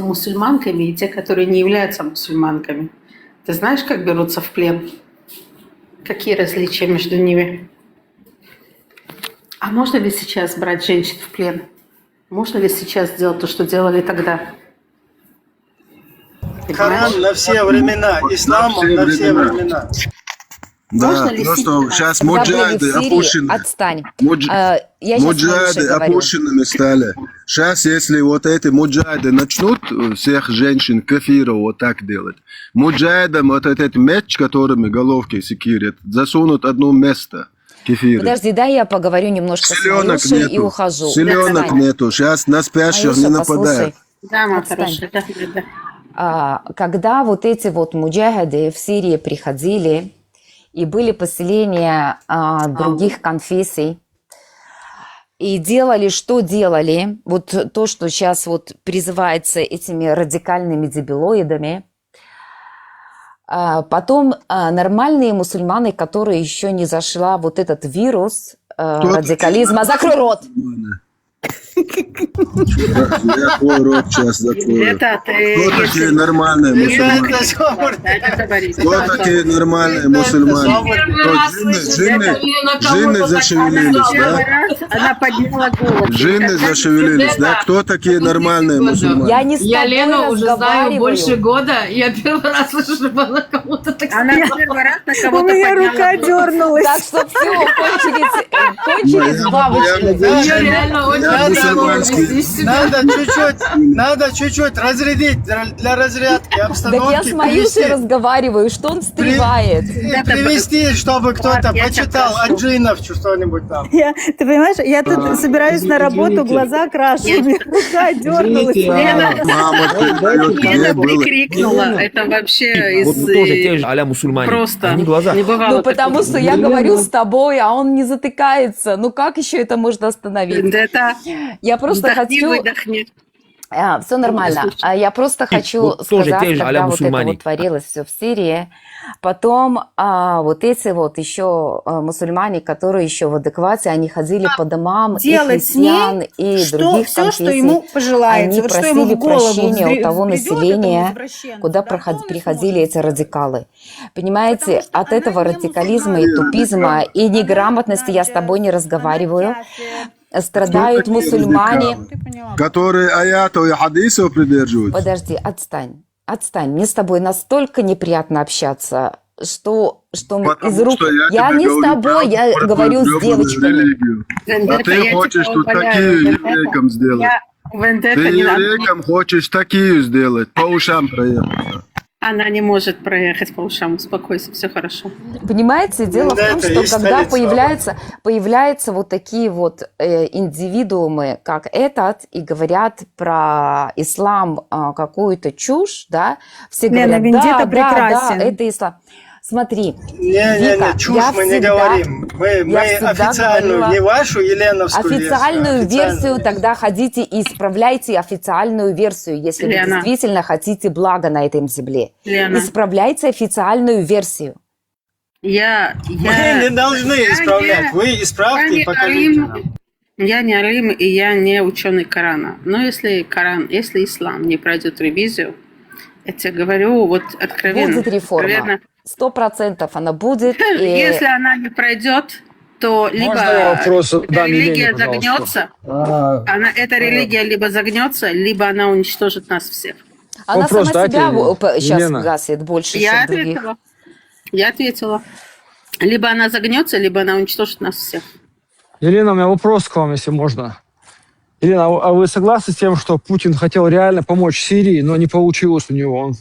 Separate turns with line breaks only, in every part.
мусульманками и те, которые не являются мусульманками. Ты знаешь, как берутся в плен? Какие различия между ними? А можно ли сейчас брать женщин в плен? Можно ли сейчас сделать то, что делали тогда?
Коран на все времена, ислам на все времена.
Да, просто сейчас муджахиды опущены.
Отстань.
Муджахиды опущенными стали. Сейчас, если вот эти муджахиды начнут всех женщин кафиров вот так делать, муджахидам вот этот меч, которыми головки секирят, засунут одно место. Кефиры.
Подожди, дай я поговорю немножко с Марюшей и ухожу.
Селенок нету. Сейчас на спящих не нападают.
Да, моя хорошая, да.
Когда вот эти вот муджахиды в Сирии приходили, и были поселения других конфессий, и делали, что делали, вот то, что сейчас вот призывается этими радикальными дебилоидами, потом нормальные мусульманы, которые еще не зашла вот этот вирус радикализма... Закрой рот!
Я твой рот сейчас закрою. Кто такие нормальные мусульмане? Кто такие нормальные мусульмане? Джинны зашевелились, да?
Она подняла голову.
Джинны зашевелились, да? Кто такие нормальные мусульмане?
Я не с тобой
Я Лену уже знаю больше
разговариваю.
года. Я первый раз слышу, что она кому-то так
Она первый раз на
У
кого-то
меня
подняла
рука
голову.
дернулась.
Так что все, кончились бабочки.
Я реально очень
Надо чуть-чуть разрядить для разрядки
Так я
обстановки.
с Марюшей разговариваю, что он встревает?
Привести, чтобы кто-то
я
почитал
тебя прошу.
от джиннов что-нибудь там.
Ты понимаешь, я тут собираюсь на работу, глаза крашу, у меня рука дернулась.
Мама, ты даёт, где
Лена
было?
прикрикнула. Это вообще
Вот
из...
вы тоже те же а-ля мусульмане.
Просто.
Одни глаза.
Не бывало
Ну, потому
такого.
что я говорю с тобой, а он не затыкается. Ну, как еще это можно остановить?
Да это...
Я просто
Вдохни,
хочу...
выдохни.
Все нормально. Я просто хочу
Вот тоже
сказать,
те же а-ля
когда вот это
мусульмане.
вот творилось все в Сирии, потом вот эти вот еще мусульмане, которые еще в адеквате, они ходили по домам и
Делать с
христиан,
ней
и
что,
других
все, что
конфессий.
ему пожелается,
Они
вот что ему
просили
в голову
прощения у того
взбредет
населения,
этому извращенцу,
куда
да, то он и
приходили
сможет.
эти радикалы. Понимаете,
Потому что
от
она
этого
не
радикализма и
мусульманка.
тупизма и неграмотности я с тобой не разговариваю. Страдают
такие
мусульмане.
радикалы? Которые аятов и хадисов придерживаются.
Подожди, отстань. Отстань. Мне с тобой настолько неприятно общаться, что
Потому
из рук...
что
Я
тебе
не с
говорю
тобой,
правду
я
про
говорю
твою
с девочками.
религию. А
Вендетта,
ты
я
хочешь
тебя
тут
умоляю,
такие
Вендетта.
еврейкам сделать.
Вендетта
Ты
не надо.
еврейкам хочешь такие сделать, по ушам проехать.
Она не может проехать по ушам. Успокойся, все хорошо.
Понимаете, дело в
Да,
том,
это
что
есть
когда
столица.
появляются вот такие вот индивидуумы, как этот, и говорят про ислам какую-то чушь, да, все
Лена,
говорят,
Вендетта
да,
прекрасен.
это ислам. Смотри,
Не,
Вика,
чушь
я
мы не
всегда-
говорим. Мы
я всегда
официальную,
говорила-
не вашу еленовскую
официальную
версию,
версию
официальную.
тогда ходите и исправляйте официальную версию, если
Лена.
вы действительно хотите блага на этой земле.
Лена.
Исправляйте официальную версию.
Мы не должны исправлять. Вы исправьте и покажите нам.
Я не алим, и я не ученый Корана. Но если Коран, если ислам не пройдет ревизию, я тебе говорю вот откровенно.
Будет реформа.
откровенно,
100% она будет. И...
Если она не пройдет, то либо
Можно я вопрос
эта
дам Елене,
религия
пожалуйста?
загнется, эта религия либо загнется, либо она уничтожит нас всех.
Она
Вопрос
сама
дайте,
себя сейчас
Елена.
гасит больше,
Я
чем других.
ответила. Я ответила. Либо она загнется, либо она уничтожит нас всех.
Елена, у меня вопрос к вам, если можно. Елена, а вы согласны с тем, что Путин хотел реально помочь Сирии, но не получилось у него? Он
Я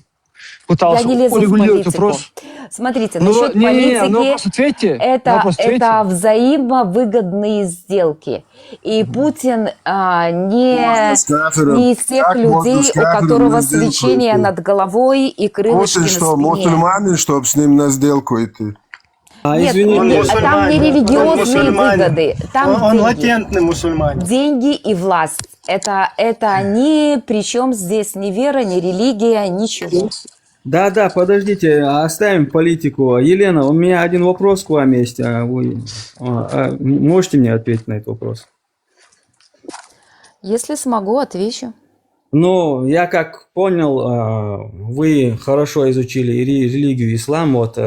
пытался
не лезу в
урегулировать
политику.
вопрос.
Смотрите,
Ну,
насчет
не-не-не, ну,
политики,
просто ответьте. Ну,
это
просто ответьте.
взаимовыгодные сделки. И Путин
Можно с кафиром.
не из тех
Как можно
людей,
с
у
кафиром
которого
на сделку
свечение
идти?
над головой и крылышки
Путин
на
что,
спине.
мусульманин, чтоб с ним на сделку идти?
Нет,
Он
нет, а там не
мусульманин, он
религиозные
мусульманин.
выгоды, там
Он
деньги.
латентный мусульманин.
Деньги и власть. Это ни при чем здесь ни вера, ни религия, ничего.
Да, подождите, оставим политику. Елена, у меня один вопрос к вам есть. Вы можете мне ответить на этот вопрос?
Если смогу, отвечу.
Но я как понял, вы хорошо изучили религию ислам. Вот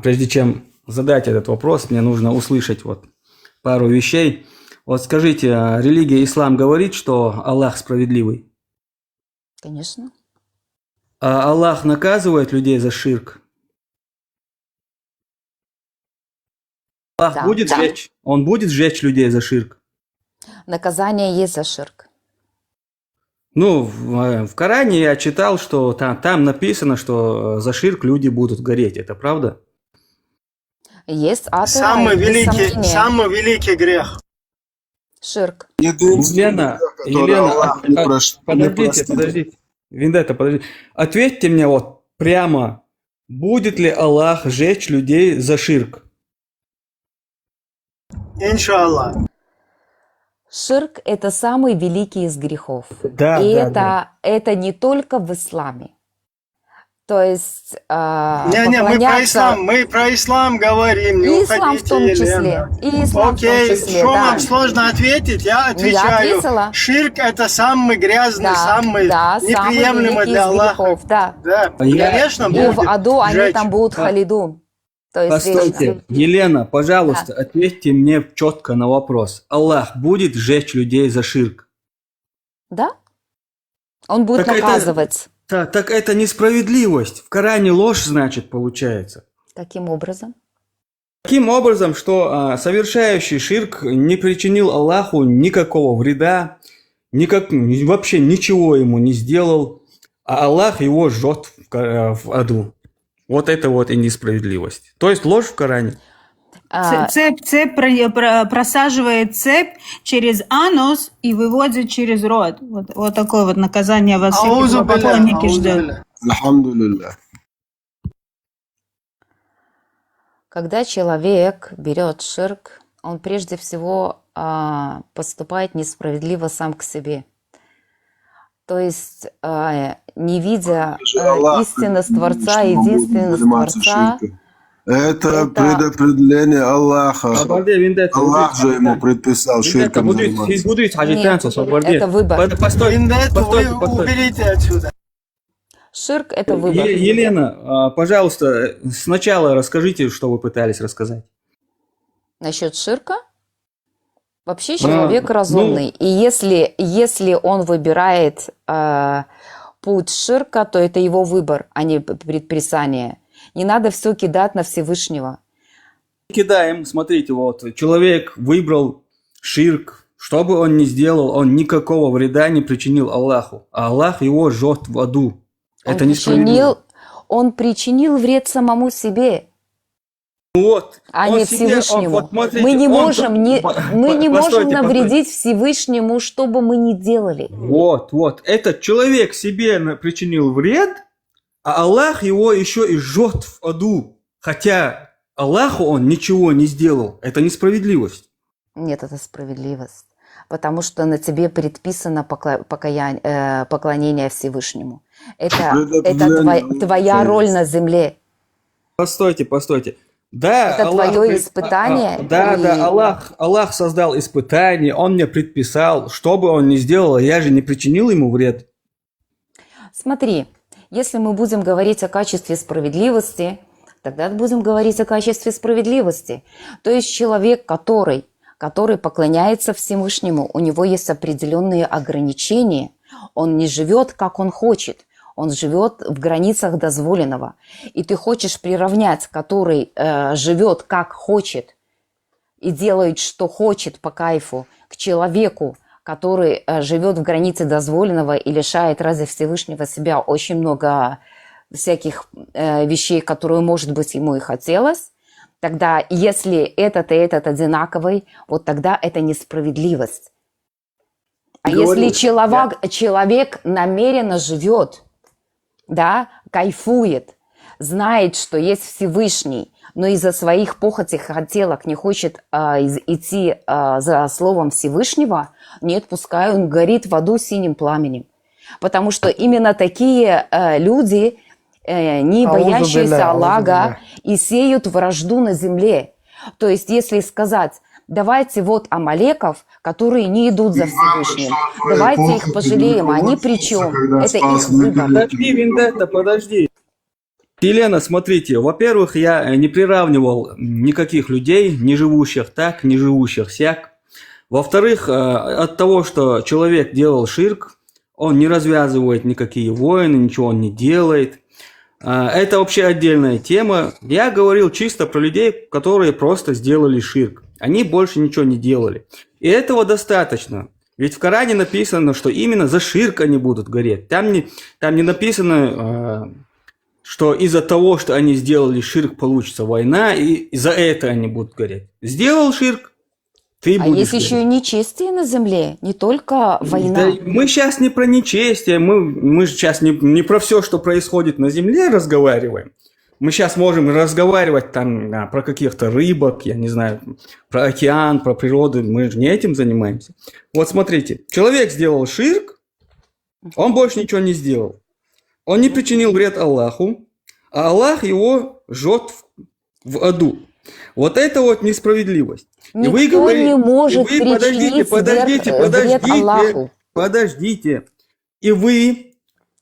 прежде чем задать этот вопрос, мне нужно услышать вот пару вещей. Вот скажите, религия ислам говорит, что Аллах справедливый?
Конечно.
А Аллах наказывает людей за ширк? Аллах
Да.
будет сжечь? Он будет сжечь людей за ширк?
Наказание есть за ширк.
Ну, в Коране я читал, что там написано, что за ширк люди будут гореть. Это правда?
Есть ад и
Самый
рай, без
великий,
сомнения.
самый великий грех.
Ширк.
Елена, подождите. Виндетта, подождите. Ответьте мне вот прямо, будет ли Аллах сжечь людей за ширк?
Иншаллах.
Ширк – это самый великий из грехов.
Да,
И
да,
это не только в исламе. То есть
мы про ислам говорим, не
и ислам в
уходите,
том числе.
Елена.
И ислам в том
Окей,
числе,
что
да.
вам сложно ответить? Я отвечаю.
ответила.
Ширк это самый грязный,
Да,
самый
да, самый
неприемлемый
великий
для
из
Аллаха.
грехов, да.
Да, конечно,
И
будет
в аду они
сжечь.
там будут халидун. То есть
Постойте,
вечно.
Елена, пожалуйста, ответьте мне четко на вопрос. Аллах будет сжечь людей за ширк?
Да? Он будет
Так это-
наказывать.
Так это несправедливость. В Коране ложь, значит, получается.
Каким образом?
Таким образом, что совершающий ширк не причинил Аллаху никакого вреда, вообще ничего ему не сделал, а Аллах его жжет в аду. Вот это вот и несправедливость. То есть ложь в Коране.
Цепь просаживает цепь через анус и выводит через рот. Вот такое вот наказание вас
Аузу билля,
поклонники
аузу
ждет.
билля.
Алхамдулилля.
Когда человек берет ширк, он прежде всего поступает несправедливо сам к себе. То есть, не видя истинность Творца, единственность Творца,
Это предопределение Аллаха. Аллах же ему предписал ширком заниматься.
это выбор.
Постой,
Виндетту вы
постой.
уберите отсюда.
Ширк – это выбор.
Елена, пожалуйста, сначала расскажите, что вы пытались рассказать.
Насчет ширка? Вообще человек разумный. И если он выбирает путь ширка, то это его выбор, а не предписание. Не надо все кидать на Всевышнего.
Кидаем, смотрите, вот, человек выбрал ширк, что бы он ни сделал, он никакого вреда не причинил Аллаху, а Аллах его жжет в аду. Это несправедливо.
Он причинил вред самому себе,
Вот,
а
он
не
себе,
Всевышнему.
вот смотрите,
мы не
он-
можем,
Постойте,
навредить Всевышнему, что бы мы ни делали.
Вот, этот человек себе причинил вред, а Аллах его еще и жжет в аду. Хотя Аллаху он ничего не сделал. Это несправедливость.
Нет, это справедливость. Потому что на тебе предписано поклонение Всевышнему. Это твоя роль на земле.
Постойте. Да,
Это твое испытание.
Аллах создал испытание, он мне предписал, что бы он ни сделал, я же не причинил ему вред.
Смотри, если мы будем говорить о качестве справедливости, тогда будем говорить о качестве справедливости. То есть человек, который поклоняется Всевышнему, у него есть определенные ограничения. Он не живет, как он хочет. Он живет в границах дозволенного. И ты хочешь приравнять, который живет, как хочет, и делает, что хочет по кайфу, к человеку, который живет в границе дозволенного и лишает ради Всевышнего себя очень много всяких вещей, которые, может быть, ему и хотелось, тогда, если этот и этот одинаковый, вот тогда это несправедливость. А если человек намеренно живет, да, кайфует, знает, что есть Всевышний, но из-за своих похотей, хотелок не хочет идти за словом Всевышнего, нет, пускай он горит в аду синим пламенем. Потому что именно такие люди, не боящиеся Аллаха, и сеют вражду на земле. То есть, если сказать, давайте вот амалеков, которые не идут за Всевышним. Давайте их пожалеем. Они при чем? Это их выбор.
Подожди, Вендетта, подожди. Елена, смотрите, во-первых, я не приравнивал никаких людей, не живущих так, не живущих сяк. Во-вторых, от того, что человек делал ширк, он не развязывает никакие войны, ничего он не делает. Это вообще отдельная тема. Я говорил чисто про людей, которые просто сделали ширк. Они больше ничего не делали. И этого достаточно. Ведь в Коране написано, что именно за ширк они будут гореть. Там не написано, что из-за того, что они сделали ширк, получится война, и за это они будут гореть. Сделал ширк, ты будешь
есть
гореть.
еще и нечестие на земле, не только война.
Да, мы сейчас не про нечестие, мы сейчас не про все, что происходит на земле, разговариваем. Мы сейчас можем разговаривать там про каких-то рыбок, я не знаю, про океан, про природу, мы же не этим занимаемся. Вот смотрите, человек сделал ширк, он больше ничего не сделал. Он не причинил вред Аллаху, а Аллах его жжет в аду. Вот это вот несправедливость.
Никто
и вы говорите,
не может
и вы,
причинить вред Аллаху.
Подождите. И вы,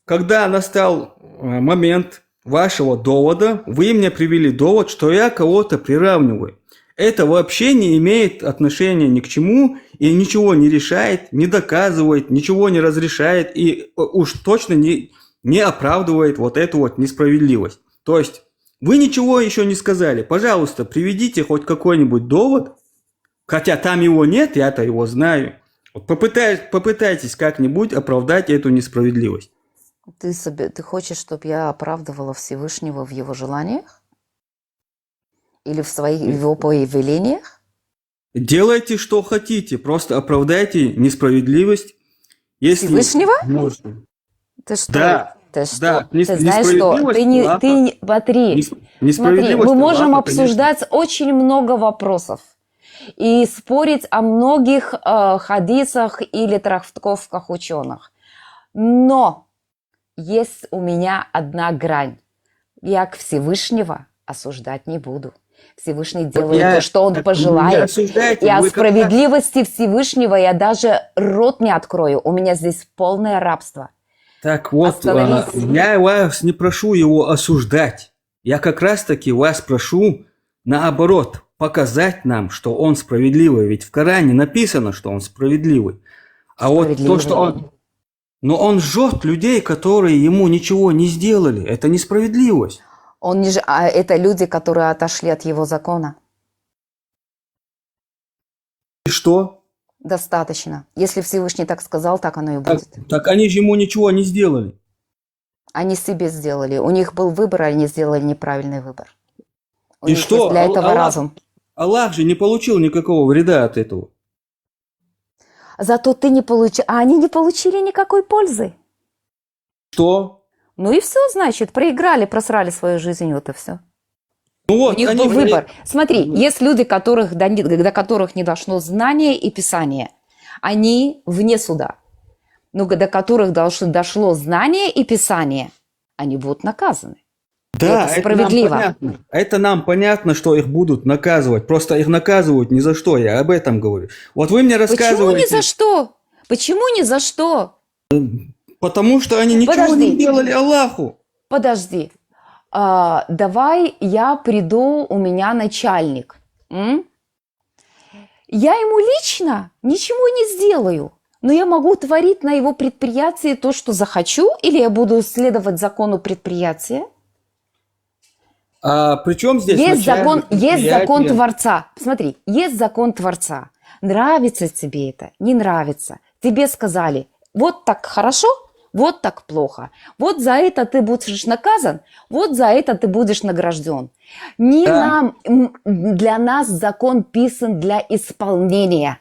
когда настал момент вашего довода, вы мне привели довод, что я кого-то приравниваю. Это вообще не имеет отношения ни к чему и ничего не решает, не доказывает, ничего не разрешает и уж точно не оправдывает вот эту вот несправедливость. То есть вы ничего еще не сказали. Пожалуйста, приведите хоть какой-нибудь довод, хотя там его нет, я-то его знаю. Вот попытайтесь как-нибудь оправдать эту несправедливость.
Ты хочешь, чтобы я оправдывала Всевышнего в его желаниях? Или в его повелениях?
Делайте, что хотите, просто оправдайте несправедливость. Если
Всевышнего?
можете.
Ты что?
Да.
Ты что?
Да,
Ты знаешь что? Смотри, мы можем обсуждать очень много вопросов и спорить о многих хадисах или трактовках ученых. Но есть у меня одна грань. Я к Всевышнего осуждать не буду. Всевышний делает то, что он пожелает. И о справедливости Всевышнего я даже рот не открою. У меня здесь полное рабство.
Так вот, я вас не прошу его осуждать. Я как раз-таки вас прошу, наоборот, показать нам, что он справедливый. Ведь в Коране написано, что он справедливый. А вот то, что он... Но он жжет людей, которые ему ничего не сделали. Это несправедливость.
Это люди, которые отошли от его закона.
И что?
Достаточно. Если Всевышний так сказал, так оно и будет.
Так они же ему ничего не сделали.
Они себе сделали. У них был выбор, а они сделали неправильный выбор. У
и
них
что?
Есть для этого разум.
Аллах же не получил никакого вреда от этого.
Зато ты не получил, а они не получили никакой пользы.
Что?
Ну и все, значит, проиграли, просрали свою жизнь, вот и все.
Ну вот,
у них был выбор. Смотри, есть люди, до которых не дошло знание и писание. Они вне суда. Но до которых дошло знание и писание, они будут наказаны.
Да,
это справедливо.
Это нам понятно, что их будут наказывать. Просто их наказывают ни за что, я об этом говорю. Вот вы мне рассказываете...
Почему ни за что? Почему ни за что?
Потому что они ничего не делали Аллаху.
Подожди. Давай я приду, у меня начальник. Я ему лично ничего не сделаю. Но я могу творить на его предприятии то, что захочу, или я буду следовать закону предприятия?
А при чем здесь
есть закон Творца. Смотри, есть закон Творца. Нравится тебе это, не нравится. Тебе сказали, вот так хорошо, вот так плохо. Вот за это ты будешь наказан, вот за это ты будешь награжден. Для нас закон писан для исполнения.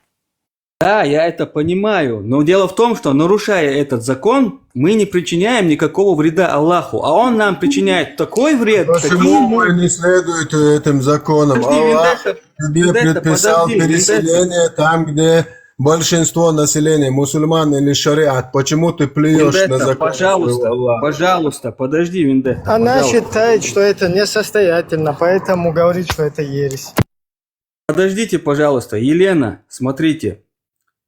Да, я это понимаю. Но дело в том, что, нарушая этот закон, мы не причиняем никакого вреда Аллаху. А он нам причиняет такой вред,
Почему вы не следуете этим законам? Аллах тебе предписал переселение там, где большинство населения, мусульман или шариат. Почему ты плюешь на закон?
Пожалуйста, подожди, Вендетта.
Она считает, что это несостоятельно, поэтому говорит, что это ересь.
Подождите, пожалуйста, Елена, смотрите.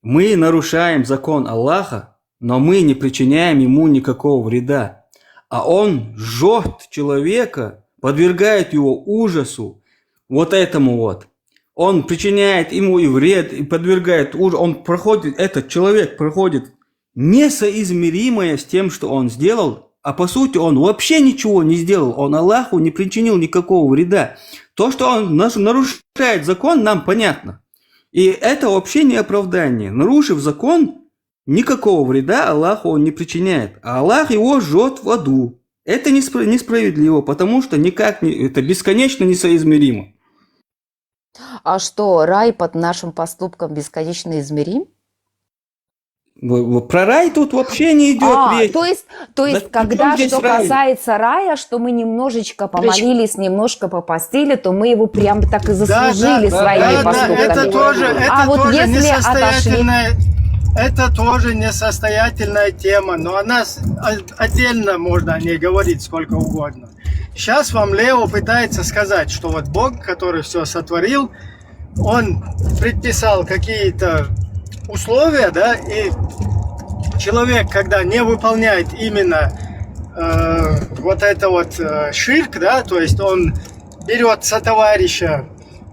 Мы нарушаем закон Аллаха, но мы не причиняем ему никакого вреда. А он жжет человека, подвергает его ужасу, вот этому вот. Он причиняет ему и вред, и подвергает ужасу. Этот человек проходит несоизмеримое с тем, что он сделал, а по сути он вообще ничего не сделал. Он Аллаху не причинил никакого вреда. То, что он нарушает закон, нам понятно. И это вообще не оправдание. Нарушив закон, никакого вреда Аллаху он не причиняет. А Аллах его жжет в аду. Это несправедливо, потому что это бесконечно несоизмеримо.
А что, рай под нашим поступком бесконечно измерим?
Про рай тут вообще не идет речь.
То есть, когда что касается рая, что мы немножечко помолились, немножко попостили, то мы его прям так и заслужили своими поступками.
Это тоже несостоятельная. Это тоже несостоятельная тема, но она отдельно можно о ней говорить сколько угодно. Сейчас вам Лео пытается сказать, что вот Бог, который все сотворил, он предписал какие-то условия, да, и человек, когда не выполняет именно вот это вот ширк, да, то есть он берет сотоварища,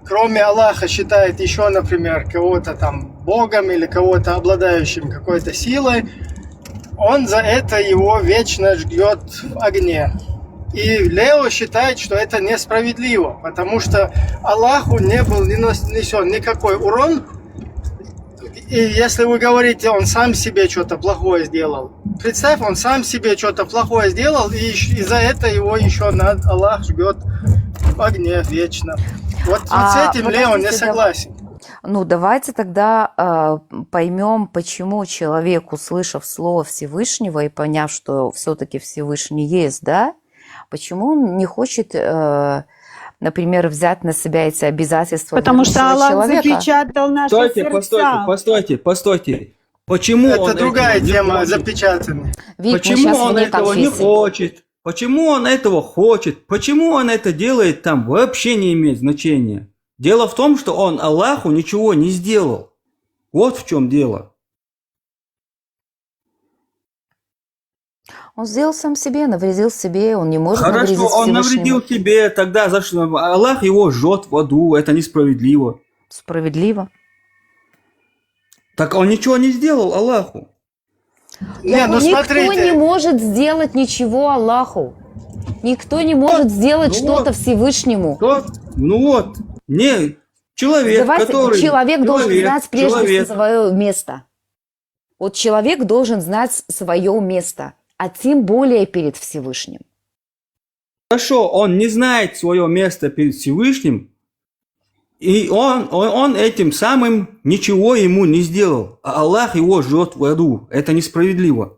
кроме Аллаха считает еще, например, кого-то там Богом или кого-то обладающим какой-то силой, он за это его вечно ждет в огне. И Лео считает, что это несправедливо, потому что Аллаху не был нанесен никакой урон. И если вы говорите, он сам себе что-то плохое сделал, представь, он сам себе что-то плохое сделал, и за это его еще Аллах ждет в огне вечно. Вот с этим Лео не согласен.
Ну, давайте тогда поймем, почему человек, услышав слово Всевышнего и поняв, что все-таки Всевышний есть, да, почему он не хочет, например, взять на себя эти обязательства?
Потому что Аллах запечатал наши сердца.
Постойте. Почему
это
он
другая тема, запечатанная.
Почему он этого не хочет? Почему он этого хочет? Почему он это делает там, вообще не имеет значения. Дело в том, что он Аллаху ничего не сделал. Вот в чем дело.
Он сделал сам себе, навредил себе, он не может навредить
Всевышнему. Хорошо, он навредил себе, тогда за что? Аллах его жжет в аду, это несправедливо.
Справедливо.
Так он ничего не сделал Аллаху.
Никто не может сделать ничего Аллаху. Никто не может сделать что-то Всевышнему.
Человек, который...
Человек должен знать прежде всего свое место. Вот человек должен знать свое место, а тем более перед Всевышним.
Хорошо, он не знает свое место перед Всевышним, и он этим самым ничего ему не сделал, а Аллах его жжет в аду. Это несправедливо.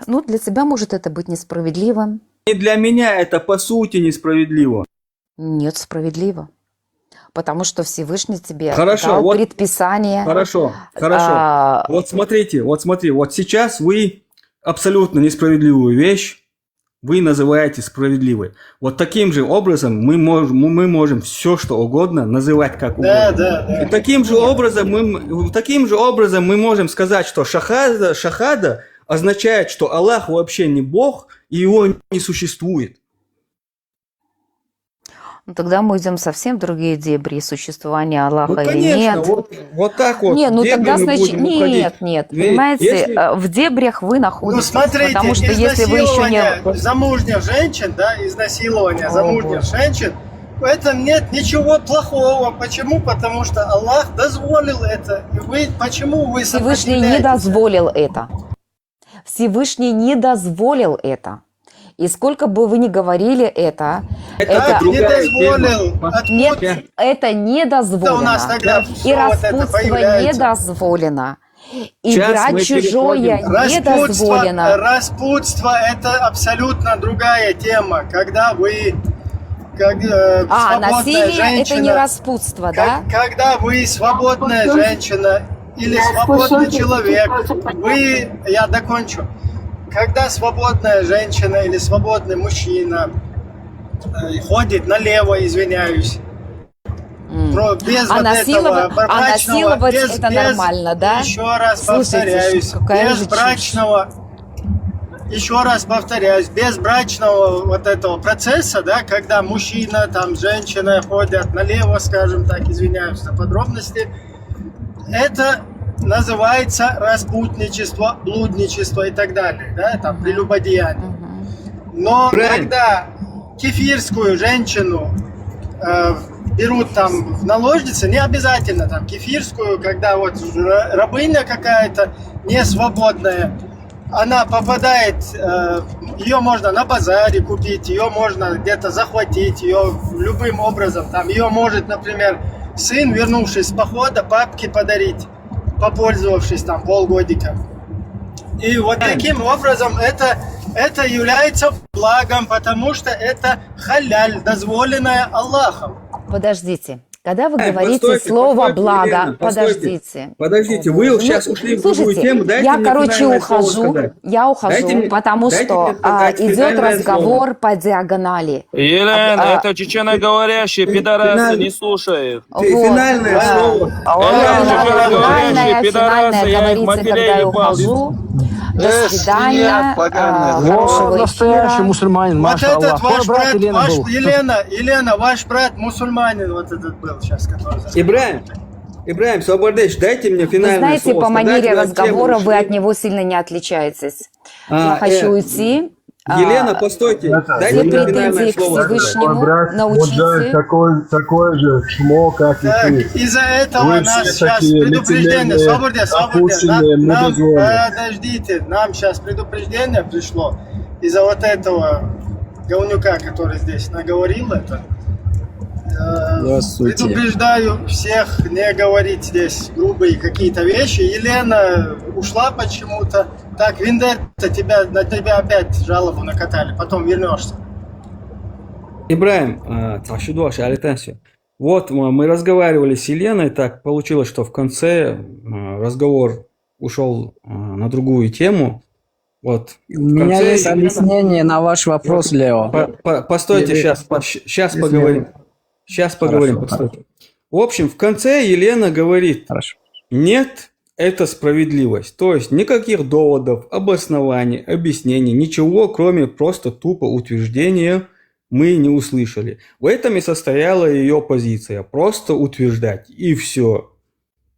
Ну, для тебя может это быть несправедливым.
И для меня это по сути несправедливо.
Нет, справедливо. Потому что Всевышний тебе
дал
предписание.
Хорошо. Вот смотри, вот сейчас вы абсолютно несправедливую вещь вы называете справедливой. Вот таким же образом мы можем все, что угодно, называть как угодно.
Да.
И таким же образом мы можем сказать, что шахада означает, что Аллах вообще не Бог, и его не существует.
Ну, тогда мы идем совсем в другие дебри существования Аллаха или
конечно,
нет.
Вот так вот.
Нет, ну тогда значит нет. Понимаете, в дебрях вы находитесь.
Ну смотрите,
потому что если вы еще не...
замужних женщин, да, изнасилование замужних женщин, в этом нет ничего плохого. Почему? Потому что Аллах дозволил это. И почему вы
Всевышний не дозволил это. Всевышний не дозволил это. И сколько бы вы ни говорили это
не дозволил.
Нет, это не дозволено. И распутство не дозволено. И брать чужое не дозволено.
Распутство – это абсолютно другая тема. Когда вы
насилие
женщина,
это не распутство, да?
Когда вы свободная женщина или свободный человек, я докончу. Когда свободная женщина или свободный мужчина ходит налево, извиняюсь. Без
А
вот этого брачного,
насиловать это нормально, да?
Еще раз
Слушайте,
повторяюсь,
какая
без
же чушь.
брачного, еще раз повторяюсь, без брачного вот этого процесса, да, когда мужчина, там, женщина ходят налево, скажем так, извиняюсь за подробности, это называется распутничество, блудничество и так далее, да, там, прелюбодеяние. Но когда кефирскую женщину берут там в наложницы, не обязательно там кефирскую, когда вот рабыня какая-то не свободная, она попадает, ее можно на базаре купить, ее можно где-то захватить, ее любым образом, там ее может, например, сын, вернувшись с похода, папке подарить, попользовавшись там полгодика. И вот таким образом это является благом, потому что это халяль, дозволенное Аллахом.
Подождите. Когда вы говорите слово «благо»,
Елена,
подождите.
Подождите, вы сейчас ушли в другую
Слушайте,
тему, дайте
я,
мне
короче,
финальное слово
ухожу,
сказать.
потому
дайте
что
мне сказать
идет
финальное
разговор
слово.
по диагонали.
Елена, это чеченоговорящие пидорасы не слушают.
Финальное слово.
Чеченоговорящие пидорасы, я их
говорится, когда
матерей
я
ебал.
ухожу. До свидания.
Вот
Хорошего
настоящий
эфира.
мусульманин,
Вот
маша
этот
Аллах. Твой
ваш
брат
брат,
Елена
ваш,
был.
Елена, ваш брат мусульманин вот этот был сейчас, который...
Ибраим Свободович, дайте мне
Вы
финальное
знаете,
слово.
по
сказать,
манере
вы от
разговора
темы
вы
ушли.
от него сильно не отличаетесь. Я хочу уйти.
Елена, постойте, дайте
Все
мне финальное
претензии к
слово. сказать.
Всевышнему научите.
такой же чмо, как и
Так,
ты.
из-за этого
Вы
нас
все
сейчас
такие
предупреждение,
лицемерные, опущенные,
нам,
мудозвоны.
подождите, нам сейчас предупреждение пришло из-за вот этого говнюка, который здесь наговорил это. Предупреждаю всех не говорить здесь грубые какие-то вещи. Елена ушла почему-то. Так, Виндетта, на тебя опять жалобу накатали, потом вернешься.
Ибраим, вот мы разговаривали с Еленой, так получилось, что в конце разговор ушел на другую тему. Вот.
У меня есть объяснение на ваш вопрос, Лео.
Постойте, сейчас поговорим. Сейчас поговорим. Постойте. В общем, в конце Елена говорит, нет, это справедливость. То есть никаких доводов, обоснований, объяснений, ничего, кроме просто тупо утверждения мы не услышали. В этом и состояла ее позиция. Просто утверждать. И все.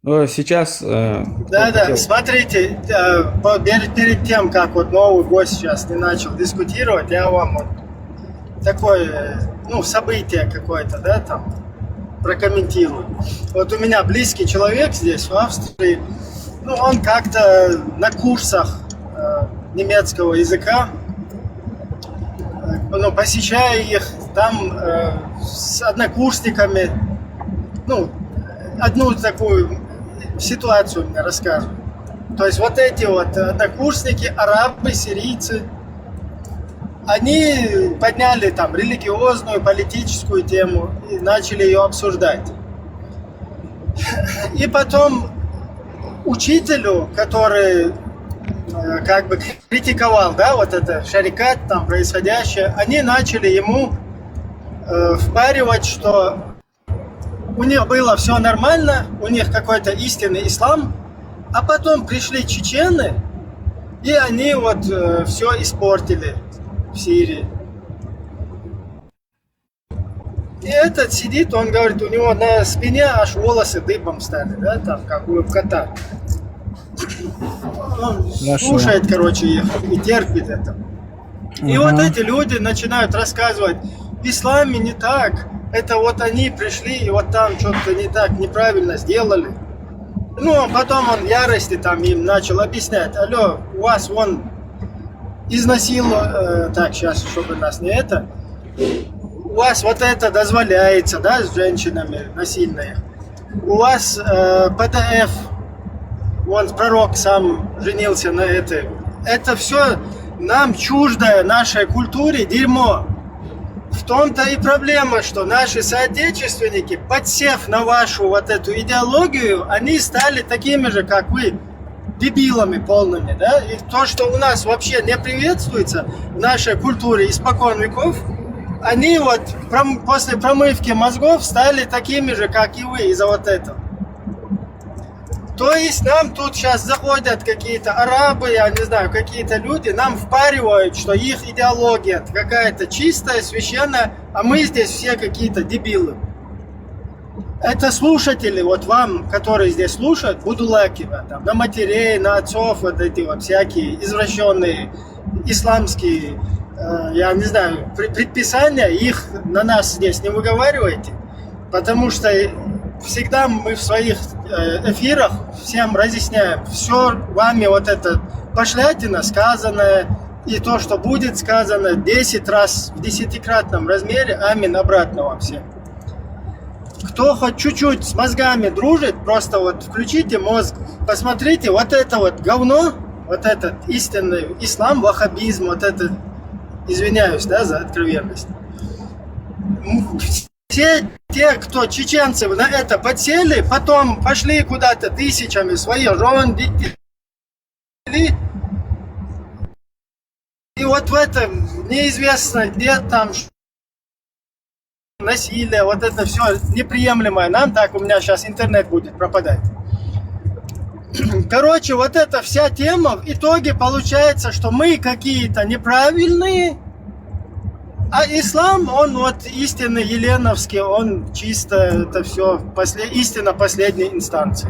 Сейчас...
Да, смотрите, перед тем, как вот новый гость сейчас не начал дискутировать, я вам вот такое, событие какое-то, да, там, прокомментирую. Вот у меня близкий человек здесь, в Австрии, он как-то на курсах немецкого языка, посещая их, там с однокурсниками, одну такую ситуацию мне рассказывают. То есть вот эти вот однокурсники, арабы, сирийцы, они подняли там религиозную, политическую тему и начали ее обсуждать. И потом учителю, который как бы критиковал, да, вот это шарикат там происходящее, они начали ему впаривать, что у них было все нормально, у них какой-то истинный ислам, а потом пришли чечены, и они вот все испортили в Сирии. И этот сидит, он говорит, у него на спине аж волосы дыбом стали, да, там, как у кота. Он слушает, короче, их и терпит это. И вот эти люди начинают рассказывать, в исламе не так, это вот они пришли и вот там что-то не так, неправильно сделали. Потом он в ярости там им начал объяснять, алло, у вас вон изнасиловали, так, сейчас, чтобы нас не это, у вас вот это дозволяется, да, с женщинами насильные, у вас ПТФ, вон пророк сам женился на этой, это все нам чуждое нашей культуре дерьмо. В том-то и проблема, что наши соотечественники, подсев на вашу вот эту идеологию, они стали такими же, как вы, дебилами полными, да? И то, что у нас вообще не приветствуется в нашей культуре испокон веков, они вот после промывки мозгов стали такими же, как и вы, из-за вот этого. То есть нам тут сейчас заходят какие-то арабы, я не знаю, какие-то люди, нам впаривают, что их идеология какая-то чистая, священная, а мы здесь все какие-то дебилы. Это слушатели, вот вам, которые здесь слушают, будулаки, там, на матерей, на отцов, вот эти вот всякие извращенные исламские, я не знаю, предписания, их на нас здесь не выговаривайте, потому что всегда мы в своих эфирах всем разъясняем, все вами вот это пошлятина сказанное и то, что будет сказано 10 раз в 10-кратном размере, амин, обратно вам всем. Кто хоть чуть-чуть с мозгами дружит, просто вот включите мозг, посмотрите, вот это вот говно, вот этот истинный ислам, ваххабизм, вот это, извиняюсь, да, за откровенность. Все те, кто чеченцы на это подсели, потом пошли куда-то тысячами своих жен, детей. И вот в этом неизвестно, где там насилие, вот это все неприемлемое. Нам так, у меня сейчас интернет будет пропадать. Короче, вот эта вся тема, в итоге получается, что мы какие-то неправильные, а ислам, он вот истинный еленовский, он чисто это все истина последней инстанции.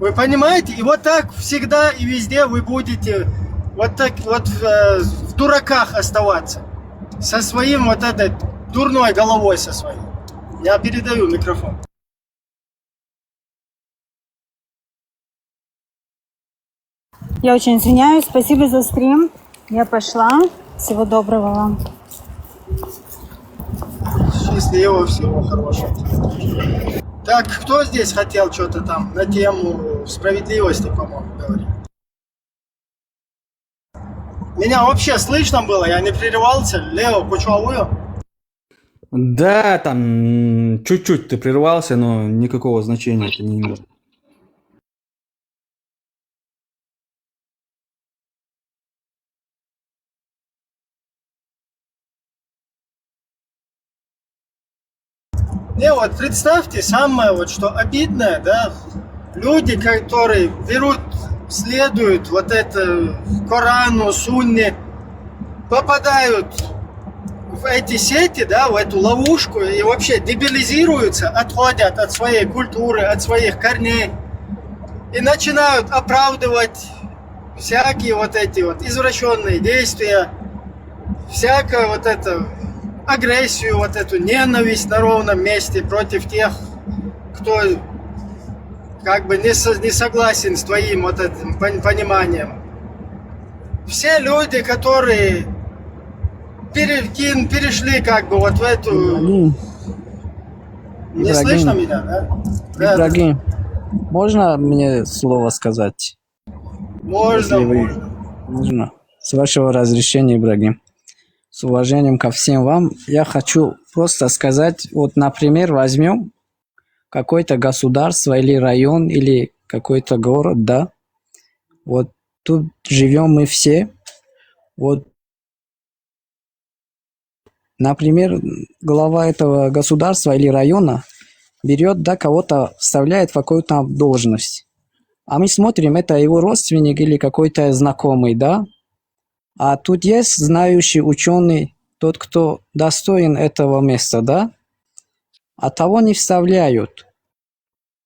Вы понимаете? И вот так всегда и везде вы будете вот так вот в дураках оставаться. Со своим вот этой дурной головой со своей. Я передаю микрофон.
Я очень извиняюсь. Спасибо за стрим. Я пошла. Всего доброго вам.
Счастливо, всего хорошего. Так, кто здесь хотел что-то там на тему справедливости, по-моему, говорить? Меня вообще слышно было, я не прерывался. Лео, почувствовал?
Да, там чуть-чуть ты прервался, но никакого значения это не имеет.
Не, вот представьте, самое вот что обидное, да, люди, которые берут, следуют вот это Корану, Сунне, попадают в эти сети, да, в эту ловушку и вообще дебилизируются, отходят от своей культуры, от своих корней и начинают оправдывать всякие вот эти вот извращенные действия, всякое вот это агрессию, вот эту ненависть на ровном месте против тех, кто как бы не согласен с твоим вот этим пониманием. Все люди, которые перешли как бы вот в эту... Не слышно меня, да?
Ибрагим, можно мне слово сказать?
Можно.
Можно. С вашего разрешения, Ибрагим. С уважением ко всем вам, я хочу просто сказать, вот, например, возьмем какое-то государство или район, или какой-то город, да, вот тут живем мы все, вот, например, глава этого государства или района берет, да, кого-то вставляет в какую-то должность, а мы смотрим, это его родственник или какой-то знакомый, да. А тут есть знающий ученый, тот, кто достоин этого места, да? А того не вставляют.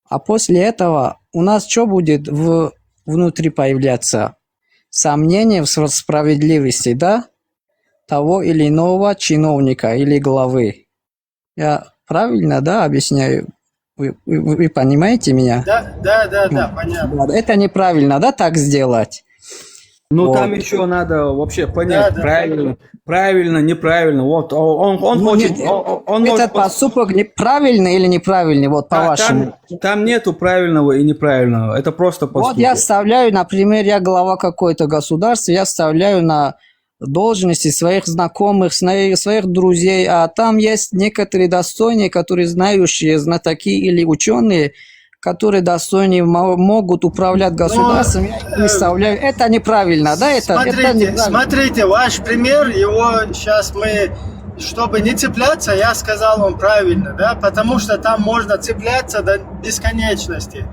А после этого у нас что будет внутри появляться? Сомнение в справедливости, да? Того или иного чиновника или главы. Я правильно, да, объясняю? Вы понимаете меня?
Да, понятно.
Это неправильно, да, так сделать?
Ну,
вот.
Там еще надо вообще понять, правильно, неправильно. Вот он хочет...
Этот поступок правильный или неправильный, вот по-вашему?
Там нету правильного и неправильного, это просто поступок.
Вот я вставляю, например, я глава какой-то государства, я вставляю на должности своих знакомых, своих друзей, а там есть некоторые достойные, которые знающие, знатоки или ученые, которые достойные могут управлять государством, я выставляю. Это неправильно, да?
Смотрите, ваш пример, его сейчас мы чтобы не цепляться, я сказал вам правильно, да, потому что там можно цепляться до бесконечности.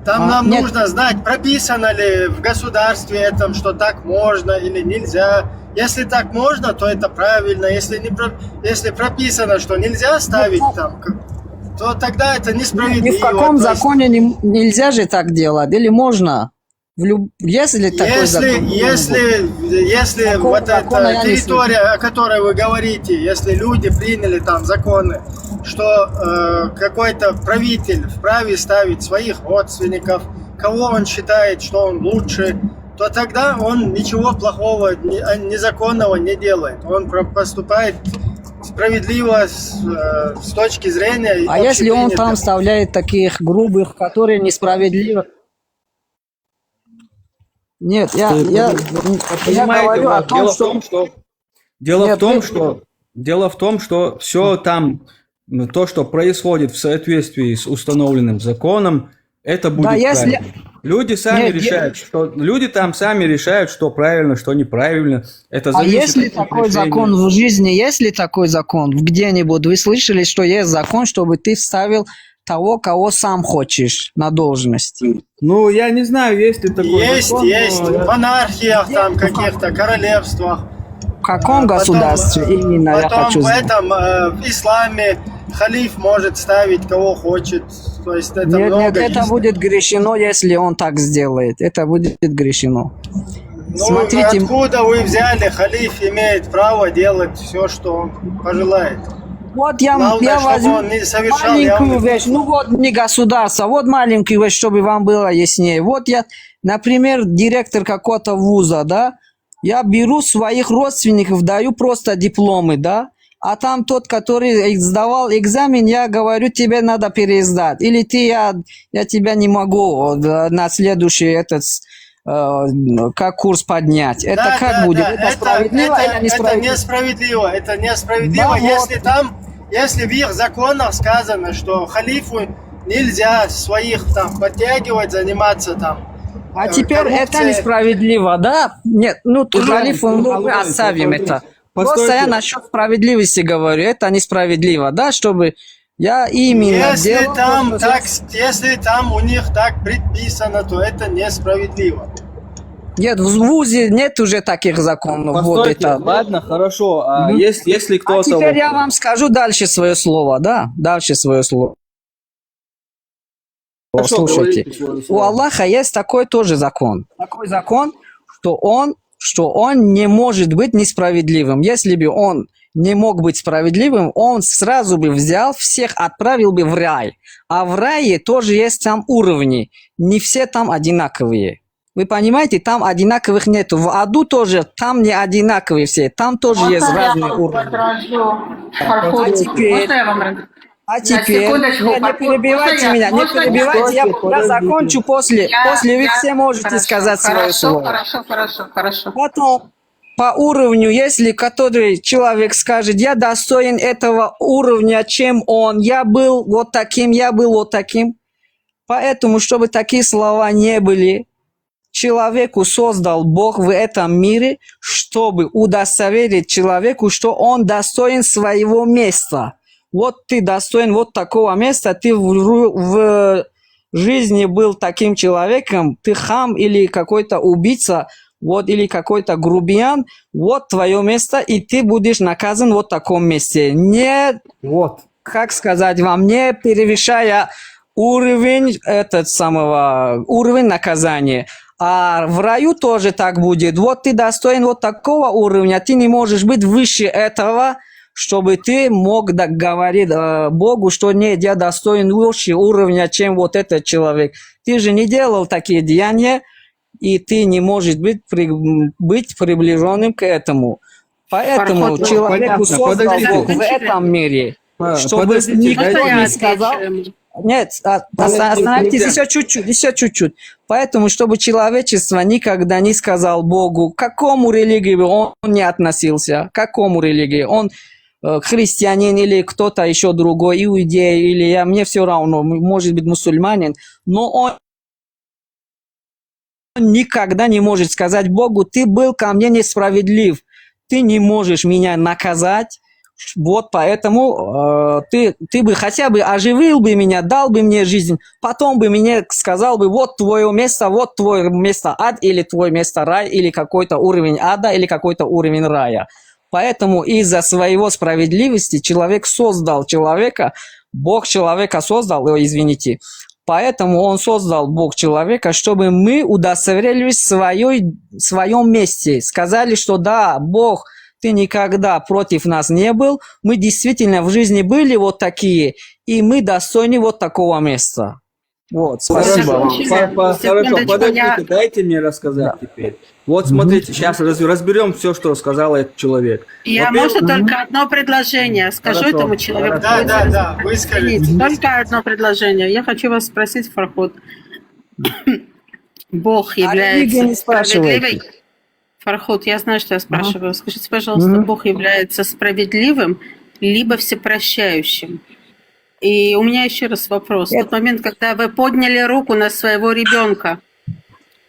Там нам нужно знать, прописано ли в государстве этом, что так можно или нельзя. Если так можно, то это правильно. Если прописано, что нельзя ставить там, то тогда это несправедливо.
Ни в каком законе нельзя же так делать, или можно? Если такой закон.
Если вот эта территория, о которой вы говорите, если люди приняли там законы, что какой-то правитель вправе ставить своих родственников, кого он считает, что он лучше, то тогда он ничего плохого, незаконного не делает. Он поступает справедливо с точки зрения...
А если он там вставляет таких грубых, которые несправедливо... Нет, я говорю о том, что...
Дело в том, что все там, то, что происходит в соответствии с установленным законом, это будет правильно. Люди там сами решают, что правильно, что неправильно. Это зависит
если от такой решения. Закон в жизни, если такой закон где-нибудь, вы слышали, что есть закон, чтобы ты вставил того, кого сам хочешь на должность?
Ну, я не знаю, есть ли такой закон.
Есть. В монархиях, там, каких-то королевствах.
В каком государстве именно, я хочу знать?
В исламе халиф может ставить кого хочет. То есть это
нет, это будет грешено, если он так сделает. Это будет грешено.
Смотрите, откуда вы взяли, халиф имеет право делать все, что он пожелает?
Вот я возьму маленькую вещь, не государство, вот маленькую вещь, чтобы вам было яснее. Вот я, например, директор какого-то вуза, да, я беру своих родственников, даю просто дипломы, да, а там тот, который сдавал экзамен, я говорю, тебе надо пересдать. Или я тебя не могу на следующий как курс поднять. Это как будет? Это справедливо или несправедливо?
Это несправедливо, если в их законах сказано, что халифу нельзя своих там подтягивать, заниматься там.
А теперь это несправедливо, да? Нет, халифу мы оставим это. Просто я насчет справедливости говорю, это несправедливо, да, чтобы я именно
если там у них так предписано, то это несправедливо.
Нет, в ВУЗе нет уже таких законов.
Постойте, вот это. Ладно, хорошо. А если кто-то...
А теперь я вам скажу дальше свое слово, да? Дальше свое слово. Хорошо, слушайте, у Аллаха есть такой тоже закон. Такой закон, что он не может быть несправедливым. Если бы он не мог быть справедливым, он сразу бы взял всех, отправил бы в рай. А в рае тоже есть там уровни. Не все там одинаковые. Вы понимаете, там одинаковых нету. В аду тоже, там не одинаковые все. Там тоже есть разные уровни. А теперь, не перебивайте меня, не перебивайте, я закончу после вы все можете сказать свое слово.
Хорошо.
Потом, по уровню, если который человек скажет, я достоин этого уровня, чем он, я был вот таким, поэтому, чтобы такие слова не были, человеку создал Бог в этом мире, чтобы удостоверить человеку, что он достоин своего места. Вот ты достоин вот такого места, ты в жизни был таким человеком, ты хам или какой-то убийца, вот, или какой-то грубиян, вот твое место, и ты будешь наказан вот в таком месте. Не, как сказать вам, не превышая уровень уровень наказания. А в раю тоже так будет. Вот ты достоин вот такого уровня, ты не можешь быть выше этого, чтобы ты мог говорить Богу, что нет, я достоин выше уровня, чем вот этот человек. Ты же не делал такие деяния, и ты не можешь быть приближенным к этому. Поэтому человеку создал Бог в этом мире, чтобы никто не сказал... Нет, остановитесь еще чуть-чуть. Поэтому, чтобы человечество никогда не сказал Богу, к какому религии он не относился, к какому религии. Он христианин или кто-то еще другой, иудей, или мне все равно, может быть мусульманин, но он никогда не может сказать Богу, ты был ко мне несправедлив, ты не можешь меня наказать, Вот поэтому ты бы хотя бы оживил бы меня, дал бы мне жизнь, потом бы мне сказал бы, вот твое место ад, или твое место рай, или какой-то уровень ада, или какой-то уровень рая. Поэтому из-за своего справедливости человек создал человека, Бог человека создал, извините. Поэтому он создал Бог человека, чтобы мы удостоверились в своем месте. Сказали, что да, Бог, ты никогда против нас не был. Мы действительно в жизни были вот такие, и мы достойны вот такого места. Вот, спасибо вам.
Хорошо, подождите, дайте мне рассказать теперь. Вот смотрите, сейчас разберем все, что сказал этот человек.
Я, можно только одно предложение скажу этому человеку?
Да, вы скажите.
Только одно предложение. Я хочу вас спросить, Фарход. Бог является справедливым? Фарход, я знаю, что я спрашиваю. Скажите, пожалуйста, Бог является справедливым либо всепрощающим? И у меня еще раз вопрос. В тот момент, когда вы подняли руку на своего ребенка,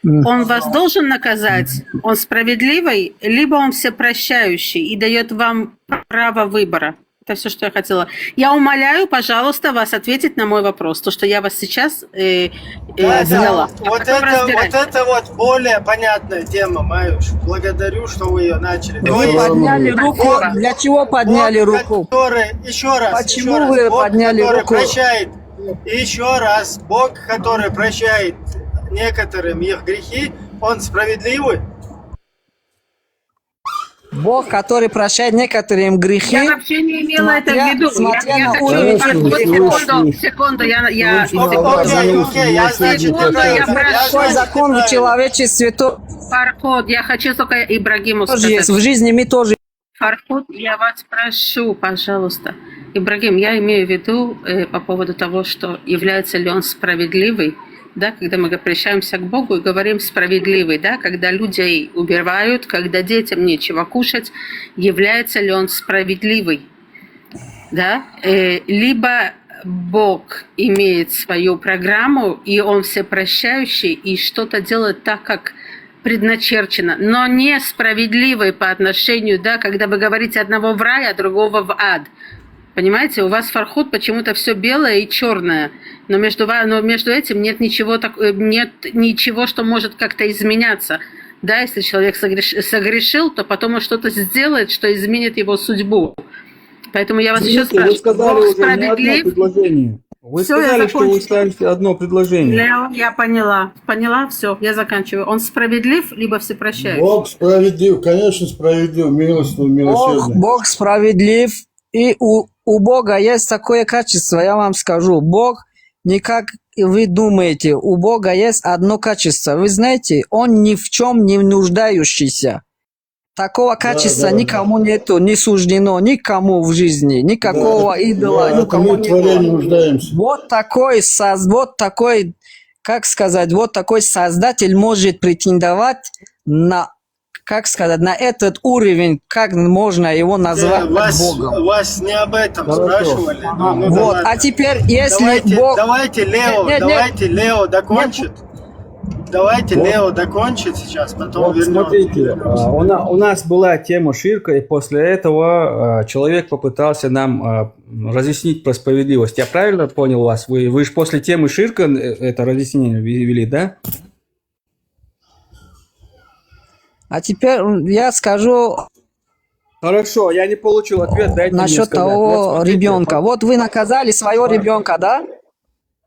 он вас должен наказать? Он справедливый, либо он всепрощающий и дает вам право выбора? Это все, что я хотела. Я умоляю, пожалуйста, вас ответить на мой вопрос. То, что я вас сейчас задала.
Вот это вот более понятная тема, Маюш. Благодарю, что вы ее начали.
Вы подняли руку. Для чего подняли руку?
Еще раз.
Почему вы подняли руку?
Еще раз. Бог, который прощает некоторым их грехи, он справедливый?
Бог, который прощает некоторым грехи.
Я вообще не имела это в виду. Я хочу... Секунду,
Какой закон в человечестве?
Фарход, я хочу только Ибрагиму
сказать.
сказать.
Есть. В жизни мы тоже.
Фарход, я вас прошу, пожалуйста. Ибрагим, я имею в виду по поводу того, что является ли он справедливый. Да, когда мы обращаемся к Богу и говорим справедливый, да, когда людей убивают, когда детям нечего кушать, является ли он справедливый, да, либо Бог имеет свою программу, и он всепрощающий, и что-то делает так, как предначерчено, но не справедливый по отношению, да, когда вы говорите одного в рай, а другого в ад. Понимаете, у вас Фарход почему-то все белое и черное, но между этим нет ничего, что может как-то изменяться. Да, если человек согрешил, то потом он что-то сделает, что изменит его судьбу. Поэтому я вас еще спрашиваю.
Вы сказали уже не одно предложение. Вы сказали, что вы ставите одно предложение.
Лео, я поняла. Поняла, все, я заканчиваю. Он справедлив, либо всепрощающий?
Бог справедлив, конечно, справедлив, милосердный.
Бог справедлив. И у Бога есть такое качество, я вам скажу. Бог не как вы думаете. У Бога есть одно качество. Вы знаете, Он ни в чем не нуждающийся. Такого качества никому нету, не суждено никому в жизни. Никакого идола, никому нету. Вот такой, как сказать, вот такой создатель может претендовать на... Как сказать, на этот уровень, как можно его назвать Богом?
Вас не об этом спрашивали.
Вот, а теперь, если Бог...
Давайте Лео докончит. Давайте Лео докончит сейчас, потом
вот
вернем.
Смотрите, у нас была тема ширка, и после этого человек попытался нам разъяснить про справедливость. Я правильно понял вас? Вы же после темы ширка это разъяснение вели, да?
А теперь я скажу...
Хорошо, я не получил ответ, дайте мне
насчет
сказать.
того
Вот
ребенка. Вот вы наказали своего ребенка, да?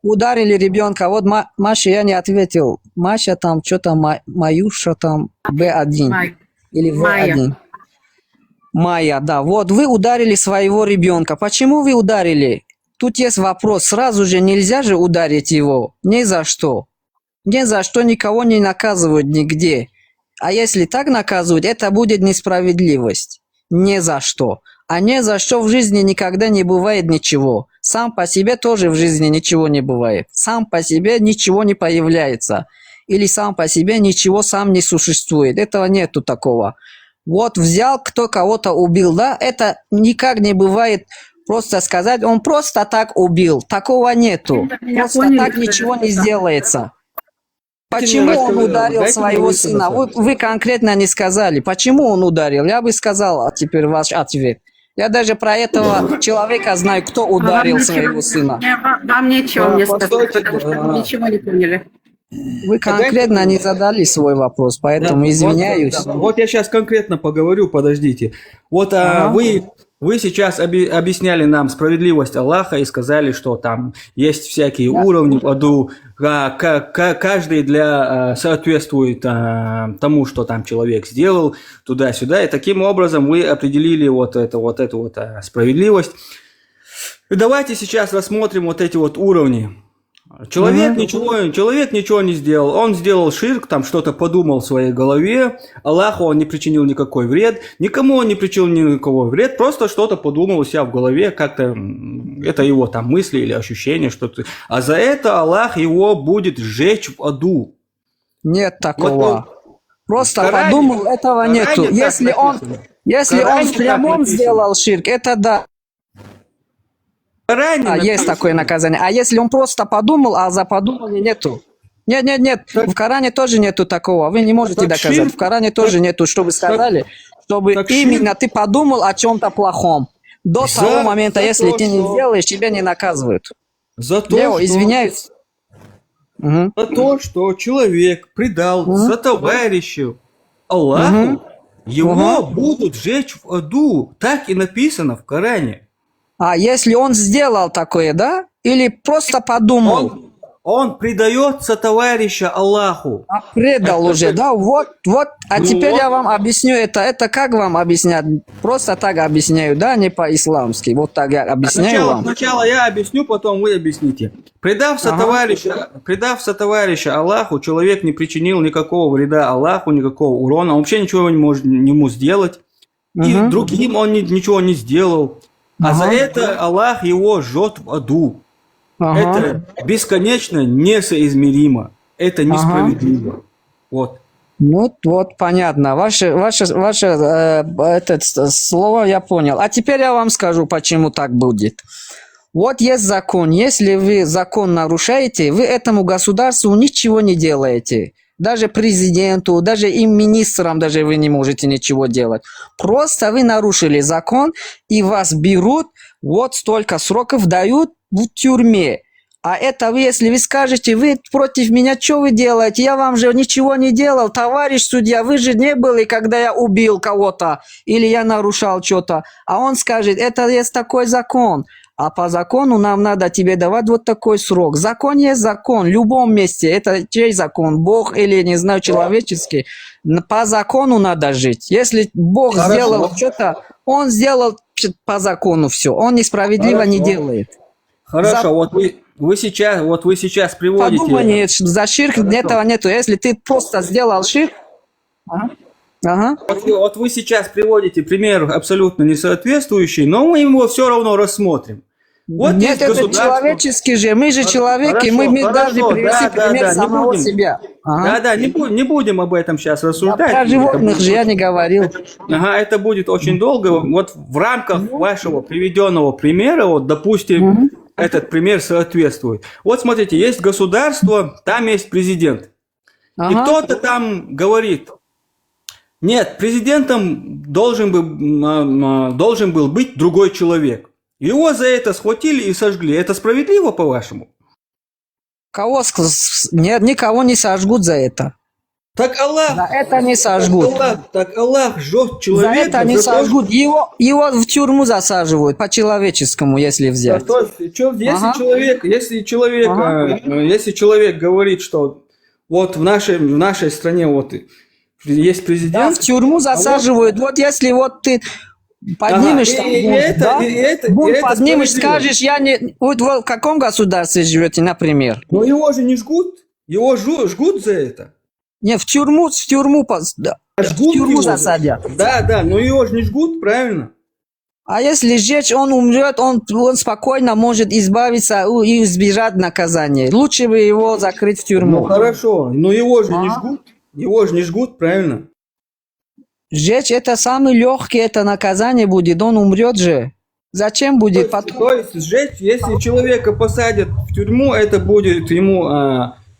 Ударили ребенка. Вот Маша, я не ответил. Маша там что-то, Маюша там, Б1. Или В1. Майя, да. Вот вы ударили своего ребенка. Почему вы ударили? Тут есть вопрос. Сразу же нельзя же ударить его. Ни за что. Ни за что никого не наказывают нигде. А если так наказывать, это будет несправедливость. Ни за что. А ни за что в жизни никогда не бывает ничего. Сам по себе тоже в жизни ничего не бывает. Сам по себе ничего не появляется. Или сам по себе ничего сам не существует. Этого нету такого. Вот взял, кто кого-то убил, да? Это никак не бывает просто сказать, он просто так убил. Такого нету. Просто так ничего не сделается. Почему он ударил своего сына? Вы конкретно не сказали. Почему он ударил? Я бы сказал, а теперь ваш ответ. Я даже про этого человека знаю, кто ударил своего сына.
Вам нечего мне сказать,
постойте,
потому что вы ничего не поняли.
Вы конкретно не задали свой вопрос, поэтому
Да,
извиняюсь.
Вот я сейчас конкретно поговорю, подождите. Вот вы сейчас объясняли нам справедливость Аллаха и сказали, что там есть всякие уровни в аду, каждый соответствует тому, что там человек сделал, туда-сюда, и таким образом вы определили вот эту справедливость. И давайте сейчас рассмотрим вот эти вот уровни. Человек ничего не сделал. Он сделал ширк, там что-то подумал в своей голове. Аллаху он не причинил никакой вред. Никому он не причинил никакого вред. Просто что-то подумал у себя в голове. Как-то это его там мысли или ощущения. Что-то. А за это Аллах его будет сжечь в аду.
Нет такого.
Вот
Просто
Коране-
подумал, этого нету.
Коране так написано.
Если он
Коране
в
так
прямом
написано.
сделал ширк, это да.
Ранее
Есть такое наказание. А если он просто подумал, а за подумали нету. Нет. В Коране тоже нету такого. Вы не можете
Так
доказать.
ширк-
В Коране тоже нету, чтобы сказали, чтобы
так
именно ты подумал о чем-то плохом. До
За-
того момента,
за
если
то,
ты не
что-
сделаешь, тебя не наказывают.
За то,
Лео,
что-
извиняюсь. Мгм.
За то, что человек предал за товарища Аллаху, его будут жечь в аду. Так и написано в Коране.
А если он сделал такое, да? Или просто подумал?
Он предается товарища Аллаху.
Предал уже, да? Вот. А
Ну
теперь
вот.
я вам объясню это. Это как вам объяснять? Просто так объясняю, да? Не по-исламски. Вот так я объясняю вам.
Сначала я объясню, потом вы объясните. Предав сотоварища Аллаху, человек не причинил никакого вреда Аллаху, никакого урона, он вообще ничего не может ему сделать. И другим он ничего не сделал. А за это Аллах его жжет в аду. Это бесконечно несоизмеримо. Это несправедливо. Вот.
Вот, понятно. Ваше слово я понял. А теперь я вам скажу, почему так будет. Вот есть закон. Если вы закон нарушаете, вы этому государству ничего не делаете. Даже президенту, даже им министрам даже вы не можете ничего делать. Просто вы нарушили закон, и вас берут, вот столько сроков дают в тюрьме. А это вы, если вы скажете, вы против меня, что вы делаете? Я вам же ничего не делал, товарищ судья, вы же не были, когда я убил кого-то или я нарушал что-то. А он скажет, это есть такой закон. А по закону нам надо тебе давать вот такой срок. Закон есть закон, в любом месте. Это чей закон? Бог или, не знаю, человеческий? По закону надо жить. Если Бог сделал что-то, он сделал по закону все. Он несправедливо не делает.
Хорошо, вот вы сейчас приводите...
Подумай, за ширк этого нету. Если ты просто сделал ширк...
Вот вы сейчас приводите пример абсолютно несоответствующий, но мы его все равно рассмотрим. Вот
Нет, это человеческий же. Мы же человеки, мы должны привести пример самого себя.
Не будем об этом сейчас рассуждать.
Про животных же я не говорил.
Это будет очень долго. Вот в рамках вашего приведенного примера, вот, допустим, этот пример соответствует. Вот смотрите, есть государство, там есть президент. И кто-то там говорит: нет, президентом должен был быть другой человек. Его за это схватили и сожгли. Это справедливо, по-вашему?
Нет, никого не сожгут за это.
Так Аллах...
За это не сожгут.
Так Аллах жжет человека...
За это не сожгут. Его в тюрьму засаживают, по-человеческому, если взять.
Если человек говорит, что вот в нашей стране вот есть президент...
Да, в тюрьму засаживают. Вот если вот ты... Поднимешь поднимешь, скажешь, я не... Вот в каком государстве живете, например?
Но его же не жгут. Его жгут за это.
Не, в тюрьму засадят.
Да, но его же не жгут, правильно?
А если сжечь, он умрет, он спокойно может избавиться и избежать наказания. Лучше бы его закрыть в тюрьму.
Ну хорошо, но его же не жгут. Его же не жгут, правильно?
Сжечь это самое легкое, это наказание будет, он умрет же. Зачем будет потом?
То есть сжечь, если человека посадят в тюрьму, это будет ему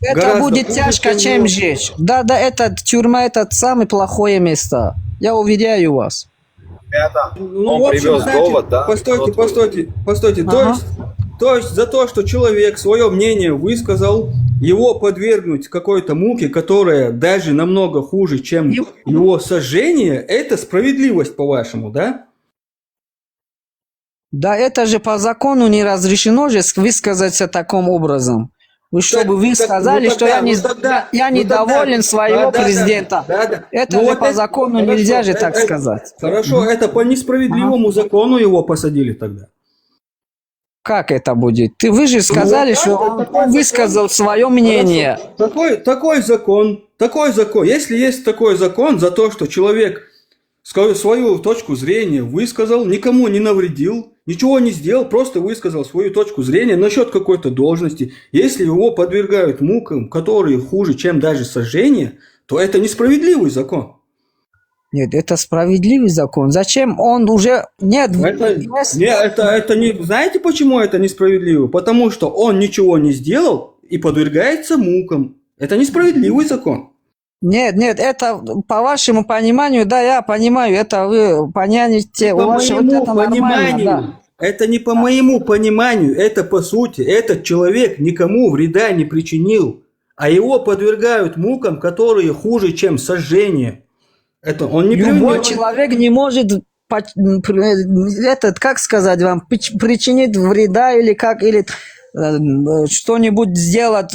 это будет тяжко, чем сжечь. Да, это тюрьма, это самое плохое место. Я уверяю вас.
Ну, в общем, значит, постойте. То есть за то, что человек свое мнение высказал, его подвергнуть какой-то муке, которая даже намного хуже, чем его сожжение, это справедливость, по-вашему, да?
Да, это же по закону не разрешено же высказаться таким образом. Чтобы вы сказали, что я недоволен своего президента. Это же по закону нельзя же так сказать.
Хорошо, это по несправедливому закону его посадили тогда.
Как это будет? Вы же сказали, что он высказал свое мнение.
Такой закон. Если есть такой закон за то, что человек свою точку зрения высказал, никому не навредил, ничего не сделал, просто высказал свою точку зрения насчет какой-то должности. Если его подвергают мукам, которые хуже, чем даже сожжение, то это несправедливый закон.
Нет, это справедливый закон. Зачем он уже... Нет,
это не... Знаете, почему это несправедливо? Потому что он ничего не сделал и подвергается мукам. Это несправедливый закон.
Нет, это по вашему пониманию, да, я понимаю, это вы понимаете,
по моему пониманию, да. Это не по моему пониманию, это по сути, этот человек никому вреда не причинил, а его подвергают мукам, которые хуже, чем сожжение. Это он не
Любой человек не может, как сказать вам, причинить вреда или что-нибудь сделать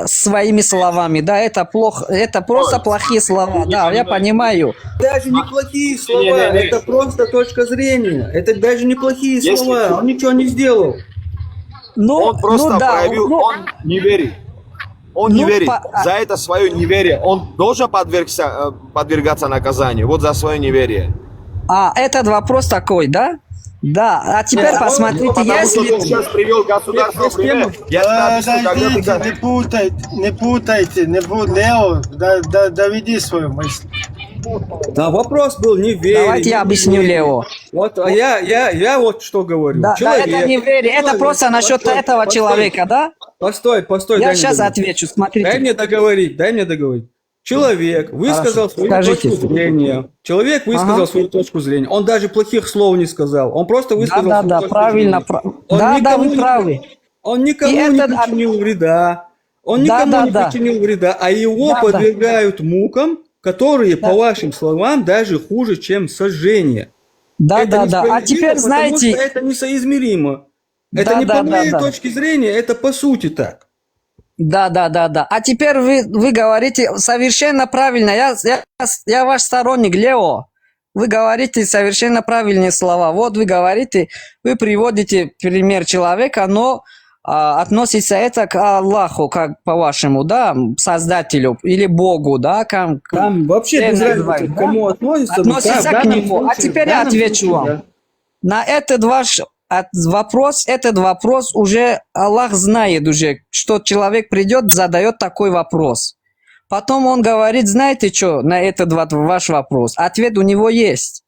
своими словами, да, это плохо, это просто плохие слова, да, я понимаю.
Даже не плохие слова, это просто точка зрения, это даже не плохие слова, он ничего не сделал.
Он просто проявил, он не верит. Он не верит. За это свое неверие он должен подвергаться наказанию, вот за свое неверие.
Этот вопрос такой, да? Да, а теперь посмотрите, если...
Ты сейчас привел государственный пример.
Не путайте, Лео, доведи свою мысль.
Да, вопрос был неверие.
Давайте я объясню, Лео.
Вот, я вот что говорю.
Да, это неверие, это просто насчет этого человека, да?
Постой.
Я сейчас отвечу, смотрите.
Дай мне договорить. Человек высказал свою точку зрения. Свою точку зрения. Он даже плохих слов не сказал. Он просто высказал свою точку
правильно.
зрения.
Вы правы.
Он никому не причинил вреда. А его подвергают мукам, которые, по вашим словам, даже хуже, чем сожжение.
Да. А теперь знаете...
Это несоизмеримо. Это не по моей точке зрения, это по сути так.
Да. А теперь вы говорите совершенно правильно. Я ваш сторонник, Лео. Вы говорите совершенно правильные слова. Вот вы говорите, вы приводите пример человека, но относится это к Аллаху, как по-вашему, да, Создателю или Богу, да?
Там вообще без разницы, к кому относится.
Относится к нему. А теперь я отвечу вам. На этот ваш... Этот вопрос уже Аллах знает уже, что человек придет, задает такой вопрос. Потом он говорит, знаете что, на этот ваш вопрос? Ответ у него есть.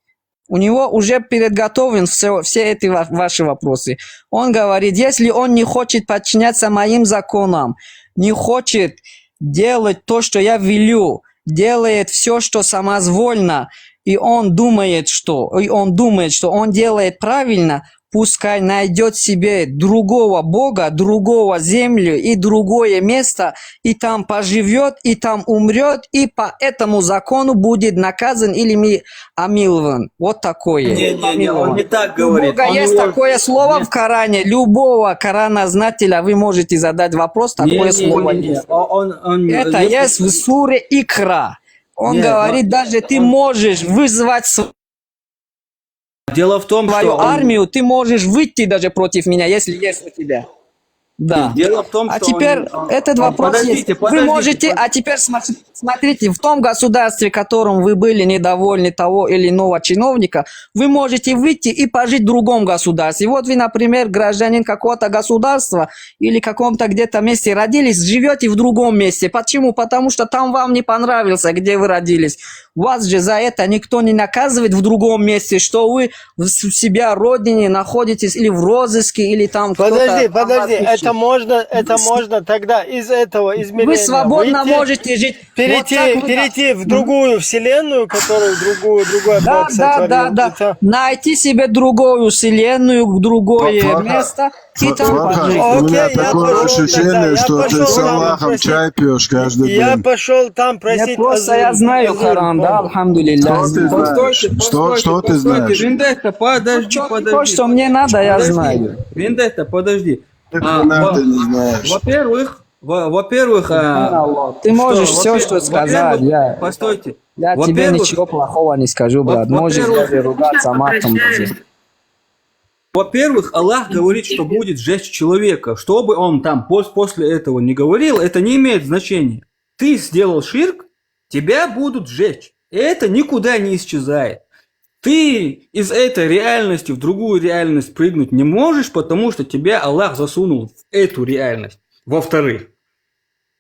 У него уже подготовлен все эти ваши вопросы. Он говорит, если он не хочет подчиняться моим законам, не хочет делать то, что я велю, делает все, что самозвольно, и он думает, что он делает правильно, пускай найдет себе другого Бога, другого землю и другое место, и там поживет, и там умрет, и по этому закону будет наказан или омилован. Вот такое.
Не, он не так говорит.
У Бога есть такое слово в Коране. Любого коранознателя вы можете задать вопрос, такое слово есть. Это есть в суре Икра. Он говорит, даже ты можешь вызвать
Дело в том,
свою армию, ты можешь выйти даже против меня, если есть у тебя. Да.
Дело в том,
что теперь этот вопрос есть. Вы можете, а теперь смотрите, в том государстве, в котором вы были недовольны того или иного чиновника, вы можете выйти и пожить в другом государстве. Вот вы, например, гражданин какого-то государства или каком-то где-то месте родились, живете в другом месте. Почему? Потому что там вам не понравился, где вы родились. Вас же за это никто не наказывает в другом месте, что вы в себя родине находитесь или в розыске, или там
Подожди, это можно тогда из этого измерения
Вы свободно
выйти,
можете жить.
перейти в другую вселенную, которую другой
Да,
Бог сотворил.
да. Найти себе другую вселенную, другое место и там
Фархад,
пожить.
у меня
Окей, я
такое
пошел
ощущение,
тогда, я
что ты
пошел
с
там
Аллахом
просить.
чай пьешь каждый
Я
день.
пошел там просить
Просто
азыль,
я знаю
азыль,
Коран, да,
понял?
альхамдулилля.
Что ты знаешь? Что ты знаешь?
Вендетта, подожди,
То,
подожди.
что мне надо, я
Подожди.
знаю.
Вендетта, подожди.
Ты не знаешь.
Во-первых,
Ты можешь все,
во-первых,
что сказать.
постойте.
Я тебе
Во-первых,
ничего плохого не скажу, брат. Можешь
во-первых,
даже ругаться матом. даже.
Во-первых, Аллах говорит, что будет сжечь человека. Что бы он там после этого не говорил, это не имеет значения. Ты сделал ширк, тебя будут сжечь. И это никуда не исчезает. Ты из этой реальности в другую реальность прыгнуть не можешь, потому что тебя Аллах засунул в эту реальность. Во-вторых.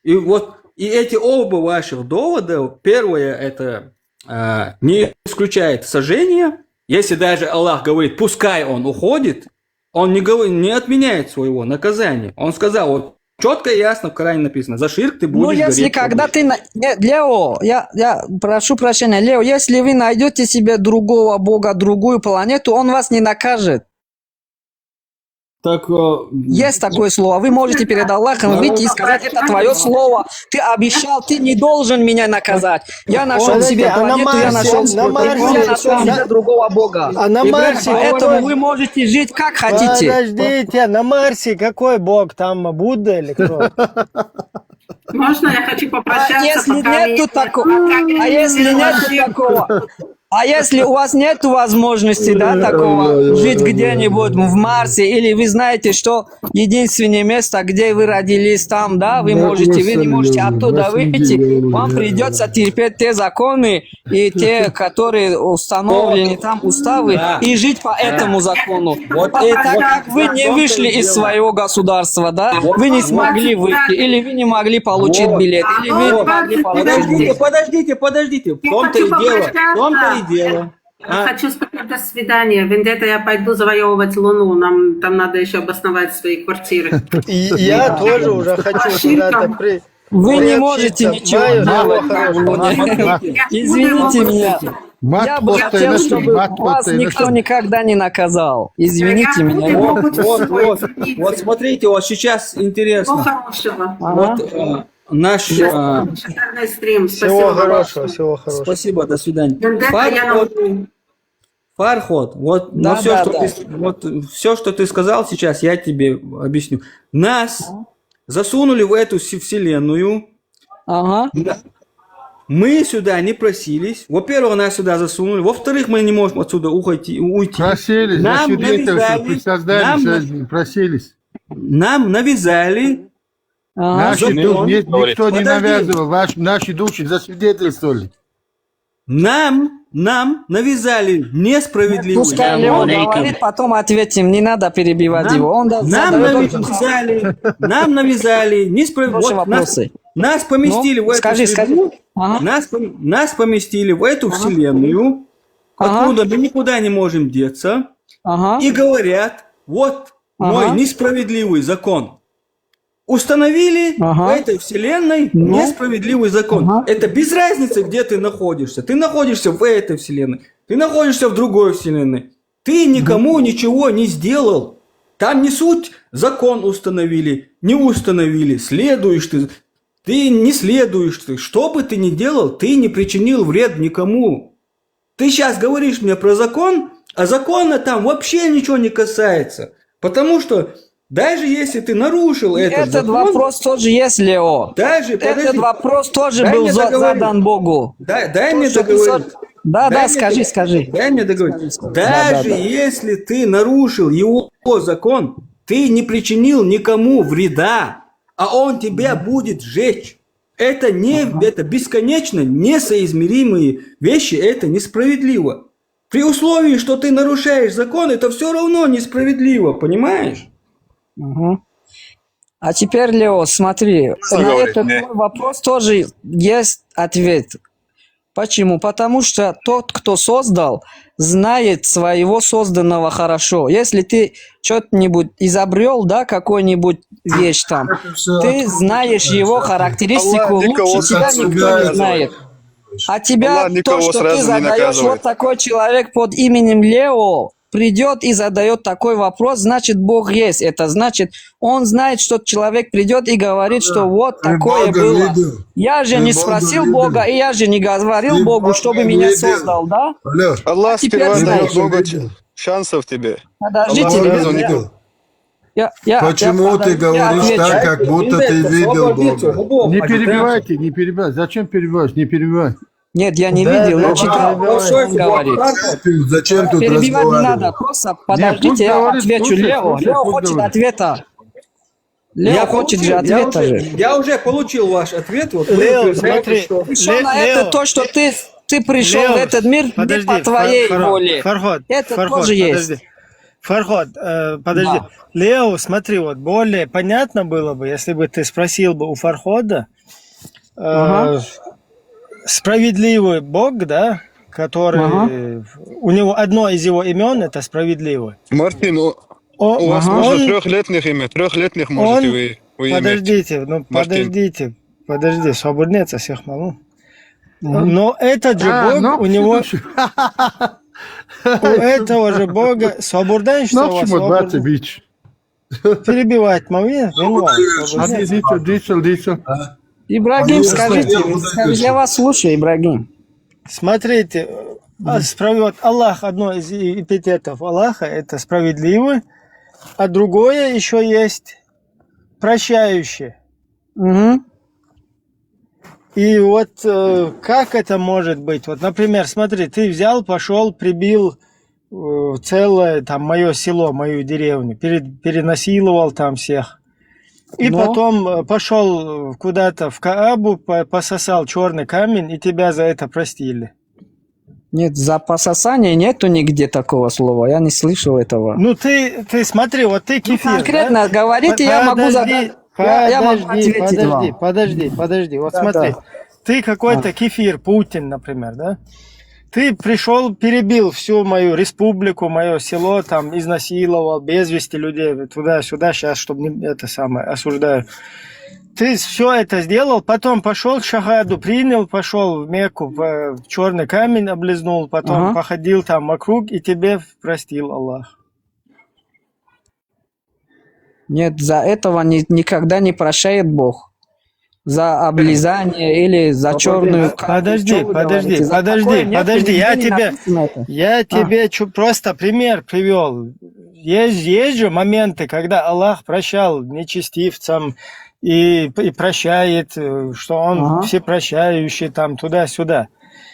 И эти оба ваших довода, первое, это не исключает сожжение. Если даже Аллах говорит, пускай он уходит, он не отменяет своего наказания. Он сказал, вот четко и ясно в Коране написано, за ширк ты будешь гореть.
Если когда ты... Лео, я прошу прощения, Лео, если вы найдете себе другого бога, другую планету, он вас не накажет.
Так,
Есть такое слово. Вы можете перед Аллахом выйти и сказать, это твое слово. Ты обещал, ты не должен меня наказать. Я нашел
Подожди,
себе
а на
планету, я нашел
Марсе, на Марсе,
я нашел себе другого бога.
А на Марсе
Поэтому
какой?
вы можете жить как хотите.
Подождите, на Марсе какой бог? Там Будда или кто?
Можно я хочу попрощаться?
Если
пока
нету
меня-
такого, а если у вас нет возможности, да, такого, жить где-нибудь в Марсе, или вы знаете, что единственное место, где вы родились там, да, вы не можете оттуда выйти, вам придется терпеть те законы и те, которые установлены там, уставы, и жить по этому закону. Так как вы не вышли из своего государства, да, вы не смогли выйти, или вы не могли получить билет, или вы не могли получить билет.
Подождите. В том-то и дело.
Хочу сказать до свидания. Вендетта, я пойду завоевывать Луну. Нам там надо еще обосновать свои квартиры.
И я тоже уже хочу куда-то
Вы не можете
приобщиться.
ничего
Знаю,
делать. Извините меня. Я бы хотел, чтобы вас никто никогда не наказал. Извините меня.
Вот смотрите, вот сейчас интересно.
Хорошего.
Вот наш...
Шикарный стрим.
Всего
Спасибо.
хорошего, всего хорошего.
Спасибо, до свидания.
Вендетта, я
Фарход, вот,
Да, да.
все, что ты сказал сейчас, я тебе объясню. Нас засунули в эту вселенную.
Ага.
Мы сюда не просились. Во-первых, нас сюда засунули. Во-вторых, мы не можем отсюда уйти.
Просились,
Нам
за счет этого, что
навязали,
при создании просились.
нам навязали.
Наши души, никто не
Подожди.
навязывал, наши души засвидетельствовали.
Нам навязали несправедливую.
Пускай Леон говорит, потом ответим. Не надо перебивать его. Он
Нам
задает
навязали несправедливую.
Хорошие вопросы.
Нас поместили в эту
Скажи. Ага.
Нас поместили в эту вселенную, откуда мы никуда не можем деться, и говорят, вот мой несправедливый закон. Установили в этой вселенной несправедливый закон. Это без разницы, где ты находишься. Ты находишься в этой вселенной, ты находишься в другой вселенной. Ты никому ничего не сделал. Там не суть закон установили, не установили, следуешь ты не следуешь ты. Что бы ты ни делал, ты не причинил вред никому. Ты сейчас говоришь мне про закон, а закона там вообще ничего не касается. Потому что даже если ты нарушил этот закон...
вопрос тоже есть, Лео. Этот вопрос тоже был задан Богу.
Дай мне договорить.
Скажи.
Дай мне договорить. Даже если ты нарушил его закон, ты не причинил никому вреда, а он тебя будет сжечь. Это бесконечно несоизмеримые вещи, это несправедливо. При условии, что ты нарушаешь закон, это все равно несправедливо, понимаешь?
А теперь, Лео, смотри, на этот твой вопрос тоже есть ответ. Почему? Потому что тот, кто создал, знает своего созданного хорошо. Если ты что-нибудь изобрел, да, какую-нибудь вещь там, ты знаешь его характеристику лучше, тебя никто не знает. А тебя то, что ты задаешь, вот такой человек под именем Лео придет и задает такой вопрос, значит, Бог есть. Это значит, он знает, что человек придет и говорит, что вот такое было. Я же не спросил Бога, и я же не говорил Богу, чтобы меня создал, да?
Аллах сперва дает много шансов тебе.
Подождите,
Почему ты говоришь так, как будто ты видел Бога?
Не перебивайте, не перебивайте. Зачем перебивать? Не перебивай.
Нет, я не видел, я читал, что он говорит.
Зачем тут
Перебивать не
разговаривать?
надо, просто подождите, я отвечу Лео. Лео хочет ответа. Лео хочет же ответа же.
Я уже получил ваш ответ. Вот
Лео, смотри.
Пришел на это то, что ты пришел в этот мир не по твоей воле. Это тоже есть.
Фарход, подожди.
Да.
Лео, смотри, вот более понятно было бы, если бы ты спросил бы у Фархода, справедливый Бог, да, который у него одно из его имен это справедливый.
Мартин, у вас можно трехлетних имя, трехлетних можете вы
иметь. Подожди, свободнеца всех малу. Но этот же Бог, у него... У этого же Бога свободен, что у вас свободен. Перебивать маме,
Ибрагим, скажите, я вас слушаю, Ибрагим.
Смотрите, Аллах, одно из эпитетов Аллаха, это справедливый, а другое еще есть прощающий. И вот как это может быть? Вот, например, смотри, ты взял, пошел, прибил целое там мое село, мою деревню, перенасиловал там всех. И потом пошел куда-то в Каабу, пососал черный камень, и тебя за это простили.
Нет, за пососание нету нигде такого слова, я не слышал этого.
Ну ты смотри, вот ты кефир.
Конкретно говорите, я могу задать. Я могу ответить вам.
Подожди, вот смотри. Ты какой-то кефир, Путин, например, да? Ты пришел, перебил всю мою республику, мое село, там, изнасиловал, без вести людей туда-сюда, сейчас, чтобы не это самое, осуждаю. Ты все это сделал, потом пошел шахаду, принял, пошел в Мекку, в черный камень облизнул, потом походил там вокруг, и тебе простил Аллах.
Нет, за этого никогда не прощает Бог. За облизание или за черную...
Подожди, я тебе просто пример привел. Есть же моменты, когда Аллах прощал нечестивцам и прощает, что Он всепрощающий, там, туда-сюда.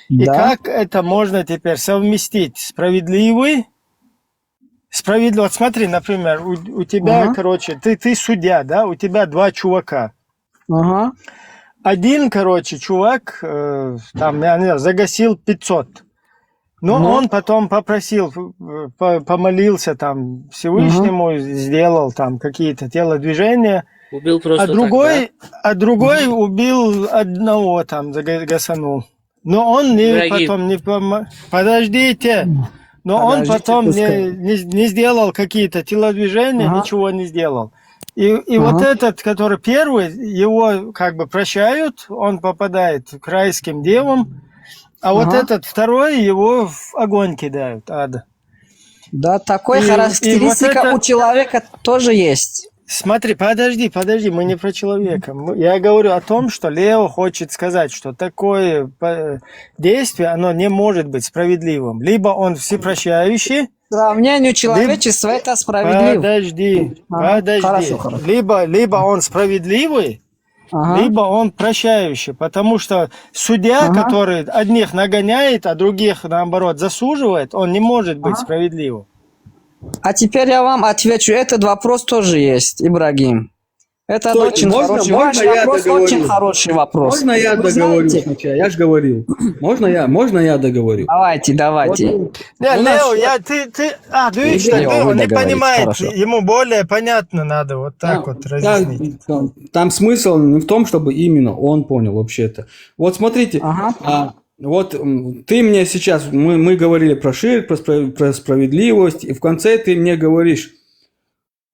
И как это можно теперь совместить? Справедливый? Вот смотри, например, у тебя, короче, ты судья, да, у тебя два чувака. Один, короче, чувак, там, я не знаю, загасил 500. Но он потом попросил, помолился там Всевышнему, сделал там какие-то телодвижения.
Убил просто
другой убил одного там, загасанул. Но он потом не Подождите. Но он потом не сделал какие-то телодвижения, ничего не сделал. И вот этот, который первый, его как бы прощают, он попадает к райским девам, а вот этот второй, его в огонь кидают, ад.
Да, такой характеристика у человека тоже есть.
Смотри, подожди, мы не про человека. Я говорю о том, что Лео хочет сказать, что такое действие, оно не может быть справедливым. Либо он всепрощающий,
по сравнению человечества это справедливо.
Подожди.
Хорошо.
Либо он справедливый, либо он прощающий. Потому что судья, который одних нагоняет, а других, наоборот, засуживает, он не может быть справедливым.
А теперь я вам отвечу. Этот вопрос тоже есть, Ибрагим. Это очень хороший вопрос. Очень хороший вопрос.
Можно я договорю сначала? Я же говорил. Можно я договорю?
Давайте.
Лео, ты видишь, он не понимает. Хорошо. Ему более понятно надо вот так вот разъяснить.
Там смысл не в том, чтобы именно он понял вообще-то. Вот смотрите, Вот ты мне сейчас, мы говорили про ширк, про справедливость, и в конце ты мне говоришь,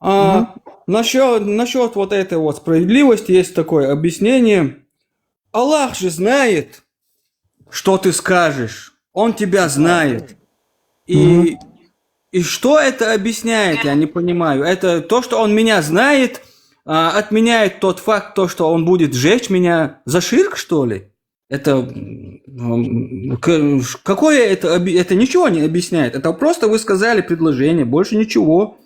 насчет вот этой вот справедливости есть такое объяснение. Аллах же знает, что ты скажешь. Он тебя знает. И что это объясняет, я не понимаю. Это то, что он меня знает, отменяет тот факт, то, что он будет сжечь меня за ширк, что ли? Это какое это ничего не объясняет. Это просто вы сказали предложение, больше ничего.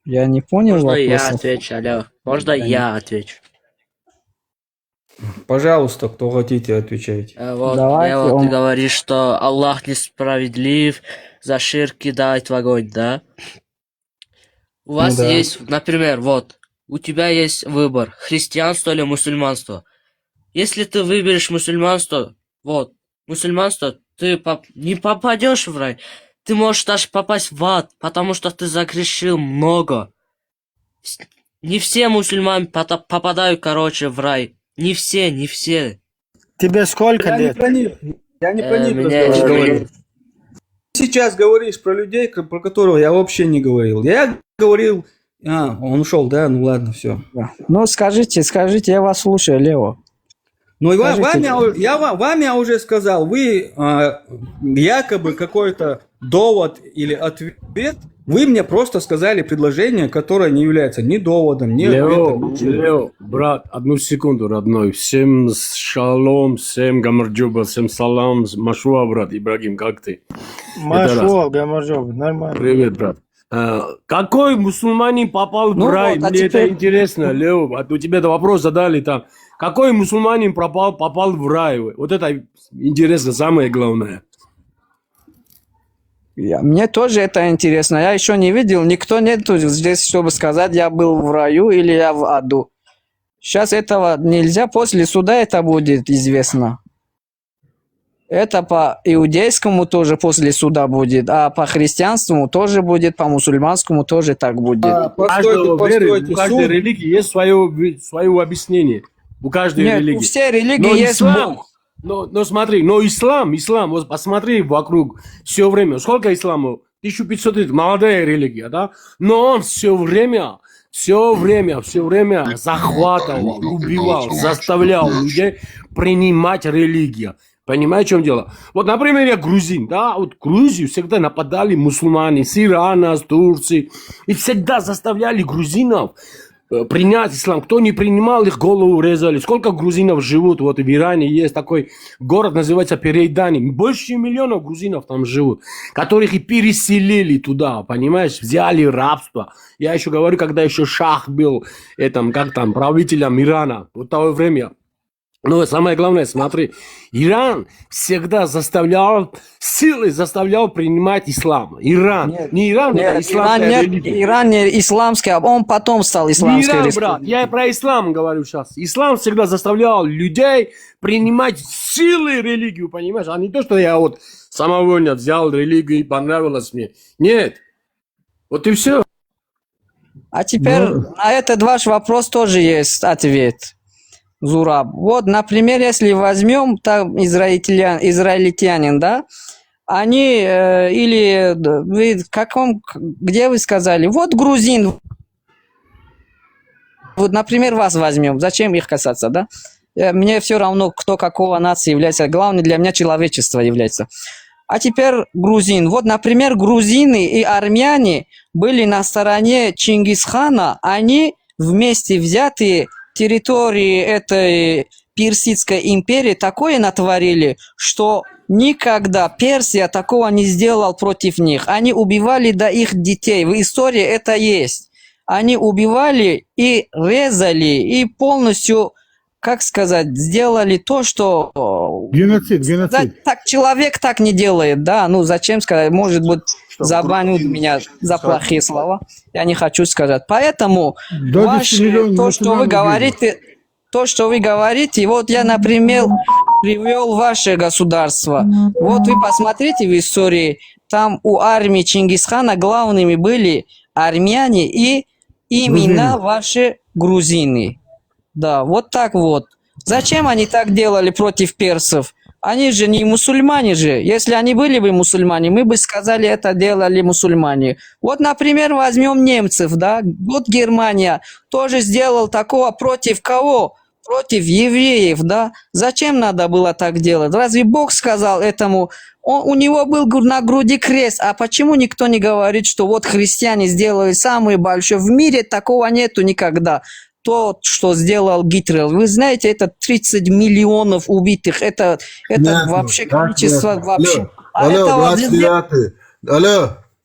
Я не понял
Можно
вопроса.
я отвечу, алло? Можно я отвечу?
Пожалуйста, кто хотите, отвечайте.
Вот,
Давайте,
Лео, ты говоришь, что Аллах несправедлив, за ширк кидает в огонь, да? У вас
да.
есть, например, вот, у тебя есть выбор, христианство или мусульманство. Если ты выберешь мусульманство, вот, мусульманство, ты не попадешь в рай. Ты можешь даже попасть в ад, потому что ты загрешил много. Не все мусульмане попадают, короче, в рай. Не все, не все.
Тебе сколько лет?
Я не про них
меня
разговариваю. Ты сейчас говоришь про людей, про которых я вообще не говорил. Я говорил... он ушел, да? Ну ладно, все.
Ну, скажите, я вас слушаю, Лео.
Ну, вам я уже сказал, вы якобы какой-то довод или ответ, вы мне просто сказали предложение, которое не является ни доводом, ни ответом.
Лео, брат, одну секунду, родной. Всем шалом, всем гамарджоба, всем салам, машуа, брат, Ибрагим, как ты?
Машуа, гамарджоба, нормально.
Привет, брат. Какой мусульманин попал в рай? Мне это интересно, Лео. А у тебя вопрос задали там. Какой мусульманин попал в рай? Вот это интересно, самое главное.
Мне тоже это интересно. Я еще не видел, никто нету здесь, чтобы сказать, я был в раю или я в аду. Сейчас этого нельзя, после суда это будет известно. Это по иудейскому тоже после суда будет, а по христианству тоже будет, по мусульманскому тоже так будет.
У каждой религии есть свое объяснение. У каждой религии.
У всей религии есть...
Но смотри, ислам, вот посмотри вокруг все время. Сколько исламу? 1500 лет, молодая религия, да? Но он все время захватывал, убивал, заставлял людей принимать религию. Понимаете, в чем дело? Вот, например, я грузин, да? Вот Грузию всегда нападали мусульмане с Ирана, с Турции. И всегда заставляли грузинов принять ислам. Кто не принимал, их голову резали. Сколько грузинов живут? Вот в Иране есть такой город, называется Перейдани. Больше миллионов грузинов там живут, которых и переселили туда, понимаешь? Взяли рабство. Я еще говорю, когда еще шах был, правителем Ирана. Вот того время. Но самое главное, смотри, Иран всегда заставлял принимать ислам. Иран. Не Иран, это исламская религия.
Иран не исламский, а он потом стал исламской
Иран,
республикой.
брат, я про ислам говорю сейчас. Ислам всегда заставлял людей принимать силой религию, понимаешь? А не то, что я вот самовольно взял религию и понравилось мне. Нет. Вот и все.
А теперь на этот ваш вопрос тоже есть ответ. Зураб. Вот, например, если возьмем там израильтянин, да, они или вы где вы сказали, вот грузин, вот, например, вас возьмем, зачем их касаться, да? Мне все равно, кто какого нации является, главное для меня человечество является. А теперь грузин. Вот, например, грузины и армяне были на стороне Чингисхана, они вместе взятые территории этой Персидской империи такое натворили, что никогда Персия такого не сделала против них. Они убивали до их детей. В истории это есть. Они убивали и резали, и полностью, как сказать, сделали то, что...
Геноцид.
Так человек так не делает, да. Ну, зачем сказать? Может быть, забанят меня за плохие слова. Я не хочу сказать. Поэтому то, что вы говорите, вот я, например, привел ваше государство. Вот вы посмотрите в истории, там у армии Чингисхана главными были армяне и именно ваши грузины. Да, вот так вот. Зачем они так делали против персов? Они же не мусульмане же. Если они были бы мусульмане, мы бы сказали, это делали мусульмане. Вот, например, возьмем немцев, да. Вот Германия тоже сделала такого против кого? Против евреев, да. Зачем надо было так делать? Разве Бог сказал этому? У него был на груди крест. А почему никто не говорит, что вот христиане сделали самое большое? В мире такого нету никогда. То, что сделал Гитлер. Вы знаете, это 30 миллионов убитых. Это вообще количество вообще.
Алло,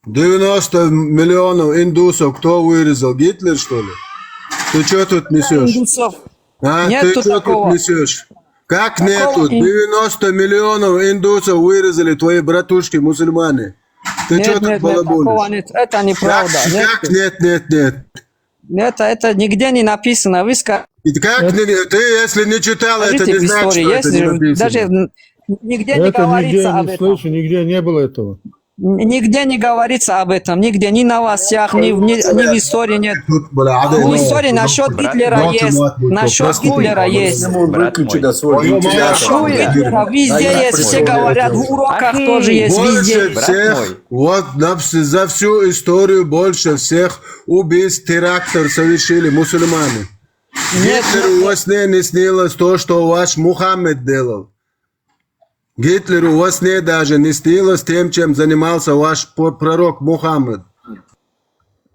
90 миллионов индусов кто вырезал? Гитлер, что ли? Ты что тут несешь?
Индусов.
Ты что тут несешь? Как нету? 90 миллионов индусов вырезали твои братушки мусульманы. Ты что тут балаболишь?
Это неправда.
Как нет?
Это нигде не написано. Вы скажите.
Как ты, если не читал, это не значит, что это не написано.
Даже нигде не говорится об этом.
Слышу, нигде не было этого.
Нигде не говорится об этом, нигде, ни в новостях, ни в истории нет. В истории насчет Гитлера есть, насчет Гитлера есть. Везде есть, все говорят, в уроках тоже есть,
больше
везде.
всех, вот за всю историю больше всех убийств, терактов совершили мусульмане. Гитлеру во сне не снилось то, что ваш Мухаммед делал. Гитлеру во сне даже не снилось тем, чем занимался ваш пророк Мухаммед.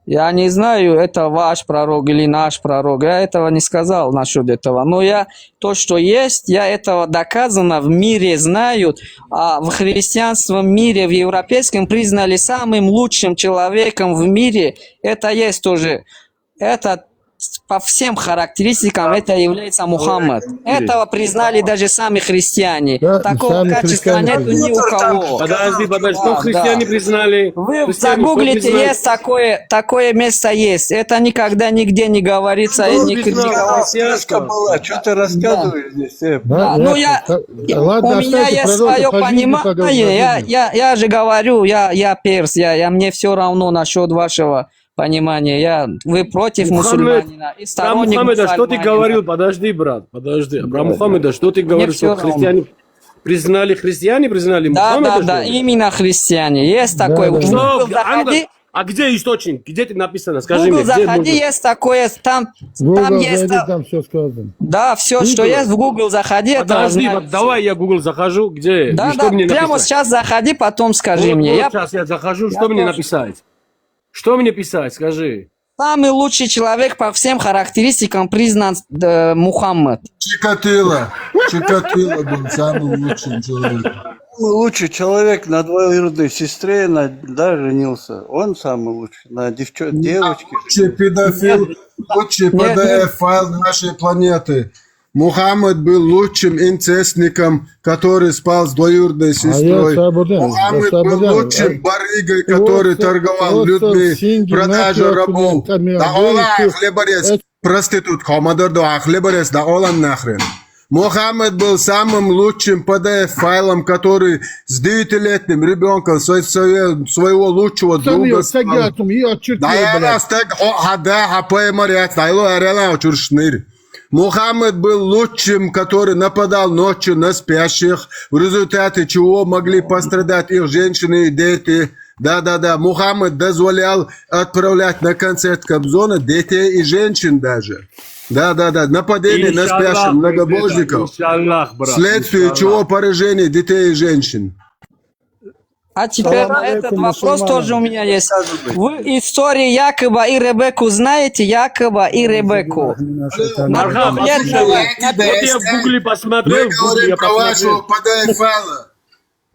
Я не знаю, это ваш пророк или наш пророк. Я этого не сказал насчет этого. Но то, что есть, я этого доказано в мире знают. А в христианском мире, в европейском признали самым лучшим человеком в мире. Это есть тоже. Это по всем характеристикам это является Мухаммад. Этого признали даже сами христиане. Такого качества нет ни у кого.
Подожди, что христиане признали?
Вы загуглите, есть такое место есть. Это никогда нигде не говорится.
Что ты рассказываешь здесь?
У меня есть свое понимание. Я же говорю, я перс, мне все равно насчет вашего понимания. Вы против мусульманина и сторонник
Мухаммеда, что ты говорил? Подожди, брат, подожди. Про Мухаммеда, что ты говорил, что христиане признали Мухаммеда?
Да, именно христиане. Есть такое.
А где источник? Где это написано? Скажи
мне. Заходи, есть такое. Там есть.
Там все сказано.
Да, все, что есть в Google, заходи.
Подожди, давай я в Google захожу. Где?
Да, прямо сейчас заходи, потом скажи мне.
Сейчас я захожу, что мне написать? Что мне писать, скажи?
Самый лучший человек по всем характеристикам признан Мухаммад.
Чикатило был самым лучшим человеком.
Самый лучший человек на двоюродной сестре женился. Он самый лучший. На девочке.
Лучший педофил, лучший PDF-файл нашей планеты. Мухаммад был лучшим инцестником, который спал с двоюродной сестрой. Мухаммад был лучшим барыгой, который торговал людьми, продажу рабов. Да Аллах хлеборез, проститут, хамадордуа хлеборез, да Аллах нахрен. Мухаммад был самым лучшим PDF-файлом, который с 9-летним ребенком своего лучшего друга спал. Мухаммад был лучшим, который нападал ночью на спящих, в результате чего могли пострадать их женщины и дети. Да. Мухаммад дозволял отправлять на концерт Кобзона детей и женщин даже. Да. Нападение на спящих многобожников. Вследствие чего поражение детей и женщин.
А теперь этот вопрос тоже у меня есть. Вы истории Якова и Ребекку знаете? Якова и Ребекку.
Вот я в Гугле посмотрел.
Мы про вашего PDF-файла.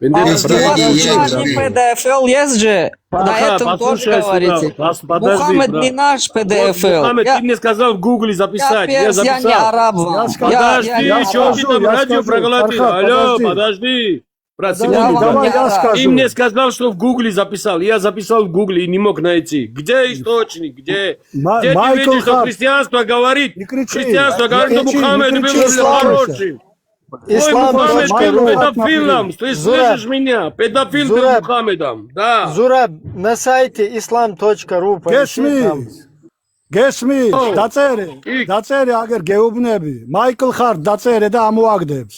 PDF-файл есть же. На этом тоже говорите. Мухаммад не наш PDF-файл.
Мухаммад, ты мне сказал в Гугле записать.
Я не араб вам.
Подожди, что ты там радио проглотил? Алло, подожди. Брат, ты мне сказал, что в Гугле записал. Я записал в Гугле и не мог найти. Где источник? Где ты видишь, что христианство говорит? Христианство говорит, что Мухаммед был хорошим.
Ислам
Мухаммед был педофилом. Ты слышишь меня? Педофил был Мухаммедом. Да.
Зураб, на сайте islam.ru.
გესმის? დაწერე. დაწერე აგერ გეუბნები. მაიკლ ხარ დაწერე და ამოაგდებს.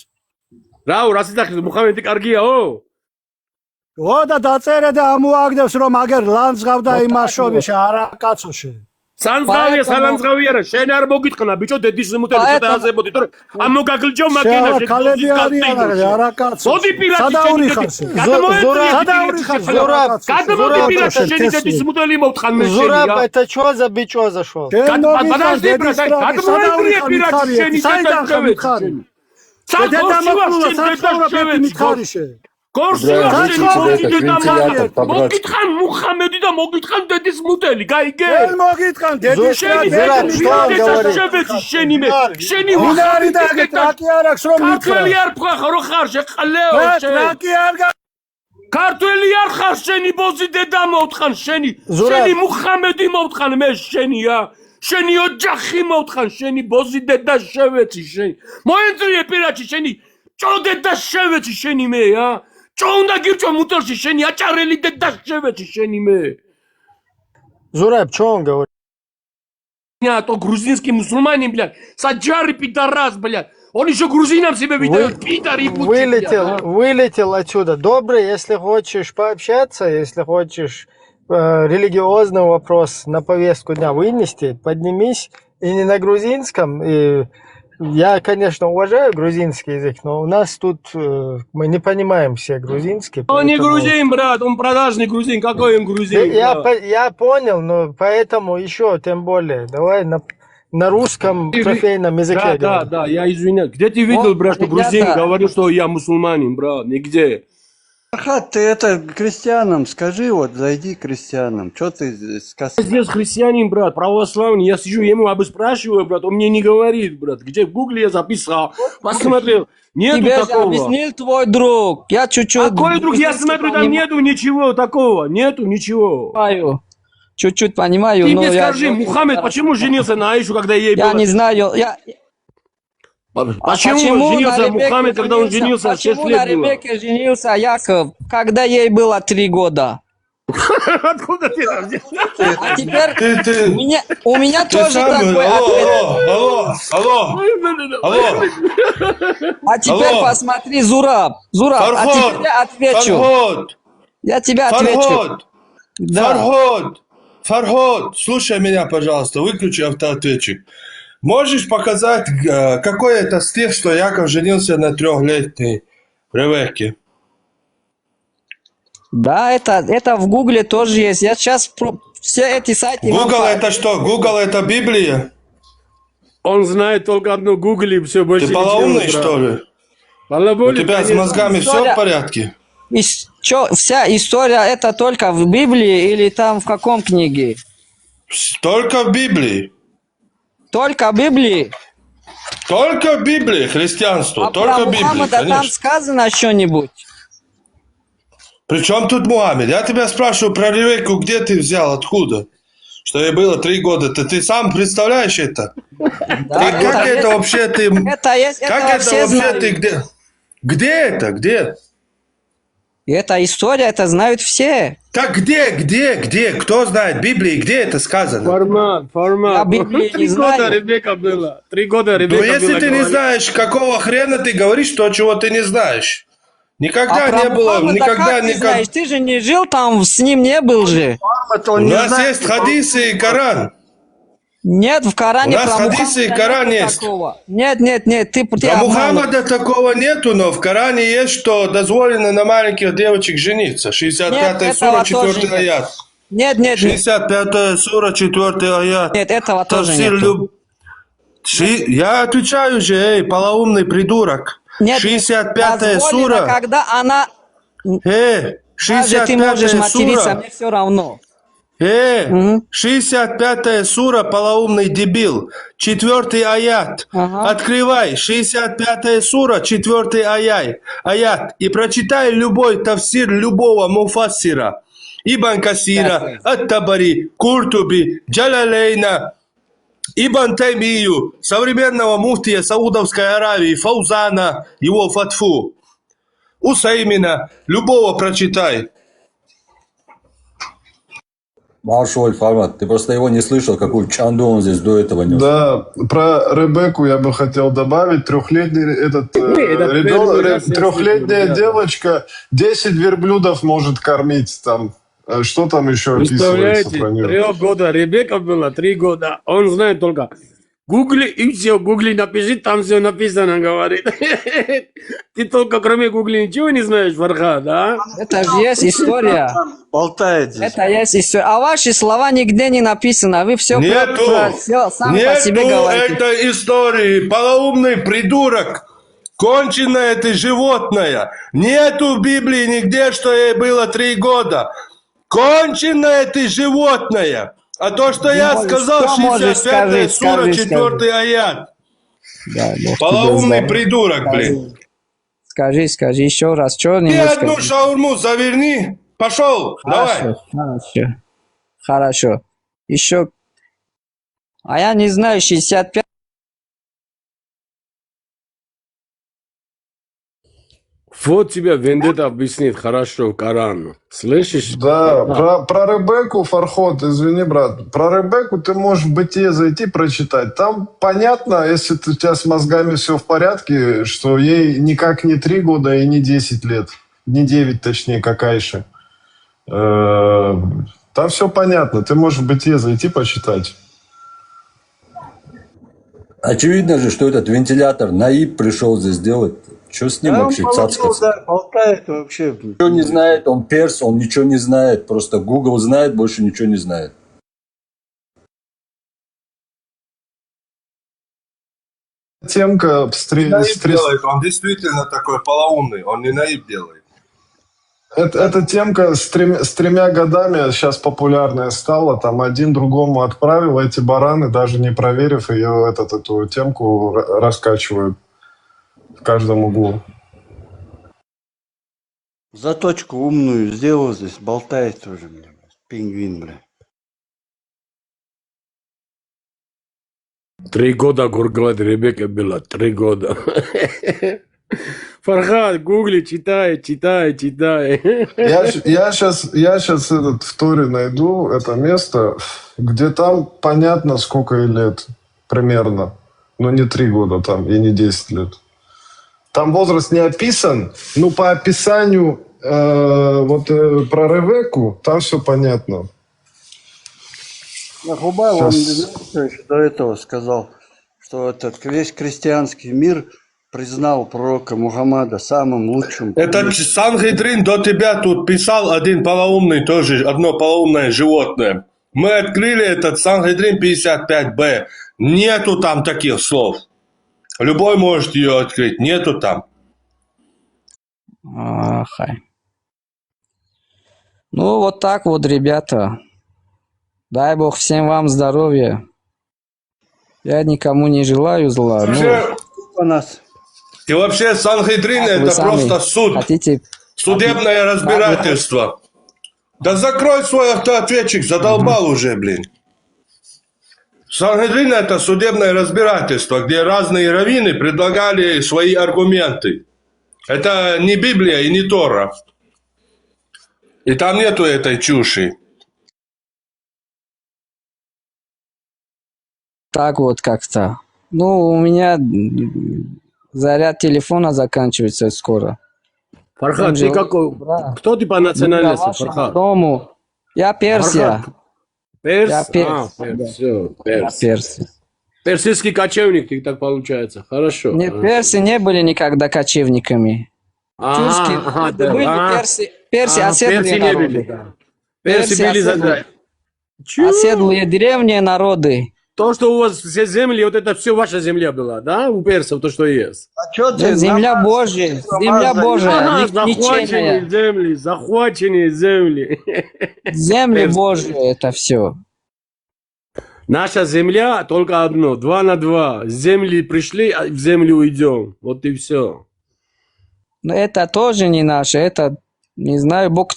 რაო, რა სიტყვით მუხამედი კარგიაო?
ო და დაწერე და ამოაგდებს რომ აგერ ლანძღავდა იმაშობაში არაკაცოში.
სანძღავია, სალანძღავია რა, შენ არ მოგიტყნა ბიჭო დედის მუტელი ცოტა აზებოდი, თორე ამ მოგაგლჯო მაგენაში
ქალები არიან არაკაცო.
მოდი პირად
სადაური ხარს?
სადაური ხარს? გადმოდი პირად შენი დედის მუტელი მოვთხან მე შენი.
Зураб, это что за бичо зашел?
Подожди, გადმოდი პირად შენი დედის მუტელი. გორსია მოგიტყან მუხამედი და მოგიტყან დედის მუტელი, გაიგე?
ვერ მოგიტყან დედის
შენი მე შენი
უნარი და ტრაკი არ აქვს რომ მითხრა.
ქართველი არ ხარ ხარ შეყლეო
ტრაკი არ
ქართველი არ ხარ შენი ბოზი დედა მოვთხან შენი მუხამედი მოვთხან მე შენია შენი ოჯახი მოვთხან შენი ბოზი დედა შევეცი შენი მოენწრიე პირაჩი შენი ჭოდედა შევეცი შენი მე Что უნდა გირჩო მუტელში შენი აჭარელი დედა შევეცი შენი მე
Зураб, что он говорит?
Я то грузинский мусульманин, блядь, саджари пидорас, блядь. Он еще грузинам себе видает, пидор и
Вылетел отсюда. Добрый, если хочешь пообщаться, если хочешь религиозный вопрос на повестку дня вынести, поднимись и не на грузинском. И я, конечно, уважаю грузинский язык, но у нас тут мы не понимаем все грузинский.
Он не грузин, брат, он продажный грузин. Какой он грузин?
Я понял, но поэтому еще, тем более, давай на русском трофейном языке.
Да, я извиняюсь. Где ты видел, брат, что грузин говорил, что я мусульманин, брат? Нигде.
Фархад, ты это крестьянам скажи, вот зайди к крестьянам. Что ты сказал?
Здесь христианин, брат, православный. Я сижу, ему спрашиваю, брат, он мне не говорит, брат. Где в гугле я записал, посмотрел. Нету
Тебе же
такого.
объяснил твой друг. Я чуть-чуть...
Какой друг? Я смотрю, там нету ничего такого. Нету ничего.
Понимаю. Чуть-чуть понимаю,
Ты
но
мне
я...
скажи, Мухаммед, почему женился на Аишу, когда ей было...
Я не знаю,
Почему женился Мухаммед, когда он женился, 6 лет
Почему на
было?
Ребекке женился Яков, когда ей было 3 года?
Откуда ты это взял?
А теперь у меня тоже такой ответ. А теперь посмотри, Зураб, а теперь я отвечу. Я тебе отвечу.
Фарход, слушай меня, пожалуйста, выключи автоответчик. Можешь показать, какой это стих, что Яков женился на 3-летней Ревекке?
Да, это в Гугле тоже есть. Я сейчас все эти сайты...
Google это что? Google это Библия?
Он знает только одно Google и все больше.
Ты полоумный, что ли? У тебя с мозгами все в порядке?
Вся история это только в Библии или там в каком книге?
Только в Библии.
Только в Библии?
Только в Библии, христианство. Только в Библии, конечно.
Там сказано что-нибудь?
При чем тут Мухаммед? Я тебя спрашиваю про Ревекку, где ты взял, откуда? Что ей было 3 года. Ты сам представляешь это? Как это вообще ты... Как это вообще ты... Где это? Где?
Эта история, это знают все.
Так где? Кто знает Библии? Где это сказано?
Формат.
Я Библии не знаю.
3 года Ребекка была. 3 года Ребекка была.
Но если ты не знаешь, какого хрена ты говоришь то, чего ты не знаешь? Никогда не было, никогда не...
Знаешь, ты же не жил там, с ним не был же.
У нас есть хадисы и Коран.
Нет, в Коране
у нас хадисы и Коран есть.
Нет, ты
про Мухаммада такого нету, но в Коране есть, что дозволено на маленьких девочек жениться. 65-я сура, 4 аят.
Нет.
65-я сура, 4 аят.
Нет, этого тоже нету.
Я отвечаю же, полоумный придурок.
Нет,
65-я сура.
Когда она...
65-я
ты можешь материться,
сура.
мне все равно.
65-я сура, полоумный дебил. 4 аят. Открывай. 65-я сура, 4 аят. И прочитай любой тафсир любого муфассира. Ибн Касира, Ат-Табари, Куртуби, Джалалейна, Ибн Таймию, современного муфтия Саудовской Аравии, Фаузана, его фатфу. Усаймина, любого прочитай.
Большой формат. Ты просто его не слышал, какую чанду он здесь до этого нес.
Да, про Ребекку я бы хотел добавить. Трехлетняя девочка 10 верблюдов может кормить там. Что там еще описывается
Представляете,
про нее?
3 года Ребекка была, 3 года. Он знает только Гугли и все. Гугли напиши, там все написано, говорит. Ты только кроме Гугли ничего не знаешь, Фархад, да?
Это же есть история.
Болтает здесь.
Это есть история. А ваши слова нигде не написано. Вы все, все сами по себе говорите.
Нету этой истории. Полоумный придурок. Конченое ты животное. Нету в Библии нигде, что ей было 3 года. Конченое ты животное. А то, что я сказал, 65 сура, 4 аят.
Да,
Полоумный придурок, блин.
Скажи еще раз, что
Ты одну шаурму заверни. Пошел, давай.
Хорошо. Еще. А я не знаю, 65.
Вот тебя Вендетта объяснит хорошо в Коране. Слышишь?
Да, про Ребекку, Фархот, извини, брат. Про Ребекку ты можешь в Бытие зайти прочитать. Там понятно, если у тебя с мозгами все в порядке, что ей никак не 3 года и не 10 лет. Не 9, точнее, как Айше. Там все понятно. Ты можешь в Бытие зайти почитать.
Очевидно же, что этот вентилятор Наиб пришел здесь делать. Что с ним вообще цацкаться?
Болтает вообще.
Ничего не знает, он перс, он ничего не знает. Просто Google знает, больше ничего не знает.
Темка
Он действительно такой полоумный, он не наиб делает.
Эта темка с 3 годами сейчас популярная стала. Там один другому отправил эти бараны, даже не проверив ее, эту темку раскачивают в каждом углу.
Заточку умную сделал здесь, болтает тоже, бля. Пингвин, бля.
3 года, говорит, Ребекка была, 3 года. Фархад, гугли, читай.
Я сейчас в Торе найду это место, где там понятно, сколько ей лет примерно. Но не 3 года там и не 10 лет. Там возраст не описан, но по описанию про Ревекку там все понятно.
Хубай вам еще до этого сказал, что весь крестьянский мир признал пророка Мухаммада самым лучшим.
Это Сангедрин до тебя тут писал один полоумный, тоже одно полоумное животное. Мы открыли этот Сангедрин 55Б. Нету там таких слов. Любой может ее открыть. Нету там.
Ага. Ну, вот так вот, ребята. Дай Бог всем вам здоровья. Я никому не желаю зла.
И вообще Сангедрин это просто суд. Судебное разбирательство. Да закрой свой автоответчик, задолбал уже, блин. Сангедрин это судебное разбирательство, где разные раввины предлагали свои аргументы. Это не Библия и не Тора. И там нету этой чуши.
Так вот как-то. Ну, у меня заряд телефона заканчивается скоро.
Фархад, ты какой? Кто ты по национальности, Фархад?
Дому. Я Персия.
Персия. Персидский кочевник, ты так получается. Хорошо.
Не, персы не были никогда кочевниками. Персы оседлые народы. Оседлые древние народы.
То, что у вас все земли, вот это все ваша земля была, да? У персов то, что есть.
А что ты?
Земля Божья. Земля Божья.
Захваченные земли.
Земли Божьи, это все.
Наша земля только одно, 2 на 2. С земли пришли, а в землю уйдем. Вот и все.
Но это тоже не наше. Это, не знаю, Бог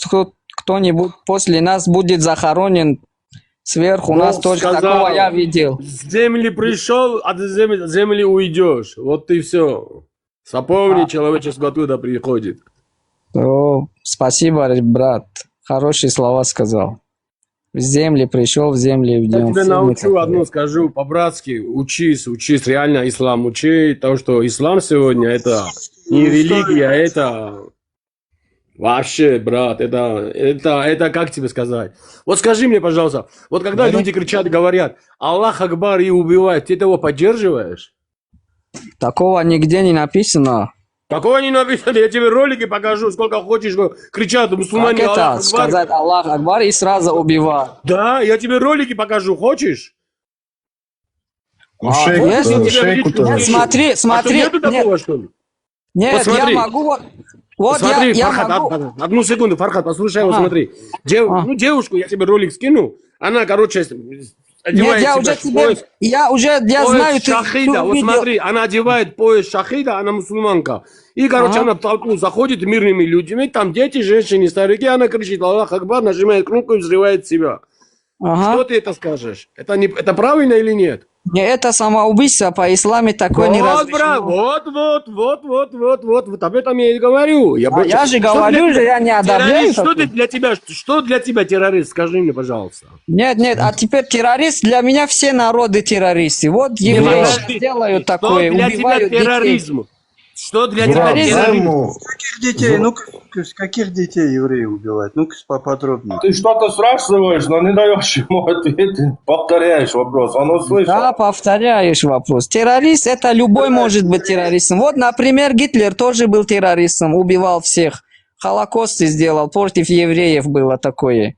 кто-нибудь после нас будет захоронен сверху. У нас тоже такого я видел.
С земли пришел, а с земли уйдешь. Вот и все. Запомни, человечество оттуда приходит.
О, спасибо, брат. Хорошие слова сказал. В земли пришел, в земли
Я
идем.
тебе научу одно, скажу по-братски. Учись, реально ислам учи. То, что ислам сегодня, это не религия, это вообще, брат, это как тебе сказать? Вот скажи мне, пожалуйста, вот когда люди кричат, говорят, Аллах Акбар и убивают, ты этого поддерживаешь?
Такого нигде не написано.
Какого не написано? Я тебе ролики покажу, сколько хочешь, кричат мусульмане
Как
Аллах
это?
Акбар.
Сказать Аллах Акбар и сразу убивать.
Да, я тебе ролики покажу, хочешь?
Ну, нет, смотри,
А что, нету такого, что ли?
Нет,
Вот смотри.
я могу вот
Смотри,
я
Фархад,
могу.
одну секунду, Фархад, послушай, вот смотри. Ну, девушку, я тебе ролик скину, она, короче, одевает
Я знаю, ты
шахида, вот
видел.
смотри, она одевает пояс шахида, она мусульманка. И, короче, она в толпу заходит мирными людьми, там дети, женщины, старики, она кричит Аллах Акбар, нажимает кнопку и взрывает себя. Что ты это скажешь? Это правильно или нет?
Не, это самоубийство по исламу такое не разрешено.
Вот об этом я и говорю.
Я же говорю, что я не одобряю.
Что для тебя террорист? Скажи мне, пожалуйста.
Нет, а теперь террорист, для меня все народы террористы. Вот евреи делают такое,
Что для тебя
убивают детей.
терроризм? Что для тебя терроризм?
Каких детей? Ну, каких детей евреи убивают? Ну-ка поподробнее.
Ты что-то спрашиваешь, но не даешь ему ответ, повторяешь вопрос. Он услышал.
Да, повторяешь вопрос. Террорист, это любой может быть террористом. Вот, например, Гитлер тоже был террористом, убивал всех. Холокост сделал, против евреев было такое.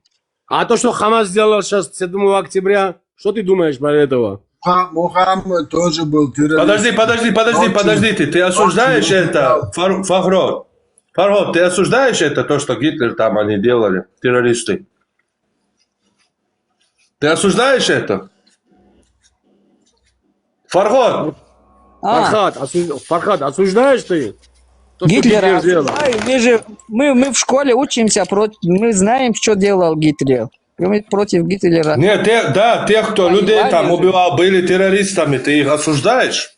А то, что Хамас сделал сейчас 7 октября, что ты думаешь про этого?
Мухаммад тоже был террорист.
Подожди, ты осуждаешь это, Фархад, ты осуждаешь это, то, что Гитлер там они делали, террористы? Ты осуждаешь это? Фархад,
Фархад, осуждаешь ты? То, что
Гитлера
сделал?
осуждаю. Мы в школе учимся, мы знаем, что делал Гитлер. Мы против Гитлера.
Нет, тех, кто людей там убивал, были террористами, ты их осуждаешь?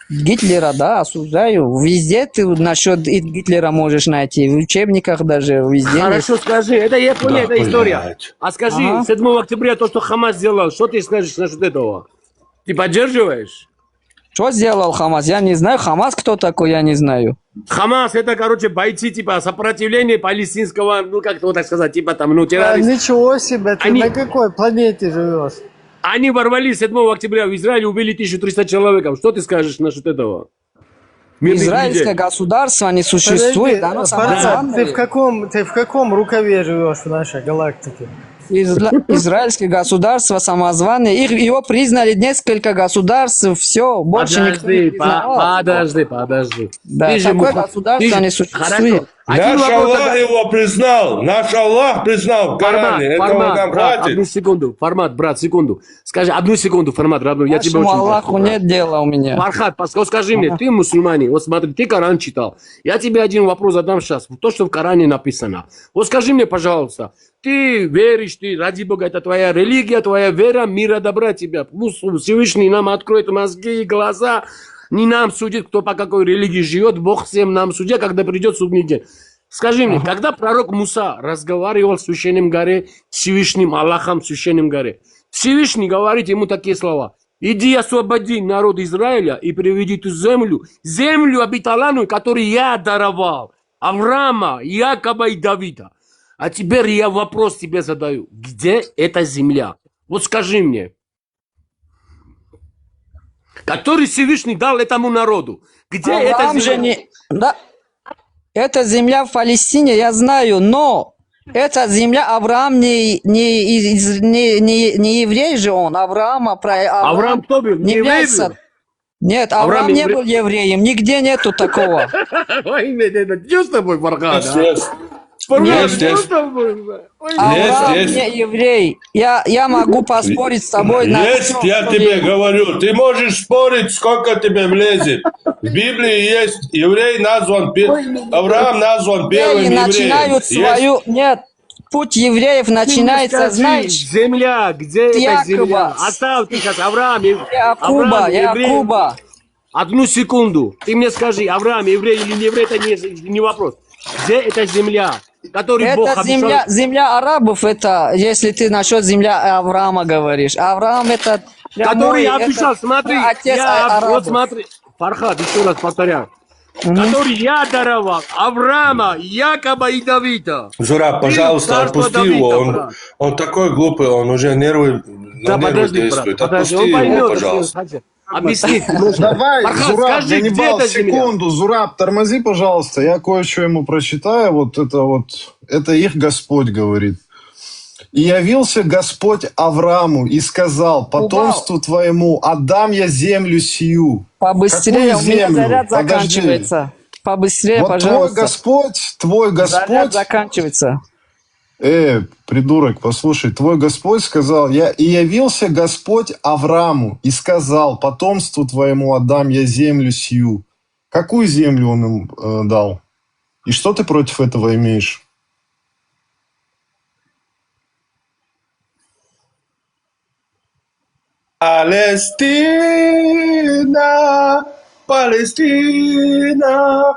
Гитлера, да, осуждаю. Везде ты насчет Гитлера можешь найти. В учебниках даже, везде.
Хорошо, скажи, это я понял, это история.
блядь.
А скажи, 7 октября то, что Хамас сделал, что ты скажешь насчет этого? Ты поддерживаешь?
Что сделал Хамас? Я не знаю. Хамас кто такой, я не знаю.
Хамас это, короче, бойцы типа сопротивления палестинского, ну как вот так сказать, типа там, ну террористы.
Ничего себе, ты на какой планете живешь?
Они ворвались 7 октября в Израиль, убили 1300 человек. Что ты скажешь насчет этого?
Израильское государство не существует. Оно
Ты в каком рукаве живешь в нашей галактике?
Израильское государство самозваное. Его признали несколько государств. Все, больше никто не признавал.
Подожди.
Да, такое государство не существует.
Наш Аллах его признал. Наш Аллах признал в Коране. Этого нам хватит.
Одну секунду. Формат, брат, секунду. Скажи, одну секунду, формат, родной. Я тебе очень
Аллаху
прошу,
нет дела у меня.
Фархад, скажи мне, ты мусульманин, вот смотри, ты Коран читал. Я тебе один вопрос задам сейчас. То, что в Коране написано. Вот скажи мне, пожалуйста, ты веришь, ты, ради Бога, это твоя религия, твоя вера, мира добра тебя. Пусть Всевышний нам откроет мозги и глаза. Не нам судит, кто по какой религии живет, Бог всем нам судья, когда придет судный день. Скажи мне, когда пророк Муса разговаривал в священном горе, с Всевышним Аллахом в священном горе, Всевышний говорит ему такие слова: иди освободи народ Израиля и приведи ту землю обетованную, которую я даровал Авраама, Якова и Давида. А теперь я вопрос тебе задаю. Где эта земля? Вот скажи мне. Который Всевышний дал этому народу. Где эта земля?
Да. Это земля в Палестине, я знаю, но эта земля Авраам не еврей же он.
Авраам кто был?
Не еврей был? Нет, Авраам не был евреем, нигде нету такого.
Что с тобой, Фархад?
Есть.
Авраам не еврей. Я могу поспорить с тобой.
Есть, я тебе говорю. Ты можешь спорить, сколько тебе влезет. В Библии есть еврей назван, Авраам назван первым евреем.
Нет, путь евреев начинается, знаешь.
Земля, где эта земля? Оставь ты сейчас Авраам.
Якуба.
Одну секунду. Ты мне скажи, Авраам, еврей или не еврей, это не вопрос. Где эта земля? который Бог
Это
обещал.
земля арабов, это, если ты насчет земля Авраама говоришь. Авраам это
Который
прямой,
обещал,
это
смотри,
отец арабов.
вот смотри, Фархад, еще раз повторяю. Который я даровал Авраама, Якова и Давида.
Зураб, пожалуйста,
Царство
отпусти
Давида,
его.
брат.
Он такой глупый, он уже нервы,
Да,
на нервы
подожди,
действует.
брат, подожди,
Отпусти
он
его,
поймет,
пожалуйста.
что объяснить.
Давай,
Фархад,
Зураб,
скажи, где
Ганнибал,
эта земля?
секунду. Зураб, тормози, пожалуйста. Я кое-что ему прочитаю. Это их Господь говорит. «И явился Господь Аврааму и сказал, потомству твоему отдам я землю сию».
Побыстрее,
Какую
у меня
землю?
заряд
Подожди.
заканчивается. Побыстрее,
Вот
пожалуйста.
твой Господь...
Заряд заканчивается.
Придурок, послушай, твой Господь сказал, и явился Господь Аврааму и сказал, потомству твоему отдам я землю сию. Какую землю он им дал? И что ты против этого имеешь?
Палестина, Палестина.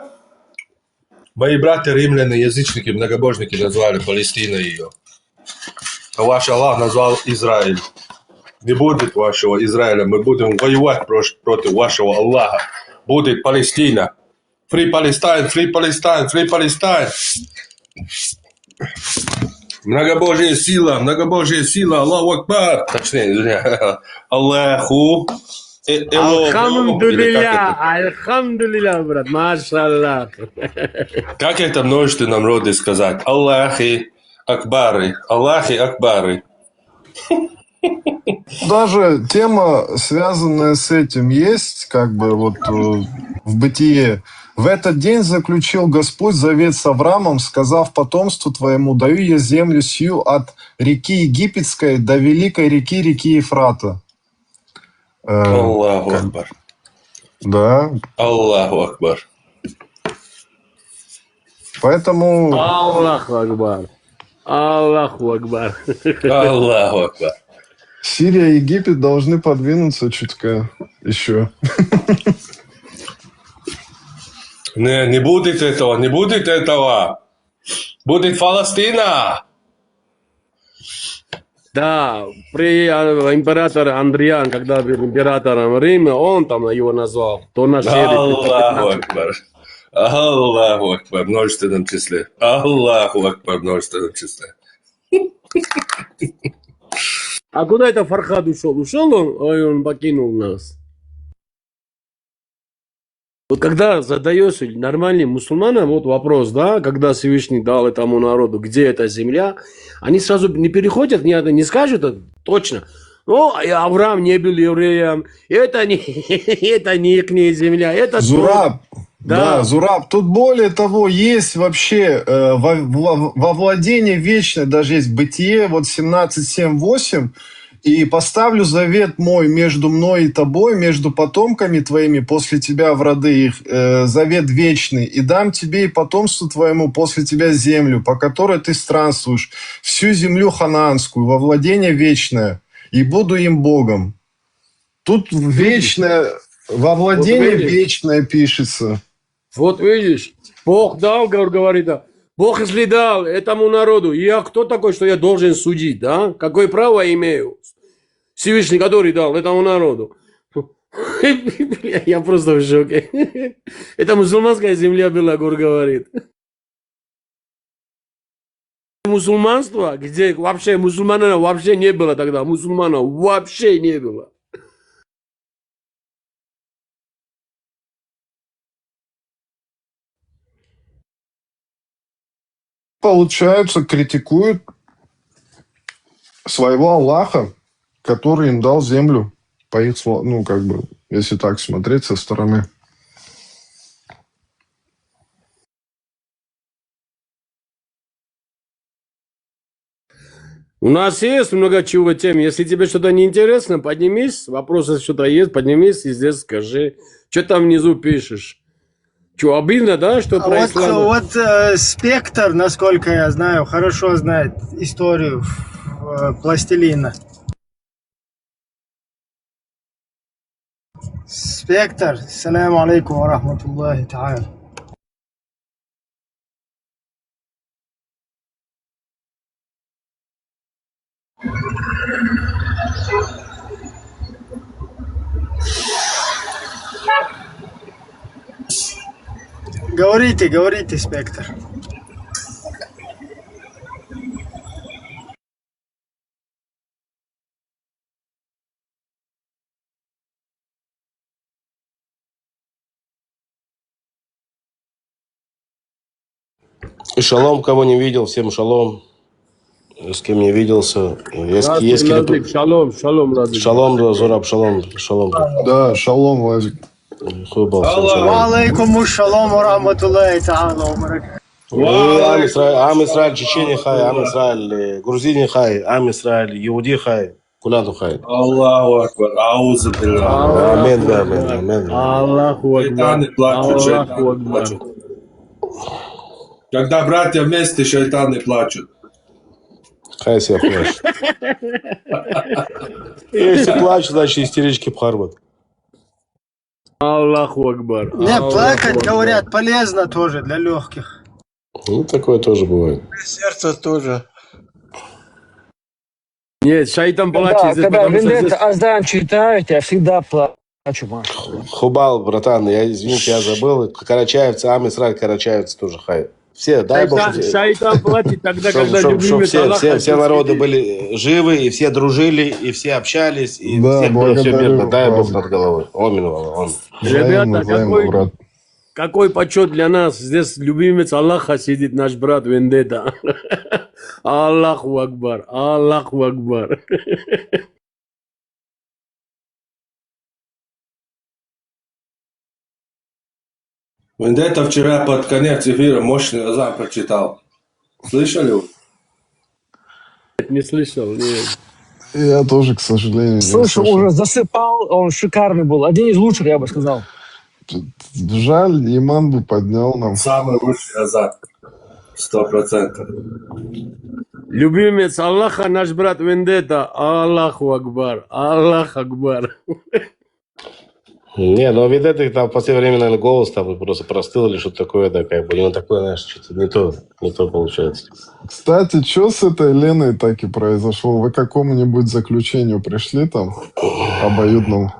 Мои братья римляне, язычники, многобожники назвали Палестиной ее. А ваш Аллах назвал Израиль. Не будет вашего Израиля, мы будем воевать против вашего Аллаха. Будет Палестина. Free Palestine, Free Palestine, Free Palestine. Многобожие сила, Аллаху Акбар. Точнее, Аллаху.
Альхамдулилля, брат, машаллах.
Как это множественном роде сказать? Аллахи Акбары, Аллахи Акбары.
Даже тема, связанная с этим, есть, в Бытие. В этот день заключил Господь завет с Авраамом, сказав потомству твоему, даю я землю сию от реки Египетской до великой реки Ефрата.
Аллаху Акбар.
Да.
Аллаху Акбар.
Поэтому...
Аллаху Акбар. Аллаху Акбар.
Аллаху Акбар.
Сирия и Египет должны подвинуться чутка еще.
Не будет этого, не будет этого. Будет Палестина.
Да, при императоре Андриан, когда был императором Рима, он там его назвал. То на
Аллаху Акбар. Аллаху Акбар, в множественном числе. Аллаху Акбар, в множественном числе.
А куда это Фархад ушел? Ушел он покинул нас. Вот когда задаешь нормальным мусульманам вопрос, да, когда Всевышний дал этому народу, где эта земля, они сразу не переходят, не скажут точно. Авраам не был евреем, это не их земля, это...
Зураб, да, Зураб, тут более того, есть вообще во владении вечное, даже есть Бытие, 17:7-8, и поставлю завет мой между мной и тобой, между потомками твоими после тебя в роды их, завет вечный, и дам тебе и потомству твоему после тебя землю, по которой ты странствуешь, всю землю ханаанскую, во владение вечное, и буду им Богом. Тут вечное, во владение вечное пишется.
Вот видишь, Бог дал, говорит, Бог если дал этому народу, я кто такой, что я должен судить, да? Какое право имею? Всевышний, который дал этому народу. Я просто в шоке. Это мусульманская земля была, говорит. Мусульманство, где вообще мусульманов вообще не было тогда, мусульманов вообще не было.
Получается, критикуют своего Аллаха, который им дал землю, по их словам, если так смотреть со стороны.
У нас есть много чего тем. Если тебе что-то неинтересно, поднимись. Вопросы что-то есть, поднимись и здесь скажи. Что там внизу пишешь? Что, обидно, да, что про ислам?
Спектр, насколько я знаю, хорошо знает историю пластилина. Спектр, саляму алейкум ва рахматуллахи та'аля. Говорите, говорите, Спектр.
Шалом, кого не видел, всем шалом. С кем не видался. Есть
Разлик, шалом, шалом, Разлик.
Шалом, Зураб, шалом, шалом.
Да, шалом, Лазик.
Алейкум шалом ва рахматуллахи та'ала ва баракатух.
Ам Исраиль, Чечения хай, Ам Исраиль, Грузия хай, Ам Исраиль, Иуди хай, куладу хай.
Аллаху акбар, аузу билlah.
Амин, амин, амин.
Аллаху акбар.
Шайтаны плачут,
Аллаху
шайтаны
акбар.
плачут. Когда братья вместе, шайтаны плачут.
Хай себя плачет. Если плачут, значит истерички пхарбат.
Аллаху акбар.
Не, плакать, говорят, полезно тоже для легких.
Ну, такое тоже бывает.
Сердце тоже.
Нет, шайтан плачет здесь,
Когда
потому что
Вендетта
здесь...
Аздан читают, я всегда плачу, Маша.
Хубал, братан, я, извините, я забыл. Карачаевцы, Ам Исраиль, карачаевцы тоже хай. Все, дай Бог,
Шайтан платит тогда, когда любимец Аллаха...
все народы были живы, и все дружили, и все общались, и
Да,
всем было все
благодарю
мирно. Дай Бог
вас.
над головой. Омин, омин.
Ребята, какой почет для нас. Здесь любимец Аллаха сидит, наш брат Вендетта. Аллаху акбар, Аллаху акбар.
Вендетта вчера под конец эфира мощный азан прочитал. Слышали вы?
Не слышал, нет.
Я тоже, к сожалению, не
Слушай, уже засыпал, он шикарный был. Один из лучших, я бы сказал.
Жаль, Иман бы поднял нам.
Самый лучший азан. 100%.
Любимец Аллаха, наш брат Вендетта. Аллаху акбар, Аллах акбар.
Не, ну ведь это там в последнее время, наверное, голос там просто простыл или что-то такое, да, как бы, ну, такое, знаешь, что-то не то получается.
Кстати, что с этой Леной так и произошло? Вы к какому-нибудь заключению пришли там обоюдному?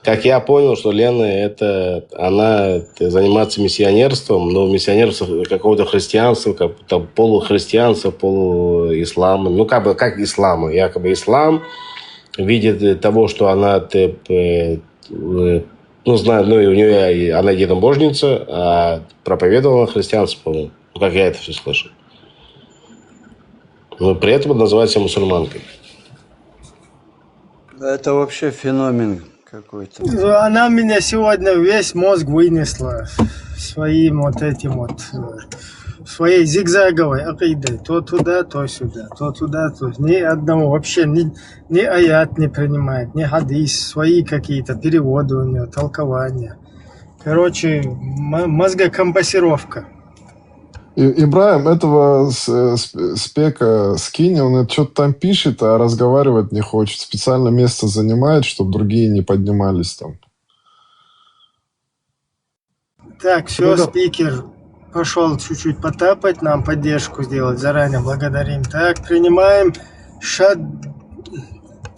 Как я понял, что Лена, она занимается миссионерством, но миссионерство какого-то христианства, как там полухристианства, полуислама, ну, как бы, как ислама, якобы ислам, видит того, что она, ну, знаю, ну, и у нее, она единобожница, а проповедовала христианство, по-моему, ну, как я это все слышал. Но при этом называет себя мусульманкой.
Это вообще феномен какой-то.
Она меня сегодня весь мозг вынесла своим вот этим вот, своей зигзаговой акидой. То туда, то сюда, то туда, то... Ни одного вообще, ни аят не принимает, ни хадис, свои какие-то переводы у нее, толкования. Короче, мозгокомпассировка.
Ибраим, этого спека скинь, он это что-то там пишет, а разговаривать не хочет. Специально место занимает, чтобы другие не поднимались там.
Так, все, спикер пошел чуть-чуть потапать, нам поддержку сделать. Заранее благодарим. Так, принимаем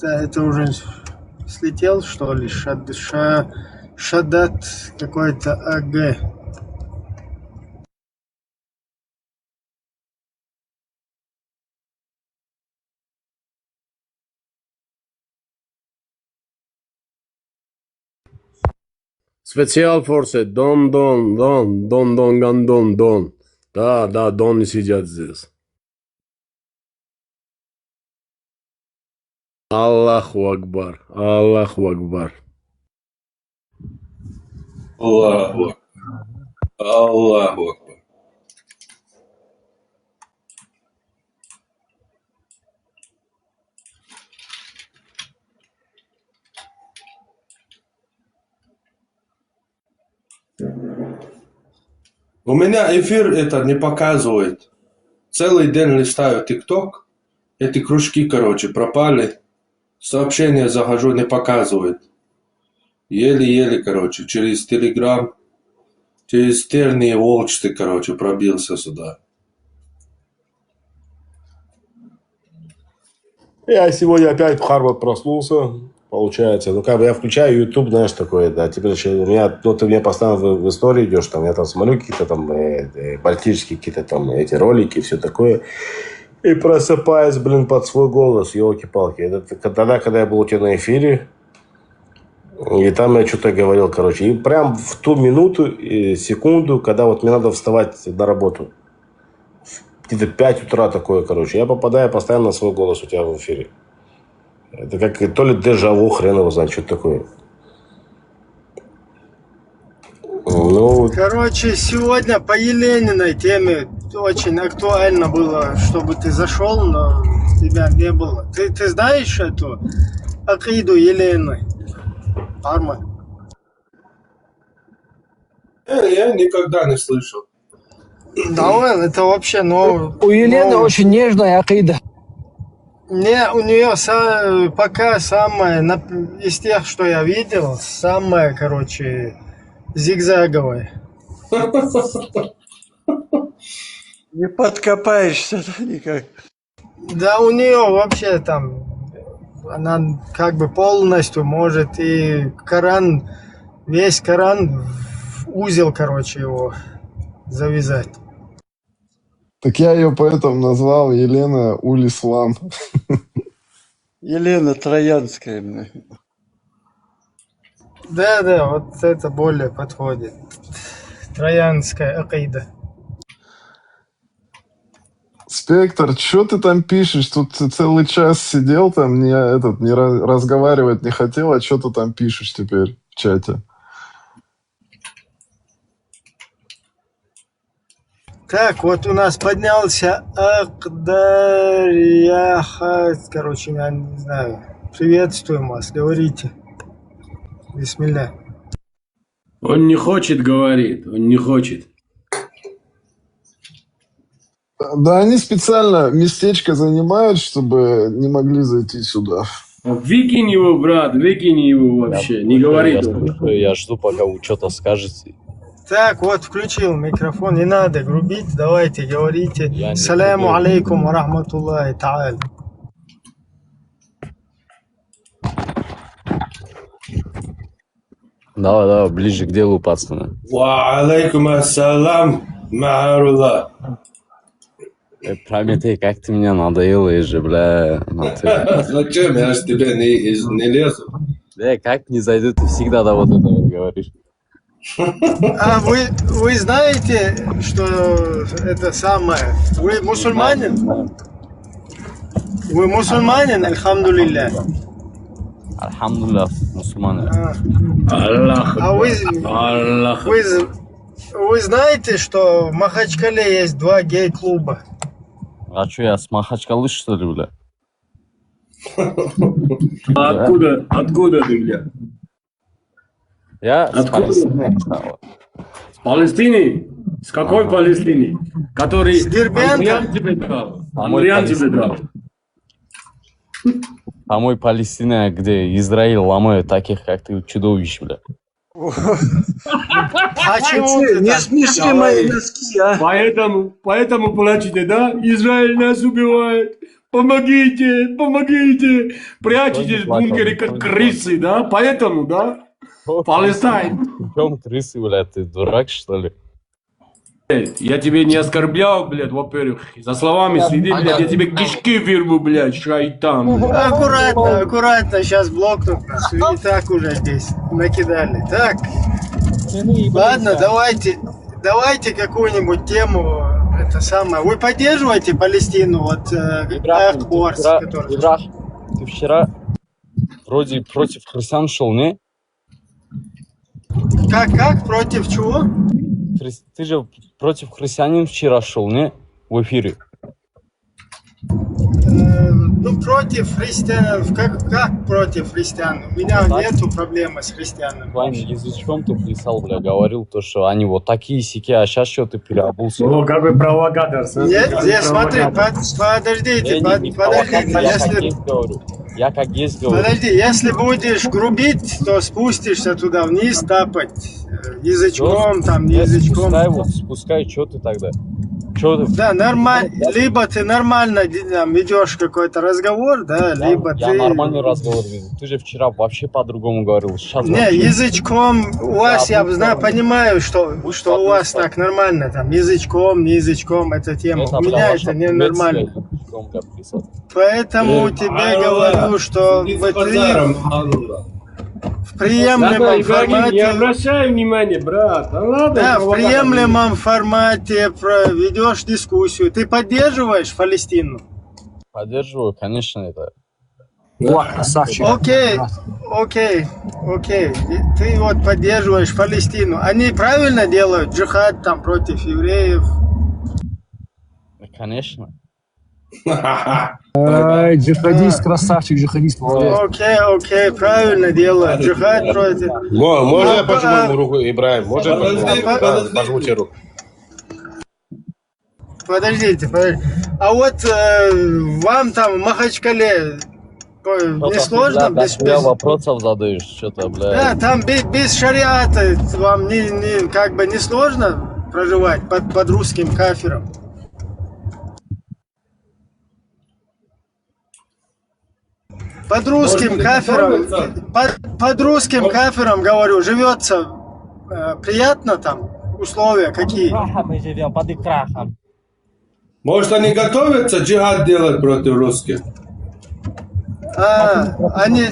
Да, это уже слетел, что ли? Шадат какой-то АГ.
Специал форсе, Дон, Гандон. Да, Доны сидят здесь. Аллаху акбар, Аллаху акбар.
Аллаху акбар. Аллаху акбар. У меня эфир это не показывает. Целый день листаю ТикТок. Эти кружки, короче, пропали. Сообщения захожу, не показывает. Еле-еле, короче, через Телеграм, через тернии волчты, короче, пробился сюда.
Я сегодня опять в Харвард проснулся, получается. Ну, как бы я включаю YouTube, знаешь, такое, да. Теперь у меня, ну, ты мне постоянно в истории идешь, там, я там смотрю какие-то там балтийские какие-то там эти ролики, все такое. И просыпаюсь, блин, под свой голос, елки-палки. Это тогда, когда я был у тебя на эфире, и там я что-то говорил, короче. И прям в ту минуту и секунду, когда вот мне надо вставать на работу. Где-то 5 утра такое, короче. Я попадаю постоянно на свой голос у тебя в эфире. Это как то ли дежаву, хрен его знает, что это такое. Ну...
Короче, сегодня по Елениной теме очень актуально было, чтобы ты зашел, но тебя не было. Ты знаешь эту акиду Елены? Арма?
Я никогда не слышал.
Да ладно, это вообще новое.
У Елены очень нежная акида.
Не, у нее пока самое, из тех, что я видел, самое, короче, зигзаговое.
Не подкопаешься никак.
Да у нее вообще там, она как бы полностью может и Коран, весь Коран в узел, короче, его завязать.
Так я ее поэтому назвал Елена Улислам.
Елена Троянская.
Да, вот это более подходит. Троянская акида.
Спектр, что ты там пишешь? Тут ты целый час сидел там, не разговаривать не хотел, а что ты там пишешь теперь в чате?
Так, вот у нас поднялся Акдарьяха. Короче, я не знаю. Приветствуем вас, говорите. Бисмилля.
Он не хочет, говорит, он не хочет.
Да они специально местечко занимают, чтобы не могли зайти сюда.
Выкинь его, брат, выкинь его вообще, не говори.
Я жду, пока вы что-то скажете.
Так, вот включил микрофон, не надо грубить, давайте говорите. Саляму алейкум ва рахматуллахи та'аля.
Давай, ближе к делу, пацаны.
Ва алейкум ассалам, мааруллах.
Прометей, как ты меня надоел же, бля.
Зачем? Я ж тебе не лезу.
Да, как не зайду, ты всегда вот это вот говоришь.
А вы знаете, что это самое? Вы мусульманин? Вы мусульманин, альхамдулилля.
Альхамдулилля, мусульманин.
А вы знаете, что в Махачкале есть 2 гей-клуба?
А что, я с Махачкалы, что ли, бля?
Откуда ты, бля?
Я
Откуда?
с Палестины.
С Палестины? С какой Палестины? Который
с Дербента?
Андриян тебе дал. Андриян тебе дал.
А мой Палестина, где Израиль ломает таких, как ты, чудовищ, бля.
А чего ты
не
так?
смеши мои носки, а?
Поэтому плачете, да? Израиль нас убивает. Помогите. Прячетесь в бункере, как крысы, да? Поэтому, да? Палестайн.
В чем крысы, бля? Ты дурак, что ли?
Я тебе не оскорблял, блядь, во-первых. За словами следи, блядь, я тебе кишки вырву, блядь, шайтан.
Аккуратно, сейчас блокнут нас. И так уже здесь накидали. Так, ладно, давайте какую-нибудь тему, это самое. Вы поддерживаете Палестину, вот,
Ибрах, ты вчера вроде против христиан шел, не?
Как? Против чего?
Ты же против христианин вчера шел, не? В эфире.
Ну, против христиан, как против христиан? У меня нету проблемы с христианами.
Твоим язычком ты писал, бля, говорил то, что они вот такие сики, а сейчас что ты переобулся?
Ну, как бы провокатор.
Нет, смотри, подождите,
Я как есть говорю.
Подожди, если будешь грубить, то спустишься туда вниз, тапать язычком, там, язычком.
Спускай, что ты тогда? Чё ты?
Да, нормально. Либо ты нормально ведешь какой-то разговор, да, либо
Я
ты...
нормальный разговор веду. Ты же вчера вообще по-другому говорил. Сейчас
Не,
вообще...
язычком у вас,
Да,
я знаю, понимаю, что у вас так нормально, там, язычком, не язычком, эта тема. У меня это не нормально. Поэтому тебе говорю, что в приемлемом формате...
Не обращай внимания, брат. Да ладно.
Да, в приемлемом формате ведешь дискуссию. Ты поддерживаешь Палестину?
Поддерживаю, конечно, это.
Красавчик.
Окей. Ты вот поддерживаешь Палестину. Они правильно делают джихад там против евреев?
Конечно.
Джихадист, красавчик, джихадист.
Окей, правильно делают. Джихад против...
Можно я пожму руку, Ибраим? Можно я пожму тебе руку?
Подождите. А вот вам там в Махачкале не сложно?
Без вопросов задаешь, что-то, бля.
Да, там без шариата вам как бы не сложно проживать под русским кафиром? Под русским кафиром, говорю, живется приятно там? Условия какие?
Мы живем под их крахом.
Может, они готовятся джихад делать против русских?
Они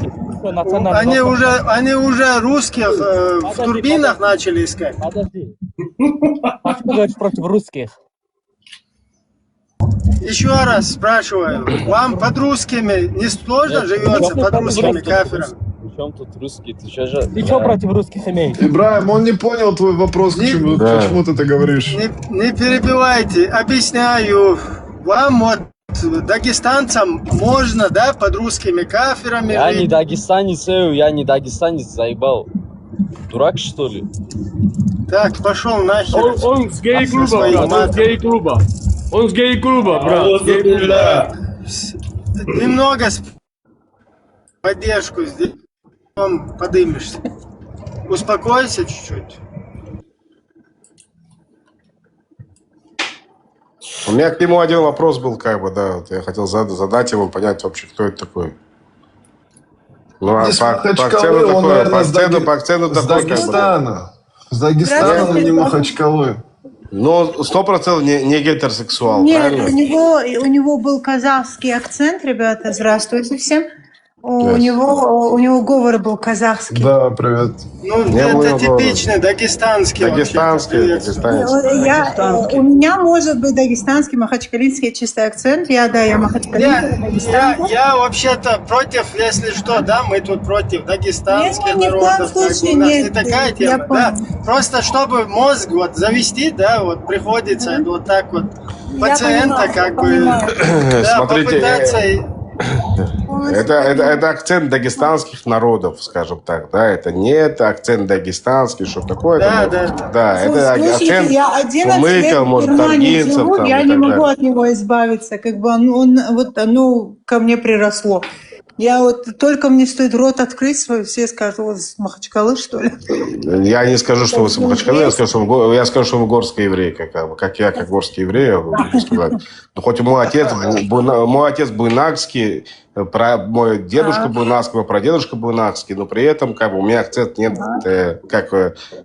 уже русских в турбинах начали искать.
Подожди. Что ты говоришь против русских?
Еще раз спрашиваю, вам под русскими не сложно живется, под русскими кафирами?
Причем тут русские? Ты
что против русских имеешь?
Ибраим, он не понял твой вопрос, почему ты это говоришь.
Не перебивайте, объясняю. Вам вот дагестанцам можно, да, под русскими кафирами?
Я не дагестанец, заебал. Дурак, что ли?
Так, пошел нахер.
Он с гей-клуба, Он с гей-клуба, брат.
Немного поддержку здесь, подымешься. Успокойся чуть-чуть.
У меня к нему один вопрос был, как бы, да, вот я хотел задать ему, понять вообще, кто это такой. Ну, а по акценту такой,
с Дагестана. С Дагестана, но не Махачкалы.
Ну, 100% не гетеросексуал,
Нет,
правильно?
у него был казахский акцент, ребята, здравствуйте всем. У него говор был казахский.
Да, привет.
Ну, это типичный дагестанский.
У меня может быть дагестанский, махачкалинский чистый акцент. Я махачкалинская.
Я вообще-то против, если что, да, мы тут против дагестанских народов. У нас не такая тема, да. Просто чтобы мозг вот завести, да, вот приходится вот так вот пациента как бы попытаться...
Это акцент дагестанских народов, скажем так, да, это не акцент дагестанский, что такое. Да, это акцент кумыков, может, таргинцев.
Я не могу от него избавиться, как бы оно ко мне приросло. Я вот только мне стоит рот открыть свой, все скажут, вот с Махачкалы, что ли?
Я не скажу, что вы с Махачкалы, я скажу, что вы горская еврейка, как я, как горский еврей, я могу сказать. Но хоть мой отец буйнакский, мой дедушка буйнакский, мой прадедушка буйнакский, но при этом как бы у меня акцент нет, как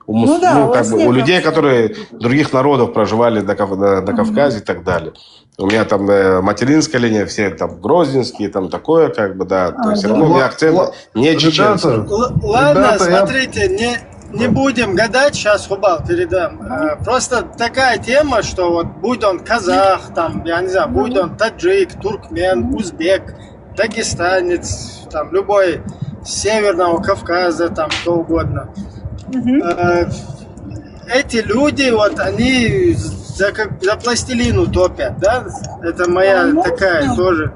у людей, которые других народов проживали на Кавказе и так далее. У меня там материнская линия, все там грозненские, там такое, как бы, да. То есть все равно у меня акцент не чеченский.
Ладно, смотрите, не будем гадать, сейчас Хубал передам. Просто такая тема, что вот будь он казах, там, я не знаю, будь он таджик, туркмен, узбек, дагестанец, там, любой с Северного Кавказа, там, кто угодно. Эти люди, вот, они за пластилину топят, да? Это моя такая тоже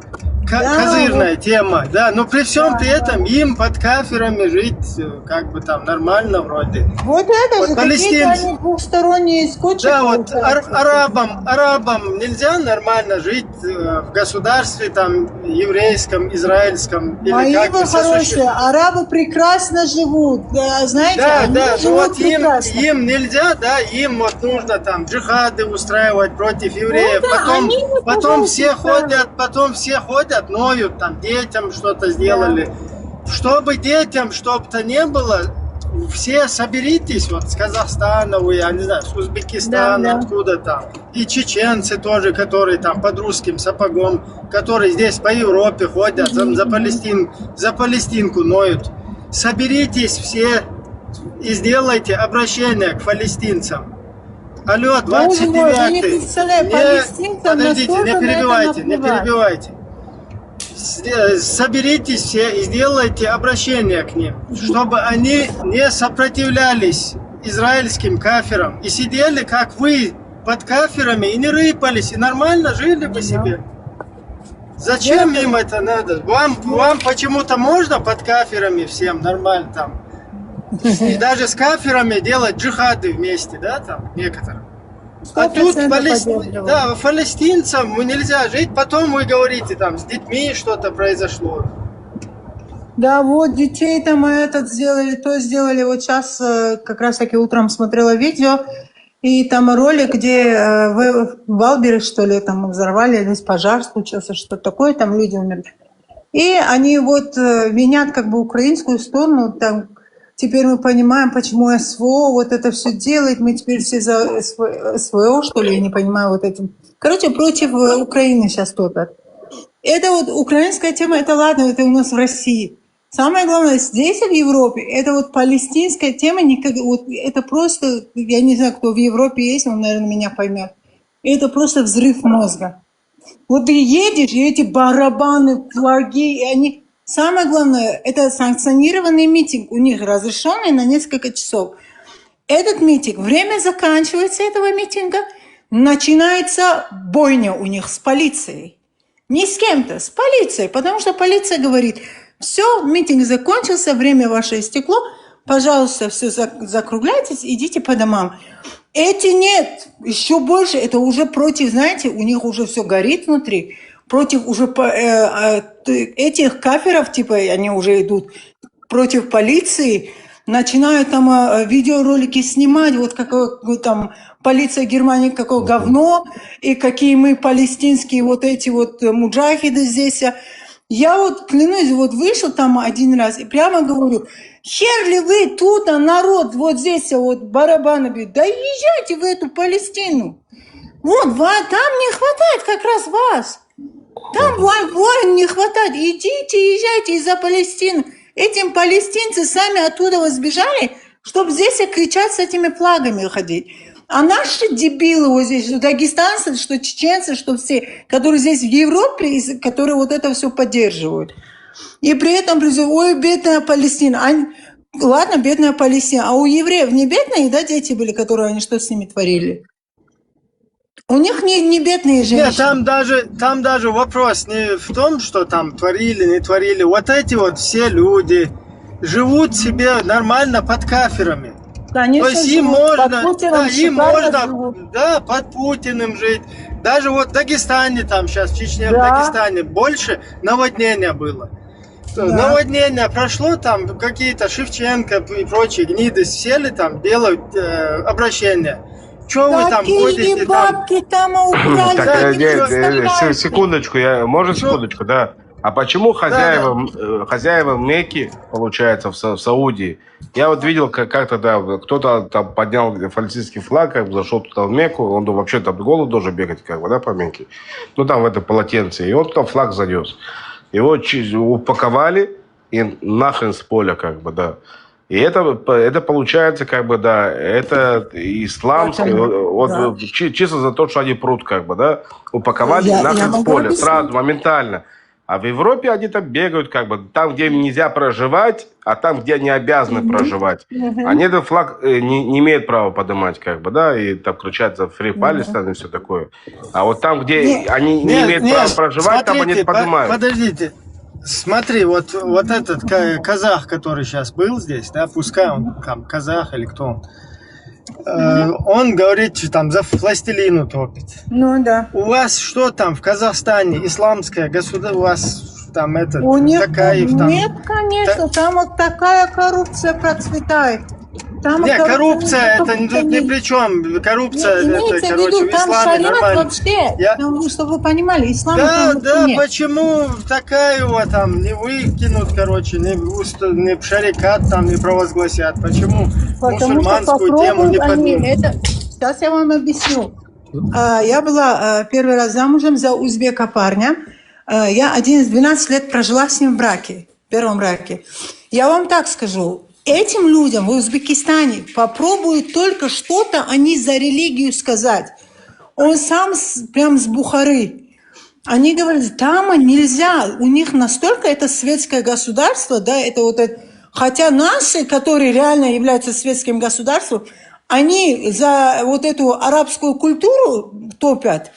козырная тема, да, но при всем при этом им под кафирами жить как бы там нормально вроде.
Вот это
Вот
же какие-то они двухсторонние скотчи.
Да, вот арабам нельзя нормально жить в государстве там еврейском, израильском или
Мои
как
вы
бы
хорошие, арабы прекрасно живут, да, знаете,
Да,
они
да,
живут
вот
прекрасно.
им нельзя, да, им вот нужно там джихады устраивать против евреев,
Ну да,
потом все
пожалуйста,
ходят, ноют, там детям что-то сделали. Чтобы детям что-то не было, все соберитесь, вот с Казахстана, я не знаю, с Узбекистана, откуда там, и чеченцы тоже, которые там под русским сапогом, которые здесь по Европе ходят, за Палестинку ноют. Соберитесь все и сделайте обращение к палестинцам. Алло, 29-й. Подождите, не перебивайте. Соберитесь все и сделайте обращение к ним, чтобы они не сопротивлялись израильским кафирам и сидели, как вы, под кафирами и не рыпались, и нормально жили бы себе. Зачем им это надо? Вам почему-то можно под кафирами всем нормально там? И даже с кафирами делать джихады вместе, да, там, некоторые. А тут палестинцам нельзя жить, потом вы говорите, там, с детьми что-то произошло.
Да, вот детей там этот сделали, то сделали. Вот сейчас как раз таки утром смотрела видео, и там ролик, где в Валбере, что ли, там взорвали, здесь пожар случился, что-то такое, там люди умерли. И они вот винят как бы украинскую сторону, там, теперь мы понимаем, почему СВО вот это все делает, мы теперь все за СВО, что ли, я не понимаю вот этим. Короче, против Украины сейчас топят. Это вот украинская тема, это ладно, это у нас в России. Самое главное, здесь, в Европе, это вот палестинская тема, вот это просто, я не знаю, кто в Европе есть, он, наверное, меня поймет. Это просто взрыв мозга. Вот ты едешь, и эти барабаны, флаги, и они... Самое главное, это санкционированный митинг, у них разрешенный на несколько часов. Этот митинг, время заканчивается этого митинга, начинается бойня у них с полицией. Не с кем-то, с полицией, потому что полиция говорит, все, митинг закончился, время ваше истекло, пожалуйста, все закругляйтесь, идите по домам. Эти нет, еще больше, это уже против, знаете, у них уже все горит внутри, против уже этих кафиров, типа, они уже идут против полиции, начинают там видеоролики снимать, вот какое там полиция Германии, какое говно, и какие мы палестинские вот эти вот муджахиды здесь. Я вот, клянусь, вот вышел там один раз и прямо говорю, хер ли вы тут, народ, вот здесь вот барабаны бьют, да езжайте в эту Палестину. Вот, там не хватает как раз вас. Там воин не хватает. Идите, езжайте из-за Палестины. Этим палестинцы сами оттуда сбежали, чтобы здесь кричать с этими флагами ходить. А наши дебилы вот здесь, что дагестанцы, что чеченцы, что все, которые здесь в Европе, которые вот это все поддерживают. И при этом ой, бедная Палестина. Ладно, бедная Палестина. А у евреев не бедные, да, дети были, которые они что с ними творили? У них не бедные женщины.
Нет, там даже вопрос не в том, что там творили, не творили. Вот эти вот все люди живут себе нормально под кафирами.
Конечно,
то есть им можно,
да,
под Путиным жить. Даже вот в Дагестане, там сейчас в Чечне, в Дагестане больше наводнения было. Да. Наводнение прошло, там какие-то Шевченко и прочие гниды сели там, делают обращение. Что вы там ходите?
Бабки там украли.
Так, секундочку, секундочку, да. А почему хозяева Мекки, получается, в Саудии? Я вот видел, как-то, да, кто-то там поднял палестинский флаг, как бы зашел туда в Мекку, он вообще там голый должен бегать, как бы, да, по Мекке. Ну, там в это полотенце, и он там флаг занес. Его упаковали и нахрен с поля, как бы, да. И это получается, как бы, да, это исламский, вот, чисто за то, что они прут, как бы, да, упаковали нахрен с поля, сразу, моментально. А в Европе они там бегают, как бы, там, где им нельзя проживать, а там, где они обязаны проживать. Они этот флаг не имеют права поднимать, как бы, да, и там кричать за Free Palestine и все такое. А вот там, где они не имеют права проживать, там они поднимают.
Подождите. Смотри, вот этот казах, который сейчас был здесь, да, пускай он там казах или кто он говорит, что там за пластилину топит.
Ну да.
У вас что там в Казахстане? Исламское государство, у вас там это,
У них
Такаев там?
Нет, конечно, там вот такая коррупция процветает. Там
Нет, коррупция это ни при чем. Коррупция это, короче, в
там
исламе
шариат
нормально.
вообще, там, чтобы вы понимали, ислам
Да,
там
да,
нет.
почему Такаева там не выкинут, короче, не шарикат там не провозгласят? Почему мусульманскую тему не поднимут?
Сейчас я вам объясню. Я была первый раз замужем за узбека парня. Я 11-12 лет прожила с ним в браке, в первом браке. Я вам так скажу, этим людям в Узбекистане попробуют только что-то они за религию сказать. Он сам прям с Бухары. Они говорят, там нельзя, у них настолько это светское государство, да, это вот это. Хотя наши, которые реально являются светским государством, они за вот эту арабскую культуру топят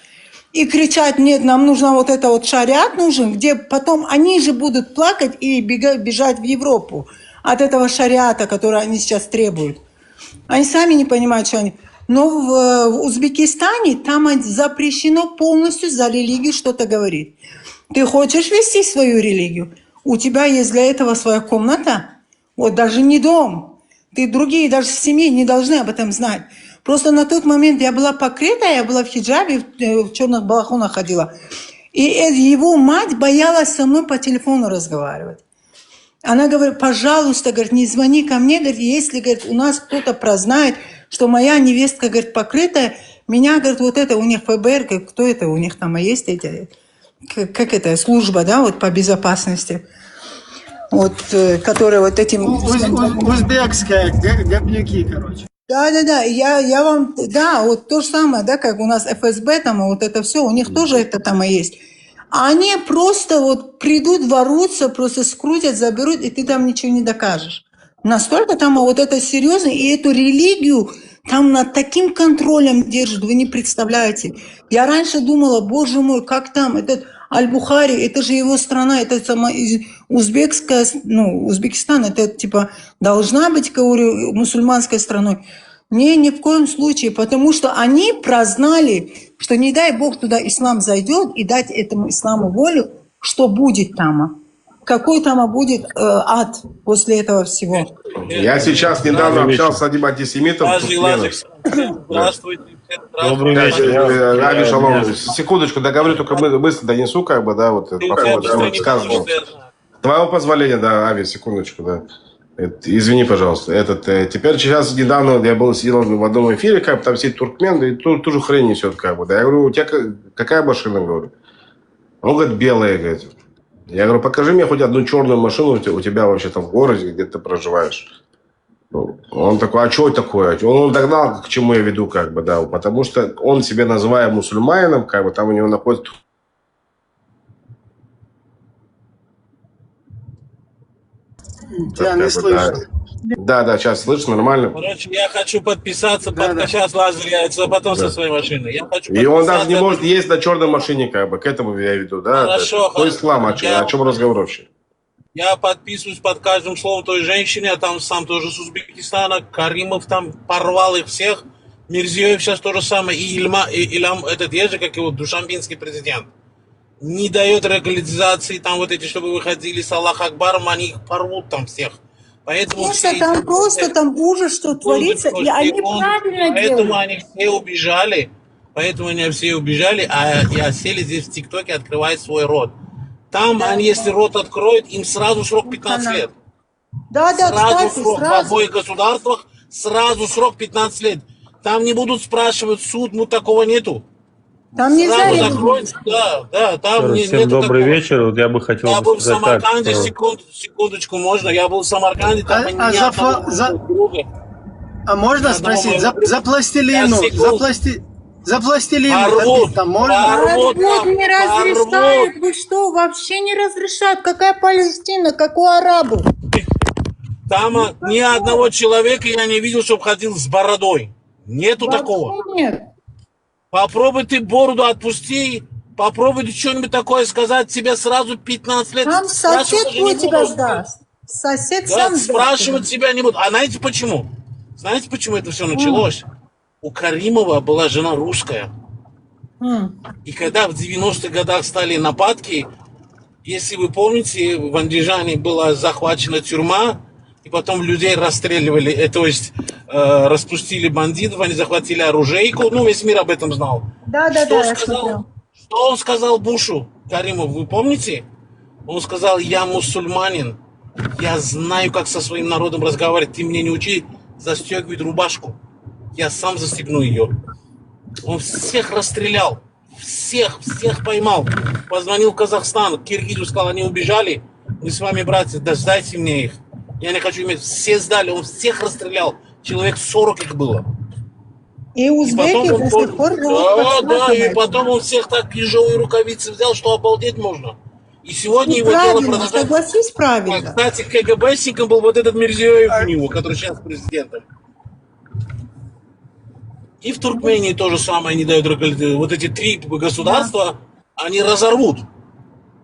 и кричат, нет, нам нужно вот это вот шариат нужен, где потом они же будут плакать и бежать в Европу от этого шариата, который они сейчас требуют. Они сами не понимают, что они... Но в Узбекистане там запрещено полностью за религию что-то говорить. Ты хочешь вести свою религию? У тебя есть для этого своя комната, вот даже не дом. Ты другие даже в семье не должны об этом знать. Просто на тот момент я была покрыта, я была в хиджабе, в черных балахонах ходила. И его мать боялась со мной по телефону разговаривать. Она говорит, пожалуйста, говорит, не звони ко мне, говорит, если, говорит, у нас кто-то прознает, что моя невестка, говорит, покрытая, меня, говорит, вот это у них ФБР, говорит, кто это у них там есть эти, как это, служба, да, вот по безопасности, вот, которая вот этим...
Узбекская, говнюки, короче.
Да, я вам, да, вот то же самое, да, как у нас ФСБ там, вот это все, у них тоже это там и есть. Они просто вот придут, ворвутся, просто скрутят, заберут, и ты там ничего не докажешь. Настолько там вот это серьезно, и эту религию там над таким контролем держат, вы не представляете. Я раньше думала, боже мой, как там, этот Аль-Бухари, это же его страна, это сама узбекская, ну, Узбекистан, это типа должна быть, говорю, мусульманской страной. Не, ни в коем случае, потому что они прознали, что не дай Бог туда ислам зайдет и дать этому исламу волю, что будет там. Какой там будет ад после этого всего.
Я сейчас недавно общался с одним антисемитом.
Здравствуйте.
Добрый вечер. Ави Шалом. Секундочку, договорю, только мысль донесу, как бы, да, вот по поводу сказанного. Твоего позволения, да, Ави, секундочку, да. Извини, пожалуйста. Теперь сейчас недавно я сидел в одном эфире, как бы там сидит туркмен, и ту же хрень несет, как бы. Да. Я говорю, у тебя какая машина, говорю? Он говорит, белая, говорит. Я говорю, покажи мне хоть одну черную машину у тебя вообще там в городе, где ты проживаешь. Он такой, а что это такое? Он догнал, к чему я веду, как бы, да. Потому что он себя называя мусульманином, как бы, там у него находится...
Тебя не слышно.
Да, сейчас слышно, нормально.
Короче, я хочу подписаться, сейчас лазер, потом со своей машиной.
И он даже не может ездить на черной машине, как бы, к этому я веду, да?
Хорошо.
Какой ислам, о чем разговор вообще?
Я подписываюсь под каждым словом той женщины, я там сам тоже с Узбекистана, Каримов там порвал их всех, Мирзиёев сейчас то же самое, и Илям, этот есть же, как его, душанбинский президент, не дает легализации, там вот эти, чтобы выходили с Аллах Акбаром, они их порвут там всех. Поэтому
конечно, там просто там ужас, что творится, и они правильно
поэтому они все убежали, а сели здесь в ТикТоке, открывают свой рот. Там они, если рот откроют, им сразу срок 15 лет.
Да,
кстати, срок. В обоих государствах сразу срок 15 лет. Там не будут спрашивать суд, ну такого нету.
Там нельзя.
Да, там
всем добрый вечер. Вот я бы хотел
я был в
сказать
Самарканде,
так,
секундочку, можно? Я был в Самарканде, там
можно спросить, за пластилину, За пластилин
Порвут,
там можно?
порвут,
Не разрешают. Вы что, вообще не разрешают? Какая Палестина, какой арабы?
Там ни одного человека я не видел, чтобы ходил с бородой. Нету
Вообще
такого.
нет.
Попробуй ты бороду отпусти, попробуй ты что-нибудь такое сказать, тебе сразу 15 лет.
Там
спрашивать
сосед
даже
твой
не
тебя
будут.
сдаст. Сосед
Да,
сам сдаст.
спрашивать тебя не будут. А знаете почему? Знаете, почему это все началось? У Каримова была жена русская. И когда в 90-х годах стали нападки, если вы помните, в Андижане была захвачена тюрьма, и потом людей расстреливали, то есть распустили бандитов, они захватили оружейку, ну весь мир об этом знал.
Да, я смотрел.
Что он сказал Бушу, Каримов, вы помните? Он сказал: я мусульманин, я знаю, как со своим народом разговаривать, ты мне не учи застегивать рубашку, я сам застегну ее. Он всех расстрелял, всех поймал, позвонил в Казахстан, Киргизу сказал: они убежали, мы с вами, братья, да сдайте мне их. Я не хочу иметь. Все сдали, он всех расстрелял. Человек 40 их было.
И узбеки до сих пор живут.
Да, и потом он всех так ежовые рукавицы взял, что обалдеть можно. И сегодня его дело продолжается.
Согласись, правильно.
Кстати, КГБшником был вот этот Мирзиёев у него, который сейчас президентом. И в Туркмении то же самое не дают. Вот эти три государства, они разорвут.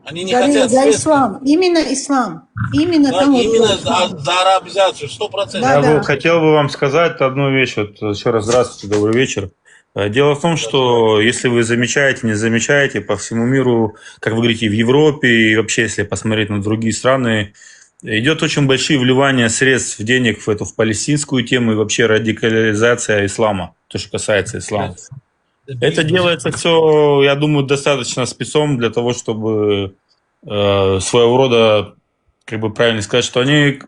Они не хотят
за ислам. Именно ислам. Именно
да,
там
именно за арабизацию, 100%.
Я хотел бы вам сказать одну вещь. Вот еще раз здравствуйте, добрый вечер. Дело в том, что если вы замечаете, не замечаете, по всему миру, как вы говорите, в Европе и вообще, если посмотреть на другие страны, идет очень большие вливания средств, денег в эту в палестинскую тему и вообще радикализация ислама, то, что касается ислама. Это делается все, я думаю, достаточно спецом для того, чтобы своего рода, как бы правильно сказать, что они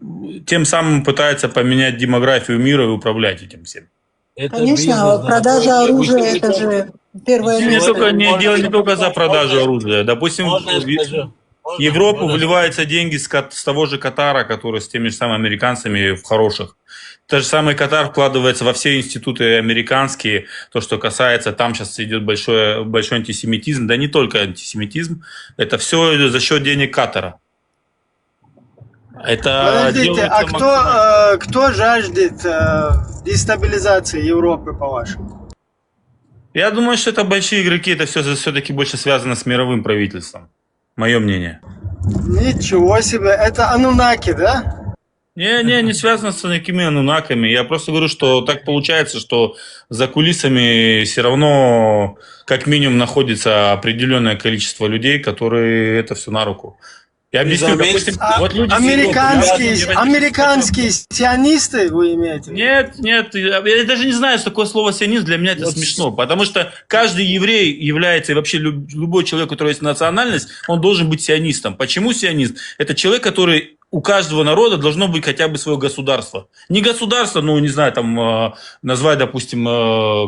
тем самым пытаются поменять демографию мира и управлять этим всем.
Конечно, продажа оружия – это же первое место.
Дело не только за продажу оружия. Допустим, в Европу вливаются деньги с того же Катара, который с теми же самыми американцами в хороших. Тот же самый Катар вкладывается во все институты американские. То, что касается, там сейчас идет большой антисемитизм. Да не только антисемитизм. Это все за счет денег Катара. Это
подождите, а кто жаждет дестабилизации Европы, по-вашему?
Я думаю, что это большие игроки. Это все-таки больше связано с мировым правительством. Мое мнение.
Ничего себе. Это анунаки, да?
Не связано с никакими анунаками. Я просто говорю, что так получается, что за кулисами все равно как минимум находится определенное количество людей, которые это все на руку. Я объясню, допустим, вот люди...
Американские сионисты вы имеете?
Нет, я даже не знаю, что такое слово сионист, для меня это смешно, потому что каждый еврей является, и вообще любой человек, у которого есть национальность, он должен быть сионистом. Почему сионист? Это человек, который... У каждого народа должно быть хотя бы свое государство. Не государство, ну, не знаю, там, назвать, допустим,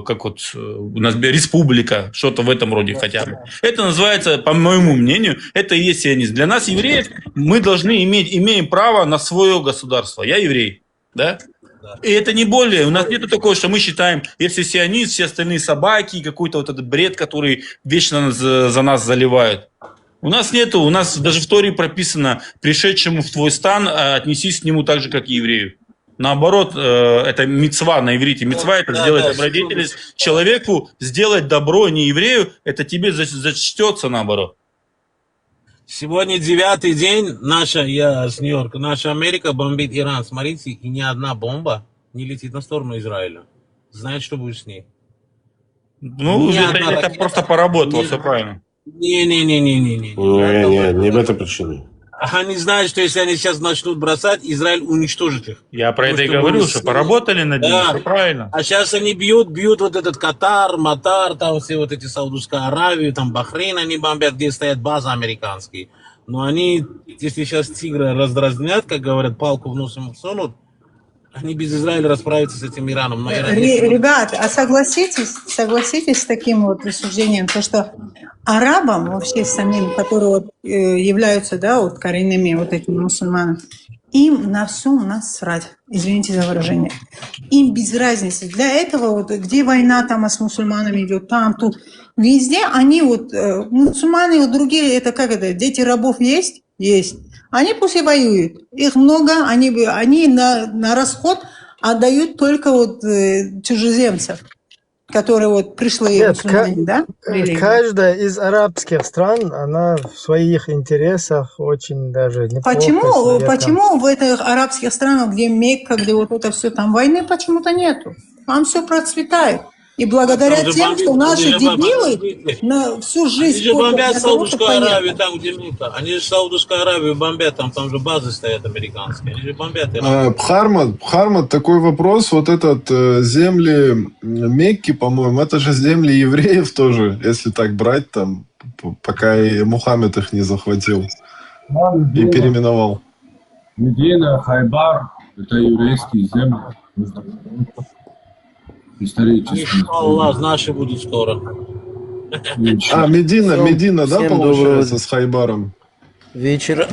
как вот, республика, что-то в этом роде хотя бы. Это называется, по моему мнению, это и есть сионизм. Для нас, евреев, мы должны имеем право на свое государство. Я еврей, да? И это не более, у нас нет такого, что мы считаем, если сионист, все остальные собаки, какой-то вот этот бред, который вечно за нас заливают. У нас нету, у нас даже в Торе прописано: пришедшему в твой стан отнесись к нему так же, как и еврею. Наоборот, это мицва на иврите. Мицва – это сделать добродетельность человеку, сделать добро не еврею, это тебе зачтется наоборот.
Сегодня 9-й день, я с Нью-Йорка, наша Америка бомбит Иран. Смотрите, и ни одна бомба не летит на сторону Израиля. Знаете, что будет с ней?
Ну, это просто поработало, все правильно.
Не
в этой причине.
Они знают, что если они сейчас начнут бросать, Израиль уничтожит их.
Я про это и говорю, что поработали над ним, все правильно.
А сейчас они бьют вот этот Катар, Матар, там все вот эти Саудовскую Аравию, там Бахрейн они бомбят, где стоят базы американские. Но они, если сейчас тигра раздразнят, как говорят, палку в нос ему всунут, они без Израиля расправятся с этим Ираном. Но
Ребят, а согласитесь с таким вот рассуждением, то что арабам вообще самим, которые вот, являются, да, вот коренными вот этими мусульманами, Им на все насрать, извините за выражение. Им без разницы. Для этого, вот, где война там с мусульманами идет, там, тут, везде они вот, мусульмане, вот другие, это как это, дети рабов есть? Есть. Они пусть и воюют. Их много, они на расход отдают только вот чужеземцев, которые вот пришли мусульмане, да?
Каждая из арабских стран, она в своих интересах очень даже неплохо.
Почему в этих арабских странах, где Мекка, где вот это все, там войны почему-то нету? Там все процветает. И благодаря тем, что наши дебилы на всю жизнь...
Они же бомбят Саудовскую Аравию, там, где Мекка. Они же Саудовскую Аравию бомбят, там же базы стоят американские. Они же бомбят Иран.
Бхармат, такой вопрос. Вот этот земли Мекки, по-моему, это же земли евреев тоже, если так брать, там, пока и Мухаммед их не захватил и переименовал.
Медина, Хайбар, это еврейские земли. Исторически.
Иншаллах, наши будут скоро.
Медина, да, получается, с Хайбаром?
Вечера.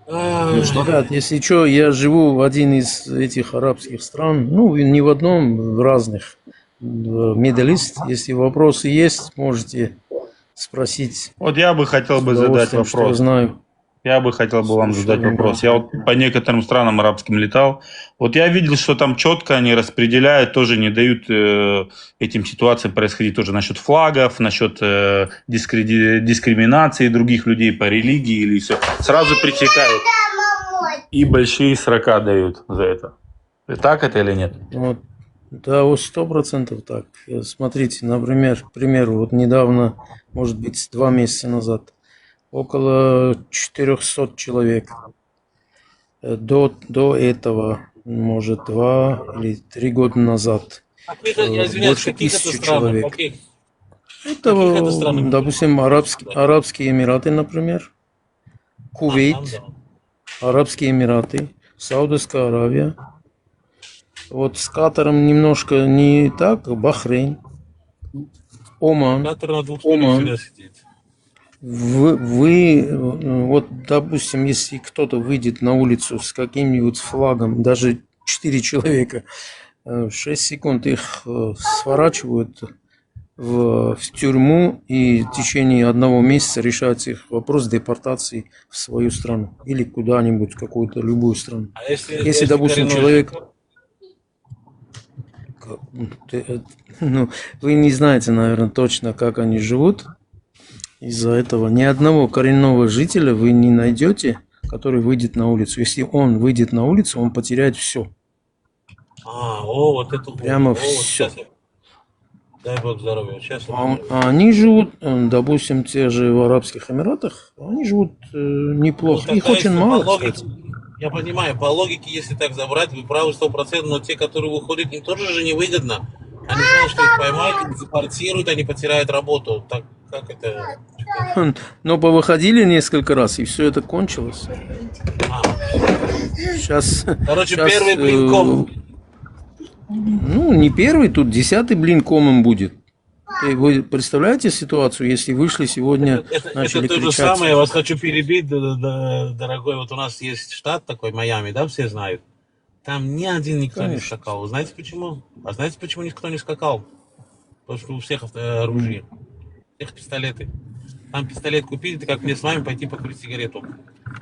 Ребят, если что, я живу в один из этих арабских стран, ну, не в одном, в разных. Медалист, если вопросы есть, можете спросить.
Вот я бы хотел бы задать вопрос.
Знаю.
Я бы хотел бы вам задать вопрос. Я вот по некоторым странам арабским летал. Вот я видел, что там четко они распределяют, тоже не дают этим ситуациям происходить тоже насчет флагов, насчет дискриминации других людей по религии или все. Сразу пресекают. И большие срока дают за это. Так это или нет?
Вот. Да, 100% так. Смотрите, например, к примеру, вот недавно, может быть, 2 месяца назад, около 400 человек. До этого, может, 2 или 3 года назад, больше 1000 человек. Это, допустим, Арабские Эмираты, например, Кувейт, Арабские Эмираты, Саудовская Аравия. Вот с Катаром немножко не так, Бахрейн, Оман. Вы, вот, допустим, если кто-то выйдет на улицу с каким-нибудь флагом, даже 4 человека, 6 секунд их сворачивают в тюрьму, и в течение 1 месяца решается их вопрос депортации в свою страну или куда-нибудь, какую-то любую страну. Если, допустим, человек... Ну, вы не знаете, наверное, точно, как они живут. Из-за этого ни одного коренного жителя вы не найдете, который выйдет на улицу. Если он выйдет на улицу, он потеряет все.
Вот это
прямо все.
Дай Бог здоровья. Сейчас
они живут, допустим, те же в Арабских Эмиратах, они живут неплохо. Их очень мало, кстати.
Я понимаю, по логике, если так забрать, вы правы 100%, но те, которые выходят, им тоже же невыгодно. Они знают, что их поймают, депортируют, они потеряют работу. Так как это...
Но повыходили несколько раз, и все это кончилось. Сейчас...
Короче, первый блин комом.
Ну, не первый, тут 10-й блин комом будет. Вы представляете ситуацию, если вышли сегодня, начали
это то же
кричать?
самое, я вас хочу перебить, дорогой. Вот у нас есть штат такой, Майами, да, все знают. Там ни один никто не скакал. Знаете почему? А знаете, почему никто не скакал? Потому что у всех оружие. У всех пистолеты. Там пистолет купили, ты как мне с вами пойти покурить сигарету.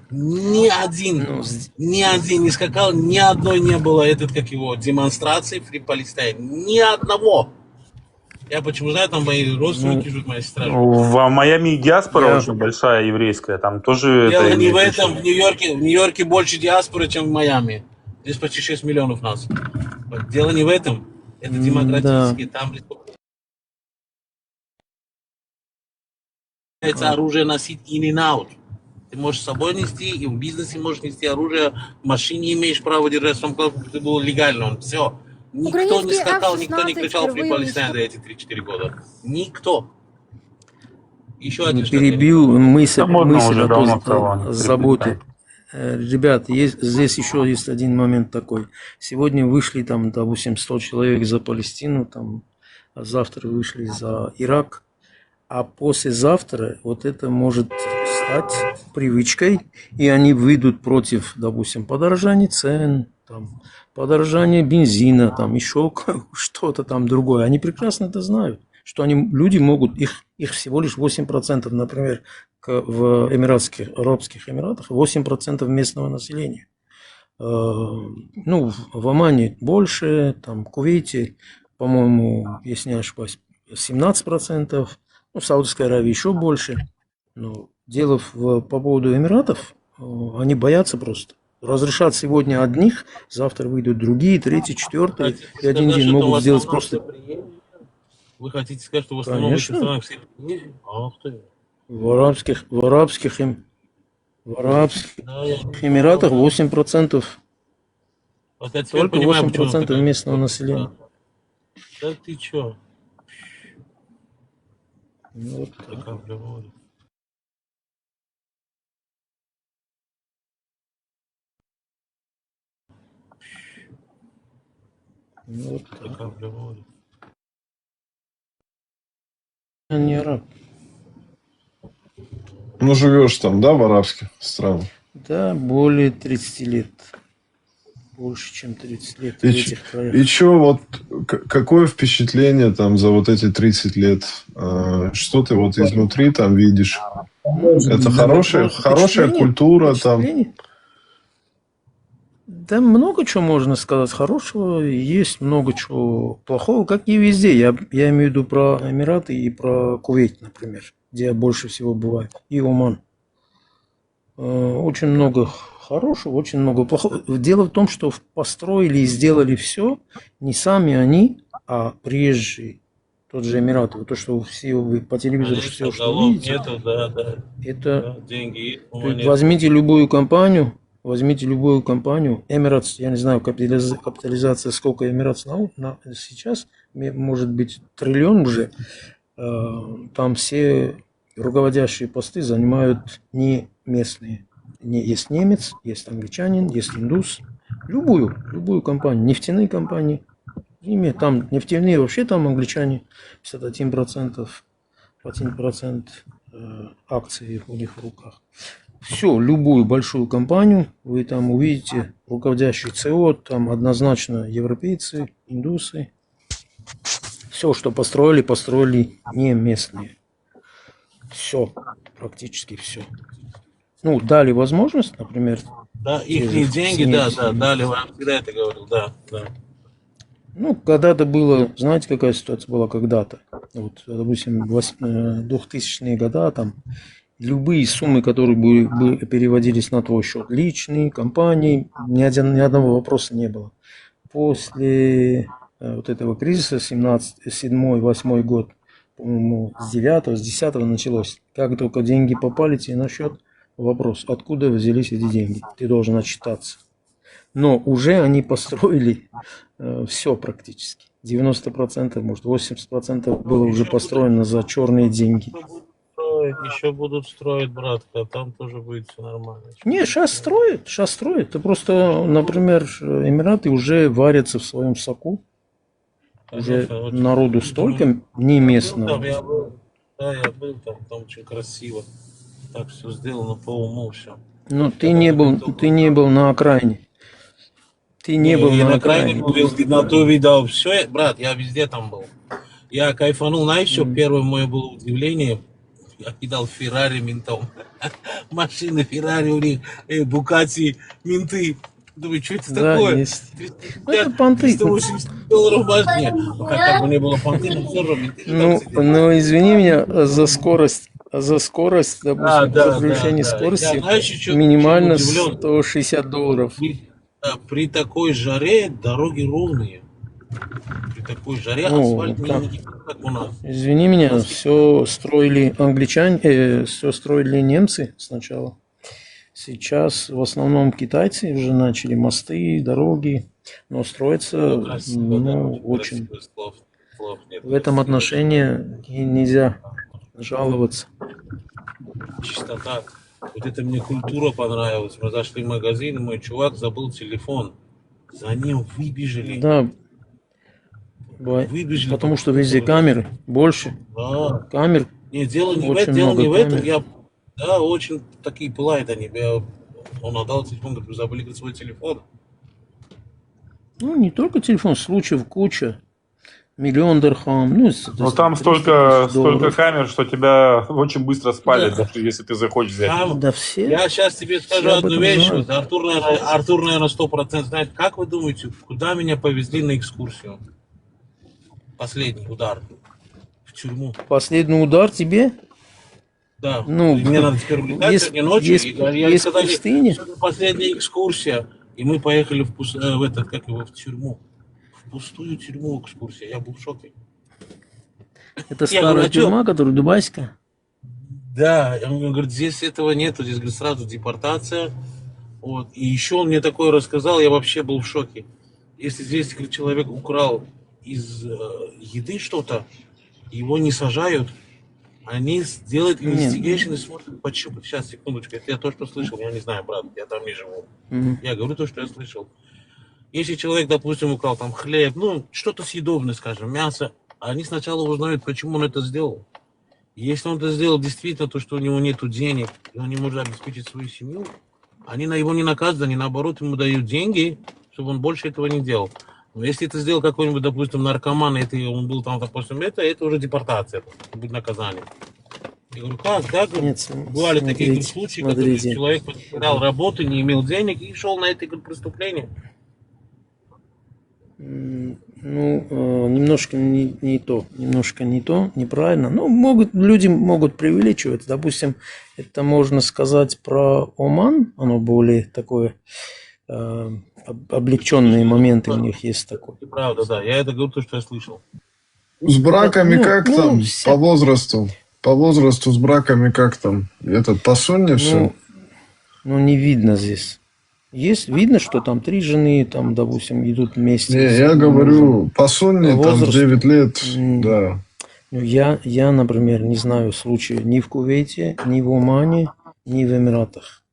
Ни один не скакал, ни одной не было демонстрации Free Palestine. Ни одного. Я почему знаю, там мои родственники живут, моя сестра живет.
В Майами диаспора очень большая еврейская, там тоже...
Дело не в этом, в Нью-Йорке больше диаспоры, чем в Майами. Здесь почти 6 миллионов нас. Дело не в этом, это демократически, там оружие носить in and out. Ты можешь с собой нести, и в бизнесе можешь нести оружие, в машине имеешь право держать, в том, как ты был легально, все. Никто не скакал, никто не кричал Free Palestine за эти 3-4 года. Никто. Еще один
перебью мысль о заботе. Ребят, здесь еще есть один момент такой. Сегодня вышли там, допустим, 100 человек за Палестину, там, а завтра вышли за Ирак, а послезавтра вот это может стать привычкой, и они выйдут против, допустим, подорожания цен, там, подорожания бензина, там, еще что-то там другое. Они прекрасно это знают, что люди могут, их всего лишь 8%, например, в Арабских Эмиратах 8% местного населения. Ну, в Омане больше, там, в Кувейте, по-моему, если не ошибаюсь, 17%, ну, в Саудовской Аравии еще больше. Но дело по поводу Эмиратов, они боятся просто. Разрешат сегодня одних, завтра выйдут другие, третьи, четвертые, и один день могут сделать просто...
Вы хотите сказать, что в основном этих странах все приедут? Ах ты.
В Арабских Эмиратах 8%.
Вот я теперь
Только
понимаю,
8% местного населения.
Да ты чё?
Ну, вот так. Ну, вот так. Я не араб.
Ну, живешь там, да, в арабских странах?
Да, более 30 лет. Больше, чем 30 лет в этих краях.
И что, вот, какое впечатление там за вот эти 30 лет? Что ты вот изнутри там видишь? Это хорошая культура там?
Да много чего можно сказать хорошего, есть много чего плохого, как и везде. Я имею в виду про Эмираты и про Кувейт, например, где я больше всего бываю, и Оман. Очень много хорошего, очень много плохого. Дело в том, что построили и сделали все не сами они, а приезжие. Тот же Эмират, вот то, что все вы по телевизору все, что видите,
нету, да.
это
Деньги.
возьмите любую компанию, Emirates, я не знаю, капитализация сколько Emirates сейчас, может быть, триллион уже. Там все руководящие посты занимают не местные. Есть немец, есть англичанин, есть индус. Любую компанию, нефтяные компании. Там нефтяные вообще там англичане, 51% акций у них в руках. Все, любую большую компанию, вы там увидите руководящий ЦО, там однозначно европейцы, индусы. Все, что построили не местные. Все, практически все. Ну, дали возможность, например...
Да, их деньги, дали, вам всегда это говорил, да.
Ну, когда-то было, знаете, какая ситуация была когда-то? Вот, допустим, 2000-е годы, там, любые суммы, которые бы переводились на твой счет, личные, компании, ни одного вопроса не было. После вот этого кризиса, 7-8 год, по-моему, с 9-го, с 10-го началось. Как только деньги попали тебе на счет, вопрос, откуда взялись эти деньги? Ты должен отчитаться. Но уже они построили все практически. 90%, может 80% было уже построено за черные деньги.
Еще будут строить, братка, там тоже будет все нормально.
Не, сейчас строят. Это просто, например, Эмираты уже варятся в своем соку. Уже народу столько не местного.
Я был там очень красиво. Так все сделано по уму, все.
Но ты не был на окраине. Ты не был на окраине.
Ты видел все, брат, я везде там был. Я кайфанул, знаешь, все, первое мое было удивление. Я кидал Феррари ментом. Машины Феррари у них, Букати, менты. Думаю, что это такое?
Есть. Это понты.
$380 башня. Ну, хотя бы не было понты, но все равно.
Ну, извини меня за скорость, допустим, за превышение скорости минимально $160.
При такой жаре дороги ровные. При такой жаре асфальт не как у нас.
Извини меня, все строили англичане, все строили немцы сначала. Сейчас в основном китайцы уже начали мосты, дороги, но строится очень. В этом отношении нельзя жаловаться.
Чисто так. Вот это мне культура понравилась. Мы зашли в магазин, и мой чувак забыл телефон. За ним выбежали.
Да. Потому что везде камеры больше.
Да.
Камер.
Нет, дело не
очень
в этом.
много камер.
Да, очень такие пылают они. Он отдал телефон, говорит, вы забыли, говорит, свой телефон.
Ну, не только телефон, случаев куча. 1 000 000 дирхам. Ну,
Но там столько камер, что тебя очень быстро спалят,
Да.
даже если ты захочешь взять.
Да все.
Я сейчас тебе скажу
Все об
одну
этом
вещь.
знают.
Вот Артур, наверное, 100% знает. Как вы думаете, куда меня повезли на экскурсию? Последний удар. В тюрьму.
Последний удар тебе?
Да.
Ну,
Мне надо теперь улетать
есть-
сегодня ночью.
есть-
и я
есть
сказали,
пустыня.
сегодня последняя экскурсия. И мы поехали в тюрьму. В пустую тюрьму экскурсия. Я был в шоке.
Это
Я говорю,
старая
а чё?
тюрьма, которая дубайская?
Да, он говорит, здесь этого нету, здесь, говорит, сразу депортация. Вот. И еще он мне такое рассказал, я вообще был в шоке. Если здесь, говорит, человек украл из еды что-то, его не сажают, они сделают investigation и смотрят, почему. Сейчас, секундочку, это я то, что слышал, я не знаю, брат, я там не живу.
Мгм.
Я говорю то, что я слышал. Если человек, допустим, украл там хлеб, ну, что-то съедобное, скажем, мясо, они сначала узнают, почему он это сделал. Если он это сделал действительно, то, что у него нет денег, и он не может обеспечить свою семью, они на его не наказывают, они наоборот ему дают деньги, чтобы он больше этого не делал. Но если это сделал какой-нибудь, допустим, наркоман, и он был там, допустим, это уже депортация, это будет наказание. Я говорю, как, да?
Нет,
Бывали такие
смотрите,
случаи, когда
смотрите.
человек потерял работу, не имел денег и шел на это преступление.
Ну, немножко не то, неправильно. Ну, люди могут преувеличивать. Допустим, это можно сказать про Оман, оно более такое, облегченные моменты у них есть такое.
И правда, да, я это говорю, то, что я слышал.
С браками
Ну,
как
ну,
там?
вся-
По возрасту? По возрасту с браками как там? По сунне все?
Ну, не видно здесь. Есть, видно, что там 3 жены, там, допустим, идут вместе.
Не,
с
я
одним
говорю,
мужем.
по сунне
По
там
возрасту.
9 лет, да.
Ну, я, например, не знаю случая ни в Кувейте, ни в Омане, ни в Эмиратах.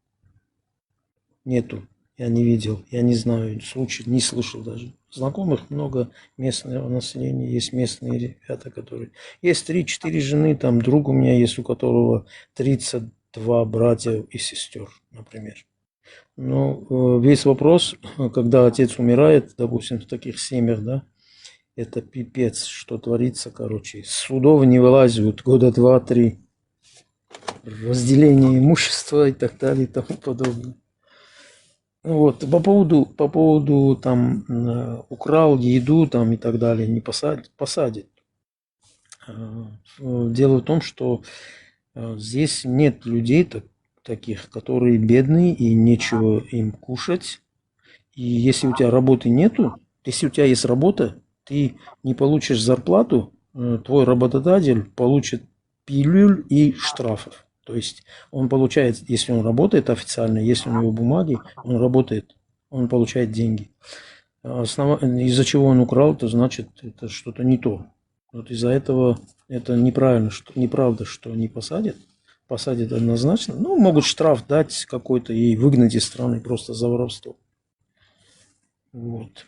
Нету. Я не видел, я не знаю случаев, не слышал даже. Знакомых много местного населения, есть местные ребята, которые... Есть 3-4 жены, там друг у меня есть, у которого 32 братья и сестер, например. Но весь вопрос, когда отец умирает, допустим, в таких семьях, да, это пипец, что творится, короче. С судов не вылазят года 2-3. Разделение имущества и так далее и тому подобное. Вот, по поводу там украл еду там и так далее, не посадят. Дело в том, что здесь нет людей таких, которые бедные и нечего им кушать. И если у тебя работы нету, если у тебя есть работа, ты не получишь зарплату, твой работодатель получит пилюль и штрафов. То есть он получает, если он работает официально, если у него бумаги, он работает, он получает деньги. Из-за чего он украл, то значит это что-то не то. Вот из-за этого это неправильно, неправда, что не посадят. Посадят однозначно. Ну, могут штраф дать какой-то и выгнать из страны просто за воровство. Вот.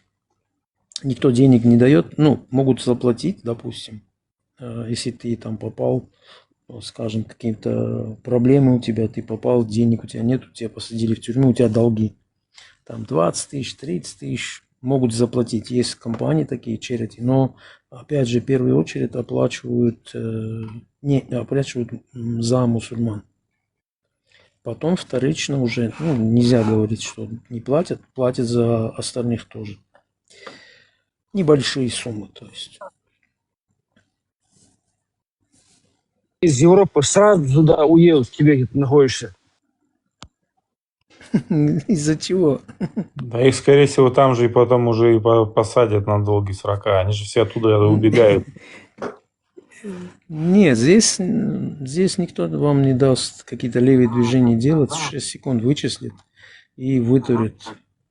Никто денег не дает. Ну, могут заплатить, допустим, если ты там попал, скажем, какие-то проблемы у тебя, ты попал, денег у тебя нет, тебя посадили в тюрьму, у тебя долги. Там 20 тысяч, 30 тысяч могут заплатить. Есть компании такие, charity, но, опять же, в первую очередь оплачивают за мусульман. Потом вторично уже, ну, нельзя говорить, что не платят, платят за остальных тоже. Небольшие суммы, то есть.
Из Европы сразу туда уедут, в Квебеке ты находишься.
Из-за чего?
Да их, скорее всего, там же и потом уже и посадят на долгие срока. Они же все оттуда убегают.
Нет, здесь никто вам не даст какие-то левые движения делать, 6 секунд вычислит и вытурит,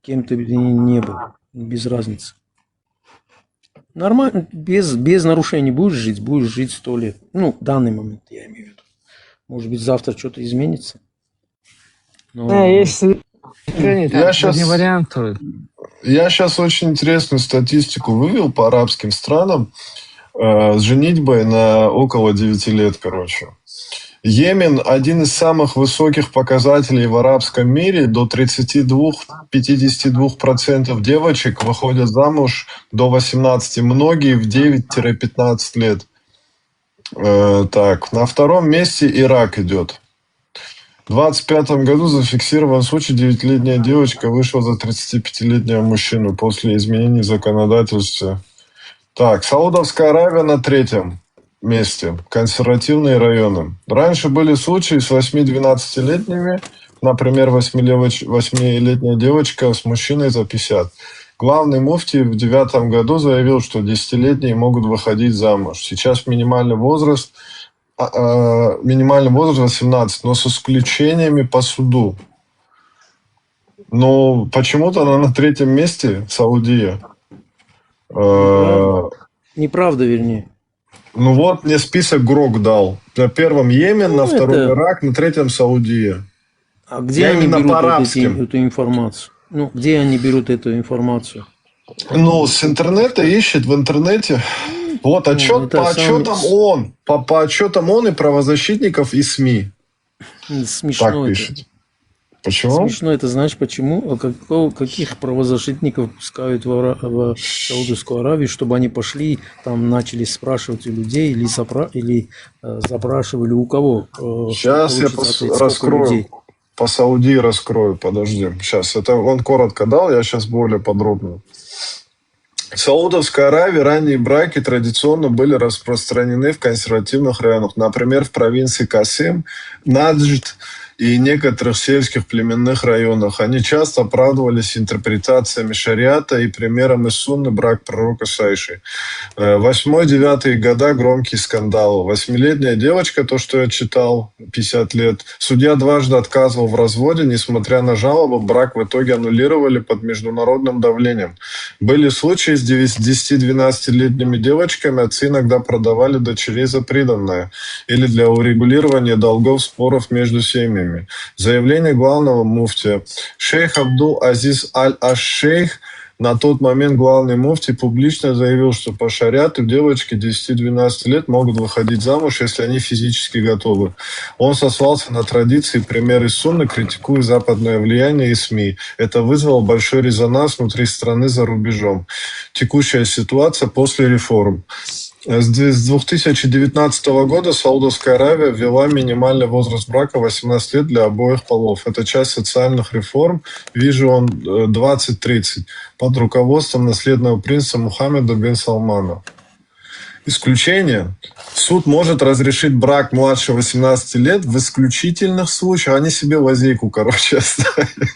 кем ты не был, без разницы. Нормально, без нарушений будешь жить 100 лет. Ну, в данный момент я имею в виду. Может быть, завтра что-то изменится. Но...
Если
Я сейчас очень интересную статистику вывел по арабским странам с женитьбой на около 9 лет, короче. Йемен – один из самых высоких показателей в арабском мире. До 32-52% девочек выходят замуж до 18, многие в 9-15 лет. Так, на втором месте Ирак идет. В 25 году зафиксирован случай, 9-летняя девочка вышла за 35-летнего мужчину после изменений законодательства. Так, Саудовская Аравия на третьем месте. Консервативные районы. Раньше были случаи с 8-12-летними. Например, 8-летняя девочка с мужчиной за 50. Главный муфтий в 2009 году заявил, что 10-летние могут выходить замуж. Сейчас минимальный возраст 18, но с исключениями по суду. Но почему-то она на третьем месте, Саудия.
Неправда, вернее.
Ну вот мне список Грок дал. На первом Йемен, на втором Ирак, на третьем Саудия.
А где они берут эту информацию? Ну, где они берут эту информацию?
Ну, с интернета ищет в интернете. Вот отчет по отчетам ООН. По отчетам ООН и правозащитников и СМИ.
Смешно
так пишет.
Это.
Почему?
Смешно это, знаешь, почему? Каких правозащитников пускают в Саудовскую Аравию, чтобы они пошли, там начали спрашивать у людей или запрашивали у кого?
Сейчас я раскрою. Людей? По Саудии раскрою, подожди. Сейчас, это он коротко дал, я сейчас более подробно. В Саудовской Аравии ранние браки традиционно были распространены в консервативных районах. Например, в провинции Касим, Наджд и некоторых сельских племенных районах. Они часто оправдывались интерпретациями шариата и примером из сунны брак пророка Сайши. 8-9 года громкий скандал. 8-летняя девочка, то, что я читал, 50 лет. Судья дважды отказывал в разводе, несмотря на жалобы, брак в итоге аннулировали под международным давлением. Были случаи с 10-12-летними девочками, отцы иногда продавали дочерей за приданное или для урегулирования долгов, споров между семьями. Заявление главного муфтия. Шейх Абдул Азиз Аль-Аш-Шейх, на тот момент главный муфтий, публично заявил, что по шариату девочки 10-12 лет могут выходить замуж, если они физически готовы. Он сослался на традиции и примеры сунны, критикуя западное влияние и СМИ. Это вызвало большой резонанс внутри страны за рубежом. Текущая ситуация после реформ. С 2019 года Саудовская Аравия ввела минимальный возраст брака 18 лет для обоих полов. Это часть социальных реформ Vision 2030 под руководством наследного принца Мухаммеда бен Салмана. Исключение. Суд может разрешить брак младше 18 лет в исключительных случаях. Они себе лазейку, оставили.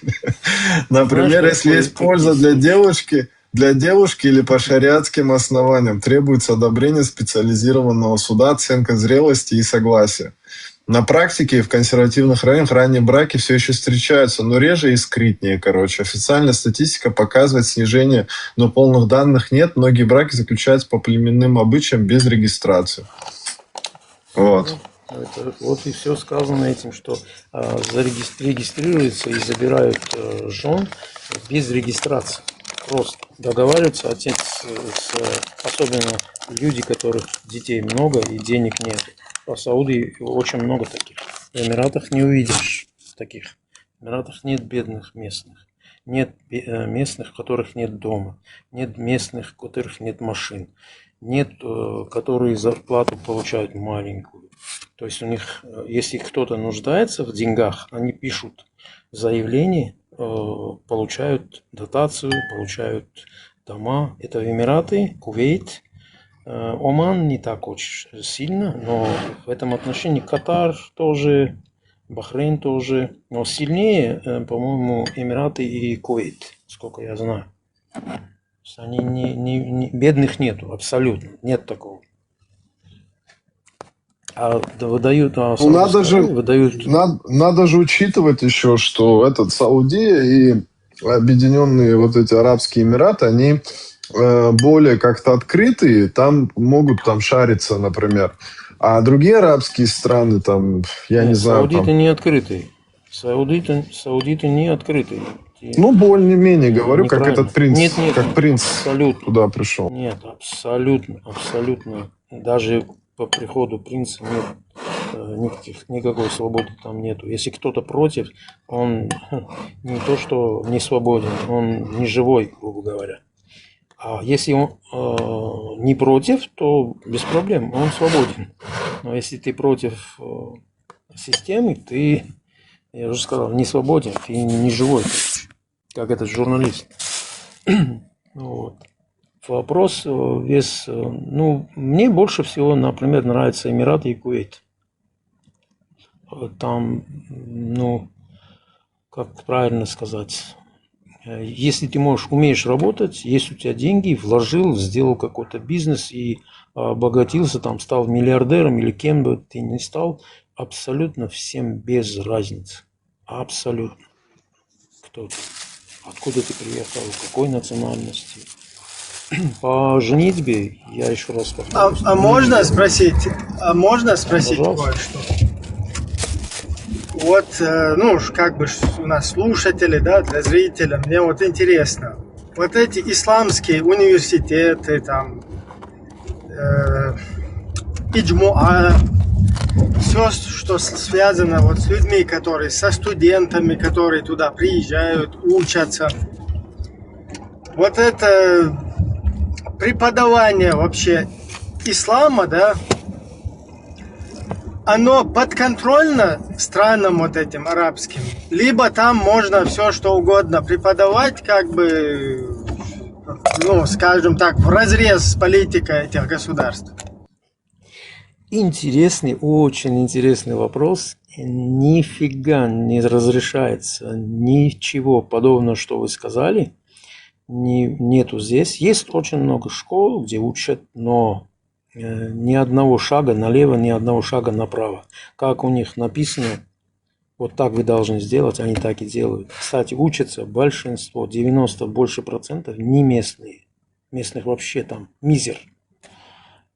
Например, если есть польза для девушки или по шариатским основаниям требуется одобрение специализированного суда, оценка зрелости и согласия. На практике в консервативных районах ранние браки все еще встречаются, но реже и скрытнее, Официальная статистика показывает снижение, но полных данных нет. Многие браки заключаются по племенным обычаям без регистрации. Вот.
Вот и все сказано этим, что регистрируются и забирают жен без регистрации. Просто договариваются отец, особенно люди, которых детей много и денег нет. В Саудии очень много таких. В Эмиратах не увидишь таких. В Эмиратах нет бедных местных. Нет местных, у которых нет дома. Нет местных, у которых нет машин. Нет, которые зарплату получают маленькую. То есть у них, если кто-то нуждается в деньгах, они пишут заявление, получают дотацию, получают дома. Это Эмираты, Кувейт, Оман не так очень сильно, но в этом отношении Катар тоже, Бахрейн тоже. Но сильнее, по-моему, Эмираты и Кувейт, сколько я знаю. Они бедных нету, абсолютно. Нет такого. А выдают,
надо же учитывать еще, что Саудия и объединенные вот эти Арабские Эмираты, они более как-то открытые, там могут шариться, например. А другие арабские страны, я не знаю...
Саудиты не открытые. Саудиты не открытые.
Ну, более-менее говорю, как этот принц,
нет,
как принц
абсолютно.
туда пришел.
Нет, абсолютно. Даже по приходу принца нет никакой свободы там нету. Если кто-то против, он не то что не свободен, он не живой, грубо говоря. А если он не против, то без проблем, он свободен. Но если ты против системы, ты, я уже сказал, не свободен, ты не живой, как этот журналист. Вот. Вопрос весь, ну, мне больше всего, например, нравятся Эмираты и Кувейт. Там, ну, как правильно сказать, если ты умеешь работать, есть у тебя деньги, вложил, сделал какой-то бизнес и обогатился, там, стал миллиардером или кем бы ты ни стал, абсолютно всем без разницы. Абсолютно. Кто ты? Откуда ты приехал? Какой национальности? По женитьбе, я еще раз повторюсь.
А можно спросить? Кое-что? Вот, ну, как бы у нас слушатели, да, для зрителя, мне вот интересно. Вот эти исламские университеты, там, Иджмуа, все, что связано вот с людьми, которые со студентами, которые туда приезжают, учатся. Вот это преподавание вообще ислама, да, оно подконтрольно странам вот этим арабским, либо там можно все что угодно преподавать, как бы, ну, скажем так, вразрез с политикой этих государств.
Интересный, очень интересный вопрос. Нифига не разрешается, ничего подобного, что вы сказали, нету здесь. Есть очень много школ, где учат, но ни одного шага налево, ни одного шага направо. Как у них написано, вот так вы должны сделать, они так и делают. Кстати, учатся большинство, 90 больше процентов не местные. Местных вообще там мизер.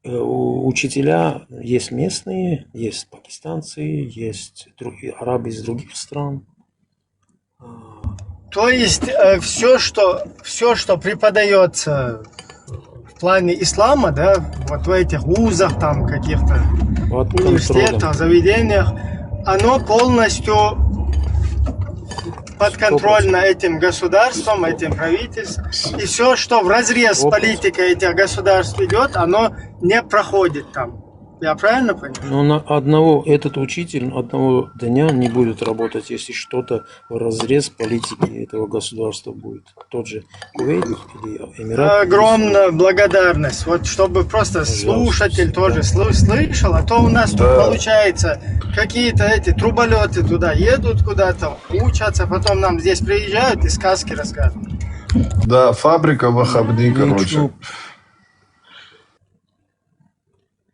Учителя есть местные, есть пакистанцы, есть арабы из других стран.
То есть все, что преподается в плане ислама, да, вот в этих вузах, там каких-то университетах, заведениях, оно полностью подконтрольно этим государством, этим правительством. И все, что вразрез с политикой этих государств идет, оно не проходит там. Я правильно понимаю?
Но этот учитель одного дня не будет работать, если что-то вразрез политики этого государства будет. Тот же Кувейт или Эмират.
Огромная благодарность. Вот чтобы просто слушатель тоже слышал, а то у нас тут получается какие-то эти труболеты туда едут куда-то, учатся, потом нам здесь приезжают и сказки рассказывают.
Да, фабрика вахабни, короче.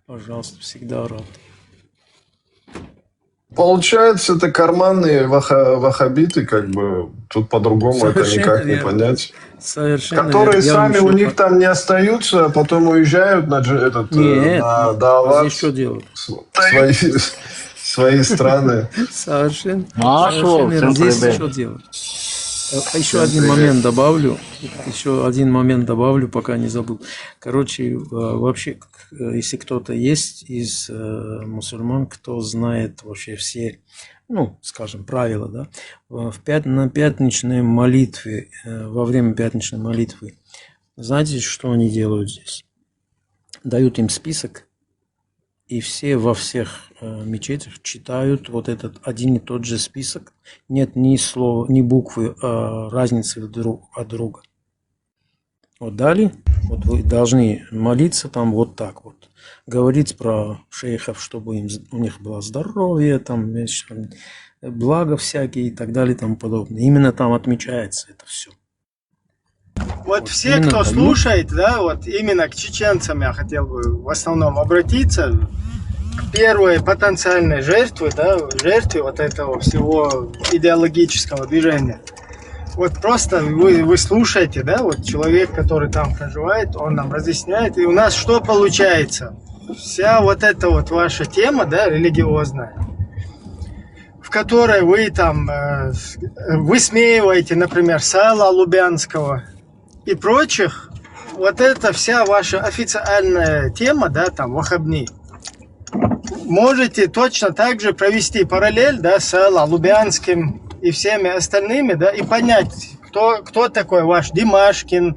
Пожалуйста, всегда рад.
Получается, это карманные вахабиты, как бы, тут по-другому это никак не понять.
Совершенно
которые сами у них там не остаются, а потом уезжают на Дават,
что делают?
Свои страны.
Совершенно. Здесь что делать? Еще один момент добавлю, пока не забыл. Короче, вообще, если кто-то есть из мусульман, кто знает вообще все, ну, скажем, правила, да, на пятничной молитве, во время пятничной молитвы, знаете, что они делают здесь? Дают им список, и все во всех мечетях читают вот этот один и тот же список. Нет ни слова, ни буквы разницы друг от друга. Вот дали, вот вы должны молиться там вот так вот. Говорить про шейхов, чтобы у них было здоровье, там, благо всякие и так далее и тому подобное. Именно там отмечается это все.
Вот все, кто слушает, да, вот именно к чеченцам я хотел бы в основном обратиться, к первой потенциальной жертве, да, жертве вот этого всего идеологического движения. Вот просто вы слушаете, да, вот человек, который там проживает, он нам разъясняет, и у нас что получается? Вся вот эта вот ваша тема, да, религиозная, в которой вы там высмеиваете, например, Сала Лубянского и прочих, вот это вся ваша официальная тема, да, там, вахабни. можете точно так же провести параллель, да, с Лубянским и всеми остальными, да, и понять, кто такой ваш Димашкин,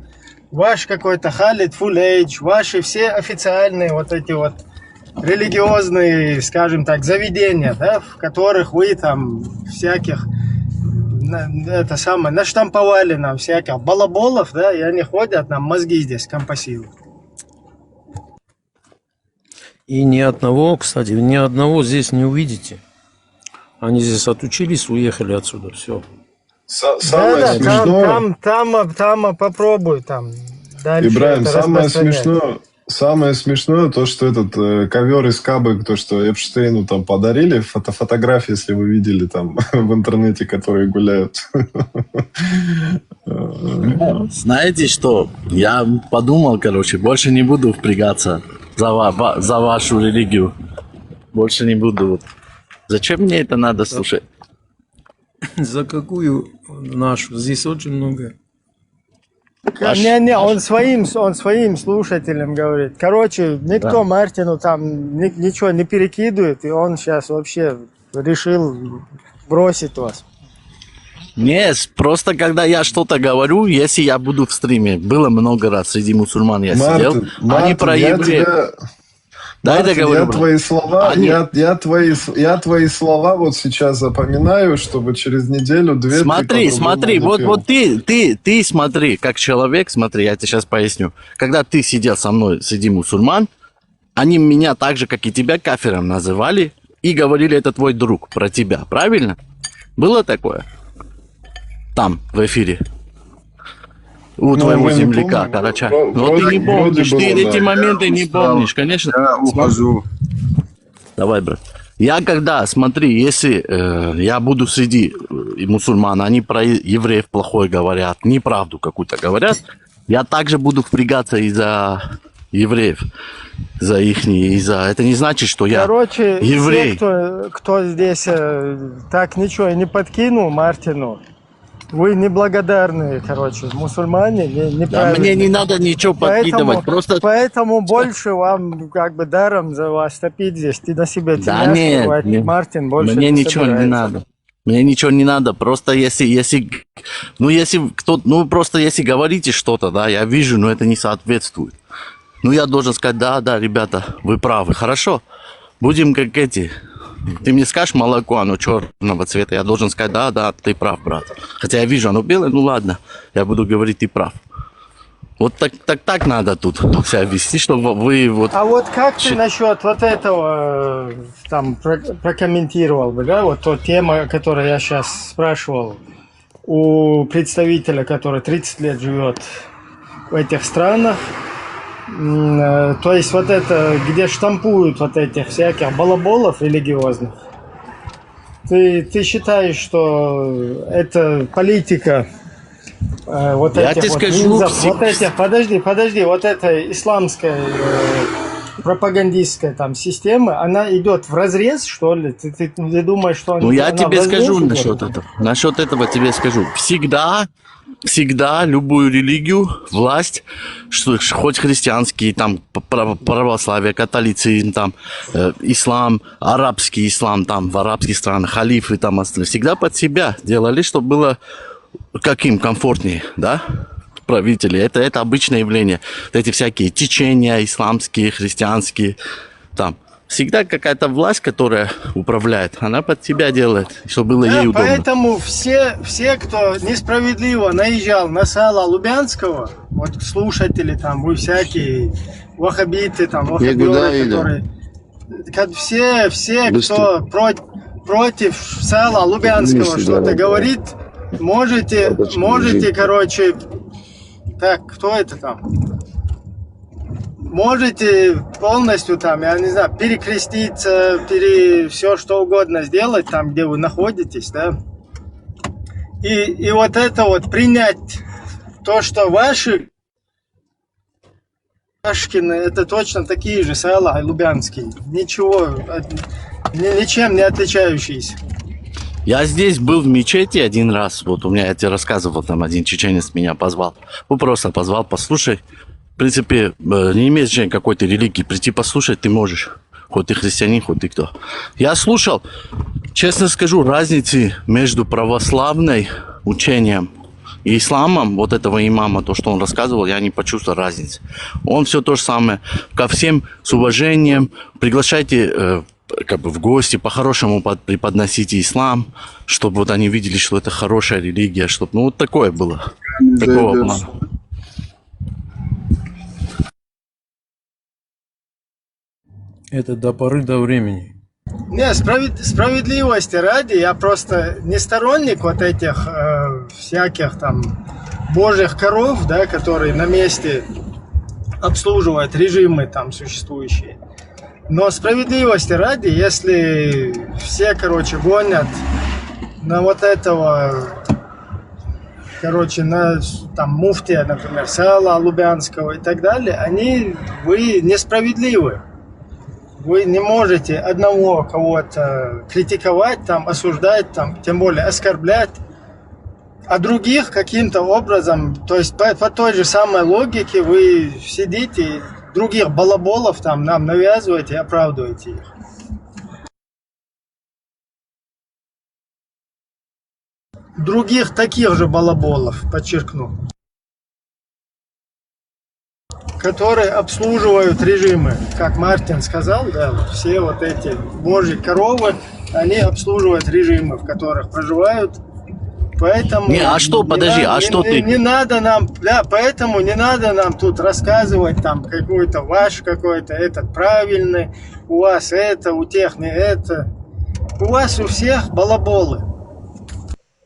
ваш какой-то Халид Фулейч, ваши все официальные вот эти вот религиозные, скажем так, заведения, да, в которых вы там всяких наштамповали нам всяких балаболов, да, и они ходят, нам мозги здесь компасируют.
И ни одного, кстати, ни одного здесь не увидите. Они здесь отучились, уехали отсюда, все.
Самое смешное...
Там попробуй, там дальше.
Ибраим, самое смешное то, что этот ковер из Кабы, то, что Эпштейну там подарили, фотографии, если вы видели там в интернете, которые гуляют.
Знаете что? Я подумал, короче, больше не буду впрягаться за вашу религию. Больше не буду. Зачем мне это надо слушать?
За какую нашу? Здесь очень много.
Он своим слушателям говорит. Короче, никто Мартину там ничего не перекидывает, и он сейчас вообще решил бросить вас.
Нет, просто когда я что-то говорю, если я буду в стриме, было много раз среди мусульман я сидел, они про евреев. Дай договорю.
Я твои слова вот сейчас запоминаю, чтобы через неделю-две...
Смотри, вот ты смотри, как человек, смотри, я тебе сейчас поясню. Когда ты сидел со мной среди мусульман, они меня так же, как и тебя, кафиром называли и говорили, это твой друг, про тебя, правильно? Было такое? Там, в эфире. У твоего земляка, Карача. Но ты не помнишь, ты эти моменты не помнишь, конечно.
Я ухожу.
Давай, брат. Я когда, смотри, если я буду среди мусульман, они про евреев плохое говорят, неправду какую-то говорят, я также буду впрягаться из-за евреев, за ихние, из-за... Это не значит, что я еврей.
Все, кто здесь так ничего и не подкинул Мартину, вы неблагодарные, мусульмане, неправильные.
Да, мне не надо ничего подкидывать, просто...
Поэтому больше вам как бы даром за вас топить здесь. Ты на себе
да нет,
Мартин больше
мне ничего не надо. Мне ничего не надо, просто если говорите что-то, да, я вижу, но это не соответствует. Я должен сказать, да, ребята, вы правы, хорошо, будем как эти... Ты мне скажешь молоко, оно черного цвета, я должен сказать, да, ты прав, брат. Хотя я вижу, оно белое, ладно, я буду говорить, ты прав. Вот так надо тут себя вести, чтобы вы вот...
А вот как ты насчет вот этого там прокомментировал бы, да, вот та тема, которую я сейчас спрашивал у представителя, который 30 лет живет в этих странах, то есть вот это, где штампуют вот этих всяких балаболов религиозных, ты считаешь, что это политика вот
я
этих
тебе
вот
скажу,
низов, вот этих, подожди, вот этой исламской пропагандистской там системы, она идет вразрез, что ли? Ты думаешь, что
я тебе скажу насчет этого тебе скажу. Всегда любую религию, власть, хоть христианский, там, православие, католицизм, там, ислам, арабский ислам, там, в арабских странах, халифы, там, всегда под себя делали, чтобы было каким комфортнее, да, правители. Это обычное явление. Эти всякие течения исламские, христианские, там. Всегда какая-то власть, которая управляет, она под себя делает, чтобы было ей удобно.
Поэтому все, кто несправедливо наезжал на Сала Лубянского, вот слушатели там, вы всякие ваххабиты, там, ваххабиоры, которые... Все, кто против Сала Лубянского что-то говорит, можете, так, кто это там? Можете полностью там, я не знаю, перекреститься, все что угодно сделать там, где вы находитесь, да. И вот это вот принять то, что ваши Ашкины, это точно такие же Сала Лубянские, ничем не отличающиеся.
Я здесь был в мечети один раз, вот у меня, я тебе рассказывал, там один чеченец меня позвал, просто позвал, послушай. В принципе, не имеет значения какой-то религии, прийти послушать ты можешь. хоть ты христианин, хоть ты кто. Я слушал, честно скажу, разницы между православным учением и исламом, вот этого имама, то, что он рассказывал, я не почувствовал разницы. Он все то же самое. Ко всем с уважением. Приглашайте как бы в гости, по-хорошему преподносите ислам, чтобы вот они видели, что это хорошая религия, чтобы, ну, вот такое было. Такого плана.
Это до поры до времени.
Не, справедливости ради, я просто не сторонник вот этих всяких там божьих коров, да, которые на месте обслуживают режимы там существующие. Но справедливости ради, если все, короче, гонят на вот этого, короче, на там муфтия, например, Саала Лубянского и так далее, вы несправедливы. Вы не можете одного кого-то критиковать, там, осуждать, там, тем более оскорблять, а других каким-то образом, то есть по той же самой логике вы сидите, других балаболов там нам навязываете и оправдываете их. Других таких же балаболов, подчеркну, которые обслуживают режимы. Как Мартин сказал, да, все вот эти божьи коровы, они обслуживают режимы, в которых проживают. Поэтому
не, а что, подожди, а что ты?
Не надо нам, да, поэтому не надо нам тут рассказывать там какой-то ваш какой-то, этот правильный, у вас это, у тех не это. У вас у всех балаболы.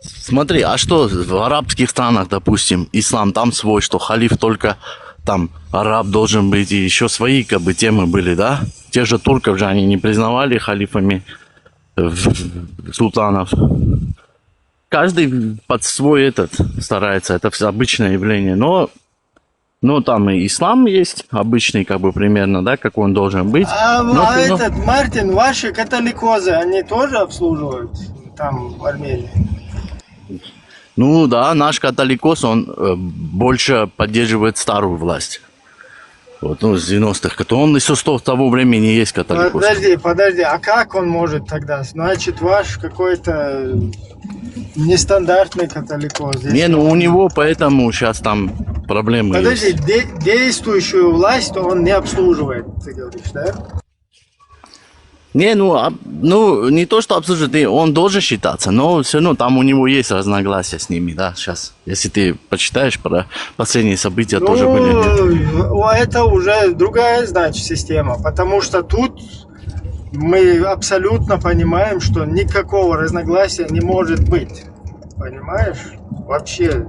Смотри, а что в арабских странах, допустим, ислам, там свой, что халиф только там араб должен быть, и еще свои как бы темы были, да? Тех же турков же они не признавали халифами султанов. Каждый под свой этот старается, это обычное явление, но там и ислам есть обычный, как бы примерно, да, как он должен быть.
Этот Мартин, ваши католикозы, они тоже обслуживают там в Армении?
Ну да, наш католикос, он больше поддерживает старую власть. Вот, ну, с 90-х. Он еще с того времени есть католикос.
Подожди, а как он может тогда? Значит, ваш какой-то нестандартный католикос.
Не, ну у него поэтому сейчас там проблемы
Подожди,
есть.
Действующую власть он не обслуживает, ты говоришь, да?
Не, не то, что обслуживает, он должен считаться, но все равно там у него есть разногласия с ними, да, сейчас. Если ты почитаешь про последние события, тоже были.
Это уже другая, значит, система, потому что тут мы абсолютно понимаем, что никакого разногласия не может быть, понимаешь? Вообще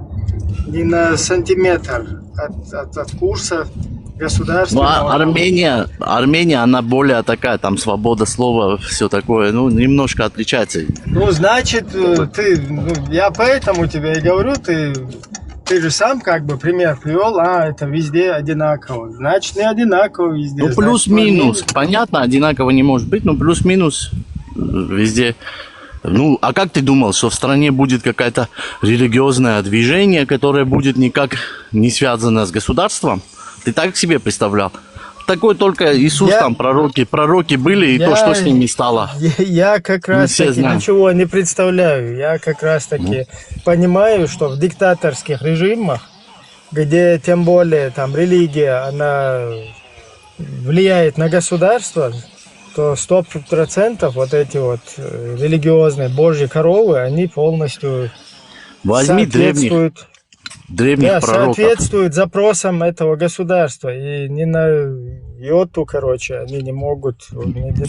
ни на сантиметр от курса государственного.
Ну, Армения, она более такая, там свобода слова, все такое, ну, немножко отличается.
Ну, значит, я поэтому тебе и говорю, ты же сам как бы пример привел, это везде одинаково. Значит, не одинаково везде.
Ну, плюс-минус, понятно, одинаково не может быть, но плюс-минус везде. Ну, а как ты думал, что в стране будет какое-то религиозное движение, которое будет никак не связано с государством? Ты так себе представлял? Такой только Иисус, там пророки были, и то, что с ними стало.
Я как раз таки ничего не представляю. Я как раз таки понимаю, что в диктаторских режимах, где тем более там религия, она влияет на государство, то 100% вот эти вот религиозные божьи коровы, они полностью соответствуют соответствует запросам этого государства. И ни на йоту, короче, они не могут...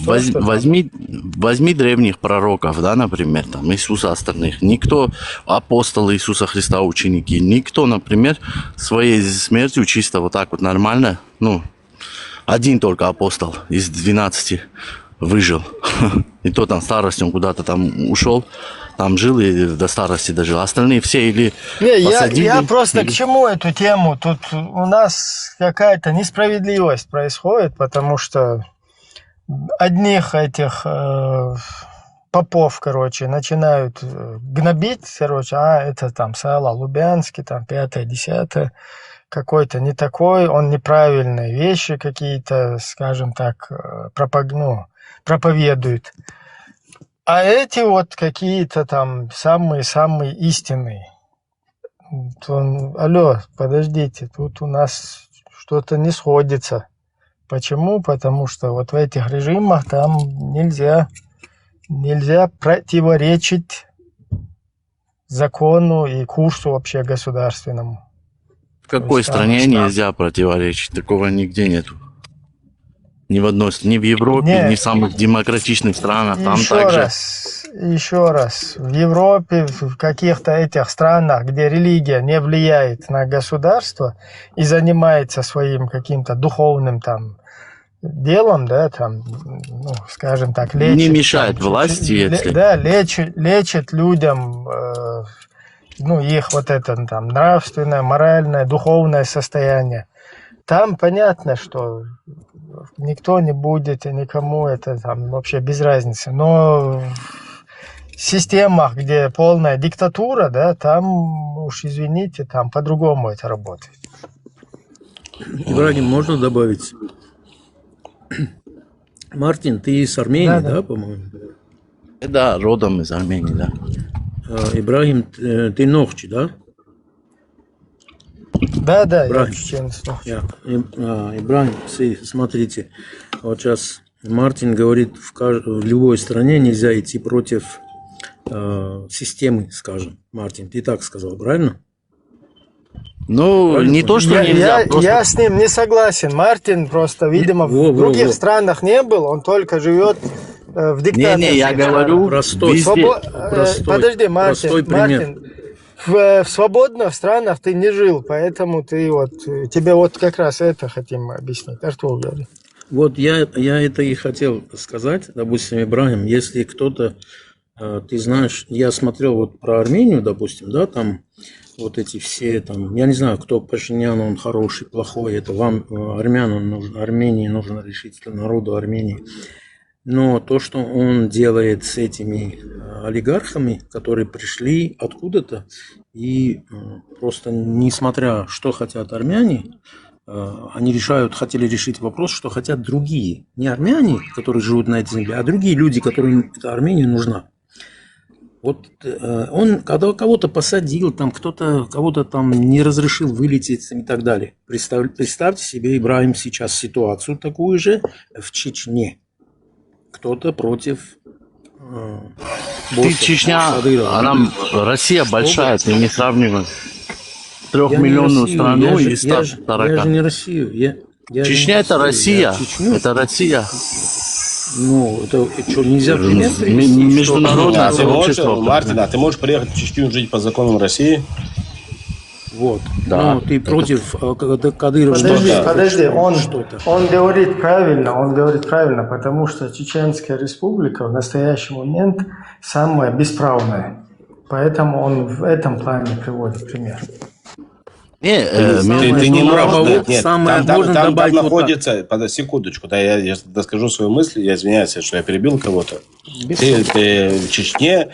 Возьми древних пророков, да, например, там, Иисуса остальных. Никто, апостолы Иисуса Христа, ученики, никто, например, своей смертью чисто вот так вот нормально, один только апостол из 12 выжил. И то там старостью куда-то там ушел. Там жил и до старости дожил. Остальные все или посадили...
Я просто к чему эту тему? Тут у нас какая-то несправедливость происходит, потому что одних этих попов, короче, начинают гнобить, короче, это там Саала Лубянский, там 5-10. какой-то не такой, он неправильные вещи какие-то, скажем так, проповедует. А эти вот какие-то там самые-самые истинные. Алло, подождите, тут у нас что-то не сходится. Почему? Потому что вот в этих режимах там нельзя противоречить закону и курсу вообще государственному.
В какой стране нельзя противоречить? Такого нигде нету. Ни в одной, ни в Европе, ни в самых демократичных странах. Там
Еще раз. В Европе, в каких-то этих странах, где религия не влияет на государство и занимается своим каким-то духовным там делом, да, там, скажем так, лечит.
Не мешает власти, если...
Да, лечит людям, их вот это там нравственное, моральное, духовное состояние. Там понятно, что никто не будет, и никому это там вообще без разницы. Но в системах, где полная диктатура, да, там, уж извините, там по-другому это работает.
Ибрагим, можно добавить? Мартин, ты из Армении, да, по-моему?
Да, родом из Армении, да.
Ибрагим, ты Нохчи, да?
Да,
Ибрагим.
я чеченец.
Ибрагим, смотрите, вот сейчас Мартин говорит, в любой стране нельзя идти против системы, скажем. Мартин, ты так сказал, правильно?
Ну, не то, что нельзя, просто...
Я с ним не согласен. Мартин просто, видимо, в других странах не был, он только живет в диктаторстве.
Не, я говорю,
Подожди, Мартин, в свободных странах ты не жил, поэтому тебе вот как раз это хотим объяснить. Артур говорит.
Вот я это и хотел сказать, допустим, Ибрагим, если кто-то, ты знаешь, я смотрел вот про Армению, допустим, да, там вот эти все там, я не знаю, кто Пашинян, он хороший, плохой, это вам, армянам нужно, Армении нужно решить, народу Армении. Но то, что он делает с этими олигархами, которые пришли откуда-то, и просто несмотря, что хотят армяне, они хотели решить вопрос, что хотят другие. Не армяне, которые живут на этой земле, а другие люди, которым эта Армения нужна. Вот он кого-то посадил, там кто-то кого-то там не разрешил вылететь и так далее. Представьте себе, Ибрагим, сейчас ситуацию такую же в Чечне. Кто-то против
Чечня, Россия большая, ты не сравнивай. 3-миллионную страну и 140.
Я же не Россию.
Чечня это Россия. Это Россия.
Ну, это что, нельзя
международное сообщество.
Мартин, а ты можешь приехать в Чечню жить по законам России?
Вот.
Да.
Ну, ты против Кадырова.
Подожди, он говорит правильно, потому что Чеченская республика в настоящий момент самая бесправная. Поэтому он в этом плане приводит пример.
Ты не можешь, нет, там находится, секундочку, да, я доскажу свою мысль, я извиняюсь, что я перебил кого-то. Чечня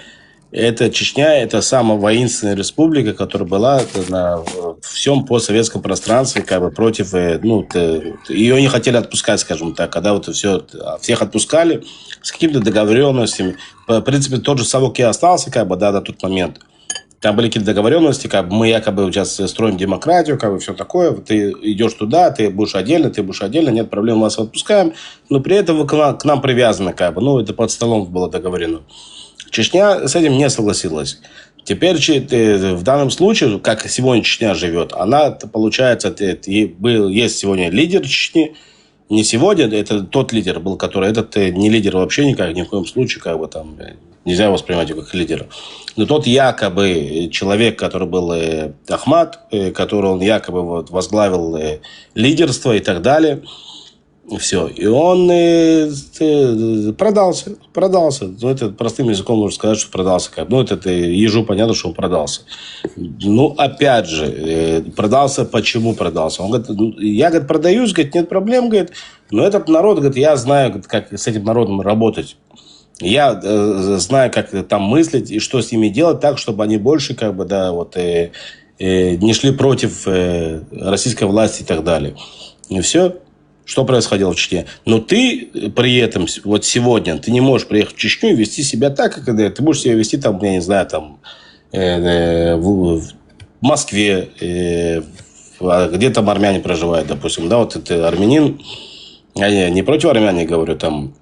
это самая воинственная республика, которая была на всем постсоветском пространстве, как бы против, ее не хотели отпускать, скажем так, когда вот всех отпускали с какими-то договоренностями. В принципе, тот же Совок и остался, как бы, да, на тот момент. Там были какие-то договоренности, как бы мы якобы сейчас строим демократию, как бы все такое. Ты идешь туда, ты будешь отдельно, нет проблем, вас отпускаем. Но при этом вы к нам привязаны, как бы. Это под столом было договорено. Чечня с этим не согласилась. Теперь в данном случае, как сегодня Чечня живет, она, получается, есть сегодня лидер Чечни. Не сегодня, это тот лидер был, который... Этот не лидер вообще никак, ни в коем случае, как бы там... Нельзя его воспринимать его как лидера. Но тот якобы человек, который был Ахмад, который он якобы возглавил лидерство и так далее. Все. И он продался. Это простым языком можно сказать, что продался. Это ежу понятно, что он продался. Опять же, продался. Почему продался? Он говорит, я, продаюсь, нет проблем, но этот народ, я знаю, как с этим народом работать. Я знаю, как там мыслить и что с ними делать так, чтобы они больше не шли против российской власти и так далее. И все, что происходило в Чечне. Но ты при этом, вот сегодня, ты не можешь приехать в Чечню и вести себя так, как ты будешь себя вести там, я не знаю, там, в Москве, где там армяне проживают, допустим, да, вот ты армянин, я не против армян, я говорю, там,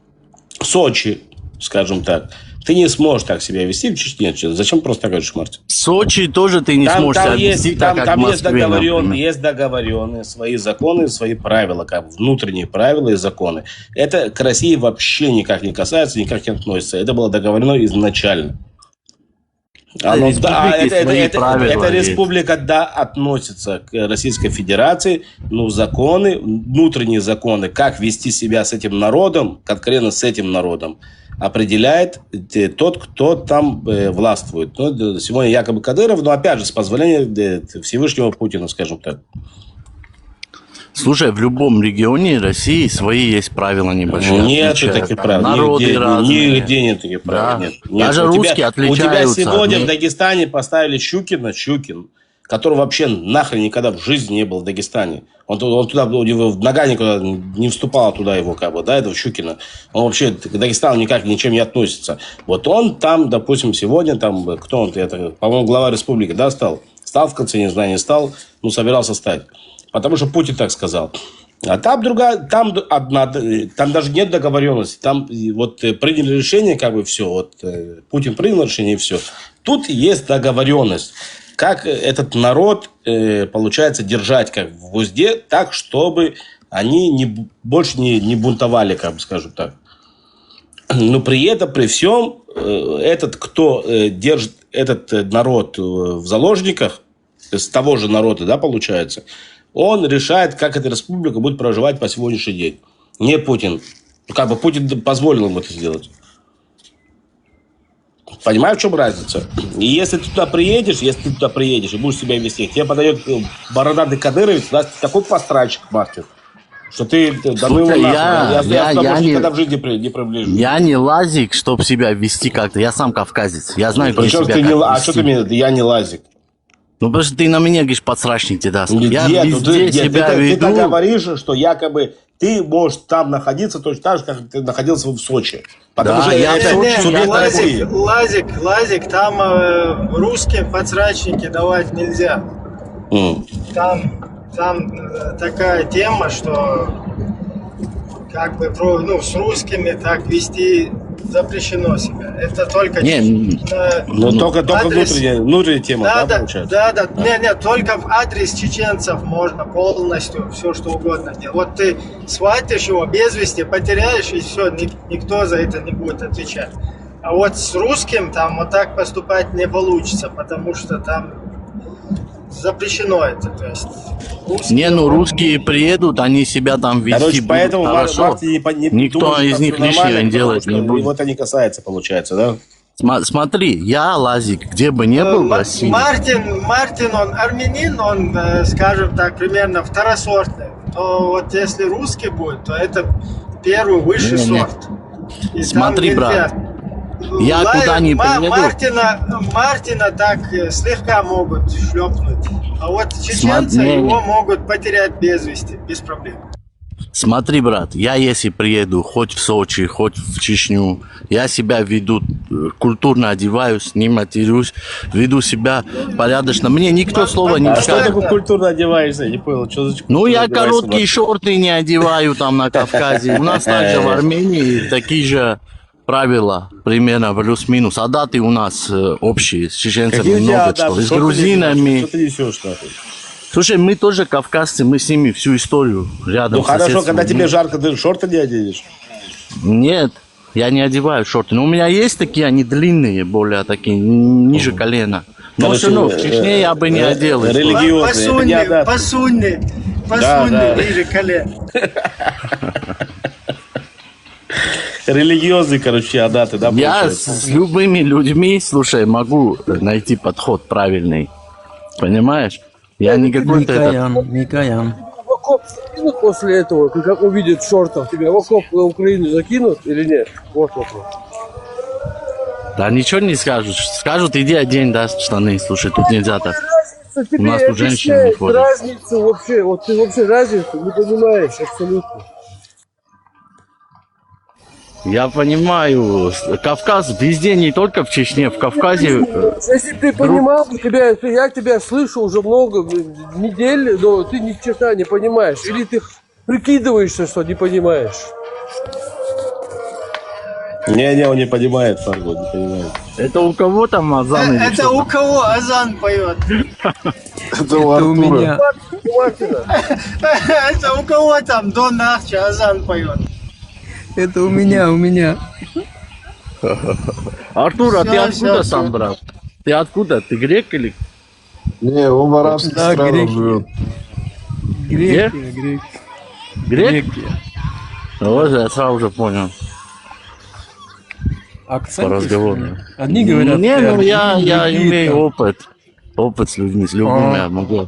Сочи, скажем так, ты не сможешь так себя вести в Чечне. Зачем просто так говоришь, Мартин?
В Сочи тоже ты не сможешь себя вести так, как в Москве,
есть договоренные свои законы, свои правила, как внутренние правила и законы. Это к России вообще никак не касается, никак не относится. Это было договорено изначально. Эта республика, да, относится к Российской Федерации, но законы, внутренние законы, как вести себя с этим народом, конкретно с этим народом, определяет тот, кто там властвует. Ну, сегодня якобы Кадыров, но опять же с позволения Всевышнего Путина, скажем так.
Слушай, в любом регионе России свои есть правила небольшие.
Нет таких правил.
Народы разные.
Нигде нет таких правил.
Да.
Нет. Нет.
Даже русские отличаются.
У тебя сегодня в Дагестане поставили Щукин, который вообще нахрен никогда в жизни не был в Дагестане. Он туда, нога никуда не вступала туда его, как бы, да, этого Щукина. Он вообще к Дагестану никак ничем не относится. Вот он там, допустим, сегодня, там, кто он, это, по-моему, глава республики, да, стал? Стал в конце, не знаю, не стал, ну, собирался стать. Потому что Путин так сказал. А там другая, там даже нет договоренности. Там вот приняли решение, как бы все. Вот Путин принял решение, и все. Тут есть договоренность. Как этот народ, получается, держать как в узде, так, чтобы они больше не бунтовали, как бы, скажем так. Но при этом, при всем, этот, кто держит этот народ в заложниках, с того же народа, да, получается, он решает, как эта республика будет проживать по сегодняшний день. Не Путин. Как бы Путин позволил им это сделать. Понимаешь, в чем разница? И если ты туда приедешь и будешь себя вести, тебе подает бородатый кадыровец, даст такой пострачек, Мартин, что ты...
Слушай, я
никогда в жизни не приближу.
Я не лазик, чтобы себя вести как-то. Я сам кавказец. Я знаю, как себя
А что ты мне... Я не лазик.
Ну, потому что ты на меня говоришь, подсрачник ты даст. Я
везде
себя веду.
Ты говоришь, что якобы ты можешь там находиться точно так же, как ты находился в Сочи. Потому что
Лазик, там русским подсрачники давать нельзя. Там такая тема, что как бы с русскими так вести запрещено себя. Это только...
только внутренняя тема, да, получается?
Да. Нет, только в адрес чеченцев можно полностью все, что угодно делать. Вот ты схватишь его без вести, потеряешь, и все, никто за это не будет отвечать. А вот с русским там вот так поступать не получится, потому что там запрещено это. То есть
русские приедут, они себя там вести будут
поэтому
хорошо. Никто
думает,
из них лишнего делать не будет.
Вот это не касается, получается, да?
Смотри, я лазик, где бы не был в России.
Мартин, он армянин, он, скажем так, примерно второсортный. Но вот если русский будет, то это первый высший сорт. И
смотри, брат, я куда ни приеду...
Мартина так слегка могут шлепнуть. А вот чеченца его могут потерять без вести, без проблем.
Смотри, брат, я если приеду хоть в Сочи, хоть в Чечню, я себя веду, культурно одеваюсь, не матерюсь, веду себя порядочно. Мне никто слова не скажет.
Что такое культурно одеваешься? Я не понял, что за
Ну, я короткие шорты не одеваю там на Кавказе. У нас также в Армении такие же правила, примерно плюс-минус. А даты у нас общие, с чеченцами много чего. С грузинами.
Что ты несешь, нахуй?
Слушай, мы тоже кавказцы, мы с ними всю историю рядом.
Ну хорошо, когда тебе жарко, ты шорты не оденешь?
Нет, я не одеваю шорты. Но у меня есть такие, они длинные, более такие, ниже колена. Но все равно в Чечне я бы не одел.
Религиозные.
По сунне, ниже колена.
Религиозные, короче, адаты, да?
Я с любыми людьми, слушай, могу найти подход правильный. Понимаешь? Я не какой-то...
Микоян. В окоп закинут после этого, как увидят в шортах тебя, в окоп на Украину закинут или нет? Вот вопрос.
Да ничего не скажут. Скажут, иди одень, да, штаны. Слушай, тут нельзя так.
просто
У
тебе
нас тут женщины не
объясняют
ходят.
разницу вообще. Вот ты вообще разницу не понимаешь абсолютно.
Я понимаю, Кавказ везде, не только в Чечне, в Кавказе.
Если бы ты понимал, я тебя слышу уже много недель, но ты ни черта не понимаешь. Или ты прикидываешься, что не понимаешь.
Не, он не понимает, Фарго, не понимает.
Это у кого там азан? или
Это
что
у
там?
кого азан поет?
Это у меня.
Это у кого там до нахча азан поет?
Это у меня.
Артур, а ты
Всё,
откуда
всё,
сам,
всё.
брат? Ты откуда? Ты грек или?
Не, он в арабских
Да,
странах
греки.
живет.
Где?
Греки.
Грек? Вот я сразу же понял.
Акцент.
По разговору.
Одни говорят...
Не, ну я
другие
имею
там.
опыт. Опыт с людьми, с любыми я могу.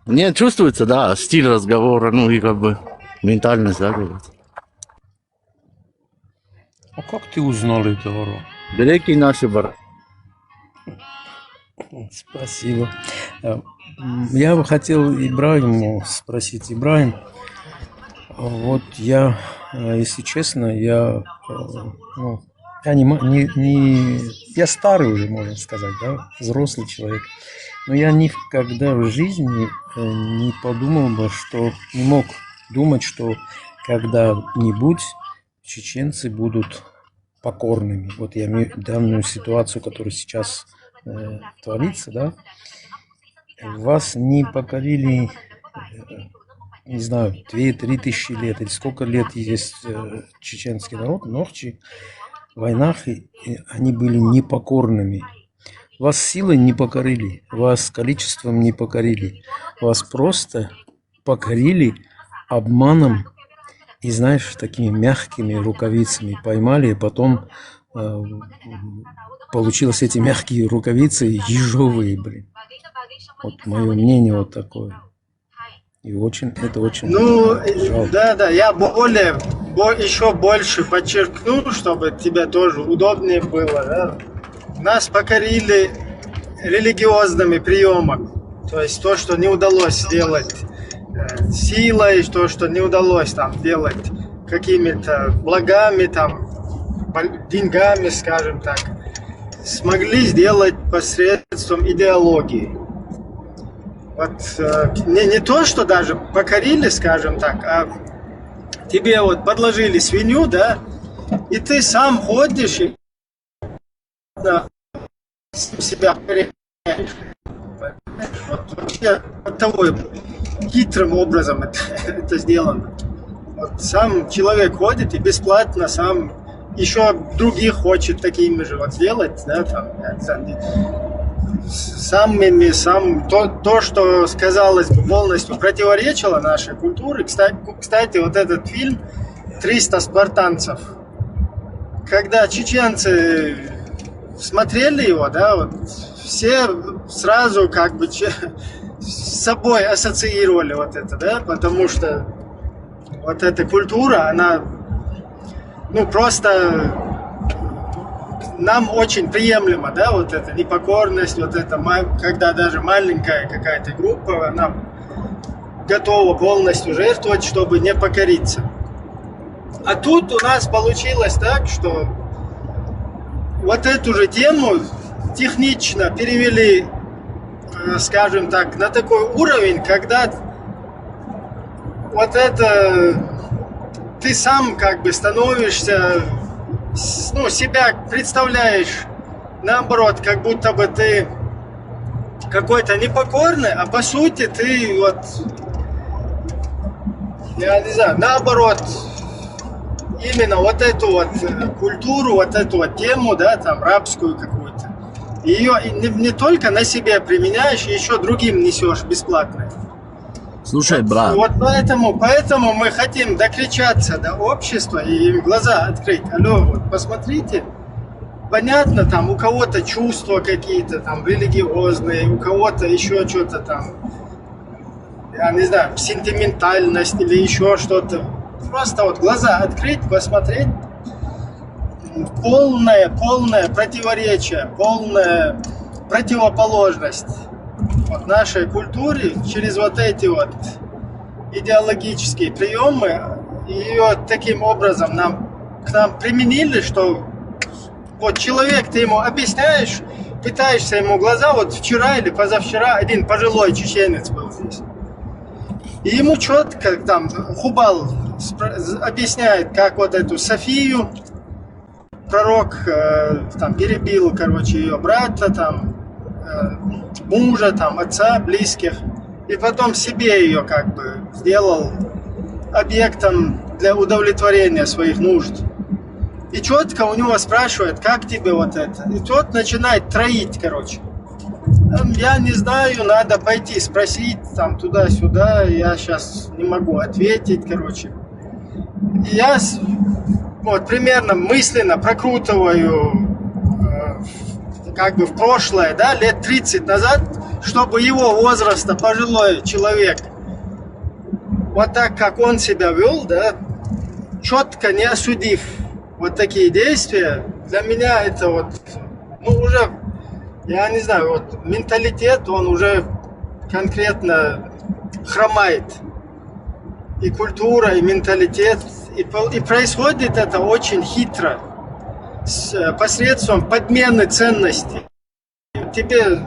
Не, чувствуется, да, стиль разговора, ну и как бы ментальность, да, говорится.
А как ты узнал это, Варо?
Греки наши брат.
Спасибо. Я бы хотел Ибрагиму спросить. Ибрагим, вот я, если честно, я я старый уже, можно сказать, да, взрослый человек. Но я никогда в жизни не подумал бы, что не мог думать, что когда-нибудь чеченцы будут покорными. Вот я имею данную ситуацию, которая сейчас творится, да. Вас не покорили, не знаю, 2-3 тысячи лет, или сколько лет есть чеченский народ, Нохчи, в войнах и они были непокорными. Вас силой не покорили, вас количеством не покорили, вас просто покорили обманом и, знаешь, такими мягкими рукавицами поймали, и потом получилось эти мягкие рукавицы ежовые, блин. Вот мое мнение вот такое. И это очень жалко.
Да, я еще больше подчеркну, чтобы тебе тоже удобнее было. Да? Нас покорили религиозными приемами. То есть то, что не удалось сделать силой, то, что не удалось там делать какими-то благами, там, деньгами, скажем так, смогли сделать посредством идеологии. Вот не то, что даже покорили, скажем так, а тебе вот подложили свинью, да, и ты сам ходишь и себя проверяешь. Вот вообще от того хитрым образом это сделано. Вот сам человек ходит и бесплатно сам еще других хочет такими же вот сделать, да, там, то, что, казалось бы, полностью противоречило нашей культуре. Кстати, вот этот фильм «300 спартанцев», когда чеченцы смотрели его, да, вот, все сразу как бы с собой ассоциировали вот это, да, потому что вот эта культура, она, ну, просто нам очень приемлемо, да, вот эта непокорность, вот это, когда даже маленькая какая-то группа, она готова полностью жертвовать, чтобы не покориться. А тут у нас получилось так, что вот эту же тему технично перевели, скажем так, на такой уровень, когда вот это ты сам как бы становишься, ну, себя представляешь, наоборот, как будто бы ты какой-то непокорный, а по сути ты вот, я не знаю, наоборот, именно вот эту вот культуру, вот эту вот тему, да, там, рабскую какую-то, ее не только на себе применяешь, еще другим несешь бесплатно.
Слушай, брат.
Вот поэтому мы хотим докричаться до общества и им глаза открыть. Алло, вот посмотрите, понятно, там у кого-то чувства какие-то там религиозные, у кого-то еще что-то там, я не знаю, сентиментальность или еще что-то. Просто вот глаза открыть, посмотреть. Полное противоречие, полное противоположность вот нашей культуре через вот эти вот идеологические приемы, ее таким образом к нам применили, что вот человек, ты ему объясняешь, пытаешься ему глаза, вот вчера или позавчера один пожилой чеченец был здесь. И ему четко там Хубал объясняет, как вот эту Софию, пророк там перебил, короче, ее брата, там, мужа, там, отца, близких. И потом себе ее как бы сделал объектом для удовлетворения своих нужд. И четко у него спрашивают, как тебе вот это. И тот начинает троить, короче. Я не знаю, надо пойти спросить, там, туда-сюда. Я сейчас не могу ответить, короче. И я вот примерно мысленно прокрутываю как бы в прошлое, да, лет 30 назад, чтобы его возраста пожилой человек, вот так, как он себя вел, да, четко не осудив вот такие действия, для меня это вот, ну, уже, я не знаю, вот менталитет, он уже конкретно хромает. И культура, и менталитет, и происходит это очень хитро, посредством подмены ценностей. Тебе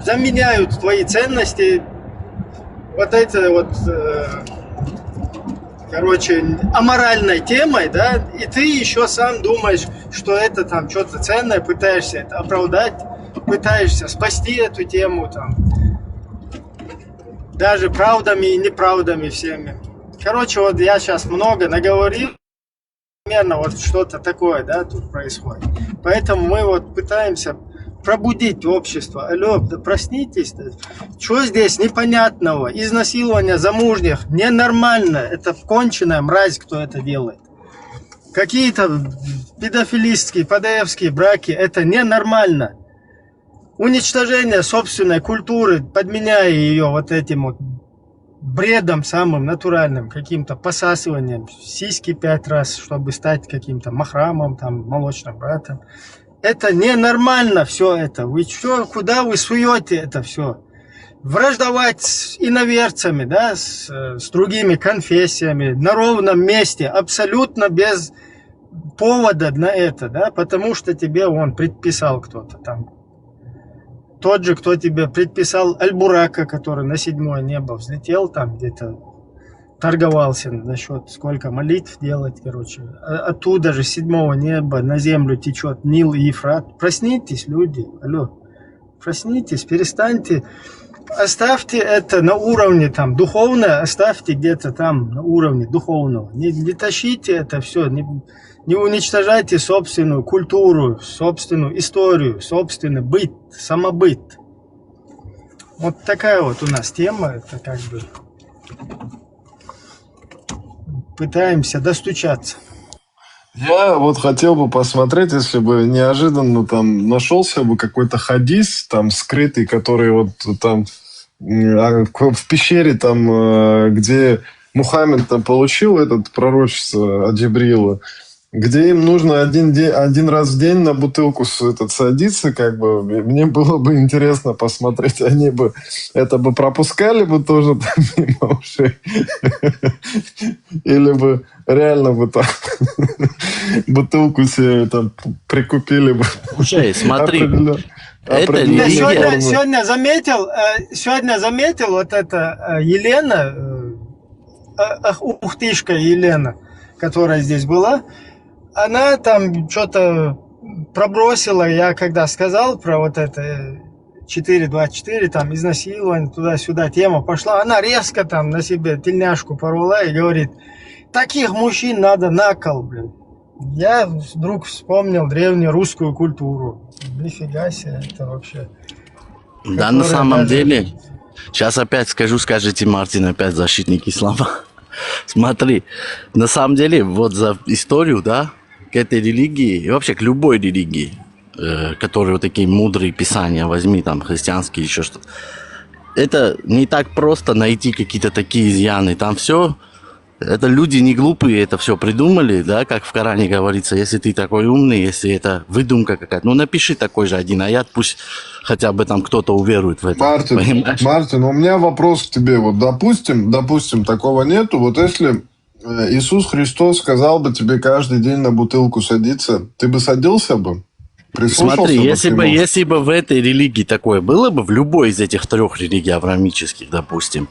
заменяют твои ценности вот этой вот, короче, аморальной темой, да, и ты еще сам думаешь, что это там что-то ценное, пытаешься это оправдать, пытаешься спасти эту тему там, даже правдами и неправдами всеми. Короче, вот я сейчас много наговорил, примерно вот что-то такое, да, тут происходит. Поэтому мы вот пытаемся пробудить общество. Алло, да проснитесь. Что здесь непонятного? Изнасилование замужних ненормально. Это конченая мразь, кто это делает. Какие-то педофилистские, ПДФские браки, это ненормально. Уничтожение собственной культуры, подменяя ее вот этим вот бредом самым натуральным, каким-то посасыванием сиськи 5 раз, чтобы стать каким-то махрамом, там, молочным братом. Это ненормально все это. Вы что, куда вы суете это все? Враждовать с иноверцами, да, с другими конфессиями на ровном месте, абсолютно без повода на это, да, потому что тебе он предписал кто-то там. Тот же, кто тебе предписал Аль-Бурака, который на 7-е небо взлетел, там где-то торговался насчет сколько молитв делать, короче. Оттуда же с 7-го неба на землю течет Нил и Ефрат. Проснитесь, люди, алло, проснитесь, перестаньте, оставьте это на уровне там духовное, оставьте где-то там на уровне духовного. Не тащите это все, не уничтожайте собственную культуру, собственную историю, собственный быт, самобыт. Вот такая вот у нас тема, это как бы пытаемся достучаться.
Я вот хотел бы посмотреть, если бы неожиданно там нашелся бы какой-то хадис там скрытый, который вот там в пещере там, где Мухаммед там получил этот пророчество от Джибрила, где им нужно один раз в день на бутылку садиться, как бы, мне было бы интересно посмотреть, они бы это бы пропускали бы тоже там мимо ушей, или бы реально бы там бутылку себе там прикупили бы.
Слушай, смотри,
сегодня заметил вот эта Елена, ухтышка Елена, которая здесь была, она там что-то пробросила, я когда сказал про вот это 424, там изнасилование, туда-сюда, тема пошла, она резко там на себе тельняшку порвала и говорит, таких мужчин надо на кол, блин. Я вдруг вспомнил древнюю русскую культуру. Нифига себе, это вообще...
Да, на самом деле, сейчас опять скажу, скажите, Мартин, опять защитник ислама. Смотри, на самом деле, вот за историю, да, к этой религии, и вообще к любой религии, которые вот такие мудрые писания, возьми там христианские, еще что-то, это не так просто найти какие-то такие изъяны. Там все Это люди не глупые, это все придумали, да, как в Коране говорится, если ты такой умный, если это выдумка какая-то. Ну, напиши такой же один аят, пусть хотя бы там кто-то уверует в это.
Мартин, у меня вопрос к тебе. Вот допустим, такого нету. Вот если Иисус Христос сказал бы тебе каждый день на бутылку садиться, ты бы садился бы?
Смотри, если бы в этой религии такое было бы, в любой из этих 3 религий авраамических, допустим,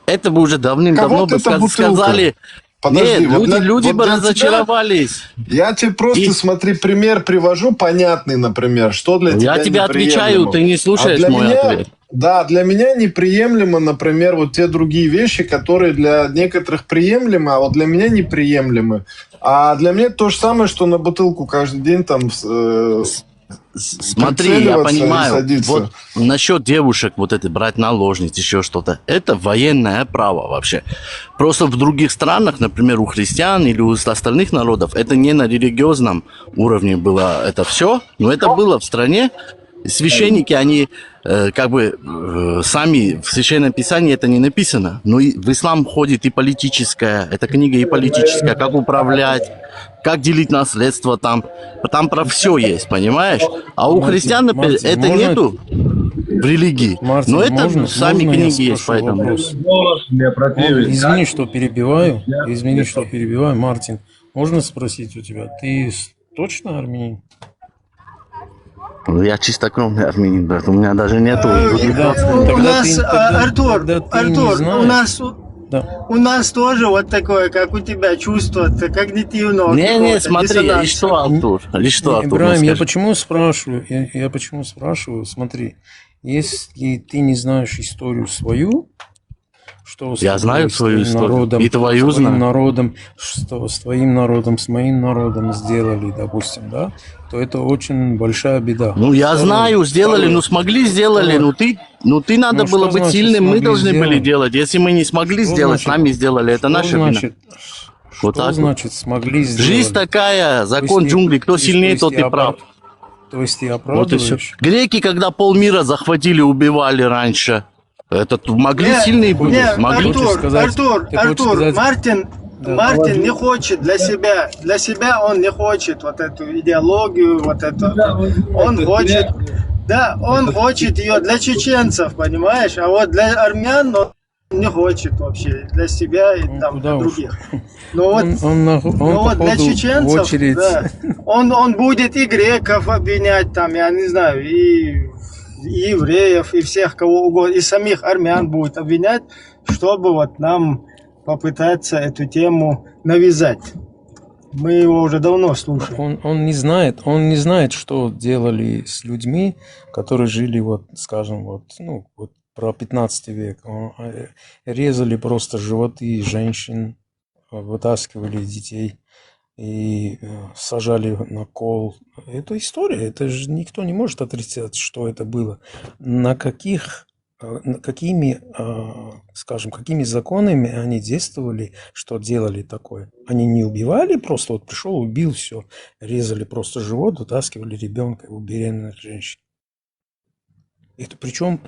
это бы уже давным-давно бы сказали...
Подожди,
Нет, люди бы разочаровались.
Я тебе просто, смотри, пример привожу, понятный, например, что для тебя
Я тебе
неприемлемо.
отвечаю, ты не слушаешь мой ответ.
Да, для меня неприемлемо, например, вот те другие вещи, которые для некоторых приемлемы, а вот для меня неприемлемы. А для меня то же самое, что на бутылку каждый день там...
Смотри, я понимаю, вот насчет девушек, вот это брать наложниц, еще что-то, это военное право вообще. Просто в других странах, например, у христиан или у остальных народов, это не на религиозном уровне было это все, но это было в стране. Священники, они сами в Священном Писании это не написано, но и в ислам входит и политическая, эта книга и политическая, как управлять, как делить наследство там про все есть, понимаешь? А у христиан, например, это нету в религии, но это сами книги есть, поэтому.
Извини, что перебиваю, Мартин. Можно спросить у тебя, ты точно армянин?
Я чистокровный армянин, брат. У меня даже нету.
У нас, Артур, у нас тоже вот такое, как у тебя, чувство когнитивного.
Не, смотри, и что, Артур?
Ибраим, я почему спрашиваю, смотри, если ты не знаешь историю свою, что
я знаю свою историю, и твою знаю.
Народом, что с твоим народом, с моим народом сделали, допустим, да, то это очень большая беда.
Ну, я знаю, сделали, смогли, сделали, ты надо было быть сильным, мы должны были делать. Если мы не смогли сделать, сами сделали, это наша вина. Вот
что значит смогли сделать?
Жизнь такая, закон джунглей, кто сильнее, тот и прав.
То есть ты оправдываешь?
Греки, когда полмира захватили, убивали раньше. Это могли сильные быть.
Артур, Мартин не хочет для себя он не хочет вот эту идеологию, вот это. Он хочет ее для чеченцев, понимаешь? А вот для армян он не хочет вообще, для себя и там для других. Но вот для чеченцев, да, он будет и греков обвинять там, я не знаю, и евреев, и всех кого угодно, и самих армян будет обвинять, чтобы вот нам попытаться эту тему навязать. Мы его уже давно слушаем.
Он не знает, что делали с людьми, которые жили, вот, скажем, про 15 век. Резали просто животы женщин, вытаскивали детей и сажали на кол. Это история, это же никто не может отрицать, что это было. Какими законами они действовали, что делали такое? Они не убивали просто, вот пришел, убил, все, резали просто живот, вытаскивали ребенка у беременных женщин. Это причем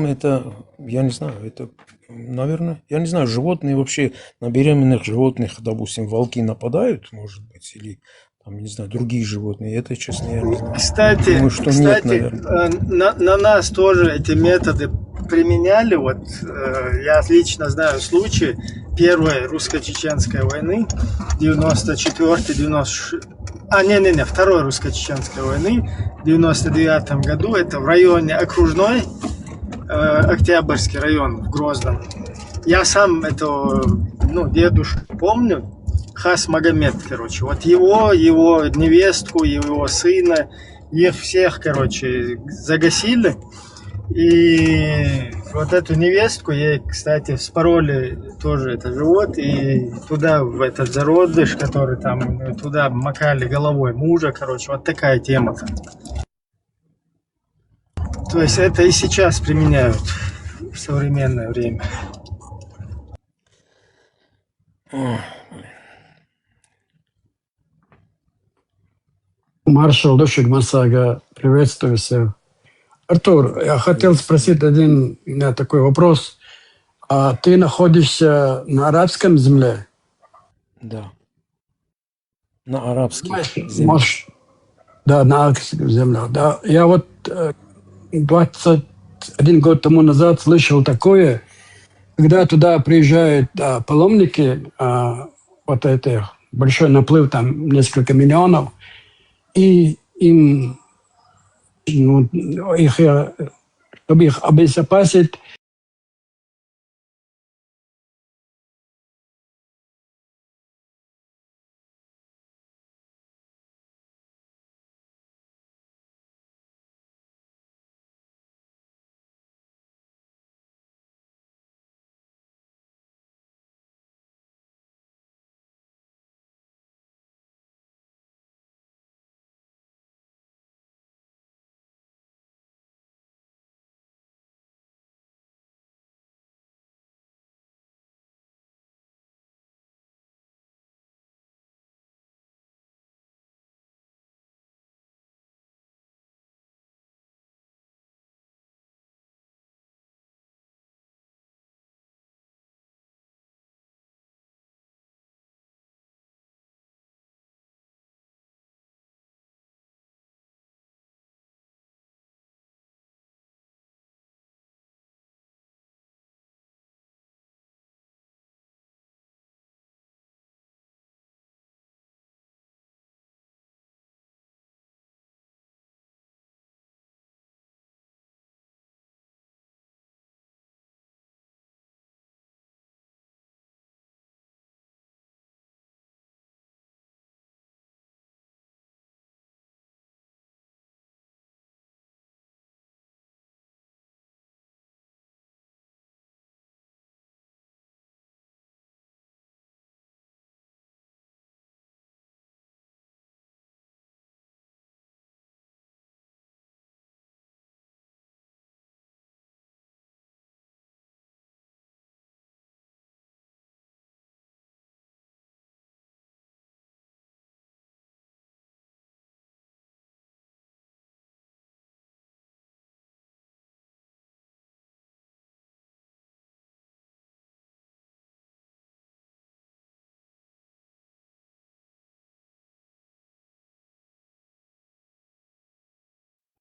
это, я не знаю, это, наверное, я не знаю, животные вообще, на беременных животных, допустим, волки нападают, может быть, или там, не знаю, другие животные, это, честно, я не знаю.
Кстати,
думаю, что нет, наверное.
На нас тоже эти методы применяли, вот я отлично знаю случай Первой русско-чеченской войны, 94-96, Второй русско-чеченской войны в 99 году, это в районе окружной, Октябрьский район в Грозном. Я сам этого, дедушку помню, Хас Магомед, короче, вот его невестку, его сына, их всех, короче, загасили. И вот эту невестку, ей, кстати, вспороли тоже это живот, и туда, в этот зародыш, который там, туда макали головой мужа, короче, вот такая тема. То есть это и сейчас применяют в современное время.
Маршал Душик Масага, приветствую всех. Артур, я хотел спросить один такой вопрос. А ты находишься на арабском земле
Да. На арабских землях.
Может, да, на арабских землях. Да. Я вот 21 год тому назад слышал такое, когда туда приезжают паломники, вот это большой наплыв, там несколько миллионов, и им, чтобы их обезопасить,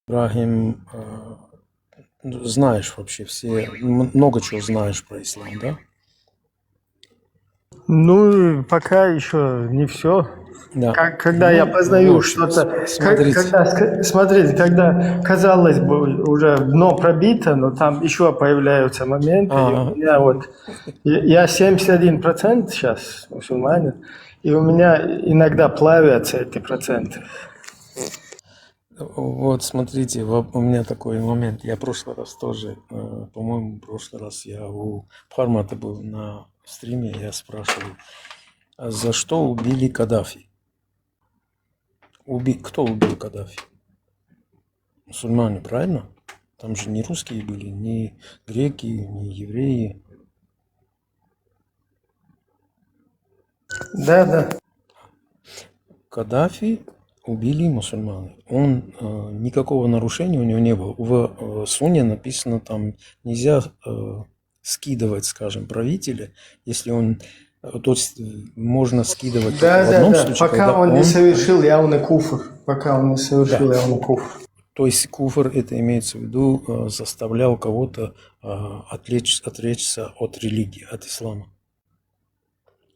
Ибрагим, знаешь вообще все, много чего знаешь про ислам, да?
Ну, пока еще не все.
Да.
Когда я познаю что-то, смотрите, когда, казалось бы, уже дно пробито, но там еще появляются моменты. И у меня вот, я 71% сейчас мусульманин, и у меня иногда плавятся эти проценты.
Вот, смотрите, у меня такой момент. Я в прошлый раз тоже, по-моему, в прошлый раз я у Пармата был на стриме, я спрашивал, а за что убили Каддафи? Кто убил Каддафи? Мусульмане, правильно? Там же не русские были, не греки, не евреи.
Да.
Каддафи убили мусульмане. Он никакого нарушения у него не было. В Суне написано, там нельзя скидывать, скажем, правителя, если он, то есть можно скидывать в одном случае,
пока он не совершил явный куфр.
То есть куфр, это имеется в виду, заставлял кого-то отречься от религии, от ислама.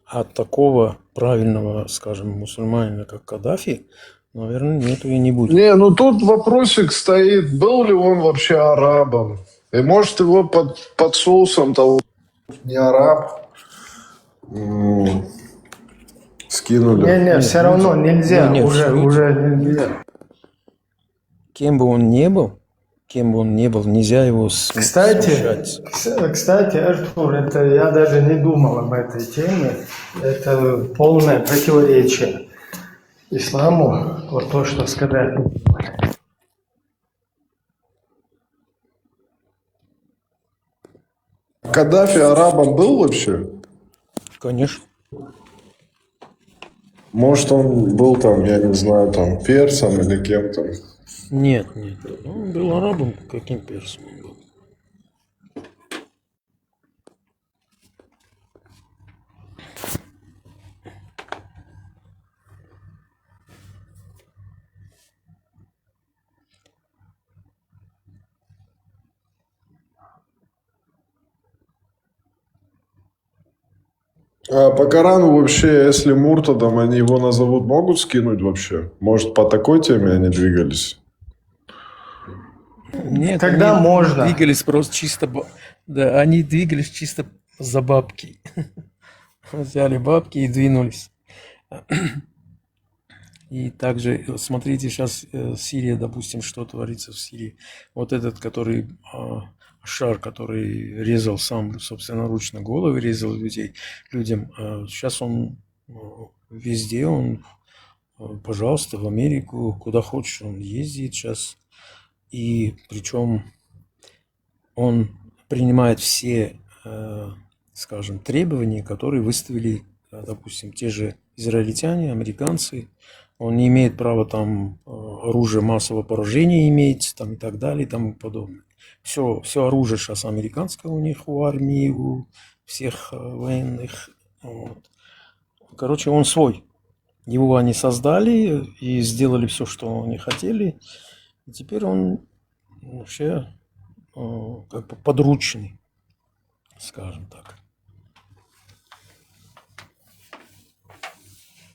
От такого правильного, скажем, мусульманина, как Каддафи, наверное, нету и не будет.
Не, ну тут вопросик стоит, был ли он вообще арабом? И может его под соусом того не араб скинули.
Не, все равно нельзя, уже нельзя.
Кем бы он ни был, нельзя его смущать.
Кстати, Артур, это я даже не думал об этой теме. Это полное противоречие исламу, вот то, что сказать.
Каддафи арабом был вообще?
Конечно.
Может, он был там, я не знаю, там, персом или кем-то?
Нет. Он был арабом, каким персом он был.
А по Корану вообще, если Муртадом, они его назовут, могут скинуть вообще? Может, по такой теме они двигались?
Нет,
Тогда
они
можно.
двигались просто чисто... Да, они двигались чисто за бабки. Взяли бабки и двинулись. И также, смотрите, сейчас Сирия, допустим, что творится в Сирии. Вот этот, который Шар, который резал сам собственноручно головы, резал людям. Сейчас он везде, он, пожалуйста, в Америку, куда хочешь, он ездит сейчас. И причем он принимает все, скажем, требования, которые выставили, допустим, те же израильтяне, американцы. Он не имеет права там оружие массового поражения иметь, там и так далее, и тому подобное. Все оружие сейчас американское у них, у армии, у всех военных. Вот. Короче, он свой. Его они создали и сделали все, что они хотели. И теперь он вообще как бы подручный, скажем так.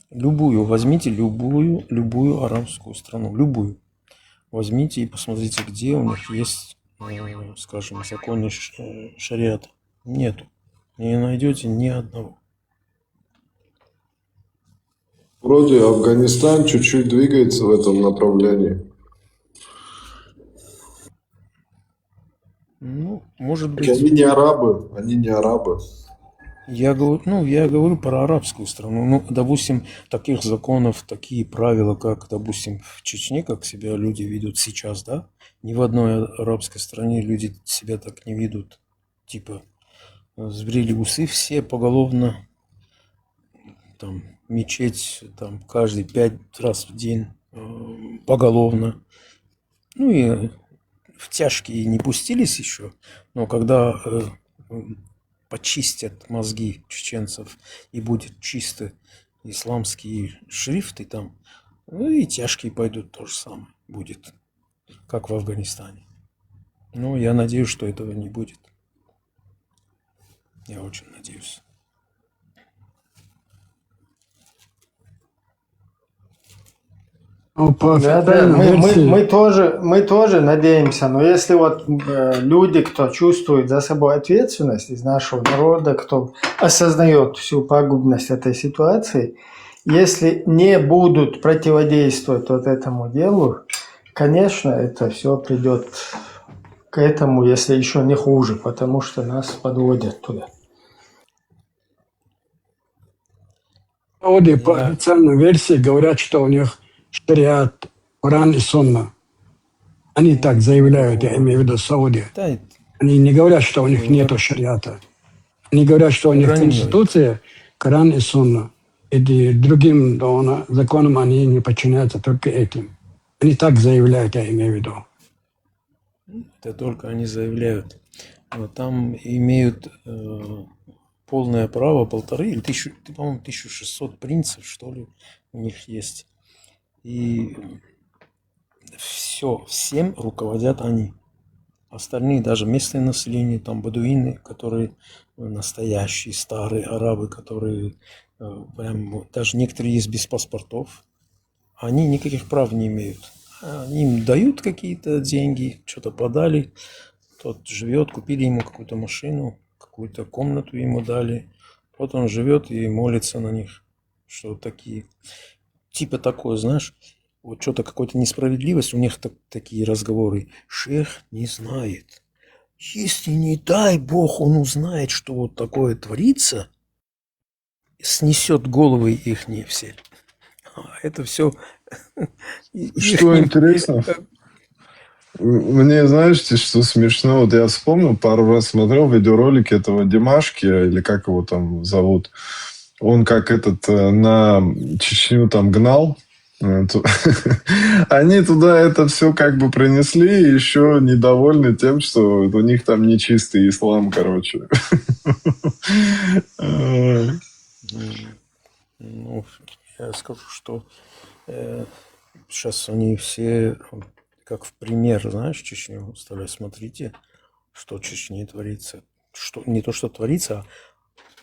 Возьмите любую арабскую страну, любую. Возьмите и посмотрите, где у них есть, скажем, законы шариата. Нету. Не найдете ни одного.
Вроде Афганистан чуть-чуть двигается в этом направлении.
Ну, может быть.
Они не арабы, они не арабы.
Я говорю про арабскую страну. Ну, допустим, таких законов, такие правила, как, допустим, в Чечне, как себя люди ведут сейчас, да? Ни в одной арабской стране люди себя так не ведут. Типа, сбрили усы все поголовно, там, мечеть, там, каждый 5 раз в день поголовно. Ну и в тяжкие не пустились еще, но когда почистят мозги чеченцев и будет чисто исламские шрифты там, ну и тяжкие пойдут, то же самое будет, как в Афганистане. Но я надеюсь, что этого не будет. Я очень надеюсь.
Да, мы тоже надеемся, но если вот люди, кто чувствует за собой ответственность из нашего народа, кто осознает всю пагубность этой ситуации, если не будут противодействовать вот этому делу, конечно, это все придет к этому, если еще не хуже, потому что нас подводят туда.
Сауди по официальной версии говорят, что у них шариат, Коран и Сунна. Они так заявляют, я имею в виду Сауди. Они не говорят, что у них нету шариата. Они говорят, что у них конституция, Коран и Сунна. И другим законам они не подчиняются, только этим. Они так заявляют, я имею в виду.
Это только они заявляют. Но там имеют полное право 1500, по-моему, 1600 принцев, что ли, у них есть. И всем руководят они. Остальные, даже местное население, там бадуины, которые настоящие старые арабы, которые прям, даже некоторые есть без паспортов, они никаких прав не имеют. Они им дают какие-то деньги, что-то подали, тот живет, купили ему какую-то машину, какую-то комнату ему дали, вот он живет и молится на них, что такие... Типа такое, знаешь, вот что-то какой-то несправедливость, у них такие разговоры. Шейх не знает. Если не дай бог он узнает, что вот такое творится, снесет головы ихние все. Это все...
Что интересно, мне, знаете, что смешно? Вот я вспомнил, пару раз смотрел видеоролики этого Димашки, или как его там зовут. Он как на Чечню там гнал. Они туда это все как бы принесли, и еще недовольны тем, что у них там нечистый ислам, короче.
Ну, я скажу, что сейчас они все, как в пример, знаешь, Чечню ставят. Смотрите, что в Чечне творится. Что, не то, что творится, а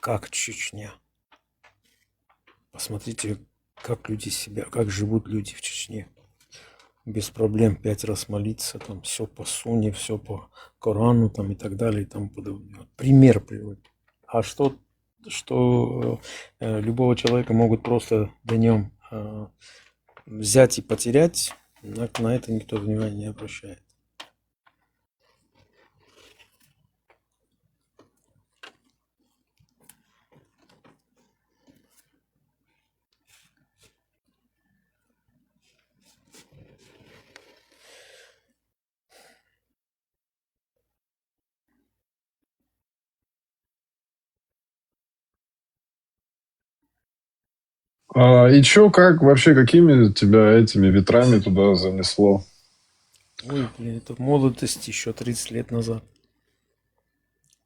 как Чечня. посмотрите, как люди себя, как живут люди в Чечне. Без проблем 5 раз молиться, там все по Сунне, все по Корану там, и так далее и тому подобное. Вот пример приводит. А что любого человека могут просто днем взять и потерять, на это никто внимания не обращает.
И чё, как вообще, какими тебя этими ветрами туда занесло?
Ой, блин, это в молодости еще 30 лет назад.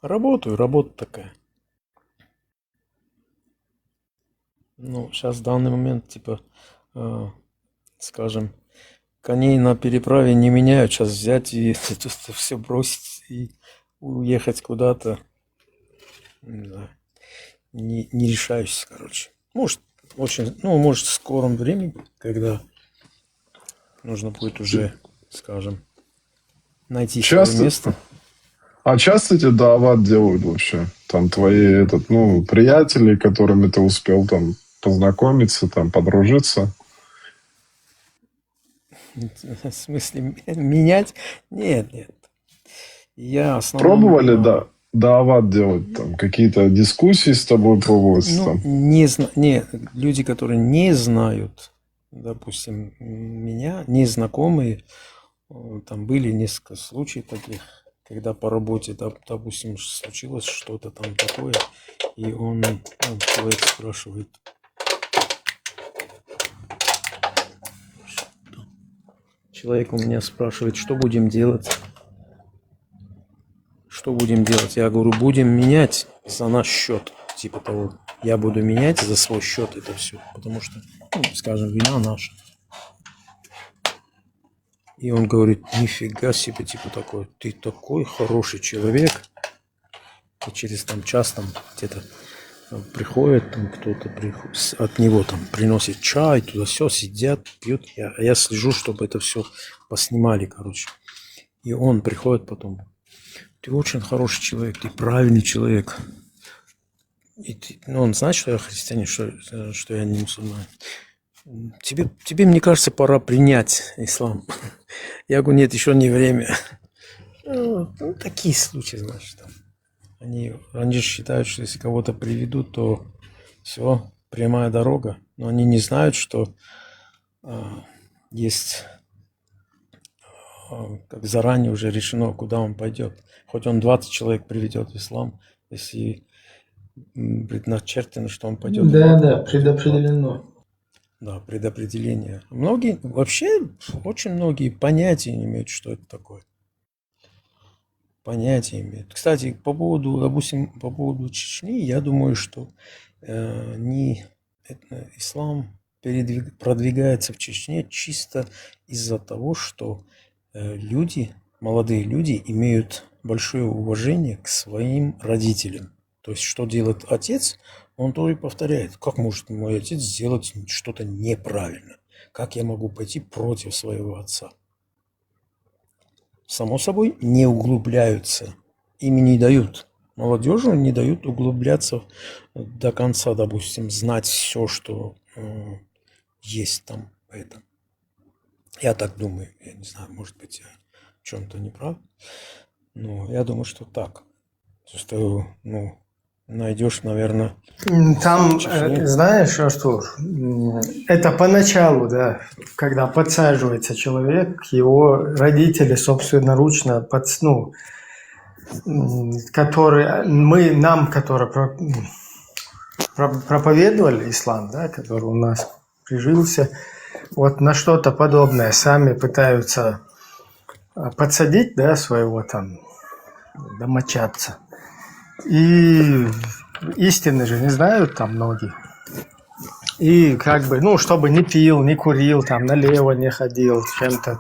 Работа такая. Ну, сейчас в данный момент, типа, скажем, коней на переправе не меняют. Сейчас взять и все бросить и уехать куда-то. Не решаюсь, короче. Может, может, в скором времени, когда нужно будет уже, скажем, найти свое место.
А часто тебе даават делают вообще? Там твои приятели, которыми ты успел там познакомиться, там подружиться?
В смысле, менять? Нет. Я
Пробовали, даават делать, там какие-то дискуссии с тобой пробовать?
Нет, люди, которые не знают, допустим, меня, незнакомые, там были несколько случаев таких, когда по работе, допустим, случилось что-то там такое, и человек спрашивает, человек у меня спрашивает, что будем делать? Что будем делать? Я говорю, будем менять за наш счет. Типа того, я буду менять за свой счет это все. Потому что, скажем, вина наша. И он говорит, нифига себе, типа такой, ты такой хороший человек. И через час где-то приходит, кто-то от него приносит чай, туда все, сидят, пьют. Я слежу, чтобы это все поснимали, короче. И он приходит потом. Ты очень хороший человек, ты правильный человек. Он знает, что я христианин, что я не мусульманин. Тебе, мне кажется, пора принять ислам. Я говорю, нет, еще не время. Такие случаи, знаешь. Они же считают, что если кого-то приведут, то все, прямая дорога. Но они не знают, что есть, как заранее уже решено, куда он пойдет. Хоть он 20 человек приведет в ислам, если предначертано, что он пойдет.
Да, предопределено.
Да, предопределение. Очень многие понятия не имеют, что это такое. Понятия имеют. Кстати, по поводу Чечни, я думаю, что ислам продвигается в Чечне чисто из-за того, что молодые люди имеют большое уважение к своим родителям. То есть, что делает отец, он тоже повторяет. Как может мой отец сделать что-то неправильно? Как я могу пойти против своего отца? Само собой, не углубляются. Им не дают. Молодежи не дают углубляться до конца, допустим, знать все, что есть там в этом. Я так думаю. Я не знаю, может быть, я в чем-то не прав. Но я думаю, что так. Что, найдешь, наверное...
Там, знаешь, Артур, это поначалу, да, когда подсаживается человек, его родители собственноручно, которые проповедовали ислам, да, который у нас прижился, вот на что-то подобное сами пытаются подсадить, да, своего домочадца. И истины же не знают там многие. И чтобы не пил, не курил, налево не ходил, чем-то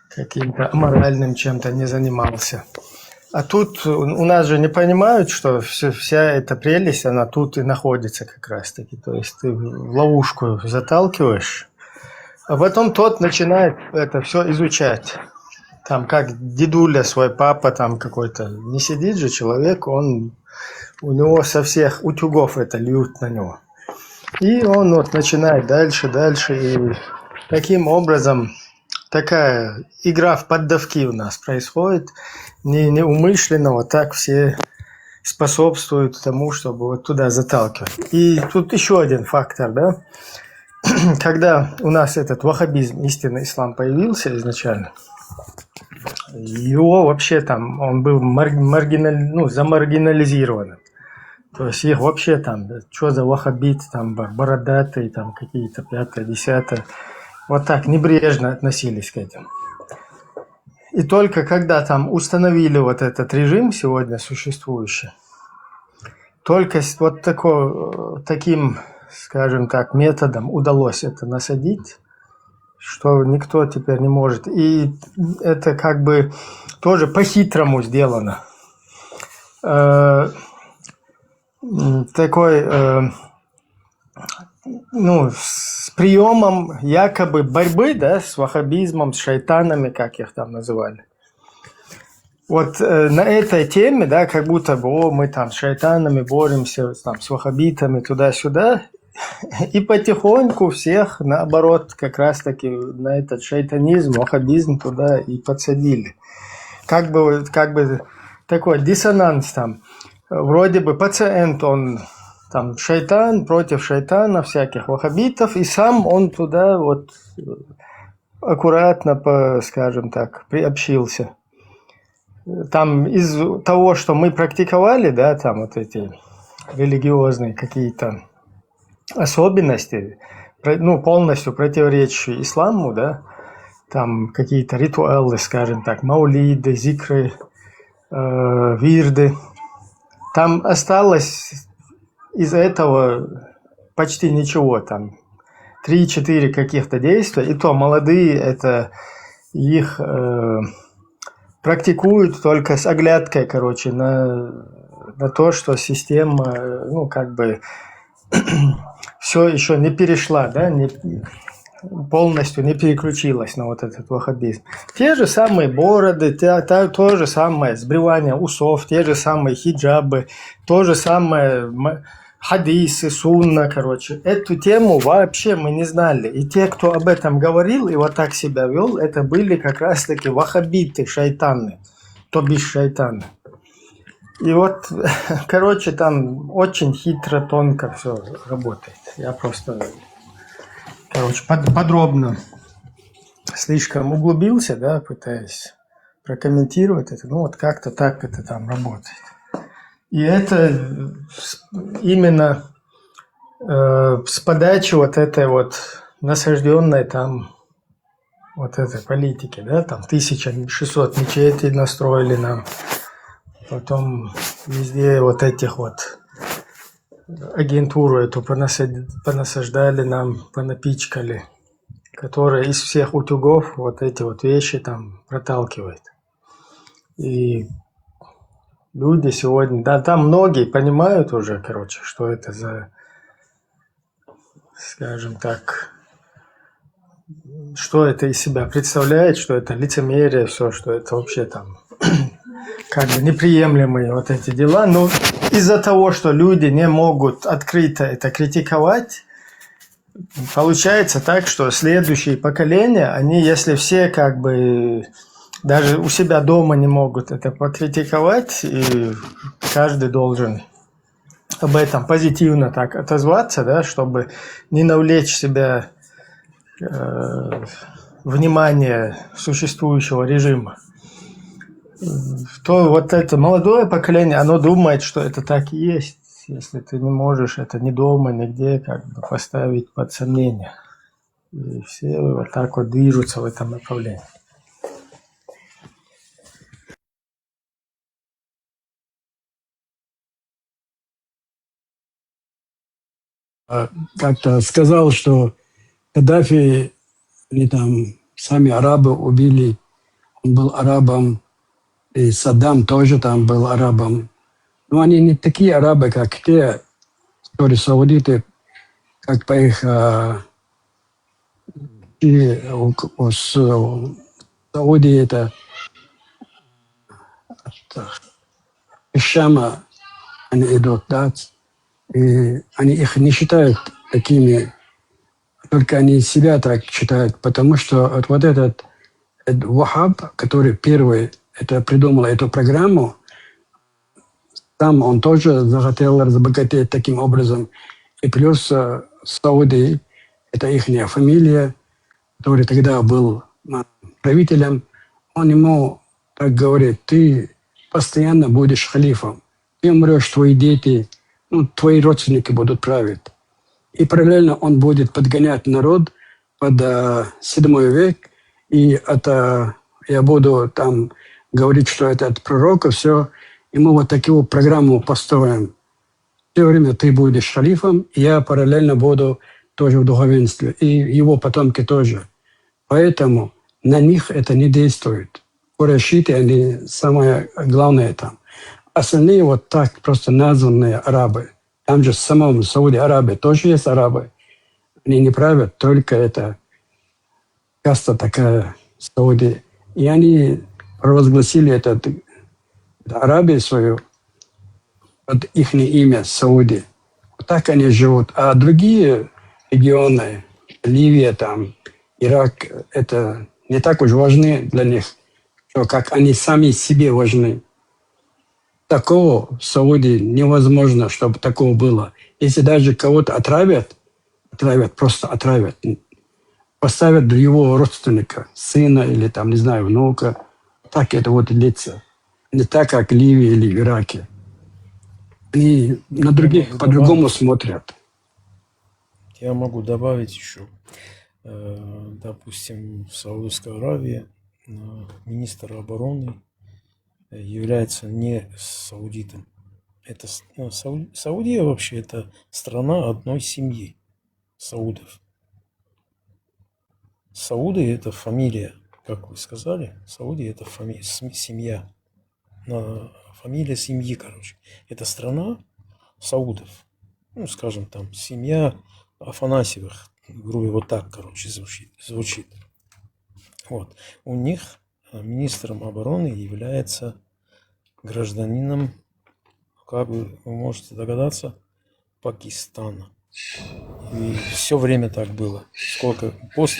каким-то аморальным чем-то не занимался. А тут у нас же не понимают, что вся эта прелесть, она тут и находится как раз-таки. То есть ты в ловушку заталкиваешь, а потом тот начинает это все изучать. Там как дедуля свой, папа там какой-то. Не сидит же человек, у него со всех утюгов это льют на него. И он вот начинает дальше, и таким образом такая игра в поддавки у нас происходит. Неумышленно вот так все способствуют тому, чтобы вот туда заталкивать. И тут еще один фактор, да. Когда у нас этот ваххабизм, истинный ислам появился изначально, его вообще там, он был замаргинализирован. То есть их вообще там, что за ваххабит, там бородатые, там какие-то 5-е, 10-е, вот так небрежно относились к этим. И только когда там установили вот этот режим сегодня существующий, только вот таким, скажем так, методом удалось это насадить, что никто теперь не может. И это как бы тоже по-хитрому сделано. Такой, с приемом якобы борьбы, да, с ваххабизмом, с шайтанами, как их там называли. Вот на этой теме, да, как будто бы, мы там с шайтанами боремся, там, с ваххабитами, туда-сюда, и потихоньку всех, наоборот, как раз-таки на этот шайтанизм, ваххабизм туда и подсадили. Как бы такой диссонанс там. Вроде бы пациент, он там шайтан против шайтана, всяких ваххабитов, и сам он туда вот аккуратно, скажем так, приобщился. Там из того, что мы практиковали, да, там вот эти религиозные какие-то особенности, полностью противоречащие исламу, да, там какие-то ритуалы, скажем так, маулиды, зикры, вирды. Там осталось из этого почти ничего, там 3-4 каких-то действия, и то молодые это их практикуют только с оглядкой, короче, на то, что система, все еще не перешла, да, полностью не переключилась на вот этот ваххабизм. Те же самые бороды, то же самое сбривание усов, те же самые хиджабы, то же самое хадисы, сунна, короче. Эту тему вообще мы не знали. И те, кто об этом говорил и вот так себя вел, это были как раз-таки ваххабиты, шайтаны, то бишь шайтаны. И вот, короче, там очень хитро, тонко все работает. Я просто, подробно слишком углубился, да, пытаясь прокомментировать это. Вот как-то так это там работает. И это именно с подачи вот этой вот насажденной там вот этой политики, да, там 1600 мечетей настроили нам, потом везде вот этих вот агентуру эту понасаждали нам, понапичкали, которая из всех утюгов вот эти вот вещи там проталкивает. И люди сегодня, да, там многие понимают уже, что это за, скажем так, что это из себя представляет, что это лицемерие, все, что это вообще там как бы неприемлемые вот эти дела. Но из-за того, что люди не могут открыто это критиковать, получается так, что следующие поколения, они, если все как бы даже у себя дома не могут это покритиковать, и каждый должен об этом позитивно так отозваться, да, чтобы не навлечь себя внимание существующего режима, то вот это молодое поколение, оно думает, что это так и есть, если ты не можешь это ни дома, нигде как бы поставить под сомнение. И все вот так вот движутся в этом направлении.
Как-то сказал, что Каддафи или там сами арабы убили, он был арабом И Саддам тоже там был арабом. Но они не такие арабы, как те, которые саудиты, как по их Саудии это из Шама они идут, да, и они их не считают такими, только они себя так считают, потому что вот этот Вахаб, который первый это придумал эту программу, там он тоже захотел разбогатеть таким образом. И плюс Сауди, это их фамилия, который тогда был правителем, он ему так говорит: ты постоянно будешь халифом, ты умрешь, твои дети, твои родственники будут править. И параллельно он будет подгонять народ под 7 век, и это я буду там говорить, что это от пророка, все. И мы вот такую программу построим. Все время ты будешь халифом, и я параллельно буду тоже в духовенстве, и его потомки тоже. Поэтому на них это не действует. Курайшиты, они самое главное там. Остальные вот так просто названные арабы. Там же в самом Сауди-Арабии тоже есть арабы. Они не правят, только это каста такая Сауди. И они провозгласили этот Арабию свою под их имя Сауди. Вот так они живут. А другие регионы, Ливия, там, Ирак, это не так уж важны для них, что как они сами себе важны. Такого в Саудии невозможно, чтобы такого было. Если даже кого-то отравят, просто отравят, поставят для его родственника, сына или там, не знаю, внука, так это вот длится. Не так, как в Ливии или в Ираке. Они на других по-другому смотрят.
Я могу добавить еще. Допустим, в Саудовской Аравии министр обороны является не саудитом. Это, Саудия вообще это страна одной семьи саудов. Сауды это фамилия, как вы сказали. Сауди это семья. Фамилия семьи, короче. Это страна саудов. Скажем, там, семья Афанасьевых. Грубо вот так, короче, звучит. Вот. У них министром обороны является гражданином, как вы можете догадаться, Пакистана. И все время так было.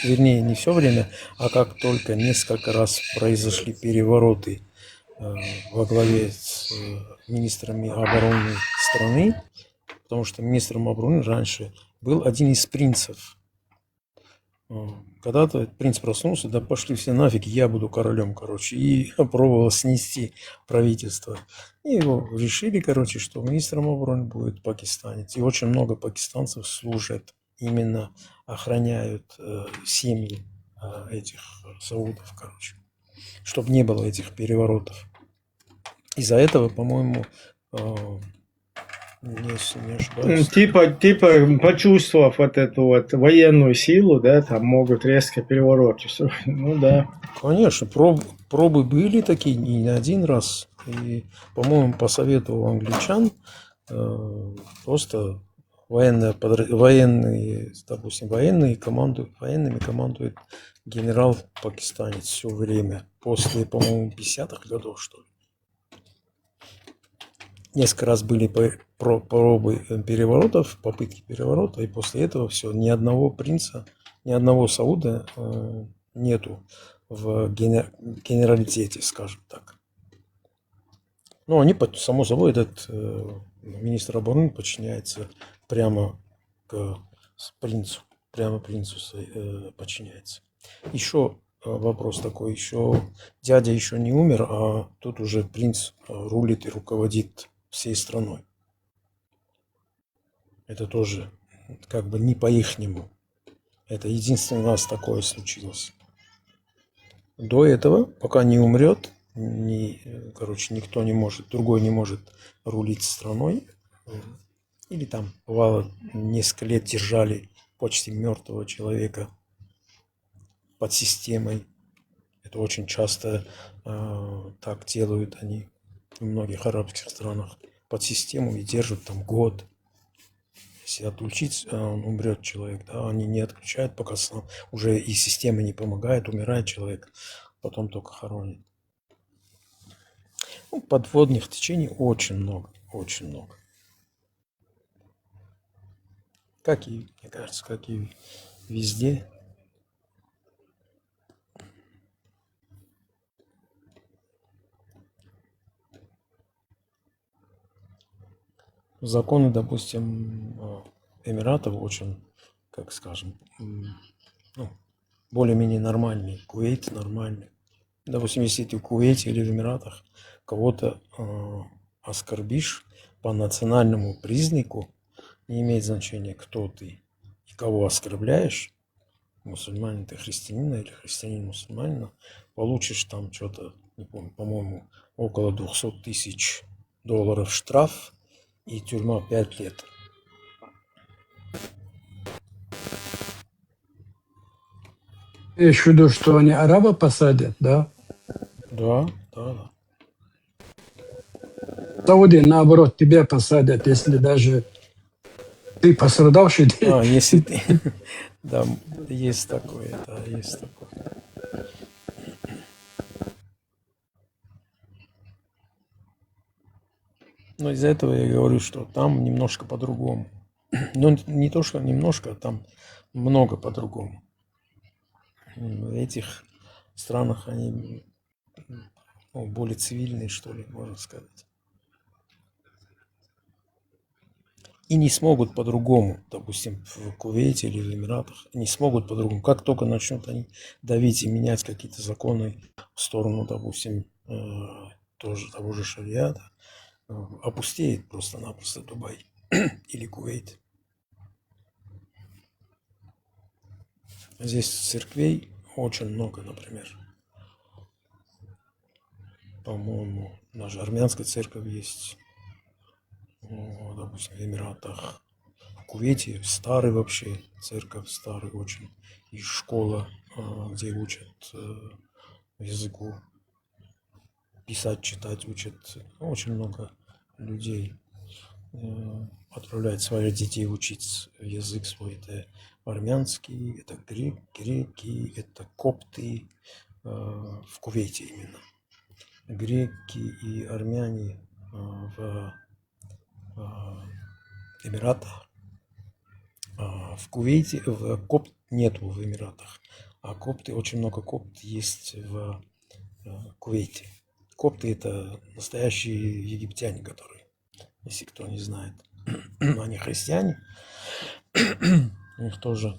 Вернее, не все время, а как только несколько раз произошли перевороты во главе с министрами обороны страны, потому что министром обороны раньше был один из принцев. Когда-то принц проснулся, да пошли все нафиг, я буду королем, короче, и пробовал снести правительство. И его решили, короче, что министром обороны будет пакистанец. И очень много пакистанцев служат, именно охраняют семьи этих саудов, короче, чтобы не было этих переворотов. Из-за этого, по-моему, если не ошибаюсь.
Типа, почувствовав вот эту вот военную силу, да, там могут резко переворот. Ну да.
Конечно, пробы были такие не один раз. И, по-моему, по совету англичан просто военными командует генерал-пакистанец все время. После, по-моему, 50-х годов, что ли. Несколько раз были пробы переворотов, попытки переворота, и после этого все, ни одного принца, ни одного сауда нету в генералитете, скажем так. Ну, они, само собой, этот министр обороны подчиняется прямо к принцу, подчиняется. Еще вопрос такой, еще дядя еще не умер, а тут уже принц рулит и руководит всей страной. Это тоже как бы не по-ихнему. Это единственный раз такое случилось. До этого, пока не умрет, никто не может, другой не может рулить страной. Или там, бывало, несколько лет держали почти мертвого человека под системой. Это очень часто так делают они в многих арабских странах под систему и держат там год. Если отключить, он умрет человек, да, они не отключают, пока сам уже и система не помогает, умирает человек, потом только хоронят. Ну, подводных течений очень много, очень много. Как и, мне кажется, как и везде. Законы, допустим, Эмиратов очень, как скажем, ну, более-менее нормальные. Кувейт нормальный. Допустим, если ты в Кувейте или в Эмиратах кого-то оскорбишь по национальному признаку, не имеет значения, кто ты и кого оскорбляешь, мусульманин ты христианина или христианин мусульманина, получишь там что-то, не помню, по-моему, около $200 000 штраф и тюрьма 5 лет.
Имеешь в виду, что они араба посадят, да?
Да, да, да.
В Саудии, наоборот, тебя посадят, если даже ты пострадавший.
Если ты... Да, есть такое, да, есть такое. Но из-за этого я говорю, что там немножко по-другому. Ну, не то, что немножко, а там много по-другому. В этих странах они более цивильные, что ли, можно сказать. И не смогут по-другому, допустим, в Кувейте или в Эмиратах, не смогут по-другому. Как только начнут они давить и менять какие-то законы в сторону, допустим, тоже того же шариата, опустеет просто-напросто Дубай или Кувейт. Здесь церквей очень много, например. По-моему, даже армянская церковь есть, допустим, в Эмиратах. В Кувейте старый вообще церковь, старый очень. И школа, где учат языку. Писать, читать учат. Очень много людей отправляют своих детей учить язык свой. Это армянский, это греки, это копты. В Кувейте именно. Греки и армяне в Эмиратах. В Кувейте, копт нету в Эмиратах. А копты, очень много копт есть в Кувейте. Копты это настоящие египтяне, которые, если кто не знает, они христиане, у них тоже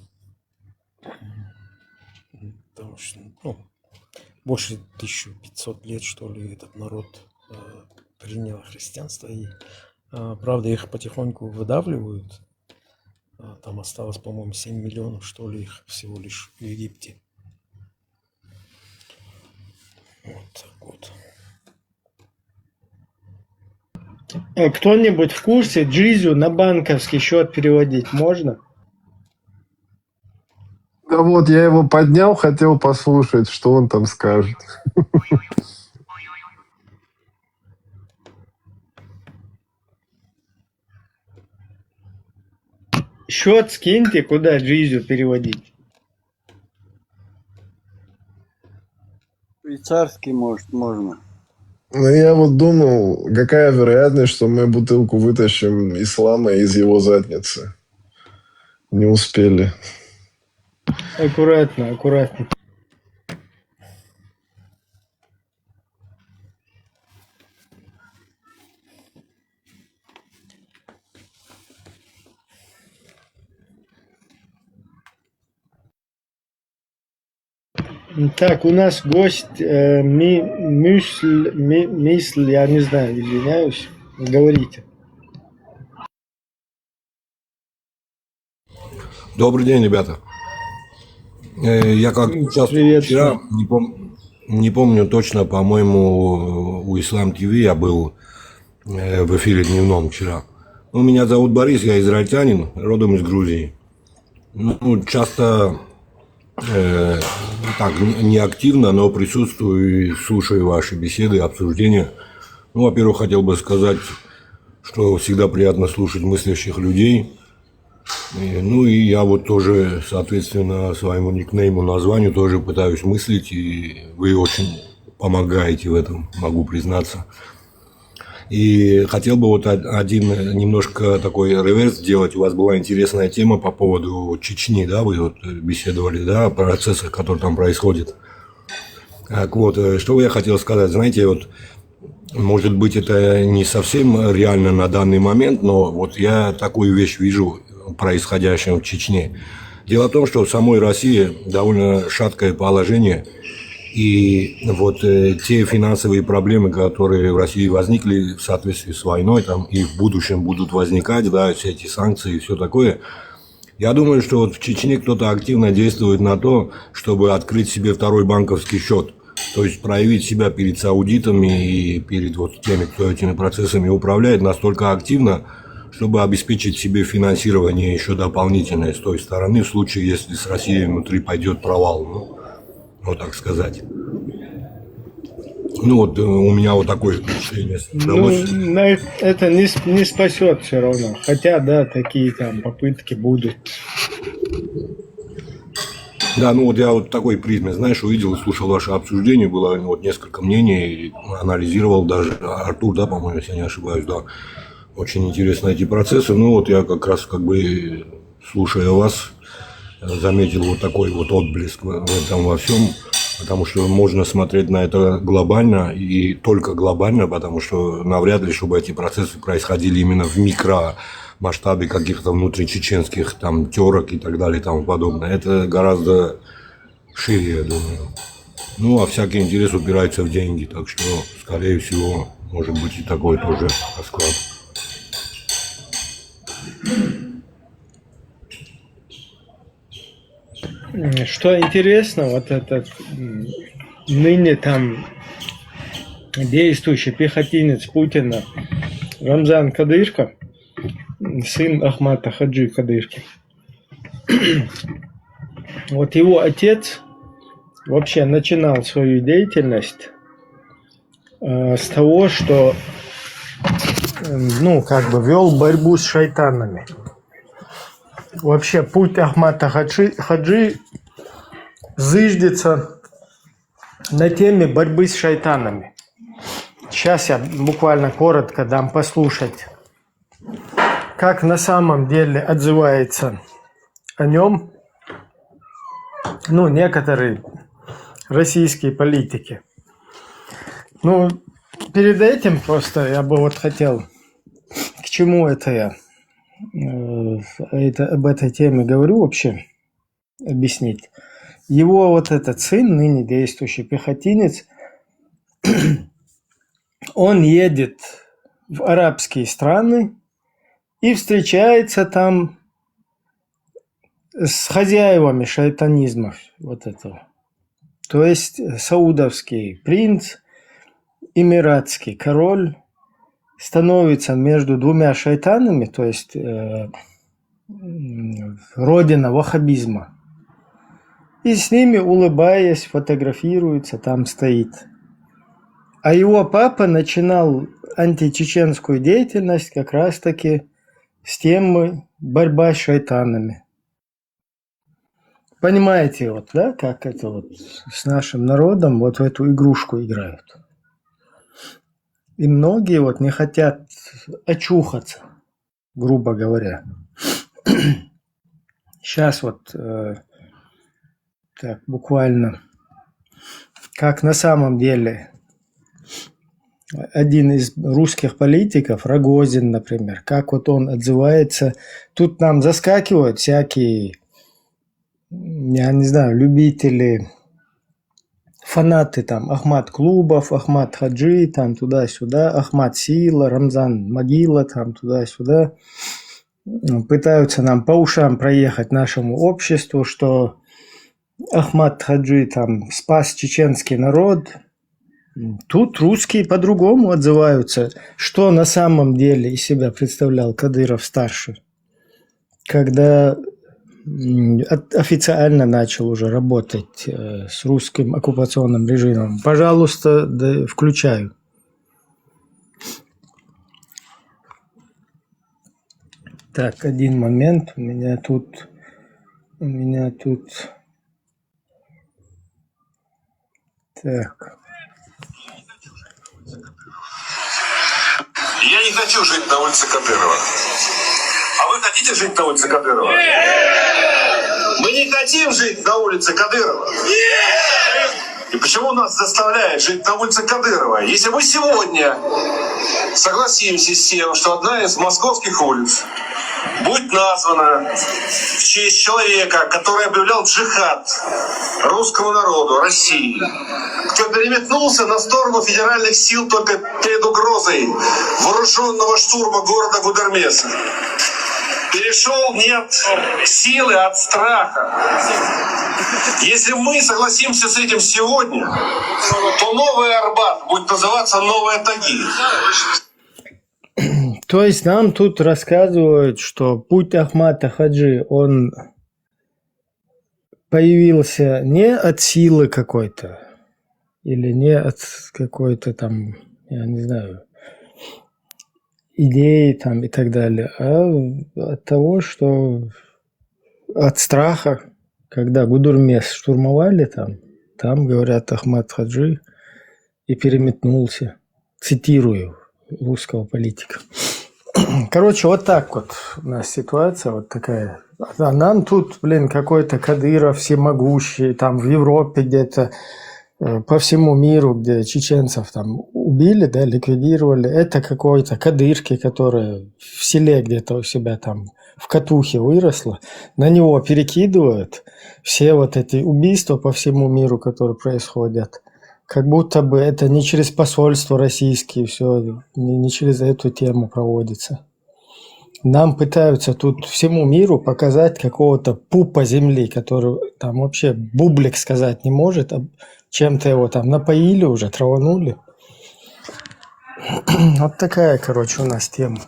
больше 1500 лет, что ли, этот народ принял христианство, и правда их потихоньку выдавливают. Там осталось, по-моему, 7 миллионов, что ли, их всего лишь в Египте. Вот так вот.
Кто-нибудь в курсе, джизю на банковский счет переводить можно?
Да вот, я его поднял, хотел послушать, что он там скажет.
Счет скиньте, куда джизю переводить.
Швейцарский, может, можно.
Ну, я вот думал, какая вероятность, что мы бутылку вытащим ислама из его задницы. Не успели.
Аккуратно, аккуратно. Так, у нас гость Мисль, я не знаю, извиняюсь. Говорите.
Добрый день, ребята. Я как сейчас вчера, не помню точно, по-моему, у Ислам ТВ я был в эфире дневном вчера. Ну, меня зовут Борис, я израильтянин, родом из Грузии. Ну, часто так, не активно, но присутствую и слушаю ваши беседы, обсуждения. Ну, во-первых, хотел бы сказать, что всегда приятно слушать мыслящих людей. Ну, и я вот тоже, соответственно, своему никнейму, названию тоже пытаюсь мыслить, и вы очень помогаете в этом, могу признаться. И хотел бы вот один немножко такой реверс сделать. У вас была интересная тема по поводу Чечни, да, вы вот беседовали, да, о процессах, которые там происходят. Так вот, что я хотел сказать, знаете, вот, может быть, это не совсем реально на данный момент, но вот я такую вещь вижу, происходящее в Чечне. Дело в том, что в самой России довольно шаткое положение, и вот те финансовые проблемы, которые в России возникли в соответствии с войной, там, и в будущем будут возникать, да, все эти санкции и все такое, я думаю, что вот в Чечне кто-то активно действует на то, чтобы открыть себе второй банковский счет, то есть проявить себя перед саудитами и перед вот теми, кто этими процессами управляет, настолько активно, чтобы обеспечить себе финансирование еще дополнительное с той стороны, в случае, если с Россией внутри пойдет провал, ну, вот так сказать. Ну, вот у меня вот такое впечатление.
Ну, это не спасет все равно. Хотя, да, такие там попытки будут.
Да, ну вот я вот такой призме, знаешь, увидел, слушал ваше обсуждение, было вот несколько мнений, анализировал даже, Артур, да, по-моему, если я не ошибаюсь, да. Очень интересны эти процессы. Ну вот я как раз как бы, слушая вас, заметил вот такой вот отблеск в этом во всем, потому что можно смотреть на это глобально и только глобально, потому что навряд ли, чтобы эти процессы происходили именно в микромасштабе каких-то внутричеченских там терок и так далее и тому подобное. Это гораздо шире, я думаю. Ну, а всякий интерес упирается в деньги, так что, скорее всего, может быть и такой тоже расклад.
Что интересно, вот этот ныне там действующий пехотинец Путина Рамзан Кадырка, сын Ахмата Хаджи Кадырки. Вот его отец вообще начинал свою деятельность с того, что, ну, как бы вел борьбу с шайтанами. Вообще путь Ахмата Хаджи зыждется на теме борьбы с шайтанами. Сейчас я буквально коротко дам послушать, как на самом деле отзывается о нем, ну, некоторые российские политики. Ну, перед этим просто я бы вот хотел, к чему это я об этой теме говорю вообще, объяснить. Его вот этот сын, ныне действующий пехотинец, он едет в арабские страны и встречается там с хозяевами шайтанизма вот этого. То есть саудовский принц, эмиратский король становится между двумя шайтанами, то есть родина ваххабизма. И с ними, улыбаясь, фотографируется, там стоит. А его папа начинал античеченскую деятельность как раз-таки с темы борьба с шайтанами. Понимаете, вот, да, как это вот с нашим народом вот в эту игрушку играют. И многие вот не хотят очухаться, грубо говоря. Сейчас вот так буквально, как на самом деле один из русских политиков, Рогозин, например, как вот он отзывается. Тут нам заскакивают всякие, я не знаю, любители, фанаты там Ахмат Клубов, Ахмат Хаджи, там туда-сюда, Ахмат Сила, Рамзан Могила, там туда-сюда. Пытаются нам по ушам проехать нашему обществу, что Ахмат Хаджи там спас чеченский народ. Тут русские по-другому отзываются, что на самом деле из себя представлял Кадыров-старший. Когда официально начал уже работать с русским оккупационным режимом. Пожалуйста, да, включаю. Так, один момент. У меня тут... Так.
Я не хочу жить на улице Кадырова. А вы хотите жить на улице Кадырова? Нет! Мы не хотим жить на улице Кадырова. Нет! И почему нас заставляют жить на улице Кадырова? Если мы сегодня согласимся с тем, что одна из московских улиц будет названа в честь человека, который объявлял джихад русскому народу, России, кто переметнулся на сторону федеральных сил только перед угрозой вооруженного штурма города Гудермеса. Перешел не от силы, а от страха. Если мы согласимся с этим сегодня, то новый Арбат будет называться Новая Тагил.
То есть нам тут рассказывают, что путь Ахмата Хаджи, он появился не от силы какой-то, или не от какой-то там, я не знаю, идеи там и так далее, а от того, что от страха, когда Гудермес штурмовали там говорят Ахмат Хаджи и переметнулся, цитирую русского политика. Короче, вот так вот у нас ситуация вот такая. А нам тут, какой-то Кадыров всемогущий, там в Европе где-то, по всему миру, где чеченцев там убили, да, ликвидировали. Это какой-то Кадырки, который в селе где-то у себя там в Катухе выросла. На него перекидывают все вот эти убийства по всему миру, которые происходят. Как будто бы это не через посольство российские все, не через эту тему проводится. Нам пытаются тут всему миру показать какого-то пупа земли, который там вообще бублик сказать не может, а чем-то его там напоили уже, траванули. Вот такая, короче, у нас тема.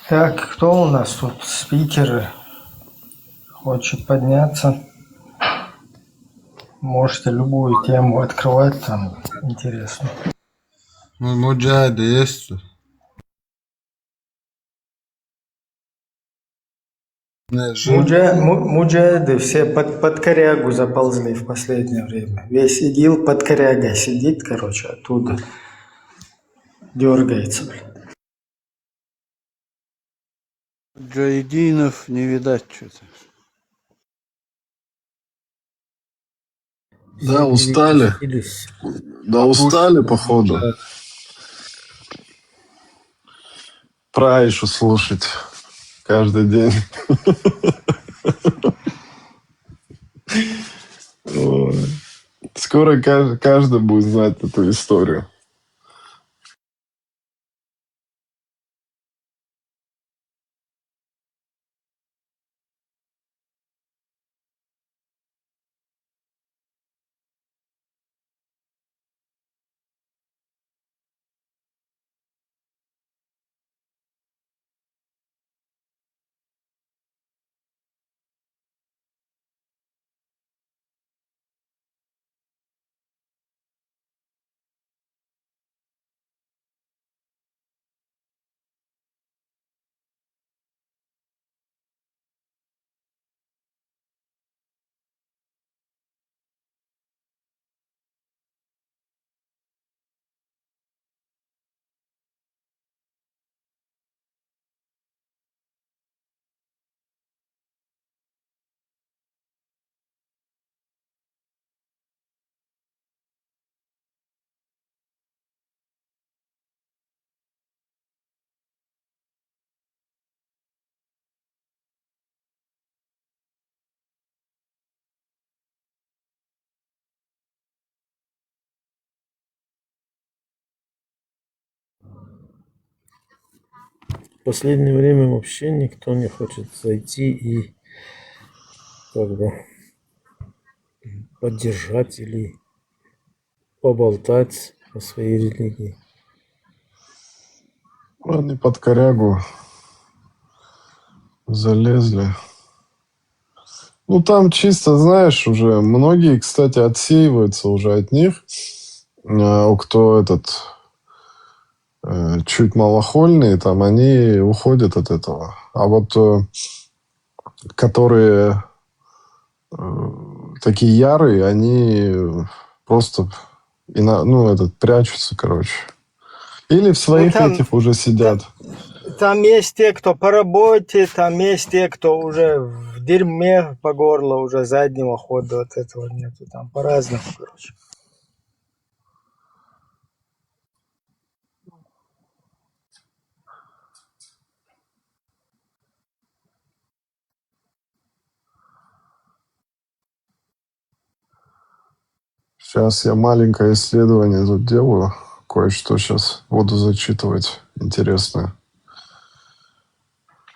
Так, кто у нас тут спикеры? Хочет подняться? Можете любую тему открывать, там интересно.
Муджахиды есть?
Муджахиды все под корягу заползли в последнее время. Весь ИГИЛ под корягой сидит, короче, оттуда дергается,
Муджахидинов не видать что-то.
Да, устали. Да, устали, походу. Про Аишу слушать каждый день. Скоро каждый будет знать эту историю.
последнее время вообще никто не хочет зайти и как бы поддержать или поболтать о своей религии.
Они под корягу залезли. Ну, там чисто, знаешь, уже многие, кстати, отсеиваются уже от них. Кто чуть малохольные, там они уходят от этого. А вот которые такие ярые, они просто прячутся, короче. Или в своих этих уже сидят.
Там есть те, кто по работе, там есть те, кто уже в дерьме по горло, уже заднего хода от этого нету. Там по-разному, короче.
Сейчас я маленькое исследование тут делаю. Кое-что сейчас буду зачитывать интересное.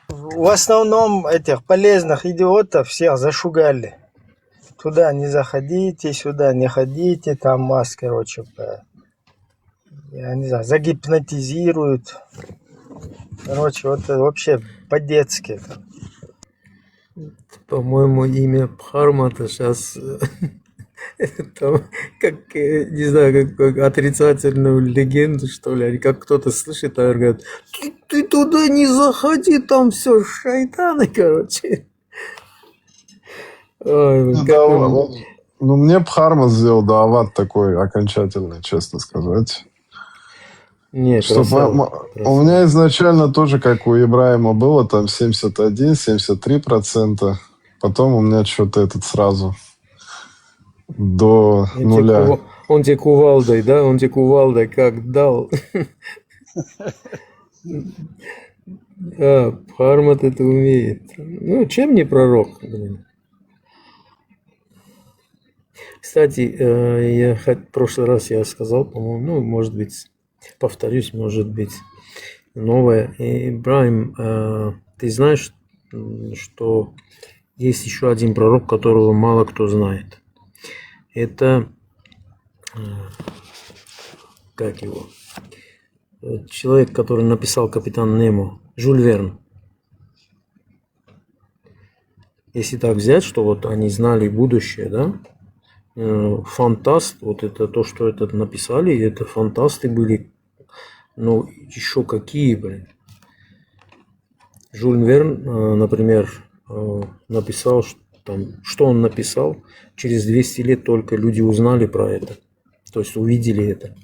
В основном этих полезных идиотов всех зашугали. Туда не заходите, сюда не ходите, там вас, короче, я не знаю, загипнотизируют. Короче, вот это вообще по-детски.
По-моему, имя Бхармата сейчас там, как, не знаю, как отрицательную легенду, что ли, или как кто-то слышит, а говорят, ты туда не заходи, там все шайтаны, короче. Ой,
мне Бхарма сделал дават такой окончательный, честно сказать.
Нет,
у меня изначально тоже, как у Ибраима, было там 71-73%. Потом у меня что-то сразу до нуля.
Он тебе кувалдой, да? Он тебе кувалдой как дал. Бхармат это умеет. Ну, чем не пророк, блин. Кстати, в прошлый раз я сказал, по-моему, может быть, повторюсь, может быть, новое. Ибраим, ты знаешь, что есть еще один пророк, которого мало кто знает. Это, как его, человек, который написал «Капитан Немо», Жюль Верн. Если так взять, что вот они знали будущее, да, фантаст, вот это то, что это написали, это фантасты были, но еще какие, блин. Жюль Верн, например, написал, что он написал, через 200 лет только люди узнали про это, то есть увидели это.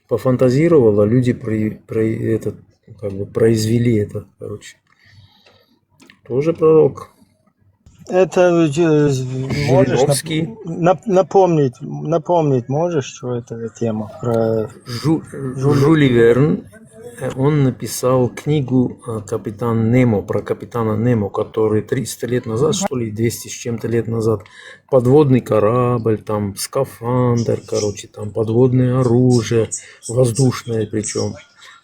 Пофантазировал, а люди произвели это, короче. Тоже пророк.
Это можешь напомнить можешь, что это тема про
Жюль Верн. Он написал книгу «Капитан Немо», про капитана Немо, который 300 лет назад, что ли, 200 с чем-то лет назад, подводный корабль, там скафандр, короче, там подводное оружие, воздушное причем,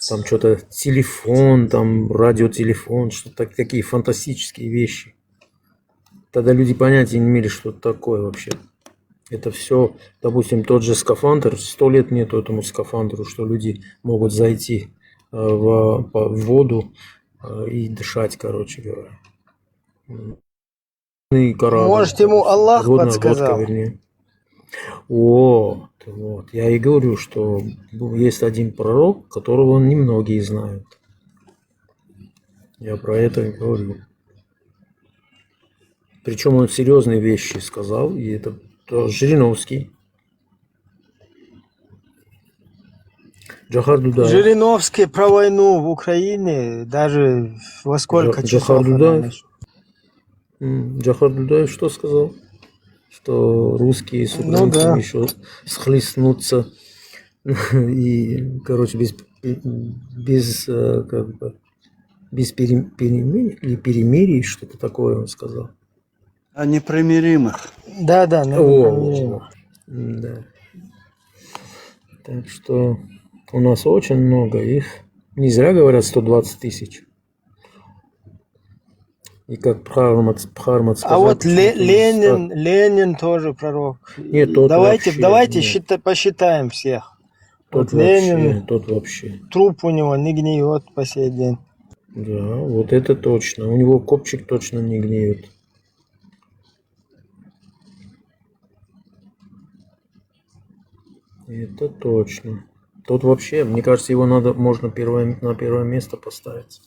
там что-то телефон, там радиотелефон, что-то такие фантастические вещи. Тогда люди понятия не имели, что это такое вообще. Это все, допустим, тот же скафандр, 100 лет нету этому скафандру, что люди могут зайти в воду и дышать, короче говоря. Корабль,
может, ему Аллах подсказал.
Вот. Я и говорю, что есть один пророк, которого немногие знают. Я про это и говорю. Причем он серьезные вещи сказал, и это Жириновский. Джохар Дудаев.
Жириновский про войну в Украине даже во сколько часов.
Джохар Дудаев что сказал? Что русские с украинцами еще схлестнутся. И, короче, без перемирий, что-то такое он сказал.
О непримиримых.
Да, непримиримых.
Да. Так что у нас очень много их, Не зря говорят 120 тысяч. И как Пхармат
А вот
сказал,
Ленин тоже пророк.
Нет, тот
Давайте
вообще, нет.
посчитаем всех.
Тот
Вот Ленин,
вообще.
труп у него не гниет по сей день.
Да, вот это точно. У него копчик точно не гниет. Это точно. Тот вообще, мне кажется, его можно на первое место поставить.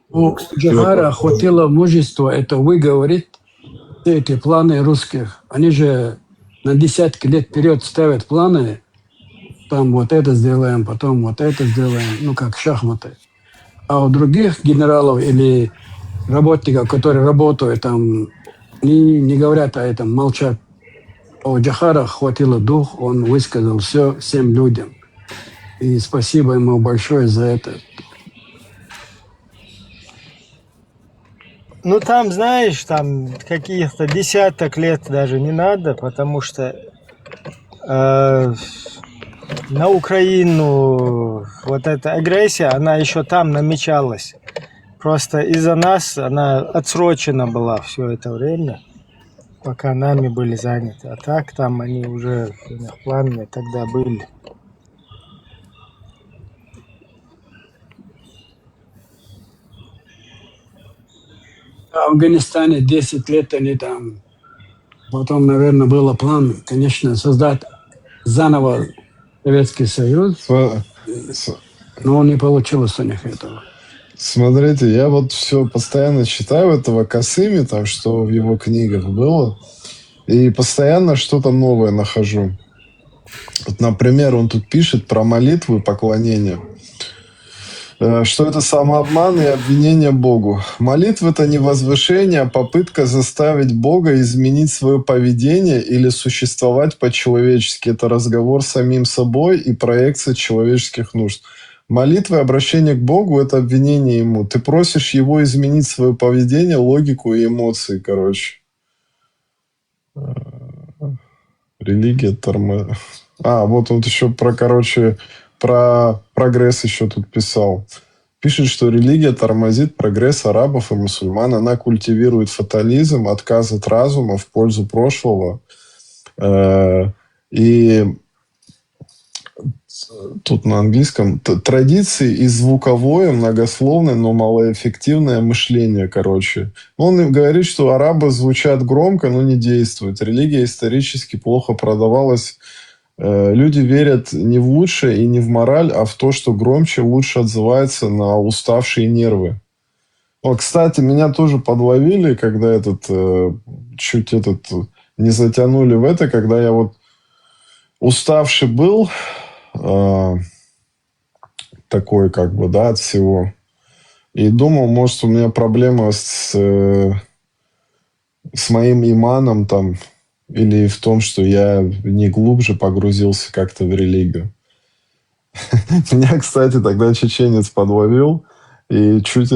У Джохара хватило мужества это выговорить, все эти планы русских. Они же на десятки лет вперед ставят планы, там вот это сделаем, потом вот это сделаем, ну как шахматы. А у других генералов или работников, которые работают там, они не говорят о этом, молчат. А у Джохара хватило дух, он высказал все всем людям. И спасибо ему большое за это.
Ну там, знаешь, там каких-то десяток лет даже не надо, потому что на Украину вот эта агрессия, она еще там намечалась. Просто из-за нас она отсрочена была все это время, пока нами были заняты. А так там они уже планы тогда были.
В Афганистане 10 лет они там. Потом, наверное, был план, конечно, создать заново Советский Союз. Но не получилось у них этого.
Смотрите, я вот все постоянно читаю этого Касыми, там, что в его книгах было, и постоянно что-то новое нахожу. Вот, например, он тут пишет про молитву и поклонение. Что это самообман и обвинение Богу. Молитва – это не возвышение, а попытка заставить Бога изменить свое поведение или существовать по-человечески. Это разговор с самим собой и проекция человеческих нужд. Молитва и обращение к Богу – это обвинение Ему. Ты просишь Его изменить свое поведение, логику и эмоции, короче. Религия тормозит. Вот он еще про прогресс еще тут писал. Пишет, что религия тормозит прогресс арабов и мусульман. Она культивирует фатализм, отказ от разума в пользу прошлого. И тут на английском традиции и звуковое, многословное, но малоэффективное мышление, короче. Он говорит, что арабы звучат громко, но не действуют. Религия исторически плохо продавалась. Люди верят не в лучшее и не в мораль, а в то, что громче, лучше отзывается на уставшие нервы. Кстати, меня тоже подловили, когда чуть не затянули в это, когда я вот уставший был, такой как бы, да, от всего. И думал, может, у меня проблема с моим иманом там, или в том, что я не глубже погрузился как-то в религию. Меня, кстати, тогда чеченец подловил и чуть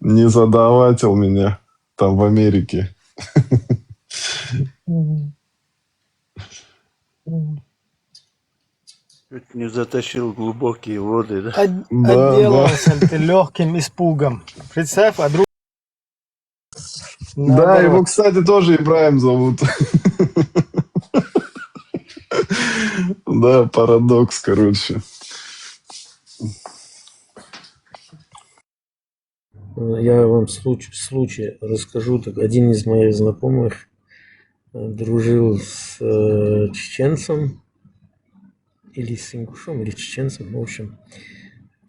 не задаватил меня там в Америке.
Чуть не затащил в глубокие воды, да?
Отделался ты легким испугом. Представь, а друг...
Да, его, кстати, тоже Ибраим зовут. Да, парадокс, короче.
Я вам случай расскажу. Так, один из моих знакомых дружил с чеченцем, или с ингушом, или чеченцем, в общем.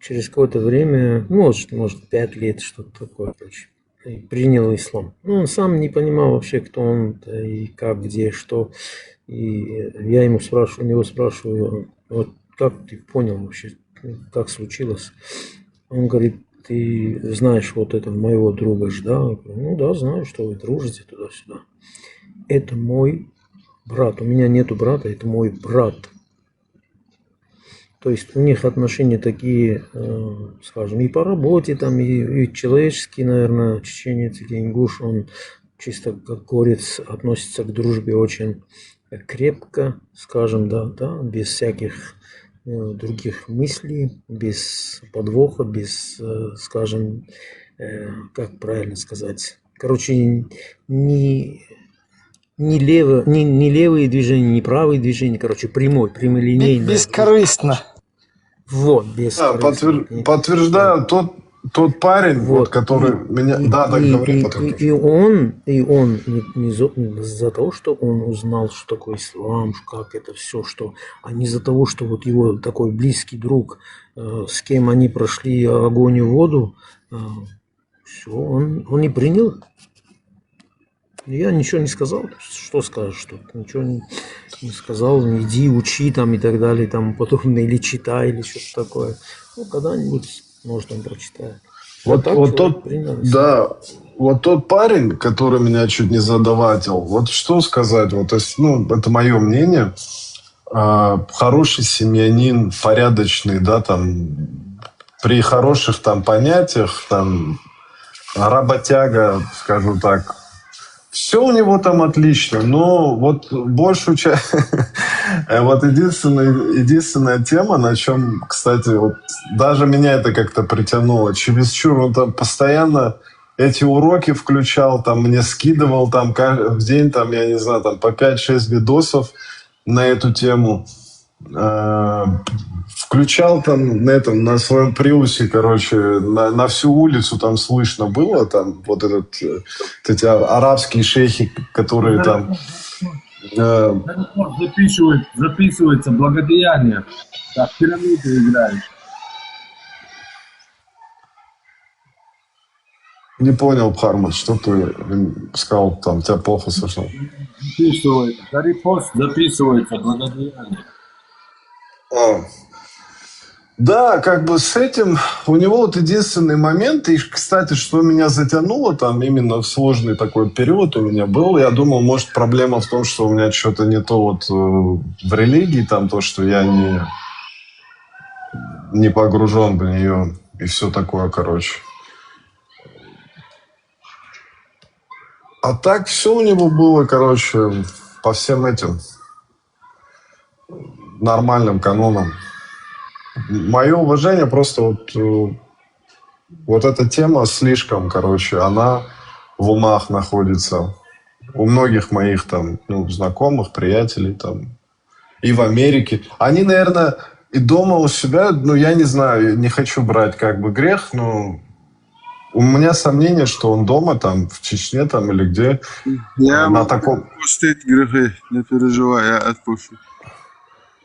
Через какое-то время, может 5 лет, что-то такое, короче, и принял ислам. Он сам не понимал вообще, кто он, и как, где, что. И я у него спрашиваю, вот как ты понял вообще, как случилось? Он говорит, ты знаешь вот этого моего друга же, да? Я говорю, да, знаю, что вы дружите туда-сюда. Это мой брат. У меня нету брата, это мой брат. То есть у них отношения такие, скажем, и по работе, там, и человеческие, наверное, чеченец или ингуш, он чисто как горец относится к дружбе очень крепко, скажем, да, без всяких других мыслей, без подвоха, без, скажем, как правильно сказать, короче, не левые движения, не правые движения, короче, прямолинейно.
Бескорыстно.
Вот,
Да,
бескорыстно.
подтверждаю, тот парень, вот, который меня... Да, говори потом.
И он не из-за того, что он узнал, что такое ислам, как это все, что, а не из-за того, что вот его такой близкий друг, с кем они прошли огонь и воду, все, он не принял. Я ничего не сказал. Что скажешь тут? Ничего не сказал. Иди, учи там и так далее, там подобное, или читай, или что-то такое. Ну, когда-нибудь, может, он прочитает.
Вот тот парень, который меня чуть не задаватил, вот что сказать, вот, то есть, ну, это мое мнение, хороший семьянин, порядочный, да, там, при хороших там понятиях, там, работяга, скажу так, все у него там отлично, но вот большую часть... Вот единственная тема, на чем, кстати, вот даже меня это как-то притянуло. Чересчур он там постоянно эти уроки включал, там мне скидывал там в день, там, я не знаю, там по 5-6 видосов на эту тему. Включал там на своем приусе, короче, на всю улицу там слышно было, там вот эти арабские шейхи, которые там...
Записывается благодеяние, как пирамиды играют.
Не понял, Бхармат, что ты сказал там, тебя плохо слышал.
Записывается, Харипост записывается благодеяние.
Да, как бы с этим у него вот единственный момент, и, кстати, что меня затянуло там именно в сложный такой период у меня был, я думал, может, проблема в том, что у меня что-то не то вот в религии, там то, что я не погружен в нее и все такое, короче. А так все у него было, короче, по всем этим нормальным канонам. Мое уважение просто вот эта тема слишком, короче, она в умах находится. У многих моих там, знакомых, приятелей там и в Америке. Они, наверное, и дома у себя, я не знаю, не хочу брать как бы грех, но у меня сомнение, что он дома там, в Чечне там или где.
Я на таком... отпустить грехи, не переживай, я отпущу.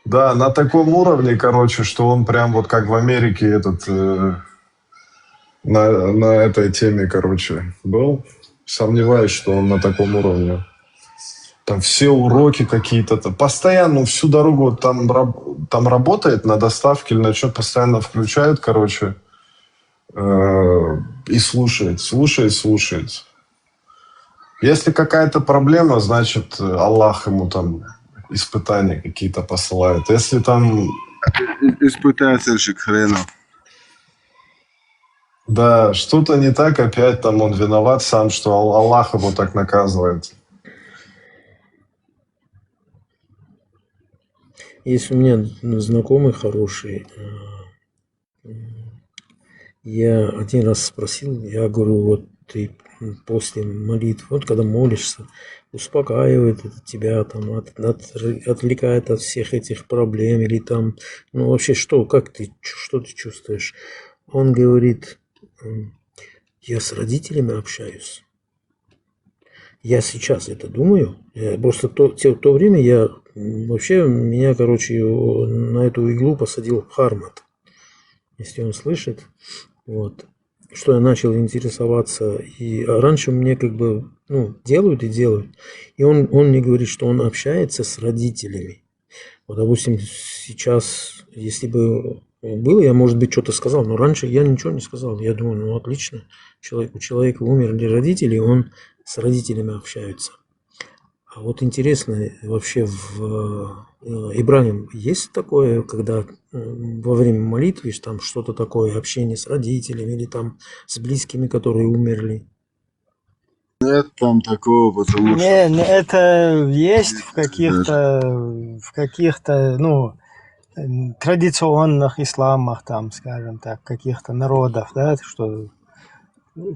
Да, на таком уровне, короче, что он прям вот как в Америке на этой теме, короче, был. Сомневаюсь, что он на таком уровне. Там все уроки какие-то, постоянно всю дорогу там работает на доставке или на что, постоянно включает, короче, и слушает. Если какая-то проблема, значит, Аллах ему там испытания какие-то посылает. Если там...
Испытательщик хренов.
Да, что-то не так, опять там он виноват сам, что Аллах его так наказывает.
Есть у меня знакомый хороший. Я один раз спросил, я говорю, вот ты после молитвы, вот когда молишься, успокаивает это тебя, там, отвлекает от всех этих проблем, или там, вообще что ты чувствуешь? Он говорит, я с родителями общаюсь. Я сейчас это думаю, просто в то время меня, короче, на эту иглу посадил Бхармат, если он слышит, вот. Что я начал интересоваться, и раньше мне как бы, делают и делают. И он мне говорит, что он общается с родителями. Вот, допустим, сейчас, если бы было, я, может быть, что-то сказал, но раньше я ничего не сказал. Я думаю, отлично, у человека умерли родители, он с родителями общается. А вот интересно, вообще Ибрагим, есть такое, когда во время молитвы там что-то такое, общение с родителями или там с близкими, которые умерли?
Нет там такого, потому что...
Это есть в каких-то, ну, традиционных исламах, там, скажем так, каких-то народов, да, что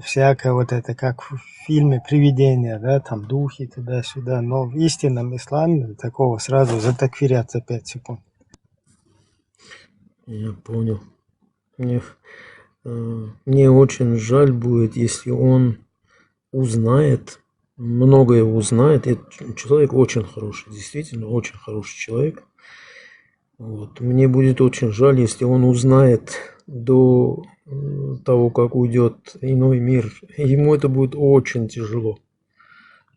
всякое вот это, как в фильме «Привидения», да, там духи туда-сюда, но в истинном исламе такого сразу затакфирят за 5 секунд.
Я понял. Мне очень жаль будет, если он узнает, многое узнает. Этот человек очень хороший, действительно очень хороший человек. Вот. Мне будет очень жаль, если он узнает до того, как уйдет иной мир. Ему это будет очень тяжело,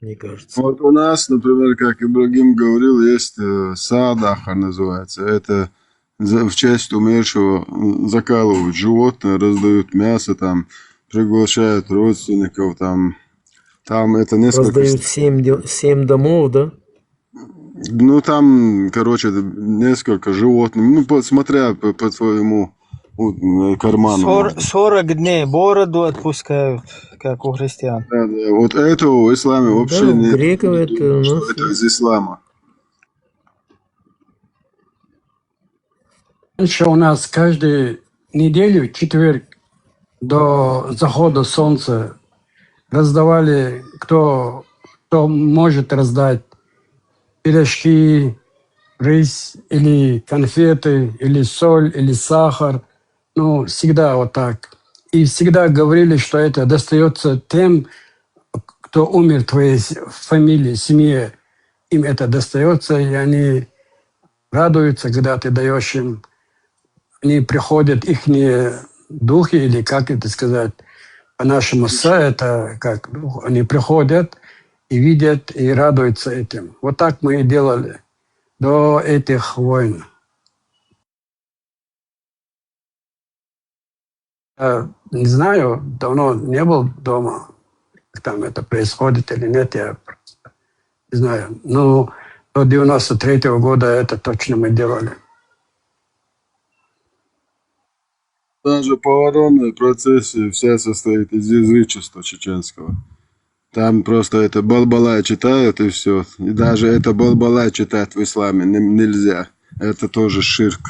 мне кажется.
Вот у нас, например, как Ибрагим говорил, есть саадаха называется. Это в честь умершего закалывают животное, раздают мясо, там, приглашают родственников, там это несколько...
Раздают 7 домов, да?
Ну, там, короче, несколько животных, ну, смотря по твоему карману.
40 дней бороду отпускают, как у христиан.
Да. Вот этого в исламе вообще
да,
нет.
Греков это у нас
это из ислама.
Раньше у нас каждую неделю, четверг, до захода солнца раздавали, кто может раздать пирожки, рис, или конфеты, или соль, или сахар. Ну, всегда вот так. И всегда говорили, что это достается тем, кто умер в твоей фамилии, семье. Им это достается, и они радуются, когда ты даешь им. Они приходят, их духи, или как это сказать, по-нашему это как они приходят и видят, и радуются этим. Вот так мы и делали до этих войн. Я не знаю, давно не был дома, как там это происходит или нет, я просто не знаю. Но до 93-го года это точно мы делали.
Даже похоронные процессии вся состоит из язычества чеченского. Там просто это балбалай читают и все. И даже это балбалай читать в исламе нельзя. Это тоже ширк.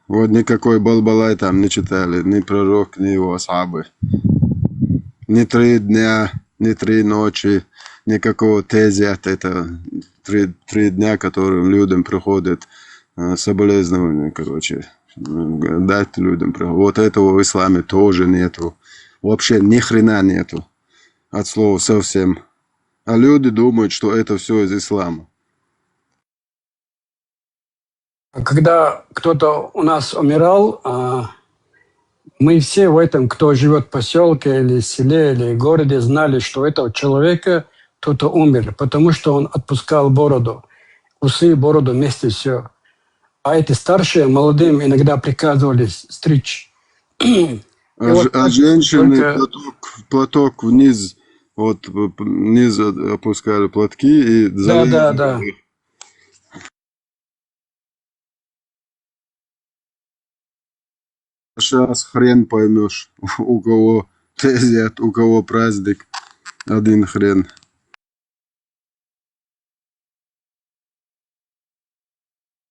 Вот никакой балбалай там не читали. Ни пророк, ни его асхабы. Ни 3 дня, ни 3 ночи. Никакого тезиат. Это 3 дня, которым людям приходят соболезнования, короче. Дать людям. Вот этого в исламе тоже нету. Вообще ни хрена нету. От слова совсем. А люди думают, что это все из ислама.
Когда кто-то у нас умирал, мы все в этом, кто живет в поселке или селе, или городе, знали, что этого человека кто-то умер, потому что он отпускал бороду. Усы, бороду вместе все. А эти старшие, молодым иногда приказывали стричь.
А женщины платок вниз, вот вниз опускали платки и
Да.
Сейчас хрен поймешь, у кого тезиат, у кого праздник. Один хрен.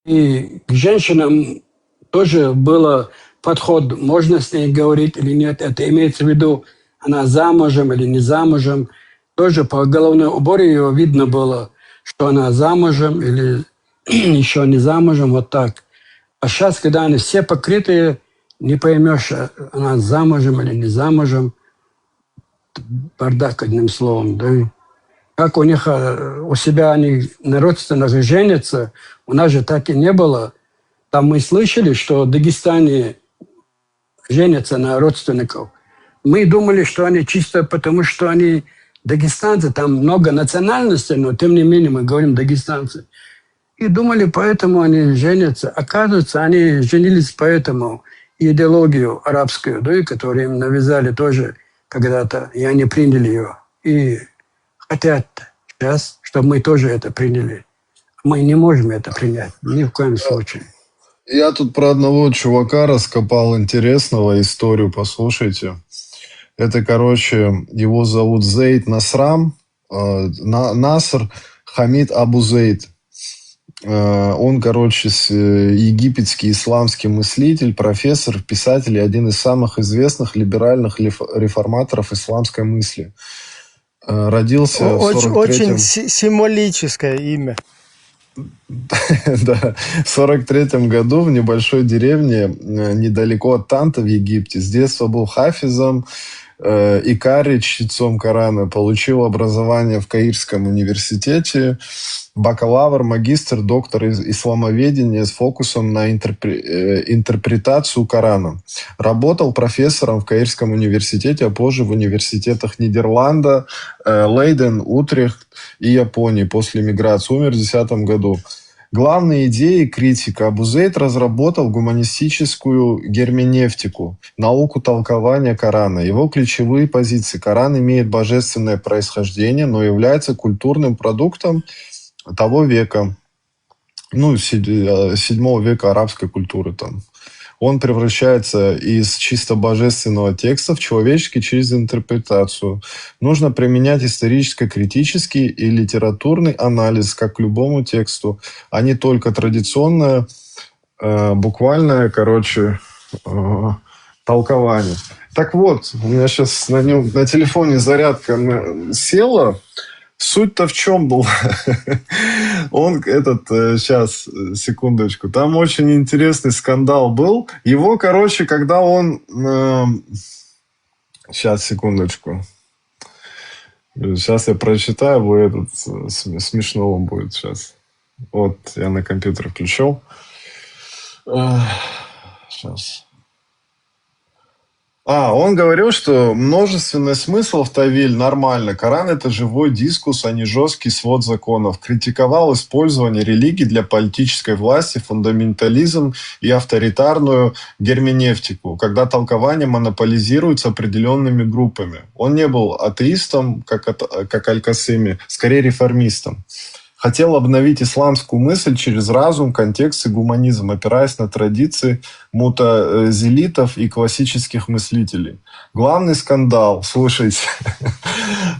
И к женщинам тоже был подход, можно с ней говорить или нет. Это имеется в виду, она замужем или не замужем. Тоже по головной уборе ее видно было, что она замужем или еще не замужем, вот так. А сейчас, когда они все покрытые, не поймешь, она замужем или не замужем. Бардак, одним словом, да. Как у них, у себя они на родственниках женятся, у нас же так и не было. Там мы слышали, что в Дагестане женятся на родственников. Мы думали, что они чисто потому, что они дагестанцы, там много национальностей, но тем не менее мы говорим дагестанцы. И думали, поэтому они женятся. Оказывается, они женились поэтому идеологию арабскую, да, которую им навязали тоже когда-то, и они приняли ее. И хотят сейчас, чтобы мы тоже это приняли. Мы не можем это принять ни в коем случае.
Я тут про одного чувака раскопал интересного историю, послушайте. Это, короче, его зовут Зейд Насрам, Наср Хамид Абу Зейд. Он, короче, египетский исламский мыслитель, профессор, писатель и один из самых известных либеральных реформаторов исламской мысли. Родился в 43-м...
Очень символическое имя.
Да, в 43-м году в небольшой деревне недалеко от Танта в Египте. С детства был хафизом, икари, чтецом Корана. Получил образование в Каирском университете. Бакалавр, магистр, доктор исламоведения с фокусом на интерпретацию Корана. Работал профессором в Каирском университете, а позже в университетах Нидерланда, Лейден, Утрехт и Японии после миграции. Умер в 2010 году. Главные идеи критика Абу Зейд разработал гуманистическую герменевтику, науку толкования Корана. Его ключевые позиции: Коран имеет божественное происхождение, но является культурным продуктом того века, 7 века арабской культуры там. Он превращается из чисто божественного текста в человеческий через интерпретацию. Нужно применять историческо-критический и литературный анализ, как к любому тексту, а не только традиционное, буквальное, толкование. Так вот, у меня сейчас на телефоне зарядка села. Суть-то в чем была? Сейчас, секундочку. Там очень интересный скандал был. Его, когда он... Сейчас, секундочку. Сейчас я прочитаю, смешно вам будет сейчас. Вот, я на компьютер включил. Сейчас. Он говорил, что множественный смысл в Тавиль нормально. Коран – это живой дискурс, а не жесткий свод законов. Критиковал использование религии для политической власти, фундаментализм и авторитарную герменевтику, когда толкование монополизируется определенными группами. Он не был атеистом, как Аль-Касими, скорее реформистом. Хотел обновить исламскую мысль через разум, контекст и гуманизм, опираясь на традиции мутазилитов и классических мыслителей. Главный скандал, слушайте,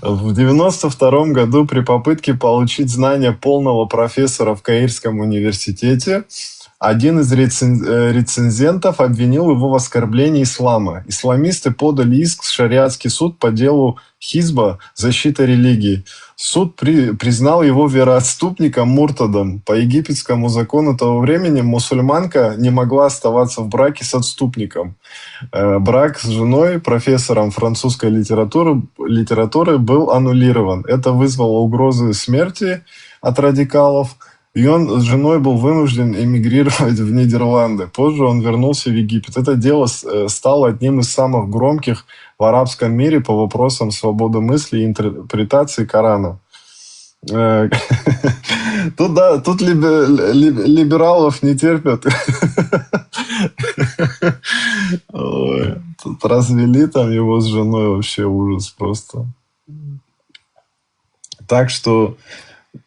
в 1992 году при попытке получить знания полного профессора в Каирском университете один из рецензентов обвинил его в оскорблении ислама. Исламисты подали иск в шариатский суд по делу Хизба «Защита религии». Суд признал его вероотступником муртадом. По египетскому закону того времени мусульманка не могла оставаться в браке с отступником. Брак с женой, профессором французской литературы, был аннулирован. Это вызвало угрозы смерти от радикалов. И он с женой был вынужден эмигрировать в Нидерланды. Позже он вернулся в Египет. Это дело стало одним из самых громких в арабском мире по вопросам свободы мысли и интерпретации Корана. Тут либералов не терпят. Тут развели там его с женой, вообще ужас просто. Так что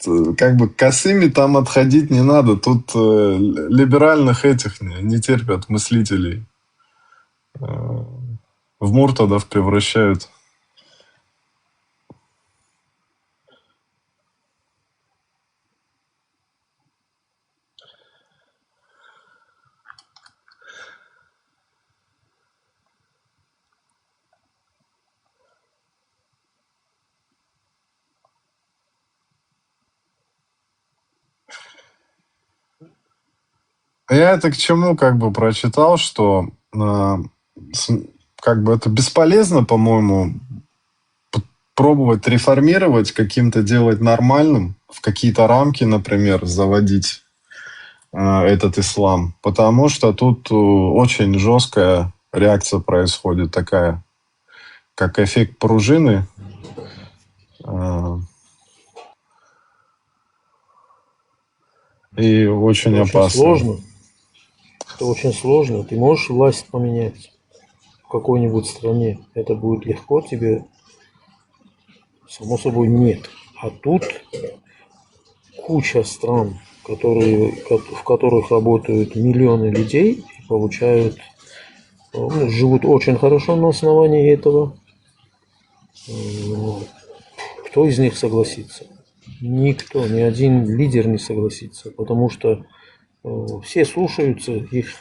к Касыми там отходить не надо. Тут либеральных этих не терпят мыслителей. В муртадов превращают. Я это к чему прочитал, что это бесполезно, по-моему, пробовать реформировать, каким-то делать нормальным, в какие-то рамки, например, заводить этот ислам. Потому что тут очень жесткая реакция происходит, такая, как эффект пружины. И очень опасно.
Сложно. Это очень сложно. Ты можешь власть поменять в какой-нибудь стране. Это будет легко тебе? Само собой, нет. А тут куча стран, в которых работают миллионы людей и получают, ну, живут очень хорошо на основании этого. Кто из них согласится? Никто, ни один лидер не согласится, потому что все слушаются их,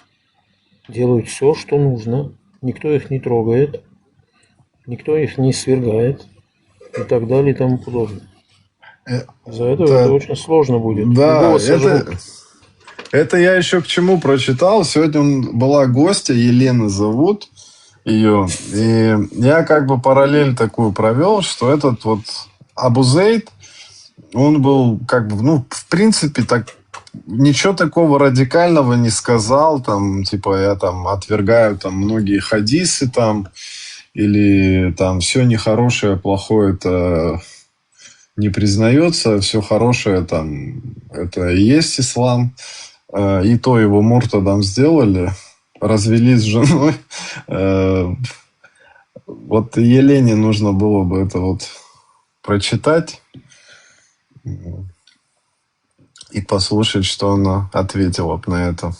делают все, что нужно, никто их не трогает, никто их не свергает и так далее и тому подобное. Из-за этого это очень сложно будет.
Да, это я еще к чему прочитал. Сегодня была гостья, Елена зовут ее. И я как бы параллель такую провел, что этот вот Абу Зейд, он был как бы, ну, в принципе, так ничего такого радикального не сказал, там, типа, я там отвергаю там многие хадисы там, или там все нехорошее, плохое это не признается, все хорошее там, это и есть ислам. И то его муртадом сделали, развелись с женой. Вот Елене нужно было бы это вот прочитать и послушать, что она ответила бы на это.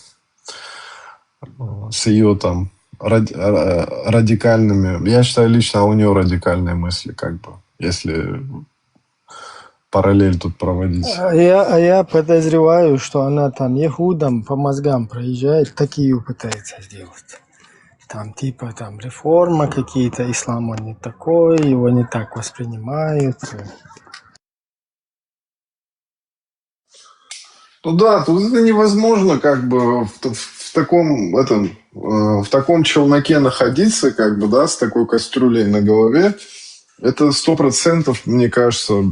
С ее там радикальными... Я считаю, лично у нее радикальные мысли, как бы, если параллель тут проводить.
Я подозреваю, что она там ехудам по мозгам проезжает, такие пытается сделать. Там типа там реформа какие-то, ислам он не такой, его не так воспринимают.
Ну да, тут это невозможно как бы в таком челноке находиться, как бы, да, с такой кастрюлей на голове. Это 100%, мне кажется,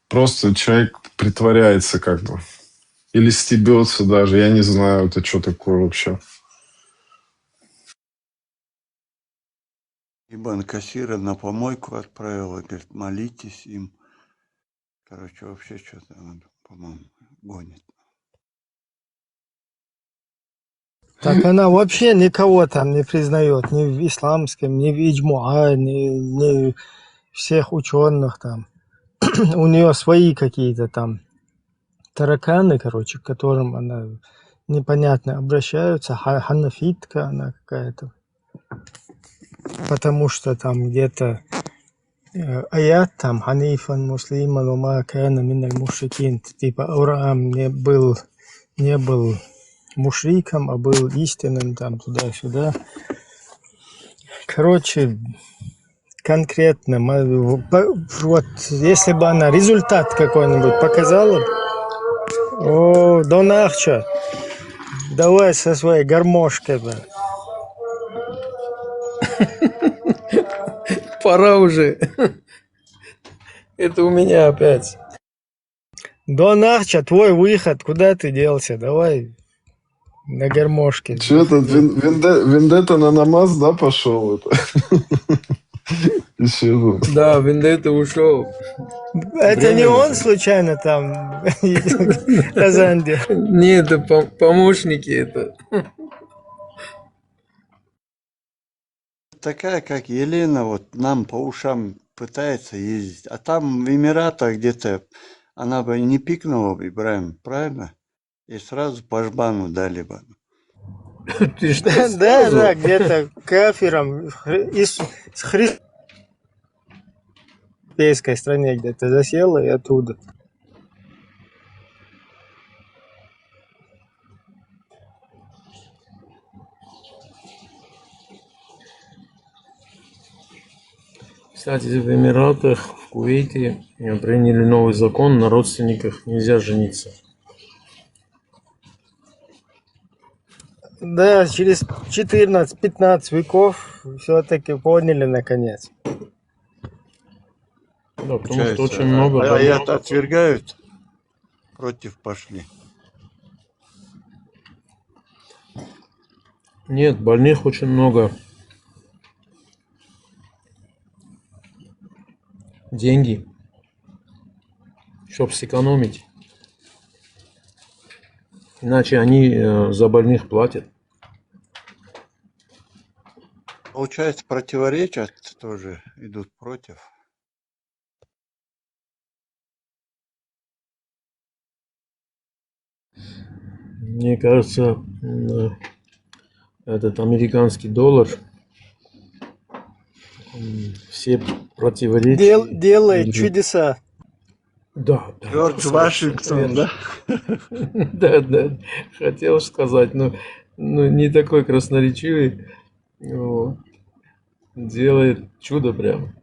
просто человек притворяется как бы. Или стебется даже, я не знаю, это что такое вообще.
Ибн Касира на помойку отправил, и говорит, молитесь им. Короче, вообще что-то он, по-моему, гонит.
Так она вообще никого там не признает, ни в исламском, ни в иджмуа, ни всех ученых там. У нее свои какие-то там тараканы, короче, к которым она непонятно обращаются. Ханафитка она какая-то. Потому что там где-то аят там ханифан муслиман ума кана миналь мушрикин. Типа Авраам не был мушриком, а был истинным там туда-сюда. Короче, конкретно, вот если бы она результат какой-нибудь показала, о, Донахча, давай со своей гармошкой.
Пора уже. Это у меня опять.
Донахча, твой выход, куда ты делся? Давай на гармошке.
Что этот Вендетта на намаз, да, пошел?
Да, Вендетта ушел.
Это не он случайно там Казань делал?
Нет, это помощники это.
Такая, как Елена, вот нам по ушам пытается ездить. А там в Эмиратах где-то она бы не пикнула бы, Ибраим, правильно? И сразу по жбану дали бы.
Ты что,
да, где-то кафиром с европейской стране где-то засела и оттуда.
Кстати, в Эмиратах, в Кувейте приняли новый закон, на родственниках нельзя жениться.
Да, через 14-15 веков все-таки поняли наконец.
Да, потому что очень много...
Аят отвергают, против пошли.
Нет, больных очень много. Деньги, чтобы сэкономить. Иначе они за больных платят.
Получается, противоречат тоже идут против.
Мне кажется, этот американский доллар все противоречия...
Делает чудеса.
Да, да.
Джордж Вашингтон, да?
Да, да. Хотел сказать, но не такой красноречивый. Вот. Делает чудо прям.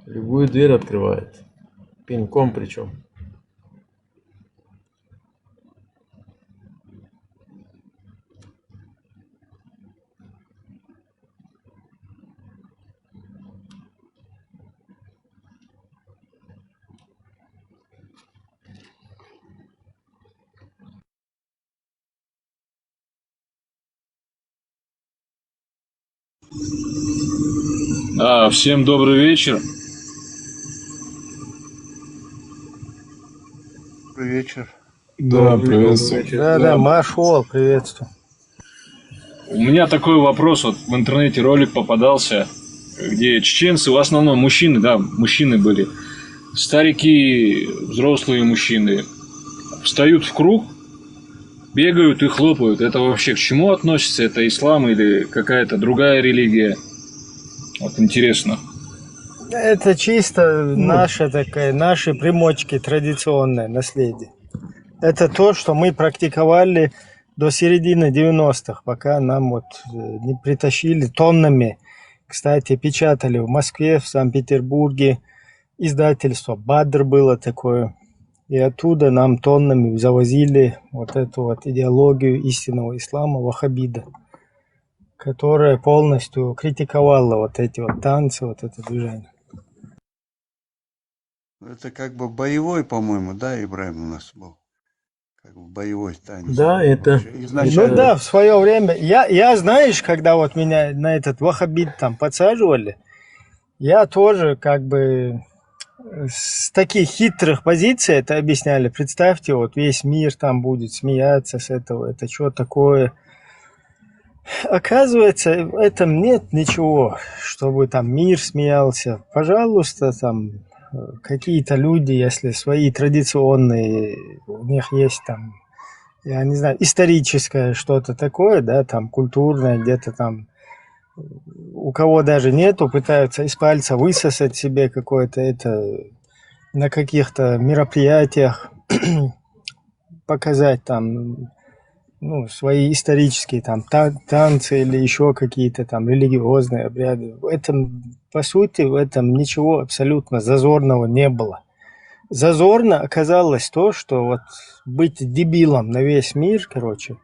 Любую дверь открывает. Пинком причем.
Всем добрый вечер.
Добрый вечер.
Да, приветствую.
Да, Машол, приветствую.
У меня такой вопрос. Вот в интернете ролик попадался, где чеченцы, в основном мужчины, да, мужчины были, старики, взрослые мужчины, встают в круг, бегают и хлопают. Это вообще к чему относится? Это ислам или какая-то другая религия? Вот интересно.
Это чисто наша такая, наши примочки, традиционное наследие. Это то, что мы практиковали до середины 90-х, пока нам вот не притащили тоннами. Кстати, печатали в Москве, в Санкт-Петербурге, издательство «Бадр» было такое. И оттуда нам тоннами завозили вот эту вот идеологию истинного ислама, ваххабида, которая полностью критиковала вот эти вот танцы, вот это движение.
Это как бы боевой, по-моему, да, Ибраим у нас был? Как бы боевой танец.
Да, это...
Ну да, в свое время. Я, знаешь, когда вот меня на этот ваххабит там подсаживали, я тоже как бы с таких хитрых позиций это объясняли. Представьте, вот весь мир там будет смеяться с этого, это что такое? Оказывается, в этом нет ничего, чтобы там мир смеялся. Пожалуйста, там какие-то люди, если свои традиционные, у них есть там, я не знаю, историческое что-то такое, да, там культурное, где-то там, у кого даже нету, пытаются из пальца высосать себе какое-то это, на каких-то мероприятиях показать там, ну, свои исторические там танцы или еще какие-то там религиозные обряды. В этом, по сути, в этом ничего абсолютно зазорного не было. Зазорно оказалось то, что вот быть дебилом на весь мир, короче,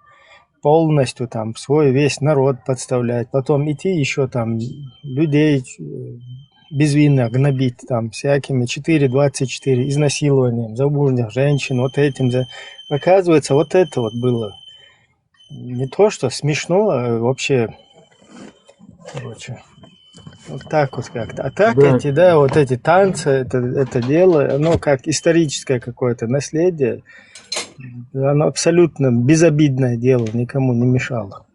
полностью там свой весь народ подставлять, потом идти еще там людей безвинно гнобить там всякими 4.24 изнасилованием, замужних женщин, вот этим. Оказывается, вот это вот было не то, что смешно, а вообще, короче, вот так вот как-то. А так
Да.
эти, да, вот эти танцы, это дело, оно как историческое какое-то наследие, оно абсолютно безобидное дело, никому не мешало.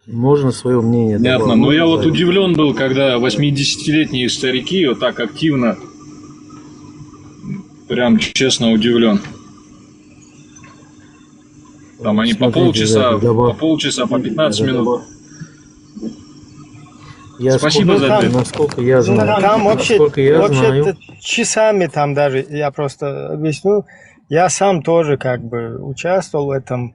Можно свое мнение
Понятно.
добавить?
Но я вот удивлен был, когда 80-летние старики вот так активно, прям честно удивлен. Там они по полчаса, по 15 минут. Спасибо за ответ.
Насколько я знаю.
Там вообще,
Насколько я знаю.
вообще часами там даже, я просто объясню, я сам тоже как бы участвовал в этом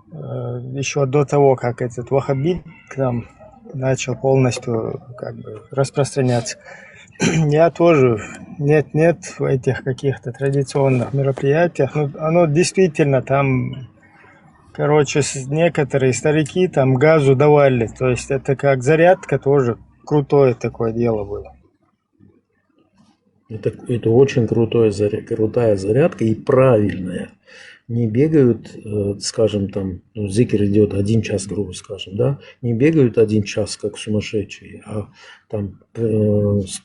еще до того, как этот ваххабит там начал полностью как бы распространяться. Я тоже нет в этих каких-то традиционных мероприятиях. Ну, оно действительно там, короче, некоторые старики там газу давали. То есть это как зарядка тоже крутое такое дело было.
Это очень крутая зарядка и правильная. Не бегают, скажем, там, ну, зикр идет 1 час, грубо скажем, да, не бегают 1 час, как сумасшедшие, а там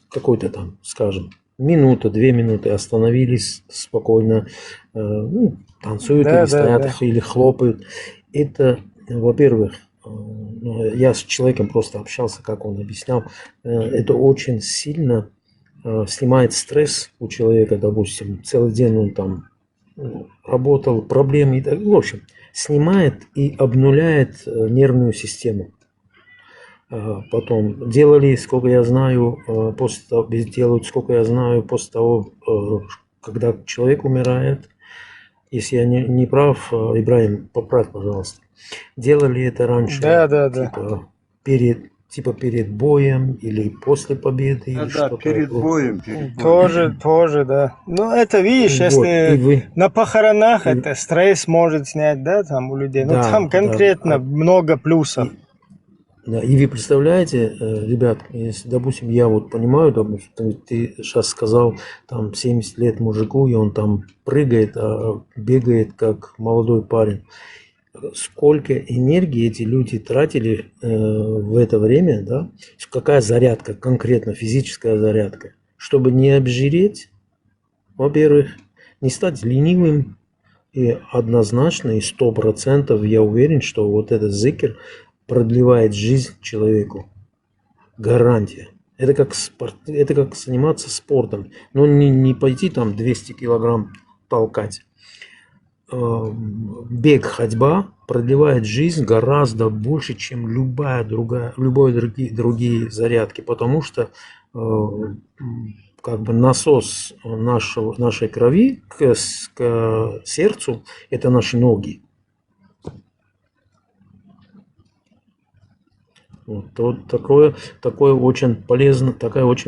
какой-то там, скажем, минута, 2 минуты остановились спокойно, ну, танцуют или стоят, или хлопают. Это, во-первых, я с человеком просто общался, как он объяснял, это очень сильно снимает стресс у человека, допустим, целый день он там работал, проблемы, в общем, снимает и обнуляет нервную систему. Потом делали, сколько я знаю, делают, сколько я знаю, после того, когда человек умирает. Если я не прав, Ибраим, поправь, пожалуйста. Делали это раньше.
Да.
Перед боем или после победы. Или что-то
перед
такое.
боем.
Тоже, да. Ну, это, видишь, если на похоронах это стресс может снять, да, там у людей. Но там конкретно много плюсов.
Да, и вы представляете, ребят, если, допустим, я вот понимаю, допустим, ты сейчас сказал, там, 70 лет мужику, и он там прыгает, бегает, как молодой парень. Сколько энергии эти люди тратили в это время, да? Какая зарядка, конкретно физическая зарядка, чтобы не обжиреть, во-первых, не стать ленивым, и однозначно, и 100% я уверен, что вот этот зикр продлевает жизнь человеку. Гарантия. Это как спорт, это как заниматься спортом. Но не пойти там 200 килограмм толкать. Бег, ходьба продлевает жизнь гораздо больше, чем любые другие зарядки. Потому что как бы насос нашей крови к сердцу – это наши ноги. Вот такая очень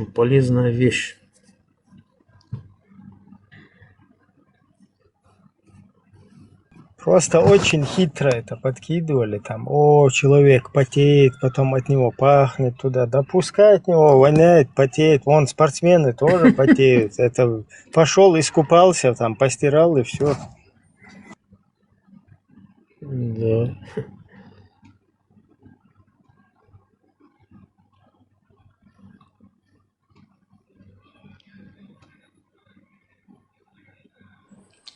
полезная вещь.
Просто очень хитро это подкидывали. Там, человек потеет, потом от него пахнет туда. Да пускай от него воняет, потеет. Вон спортсмены тоже потеют. Это пошел, искупался, там, постирал и все.
Да.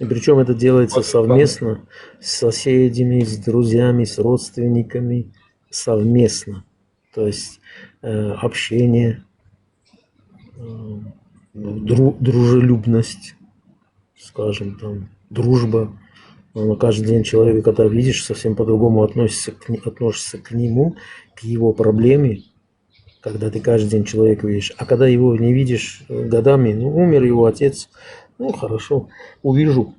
И причем это делается совместно с соседями, с друзьями, с родственниками, совместно. То есть общение, дружелюбность, скажем, там, дружба. Но каждый день человека, когда видишь, совсем по-другому относишься к нему, к его проблеме, когда ты каждый день человека видишь. А когда его не видишь годами, умер его отец, хорошо, увижу,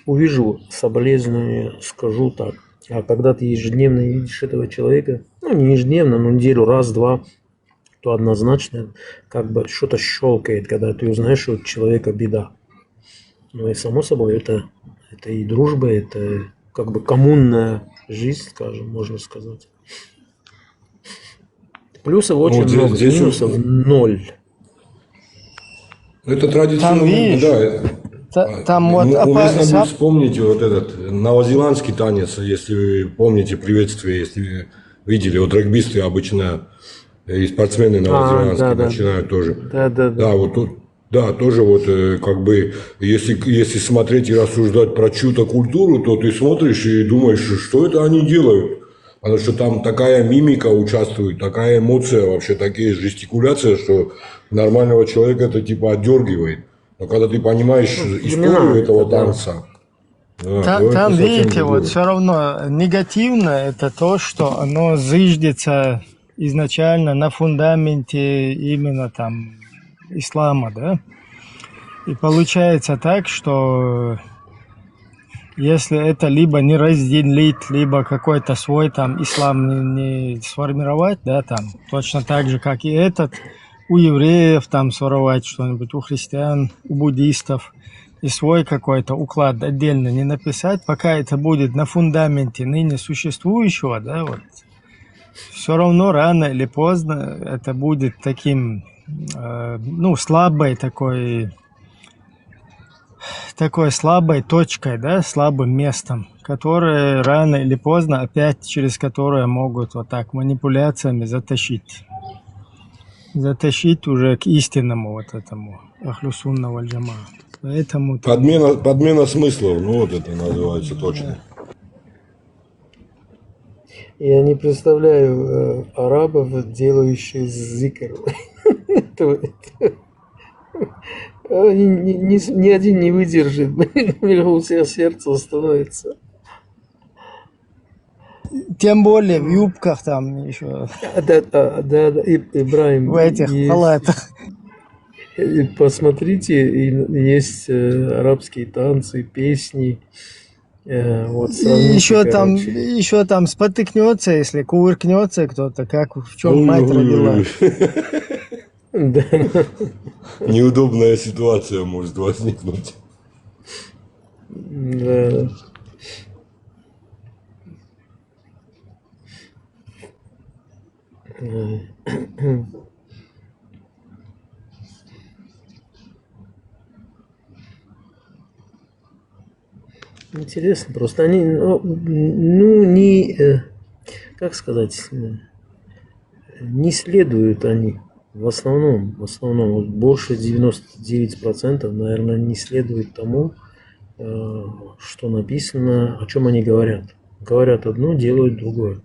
увижу соболезнования, скажу так. А когда ты ежедневно видишь этого человека, не ежедневно, но неделю, раз-два, то однозначно как бы что-то щелкает, когда ты узнаешь, что у человека беда. Ну и само собой, это и дружба, это как бы коммунная жизнь, скажем, можно сказать. Плюсов очень много, минусов ноль.
Это традиционно,
там, видишь,
уместно будет вспомнить вот этот новозеландский танец, если вы помните приветствие, если вы видели, вот регбисты обычно и спортсмены новозеландские начинают тоже. Да, вот тут, да, тоже вот как бы, если смотреть и рассуждать про чью-то культуру, то ты смотришь и думаешь, что это они делают. Потому что там такая мимика участвует, такая эмоция, вообще такие жестикуляции, что нормального человека это типа отдергивает. Но когда ты понимаешь историю этого танца...
Там видите, вот все равно негативно это то, что оно зыждется изначально на фундаменте именно там ислама, да? И получается так, что... Если это либо не разделить, либо какой-то свой там ислам не сформировать, да, там, точно так же, как и этот, у евреев там своровать что-нибудь, у христиан, у буддистов, и свой какой-то уклад отдельно не написать, пока это будет на фундаменте ныне существующего, да, вот, все равно рано или поздно это будет таким, слабой такой слабой точкой, да, слабым местом, которое рано или поздно опять через которое могут вот так манипуляциями затащить уже к истинному вот этому Ахлю Сунна валь Джамаа. Поэтому
подмена смыслов, вот это называется точно.
Я не представляю арабов, делающих зикр. Ни один не выдержит. У всех сердце остановится.
Тем более в юбках там еще.
Да, Ибраим.
В этих палатах.
Посмотрите, есть арабские танцы, песни. Вот,
еще там спотыкнется, если кувыркнется кто-то, как в чем мать родила.
Да.
Неудобная ситуация может возникнуть.
Да. Интересно, просто они, как сказать, не следуют они. В основном, вот больше 99%, наверное, не следует тому, что написано, о чем они говорят. Говорят одно, делают другое.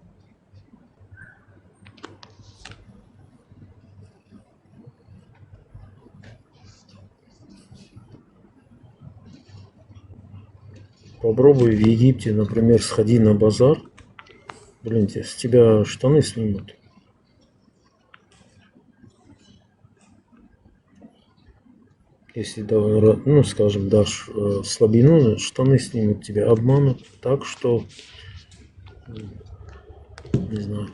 Попробуй в Египте, например, сходи на базар. Блин, с тебя штаны снимут. Если, скажем, дашь слабину, штаны снимут тебя, обманут так, что, не знаю.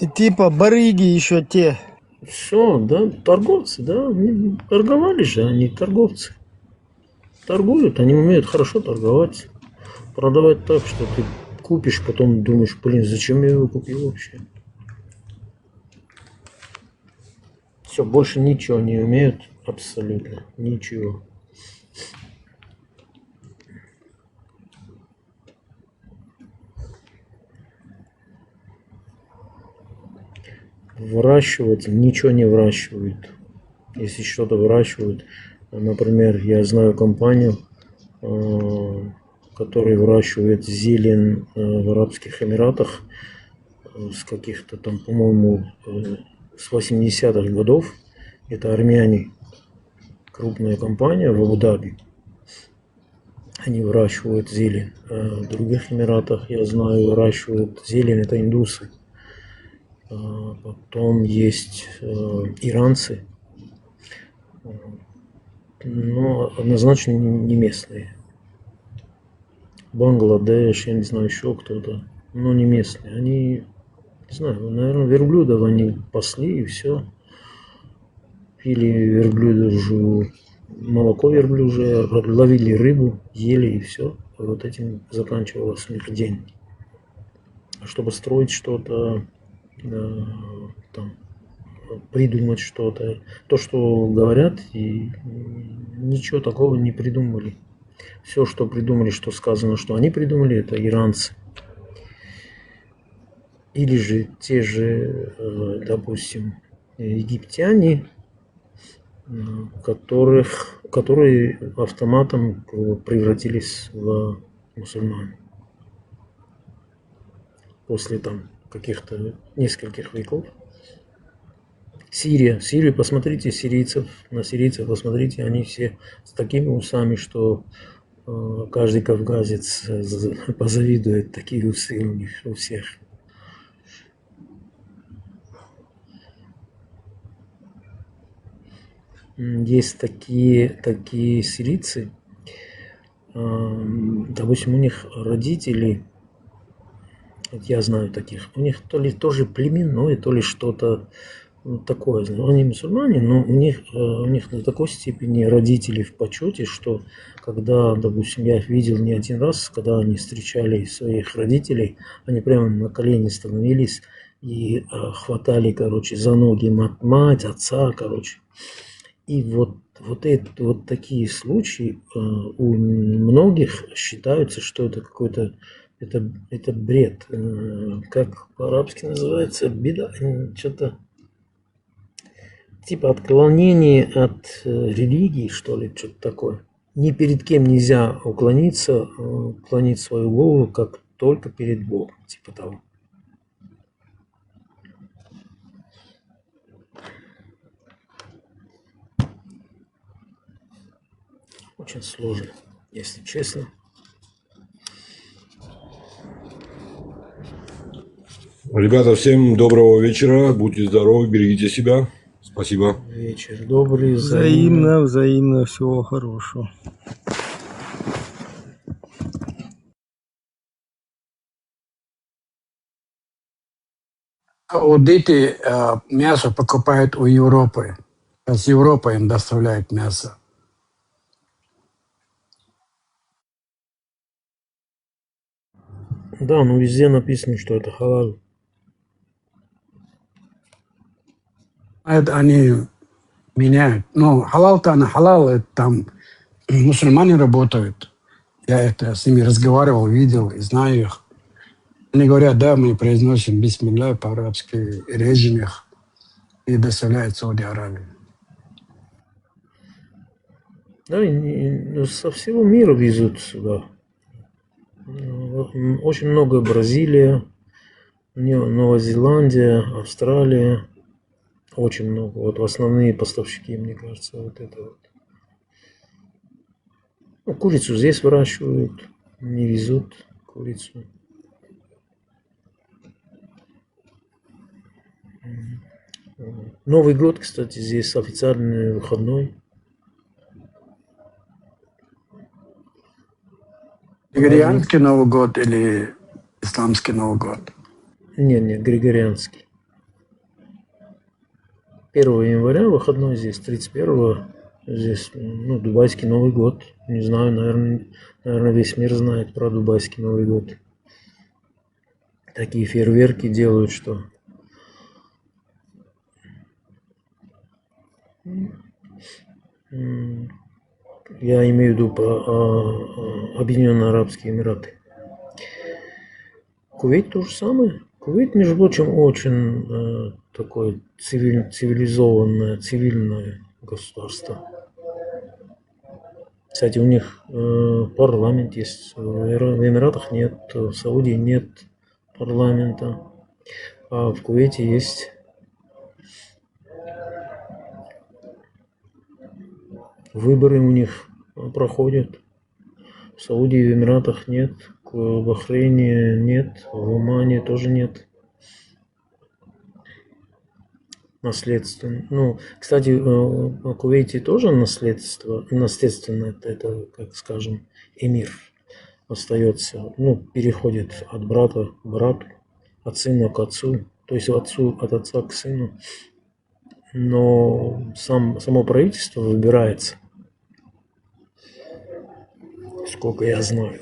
И типа барыги еще те.
Все, да, торговцы, да, торговали же, они торговцы. Торгуют, они умеют хорошо торговать, продавать так, что ты купишь, потом думаешь, блин, зачем я его купил вообще? Все, больше ничего не умеют, абсолютно, ничего. Выращивать ничего не выращивают. Если что-то выращивают, например, я знаю компанию, которая выращивает зелень в Арабских Эмиратах с каких-то там, по-моему, с 80-х годов. Это армяне, крупная компания в Абу-Даби. Они выращивают зелень. В других Эмиратах, я знаю, выращивают зелень, это индусы. Потом есть иранцы, но однозначно не местные. Бангладеш, я не знаю, еще кто-то, но не местные. Они, не знаю, наверное, верблюдов они пасли и все. Пили верблюжью, молоко верблюжье, ловили рыбу, ели и все. Вот этим заканчивался у них день. А чтобы строить что-то, там, придумать что-то, то, что говорят, и ничего такого не придумали. Все, что придумали, что сказано, что они придумали, это иранцы. Или же те же, допустим, египтяне, которые автоматом превратились в мусульман. После там каких-то нескольких веков. Сирию, посмотрите сирийцев, на сирийцев посмотрите, они все с такими усами, что каждый кавказец позавидует, такие усы у них у всех. Есть такие сирийцы, допустим, у них родители, вот я знаю таких, у них то ли тоже племенное, то ли что-то такое. Они мусульмане, но у них до такой степени родители в почете, что когда, допустим, я их видел не один раз, когда они встречали своих родителей, они прямо на колени становились и хватали, за ноги мать, отца, И вот такие случаи у многих считаются, что это какой-то это бред. Как по-арабски называется? Беда. Что-то типа отклонение от религии, что ли, что-то такое. Ни перед кем нельзя уклонить свою голову, как только перед Богом. Типа того. Очень сложно, если честно.
Ребята, всем доброго вечера. Будьте здоровы, берегите себя. Спасибо.
Вечер добрый,
Взаимно, взаимно, всего хорошего.
Аудиты мясо покупают у Европы. С Европы им доставляют мясо.
Да, ну везде написано, что это халал.
Это они меняют. Ну, халал-то на халал, это там мусульмане работают. Я это с ними разговаривал, видел и знаю их. Они говорят, да, мы произносим бисмилля по-арабски, режем их и доставляют в Саудовскую Аравию.
Да, ну, со всего мира везут сюда. Очень много Бразилия, Новая Зеландия, Австралия. Очень много. Вот основные поставщики, мне кажется, вот это вот. Ну, курицу здесь выращивают, не везут курицу. Новый год, кстати, здесь официальный выходной.
Григорианский Новый год или исламский Новый год?
Не, григорианский. 1 января выходной здесь, 31 здесь, ну, дубайский Новый год. Не знаю, наверное, весь мир знает про дубайский Новый год. Такие фейерверки делают, что... Я имею в виду Объединенные Арабские Эмираты. Кувейт то же самое. Кувейт, между прочим, очень такое цивилизованное, цивильное государство. Кстати, у них парламент есть. В Эмиратах нет, в Саудии нет парламента, а в Кувейте есть. Выборы у них проходят. В Саудии и в Эмиратах нет, в Бахрейне нет, в Омане тоже нет. Наследственно. Ну, кстати, в Кувейте тоже наследственно, это, как скажем, эмир остается, ну, переходит от брата к брату, от сына к отцу, то есть от отца к сыну. Но само правительство выбирается, сколько я знаю.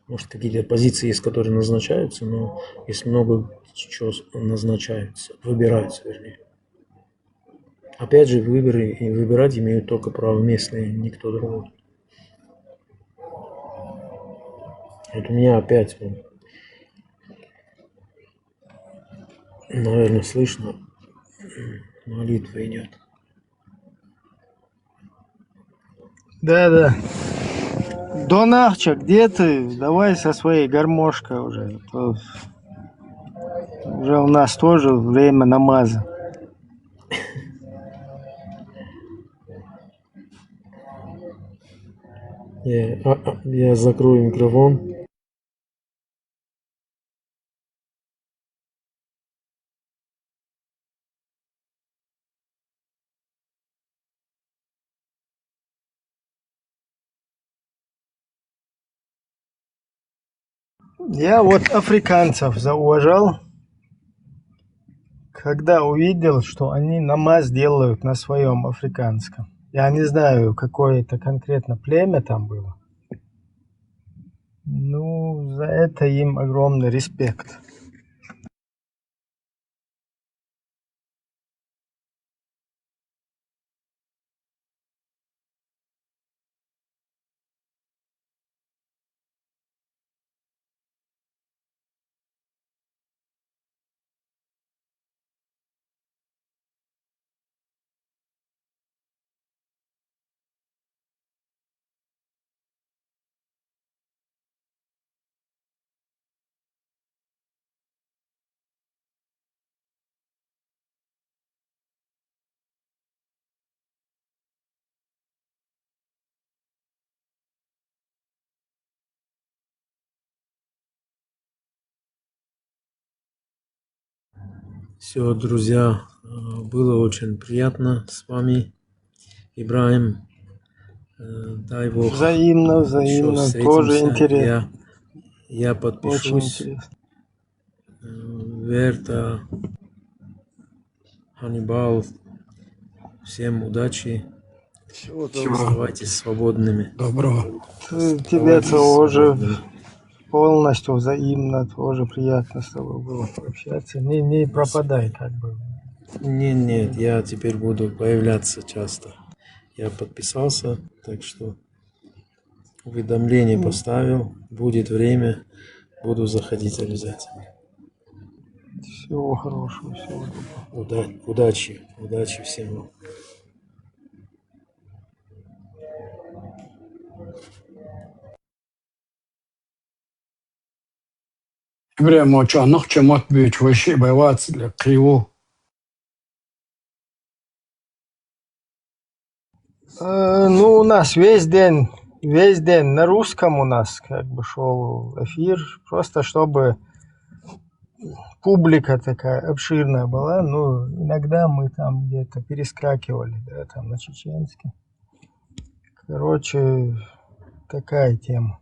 Может, какие-то позиции есть, которые назначаются, но есть много чего назначаются, выбираются, вернее. Опять же, выборы и выбирать имеют только право местные, никто другой. Вот у меня опять, наверное, слышно, молитва идет.
Да. Донахча, где ты? Давай со своей гармошкой уже. Уже у нас тоже время намаза.
Я закрою микрофон.
Я вот африканцев зауважал, когда увидел, что они намаз делают на своем африканском. Я не знаю, какое это конкретно племя там было. Ну, за это им огромный респект.
Все, друзья, было очень приятно с вами, Ибраим. Дай Бог.
Взаимно,
еще
взаимно.
встретимся.
Тоже интересно.
Я
Очень
подпишусь.
интересно.
Верта, Ханнибал, всем удачи.
Всего
Оставайтесь свободными.
Доброго.
Тебе тоже полностью взаимно, тоже приятно с тобой было пообщаться. Не пропадай как бы.
Нет, я теперь буду появляться часто. Я подписался, так что уведомление поставил. Будет время, буду заходить обязательно.
Всего хорошего, всего доброго.
Удачи всем вам.
Время очень ночью может быть вообще бывает криво.
Ну, у нас весь день на русском у нас как бы шел эфир, просто чтобы публика такая обширная была. Ну, иногда мы там где-то перескакивали, да, там на чеченский. Короче, такая тема.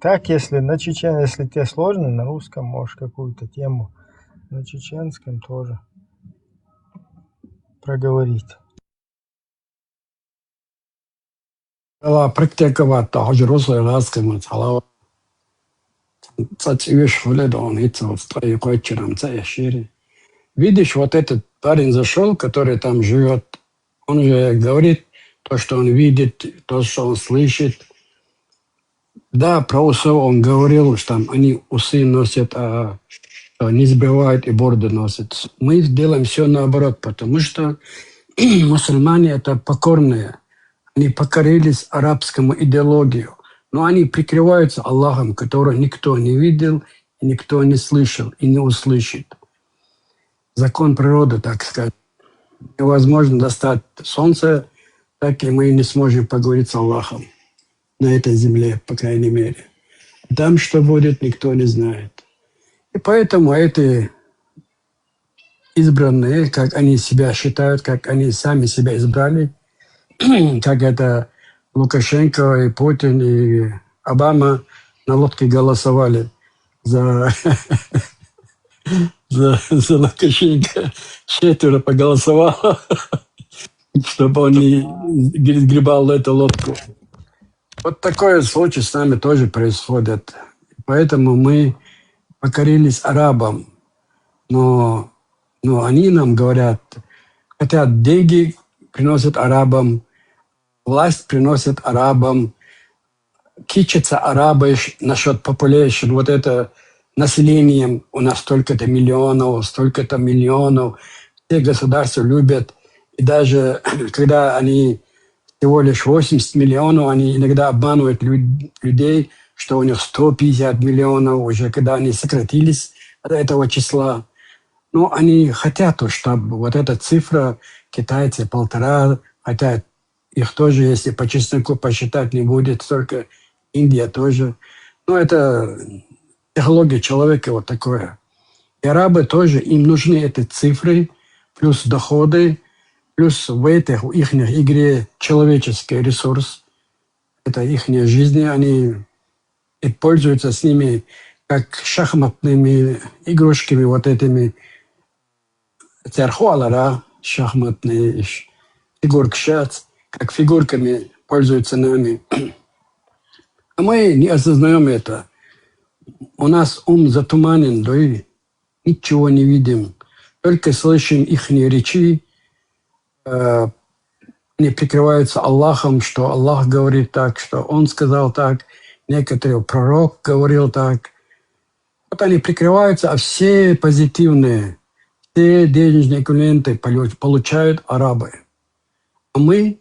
Так, если если тебе сложно, на русском можешь какую-то тему на чеченском тоже проговорить.
Практиковать взрослые ласками, Видишь, вот этот парень зашел, который там живет, он же говорит то, что он видит, то, что он слышит. Да, про усы он говорил, что там они усы носят, а не сбривают и бороды носят. Мы делаем все наоборот, потому что мусульмане это покорные. Они покорились арабскому идеологию. Но они прикрываются Аллахом, которого никто не видел, никто не слышал и не услышит. Закон природы, так сказать. Невозможно достать солнце, так и мы не сможем поговорить с Аллахом на этой земле, по крайней мере. Там что будет, никто не знает. И поэтому эти избранные, как они себя считают, как они сами себя избрали, как это Лукашенко и Путин и Обама на лодке голосовали за Лукашенко. 4 проголосовало, чтобы он не сгребал эту лодку. Вот такой случай с нами тоже происходит. Поэтому мы покорились арабам. Но они нам говорят, хотят деньги приносят арабам, власть приносит арабам, кичатся арабы насчет population, вот это населением, у нас столько-то миллионов, столько-то миллионов. Все государства любят. И даже когда они всего лишь 80 миллионов, они иногда обманывают людей, что у них 150 миллионов, уже когда они сократились от этого числа. Но они хотят, чтобы вот эта цифра, китайцы 1,5, хотя их тоже, если по чесноку посчитать, не будет столько, Индия тоже. Но это психология человека вот такое. И арабы тоже, им нужны эти цифры, плюс доходы, плюс в этой их игре человеческий ресурс. Это их жизнь, они и пользуются с ними как шахматными игрушками, вот этими церхуалара, шахматные фигурки, как фигурками пользуются нами. А мы не осознаем это. У нас ум затуманен, да и ничего не видим. Только слышим их речи, они прикрываются Аллахом, что Аллах говорит так, что Он сказал так, некоторые пророк говорил так. Вот они прикрываются, а все позитивные, все денежные эквиваленты получают арабы. А мы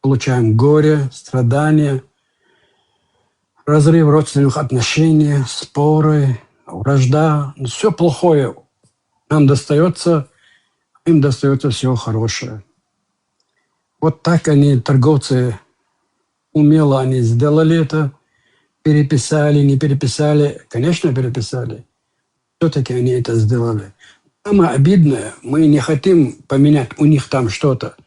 получаем горе, страдания, разрыв родственных отношений, споры, вражда. Все плохое нам достается, им достается все хорошее. Вот так они, торговцы, умело они сделали это, переписали, не переписали. Конечно, переписали. Все-таки они это сделали. Самое обидное, мы не хотим поменять у них там что-то.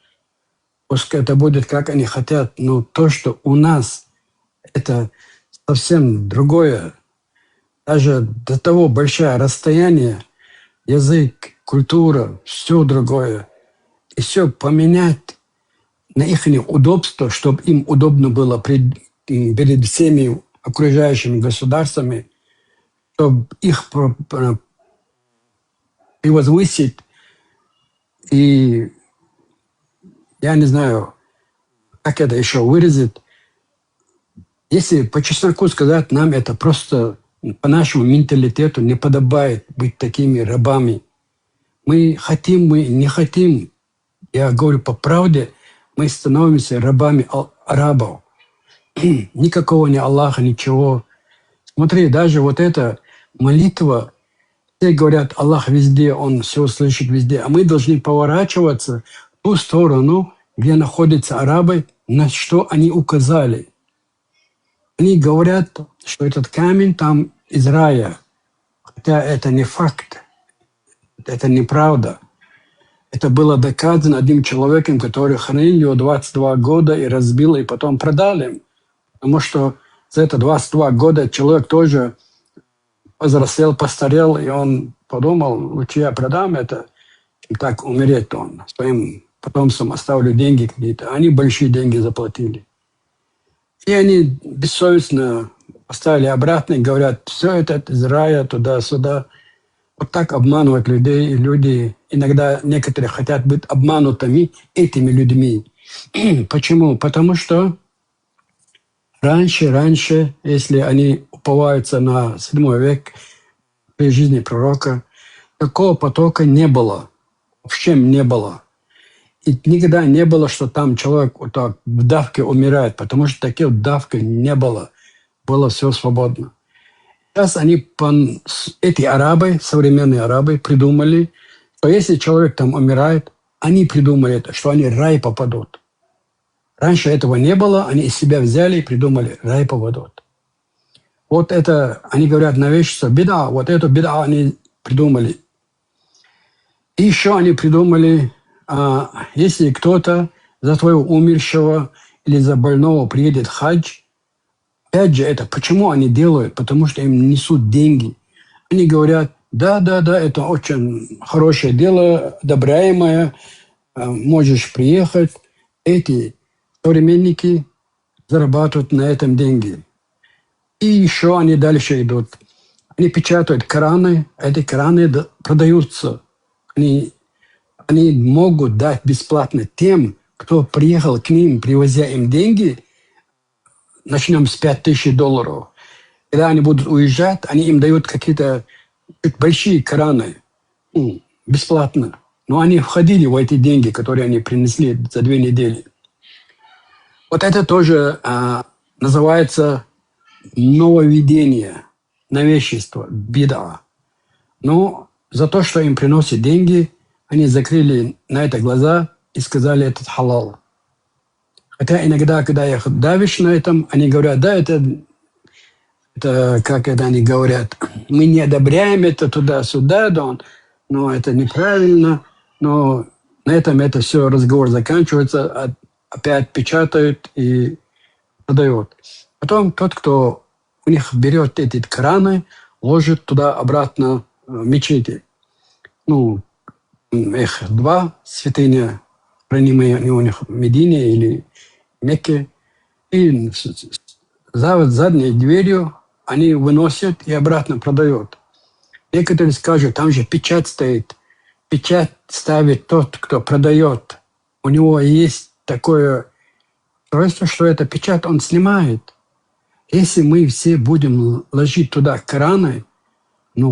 Пускай это будет, как они хотят, но то, что у нас, это совсем другое. Даже до того большое расстояние, язык, культура, все другое. И все поменять на их удобство, чтобы им удобно было перед всеми окружающими государствами, чтобы их превозвысить. И я не знаю, как это еще выразить. Если по чесноку сказать, нам это просто по нашему менталитету не подобает быть такими рабами. Мы хотим, мы не хотим. Я говорю по правде, мы становимся рабами арабов. Никакого ни Аллаха, ничего. Смотри, даже вот эта молитва, все говорят, Аллах везде, Он все слышит везде. А мы должны поворачиваться в ту сторону, где находятся арабы, на что они указали. Они говорят, что этот камень там из рая. Хотя это не факт. Это неправда. Это было доказано одним человеком, который хранил его 22 года и разбил, и потом продал им. Потому что за это 22 года человек тоже возрастел, постарел, и он подумал, лучше я продам это, чем так умереть он. Своим потомствам оставлю деньги какие-то. Они большие деньги заплатили. И они бессовестно поставили обратно и говорят, все это из рая, туда-сюда. Вот так обманывают людей. И люди иногда некоторые хотят быть обманутыми этими людьми. Почему? Потому что раньше, если они уповаются на 7 век при жизни пророка, такого потока не было. Вообще не было. И никогда не было, что там человек вот так в давке умирает, потому что таких давки не было. Было все свободно. Сейчас эти арабы, современные арабы, придумали, что если человек там умирает, они придумали это, что они в рай попадут. Раньше этого не было, они из себя взяли и придумали, рай попадут. Вот это, они говорят на вещь, что беда, вот эту беда они придумали. И еще они придумали, если кто-то за твоего умершего или за больного приедет в хадж, опять же, это почему они делают? Потому что им несут деньги. Они говорят, да, это очень хорошее дело, одобряемое, можешь приехать. Эти современники зарабатывают на этом деньги. И еще они дальше идут. Они печатают Кораны, эти Кораны продаются. Они могут дать бесплатно тем, кто приехал к ним, привозя им деньги, начнем с $5000. Когда они будут уезжать, они им дают какие-то большие Кораны бесплатно. Но они входили в эти деньги, которые они принесли за 2 недели. Вот это тоже называется нововведение, новещество, беда. Но за то, что им приносят деньги, они закрыли на это глаза и сказали, это халал. Хотя иногда, когда их давишь на этом, они говорят, да, это как это они говорят, мы не одобряем это туда-сюда, но это неправильно. Но на этом это все, разговор заканчивается, опять печатают и продают. Потом тот, кто у них берет эти Кораны, ложит туда обратно в мечети. Их 2 святыни, хранимые у них в Медине или Мекке. И за задней дверью они выносят и обратно продают. Некоторые скажут, там же печать стоит. Печать ставит тот, кто продает. У него есть такое устройство, что эта печать он снимает. Если мы все будем ложить туда Кораны,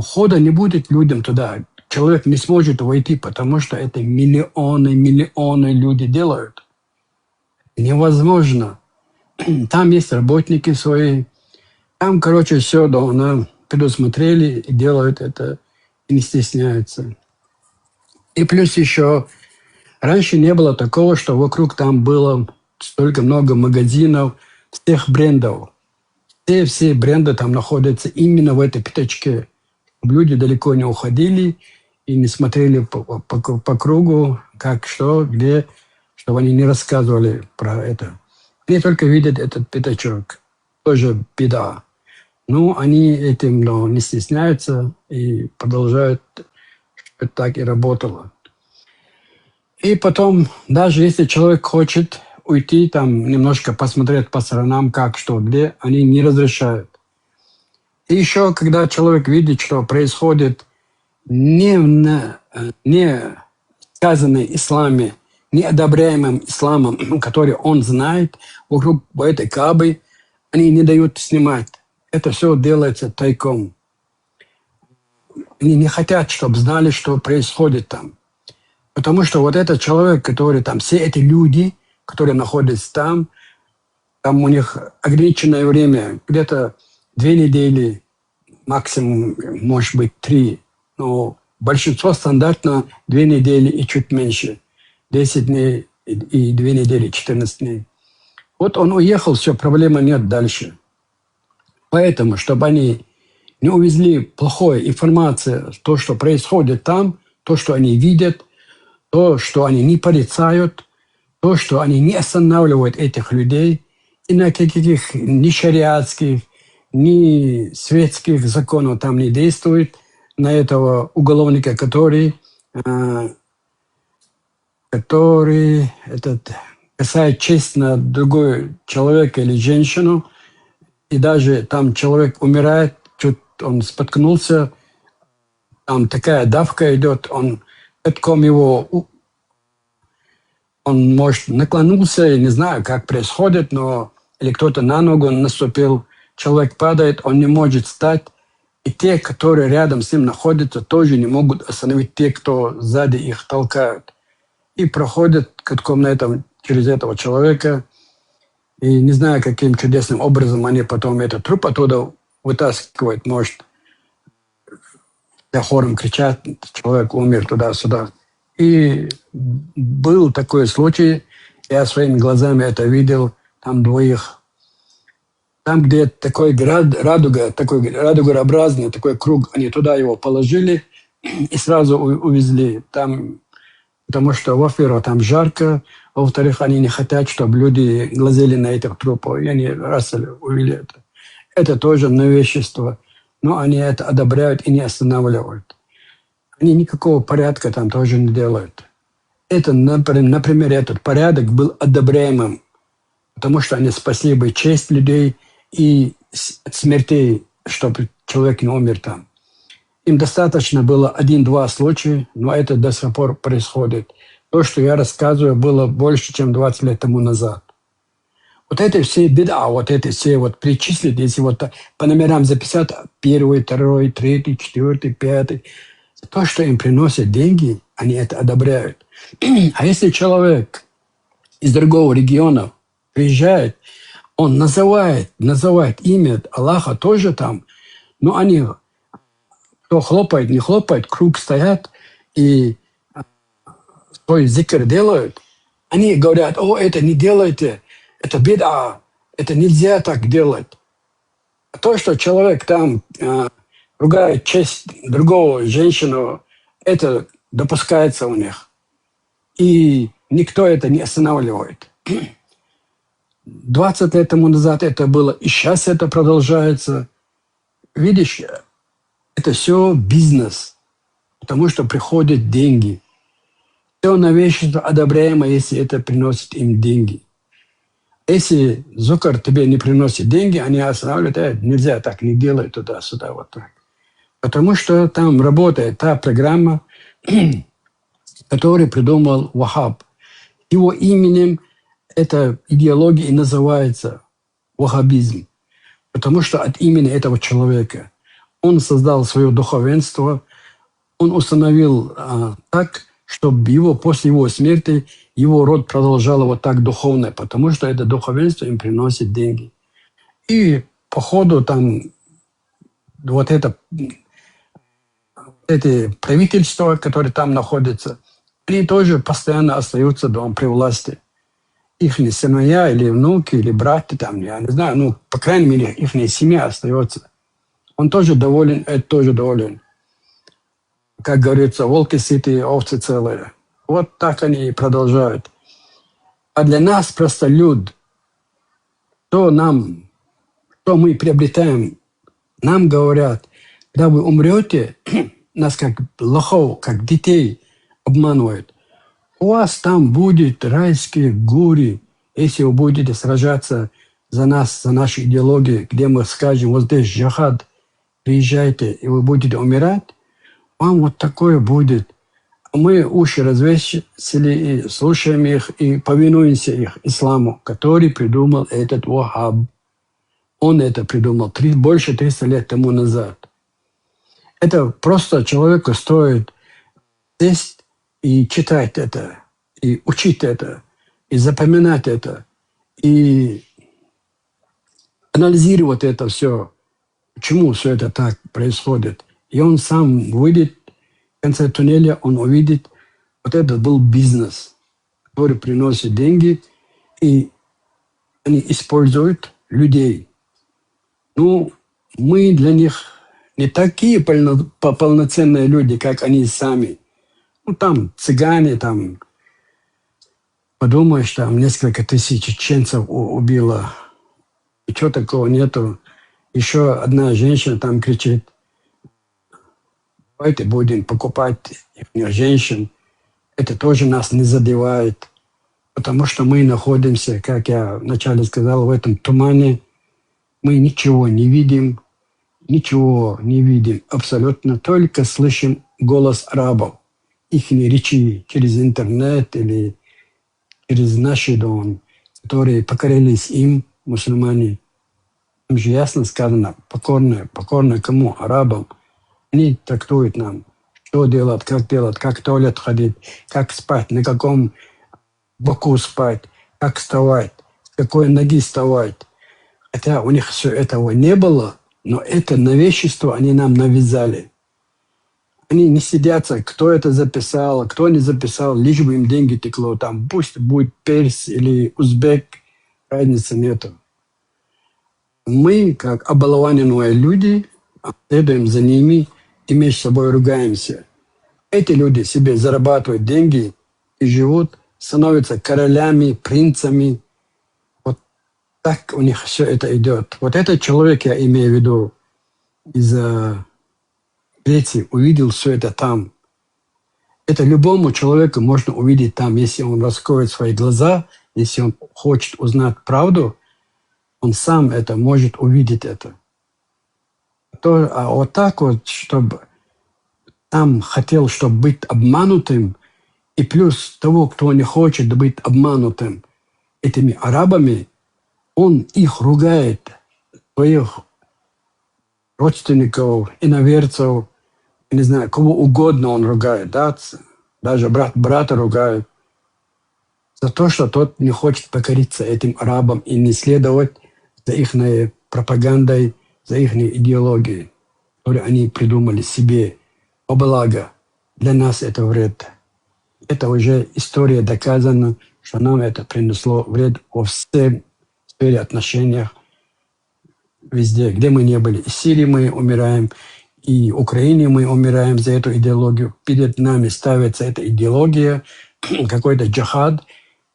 хода не будет людям туда. Человек не сможет войти, потому что это миллионы люди делают. Невозможно. Там есть работники свои. Там, все давно предусмотрели и делают это, и не стесняются. И плюс еще, раньше не было такого, что вокруг там было столько много магазинов, всех брендов. Все бренды там находятся именно в этой пятачке. Люди далеко не уходили, и не смотрели по кругу, как, что, где, чтобы они не рассказывали про это. Они только видят этот пятачок. Тоже беда. Ну, они этим не стесняются и продолжают, чтобы так и работало. И потом, даже если человек хочет уйти, там, немножко посмотреть по сторонам, как, что, где, они не разрешают. И еще, когда человек видит, что происходит не сказанное исламе, неодобряемым исламом, который он знает, вокруг этой Каабы, они не дают снимать. Это все делается тайком. Они не хотят, чтобы знали, что происходит там. Потому что вот этот человек, который там, все эти люди, которые находятся там у них ограниченное время, где-то 2 недели, максимум, может быть, 3. Но большинство стандартно 2 недели и чуть меньше. 10 дней и 2 недели, 14 дней. Вот он уехал, все, проблемы нет дальше. Поэтому, чтобы они не увезли плохой информацию, то, что происходит там, то, что они видят, то, что они не порицают, то, что они не останавливают этих людей, и на каких ни шариатских, ни светских законов там не действует, на этого уголовника, который касает честь на другой человека или женщину, и даже там человек умирает, чуть он споткнулся, там такая давка идет, он пятком его, он, может, наклонился, я не знаю, как происходит, но или кто-то на ногу наступил, человек падает, он не может встать, и те, которые рядом с ним находятся, тоже не могут остановить те, кто сзади их толкают. И проходят катком через этого человека, и не знаю, каким чудесным образом они потом этот труп оттуда вытаскивают, может, хором кричат, человек умер туда-сюда. И был такой случай, я своими глазами это видел, там 2. Там, где такой радугообразный такой круг, они туда его положили и сразу увезли. Там, потому что, во-первых, там жарко, во-вторых, они не хотят, чтобы люди глазели на этих трупов, и они раз увели это. Это тоже новшество, но они это одобряют и не останавливают. Они никакого порядка там тоже не делают. Это, например, этот порядок был одобряемым, потому что они спасли бы честь людей и от смертей, чтобы человек не умер там. Им достаточно было 1-2 случая, но это до сих пор происходит. То, что я рассказываю, было больше, чем 20 лет тому назад. Вот это все беда, вот это все вот перечислить, если вот по номерам записать 1, 2, 3, 4, 5. То, что им приносят деньги, они это одобряют. А если человек из другого региона приезжает, он называет имя Аллаха тоже там, но они, кто хлопает, не хлопает, круг стоят и свой зикр делают, они говорят: о, это не делайте, это беда, это нельзя так делать. А то, что человек там ругает честь другого женщину, это допускается у них. И никто это не останавливает. 20 лет тому назад это было, и сейчас это продолжается. Видишь, это все бизнес, потому что приходят деньги. Все новейшество одобряемо, если это приносит им деньги. Если зукар тебе не приносит деньги, они останавливают: нельзя так, не делай туда-сюда, вот так. Потому что там работает та программа, которую придумал Вахаб. Его именем эта идеология и называется ваххабизм. Потому что от имени этого человека он создал свое духовенство, он установил так, чтобы после его смерти его род продолжал вот так духовно, потому что это духовенство им приносит деньги. И по ходу там вот эти правительства, которые там находятся, они тоже постоянно остаются дома при власти. Их сыновья или внуки, или братья, там, я не знаю, по крайней мере, их семья остается. Он тоже доволен, это тоже доволен. как говорится, волки сытые, овцы целые. Вот так они и продолжают. А для нас, простолюд, что мы приобретаем, нам говорят, когда вы умрете, нас как лохов, как детей обманывают. У вас там будет райские горе, если вы будете сражаться за нас, за нашу идеологию, где мы скажем, вот здесь джихад, приезжайте, и вы будете умирать, вам вот такое будет. А мы уши развесили и слушаем их, и повинуемся их исламу, который придумал этот Вахаб. Он это придумал больше 300 лет тому назад. Это просто человеку стоит сесть и читать это, и учить это, и запоминать это, и анализировать это все, почему все это так происходит. И он сам выйдет в конце туннеля, он увидит, вот это был бизнес, который приносит деньги, и они используют людей. Ну, мы для них не такие полноценные люди, как они сами. Ну, там цыгане, там, подумаешь, там несколько тысяч чеченцев убило. Ничего такого нету. Еще одна женщина там кричит, давайте будем покупать их женщин. Это тоже нас не задевает, потому что мы находимся, как я вначале сказал, в этом тумане. Мы ничего не видим, абсолютно, только слышим голос арабов, их речи через интернет или через наши дома, которые покорились им, мусульмане. Там же ясно сказано, покорные кому? Арабам. Они трактуют нам, что делать, как в туалет ходить, как спать, на каком боку спать, как вставать, с какой ноги вставать. Хотя у них все этого не было, но это новейшество они нам навязали. Они не сидятся, кто это записал, кто не записал, лишь бы им деньги текло. Там пусть будет перс или узбек, разницы нету. Мы, как обалованные люди, следуем за ними и между собой ругаемся. Эти люди себе зарабатывают деньги и живут, становятся королями, принцами. Вот так у них все это идет. Вот этот человек, я имею в виду, из Греции, увидел все это там. Это любому человеку можно увидеть там, если он раскроет свои глаза, если он хочет узнать правду, он сам это может увидеть это. А вот так вот, чтобы там хотел, чтобы быть обманутым, и плюс того, кто не хочет быть обманутым этими арабами, он их ругает, своих родственников, иноверцев, не знаю, кого угодно он ругает, да? Даже брат брата ругает за то, что тот не хочет покориться этим арабам и не следовать за их пропагандой, за их идеологией, которую они придумали себе во благо. Для нас это вред. Это уже история доказана, что нам это принесло вред во всей сфере отношениях, везде, где мы не были. И в Сирии мы умираем, и в Украине мы умираем за эту идеологию. Перед нами ставится эта идеология, какой-то джихад,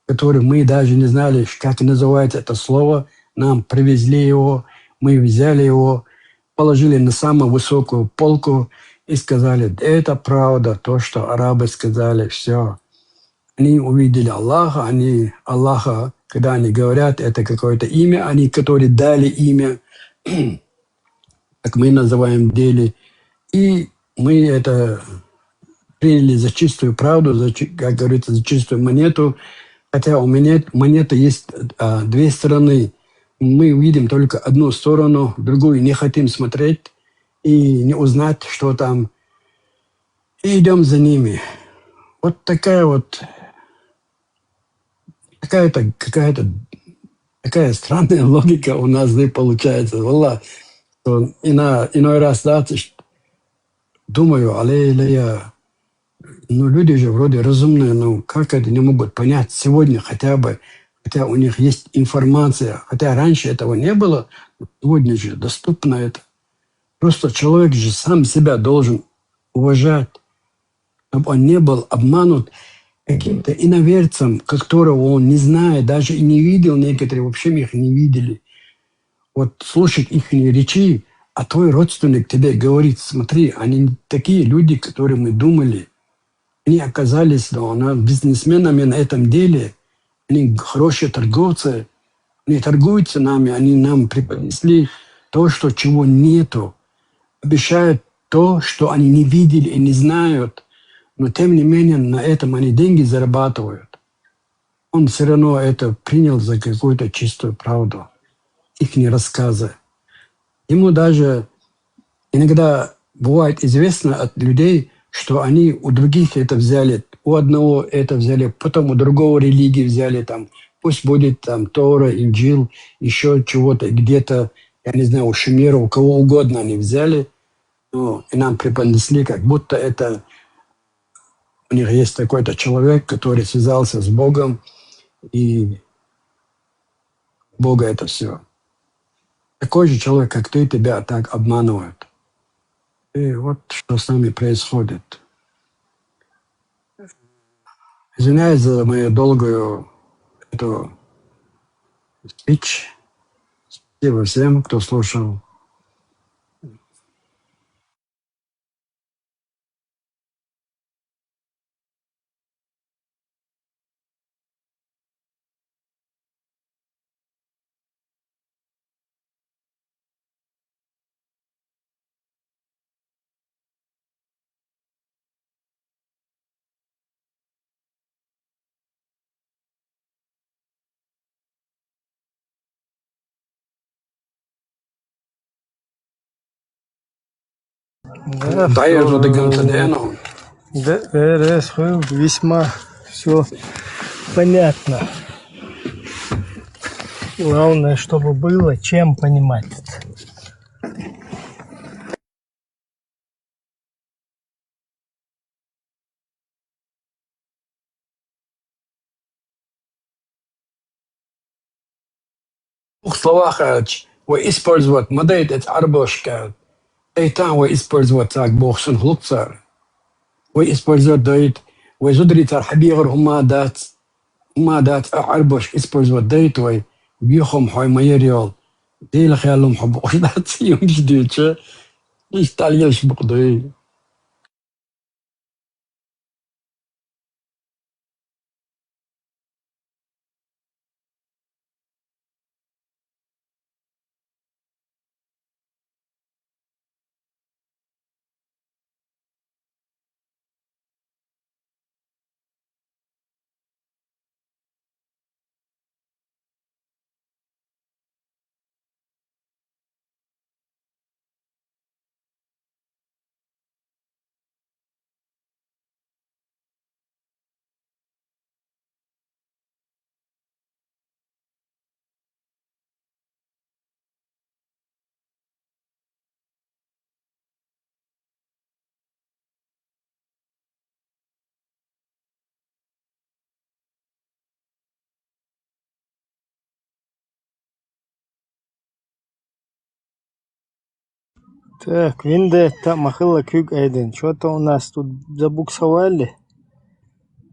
который мы даже не знали, как называется это слово. Нам привезли его, мы взяли его, положили на самую высокую полку и сказали, это правда, то, что арабы сказали, все. Они увидели Аллаха, Аллаха, когда они говорят, это какое-то имя, они, которые дали имя, как мы называем деле, и мы это приняли за чистую правду, как говорится, за чистую монету, хотя у монеты есть две стороны. Мы видим только одну сторону, другую не хотим смотреть и не узнать, что там. И идем за ними. Вот такая странная логика у нас получается. Wallah, иной раз, да, думаю, люди же вроде разумные, как это не могут понять сегодня хотя бы, хотя у них есть информация, хотя раньше этого не было, сегодня же доступно это. Просто человек же сам себя должен уважать, чтобы он не был обманут каким-то иноверцем, которого он не знает, даже и не видел, некоторые вообще их не видели. Вот слушать их речи, а твой родственник тебе говорит, смотри, они не такие люди, которые мы думали. Они оказались бизнесменами на этом деле, они хорошие торговцы, они торгуют с нами, они нам преподнесли то, что чего нету, обещают то, что они не видели и не знают, но тем не менее на этом они деньги зарабатывают. Он все равно это принял за какую-то чистую правду, их рассказы. Ему даже иногда бывает известно от людей, что они у других это взяли, у одного это взяли, потом у другого религии взяли, там, пусть будет там Тора, Инджил, еще чего-то, где-то, я не знаю, у Шумера, у кого угодно они взяли, ну, и нам преподнесли, как будто это у них есть такой-то человек, который связался с Богом, и Бога это все. Такой же человек, как ты, тебя так обманывают. И вот что с нами происходит. Извиняюсь за мою долгую эту спич. Спасибо всем, кто слушал.
Да, весьма все понятно. Главное, чтобы было чем понимать это.
В двух словах, использовать модель это арбошка. И там использовать так Бог сын глупцар. Использовать дает, зудрит архабигр هما دات عربش использовать ديت بيخم حي ميريال دي لخيالهم حب وشدات يوم جديد يستعليش بقضي
Так, Виндетта, Махыла Кюк Эйден. Что-то у нас тут забуксовали.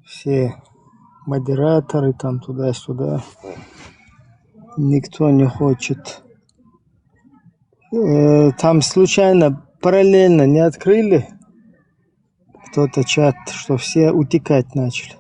Все модераторы там туда-сюда. Никто не хочет. Там случайно параллельно не открыли кто-то чат, что все утекать начали.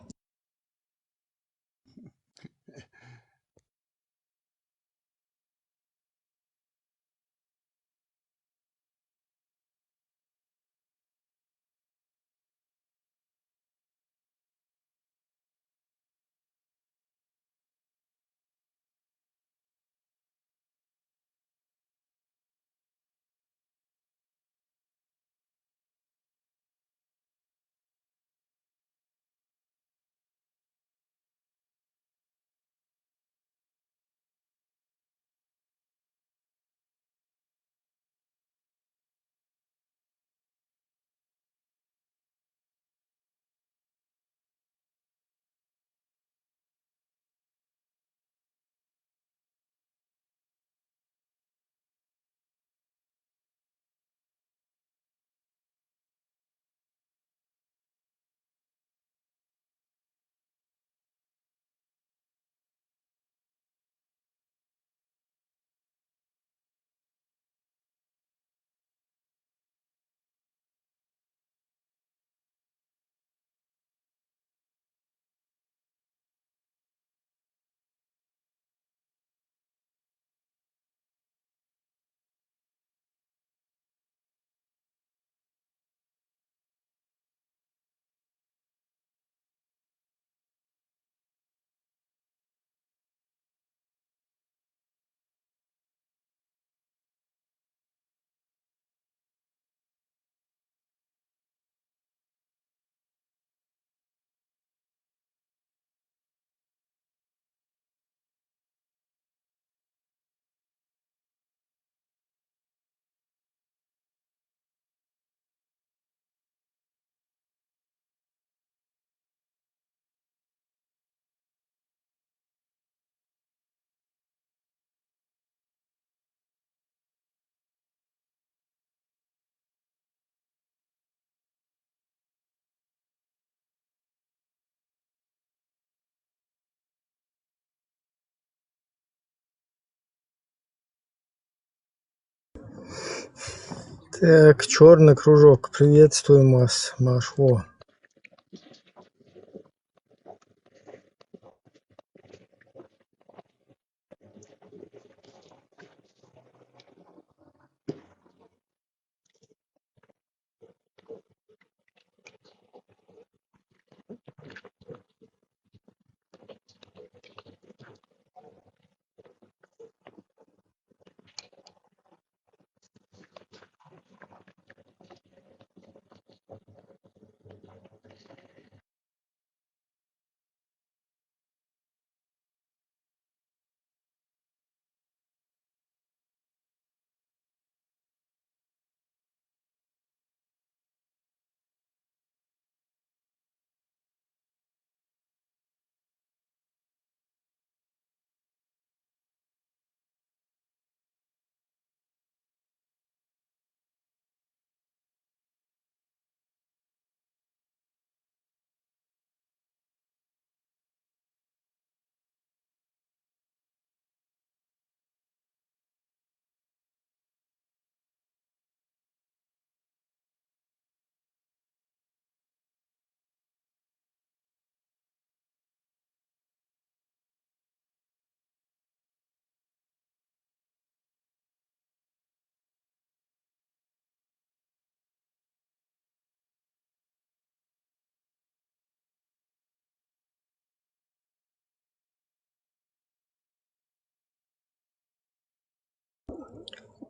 Так, черный кружок. Приветствуем вас, Машло.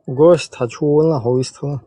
Гость, хочу на хойство.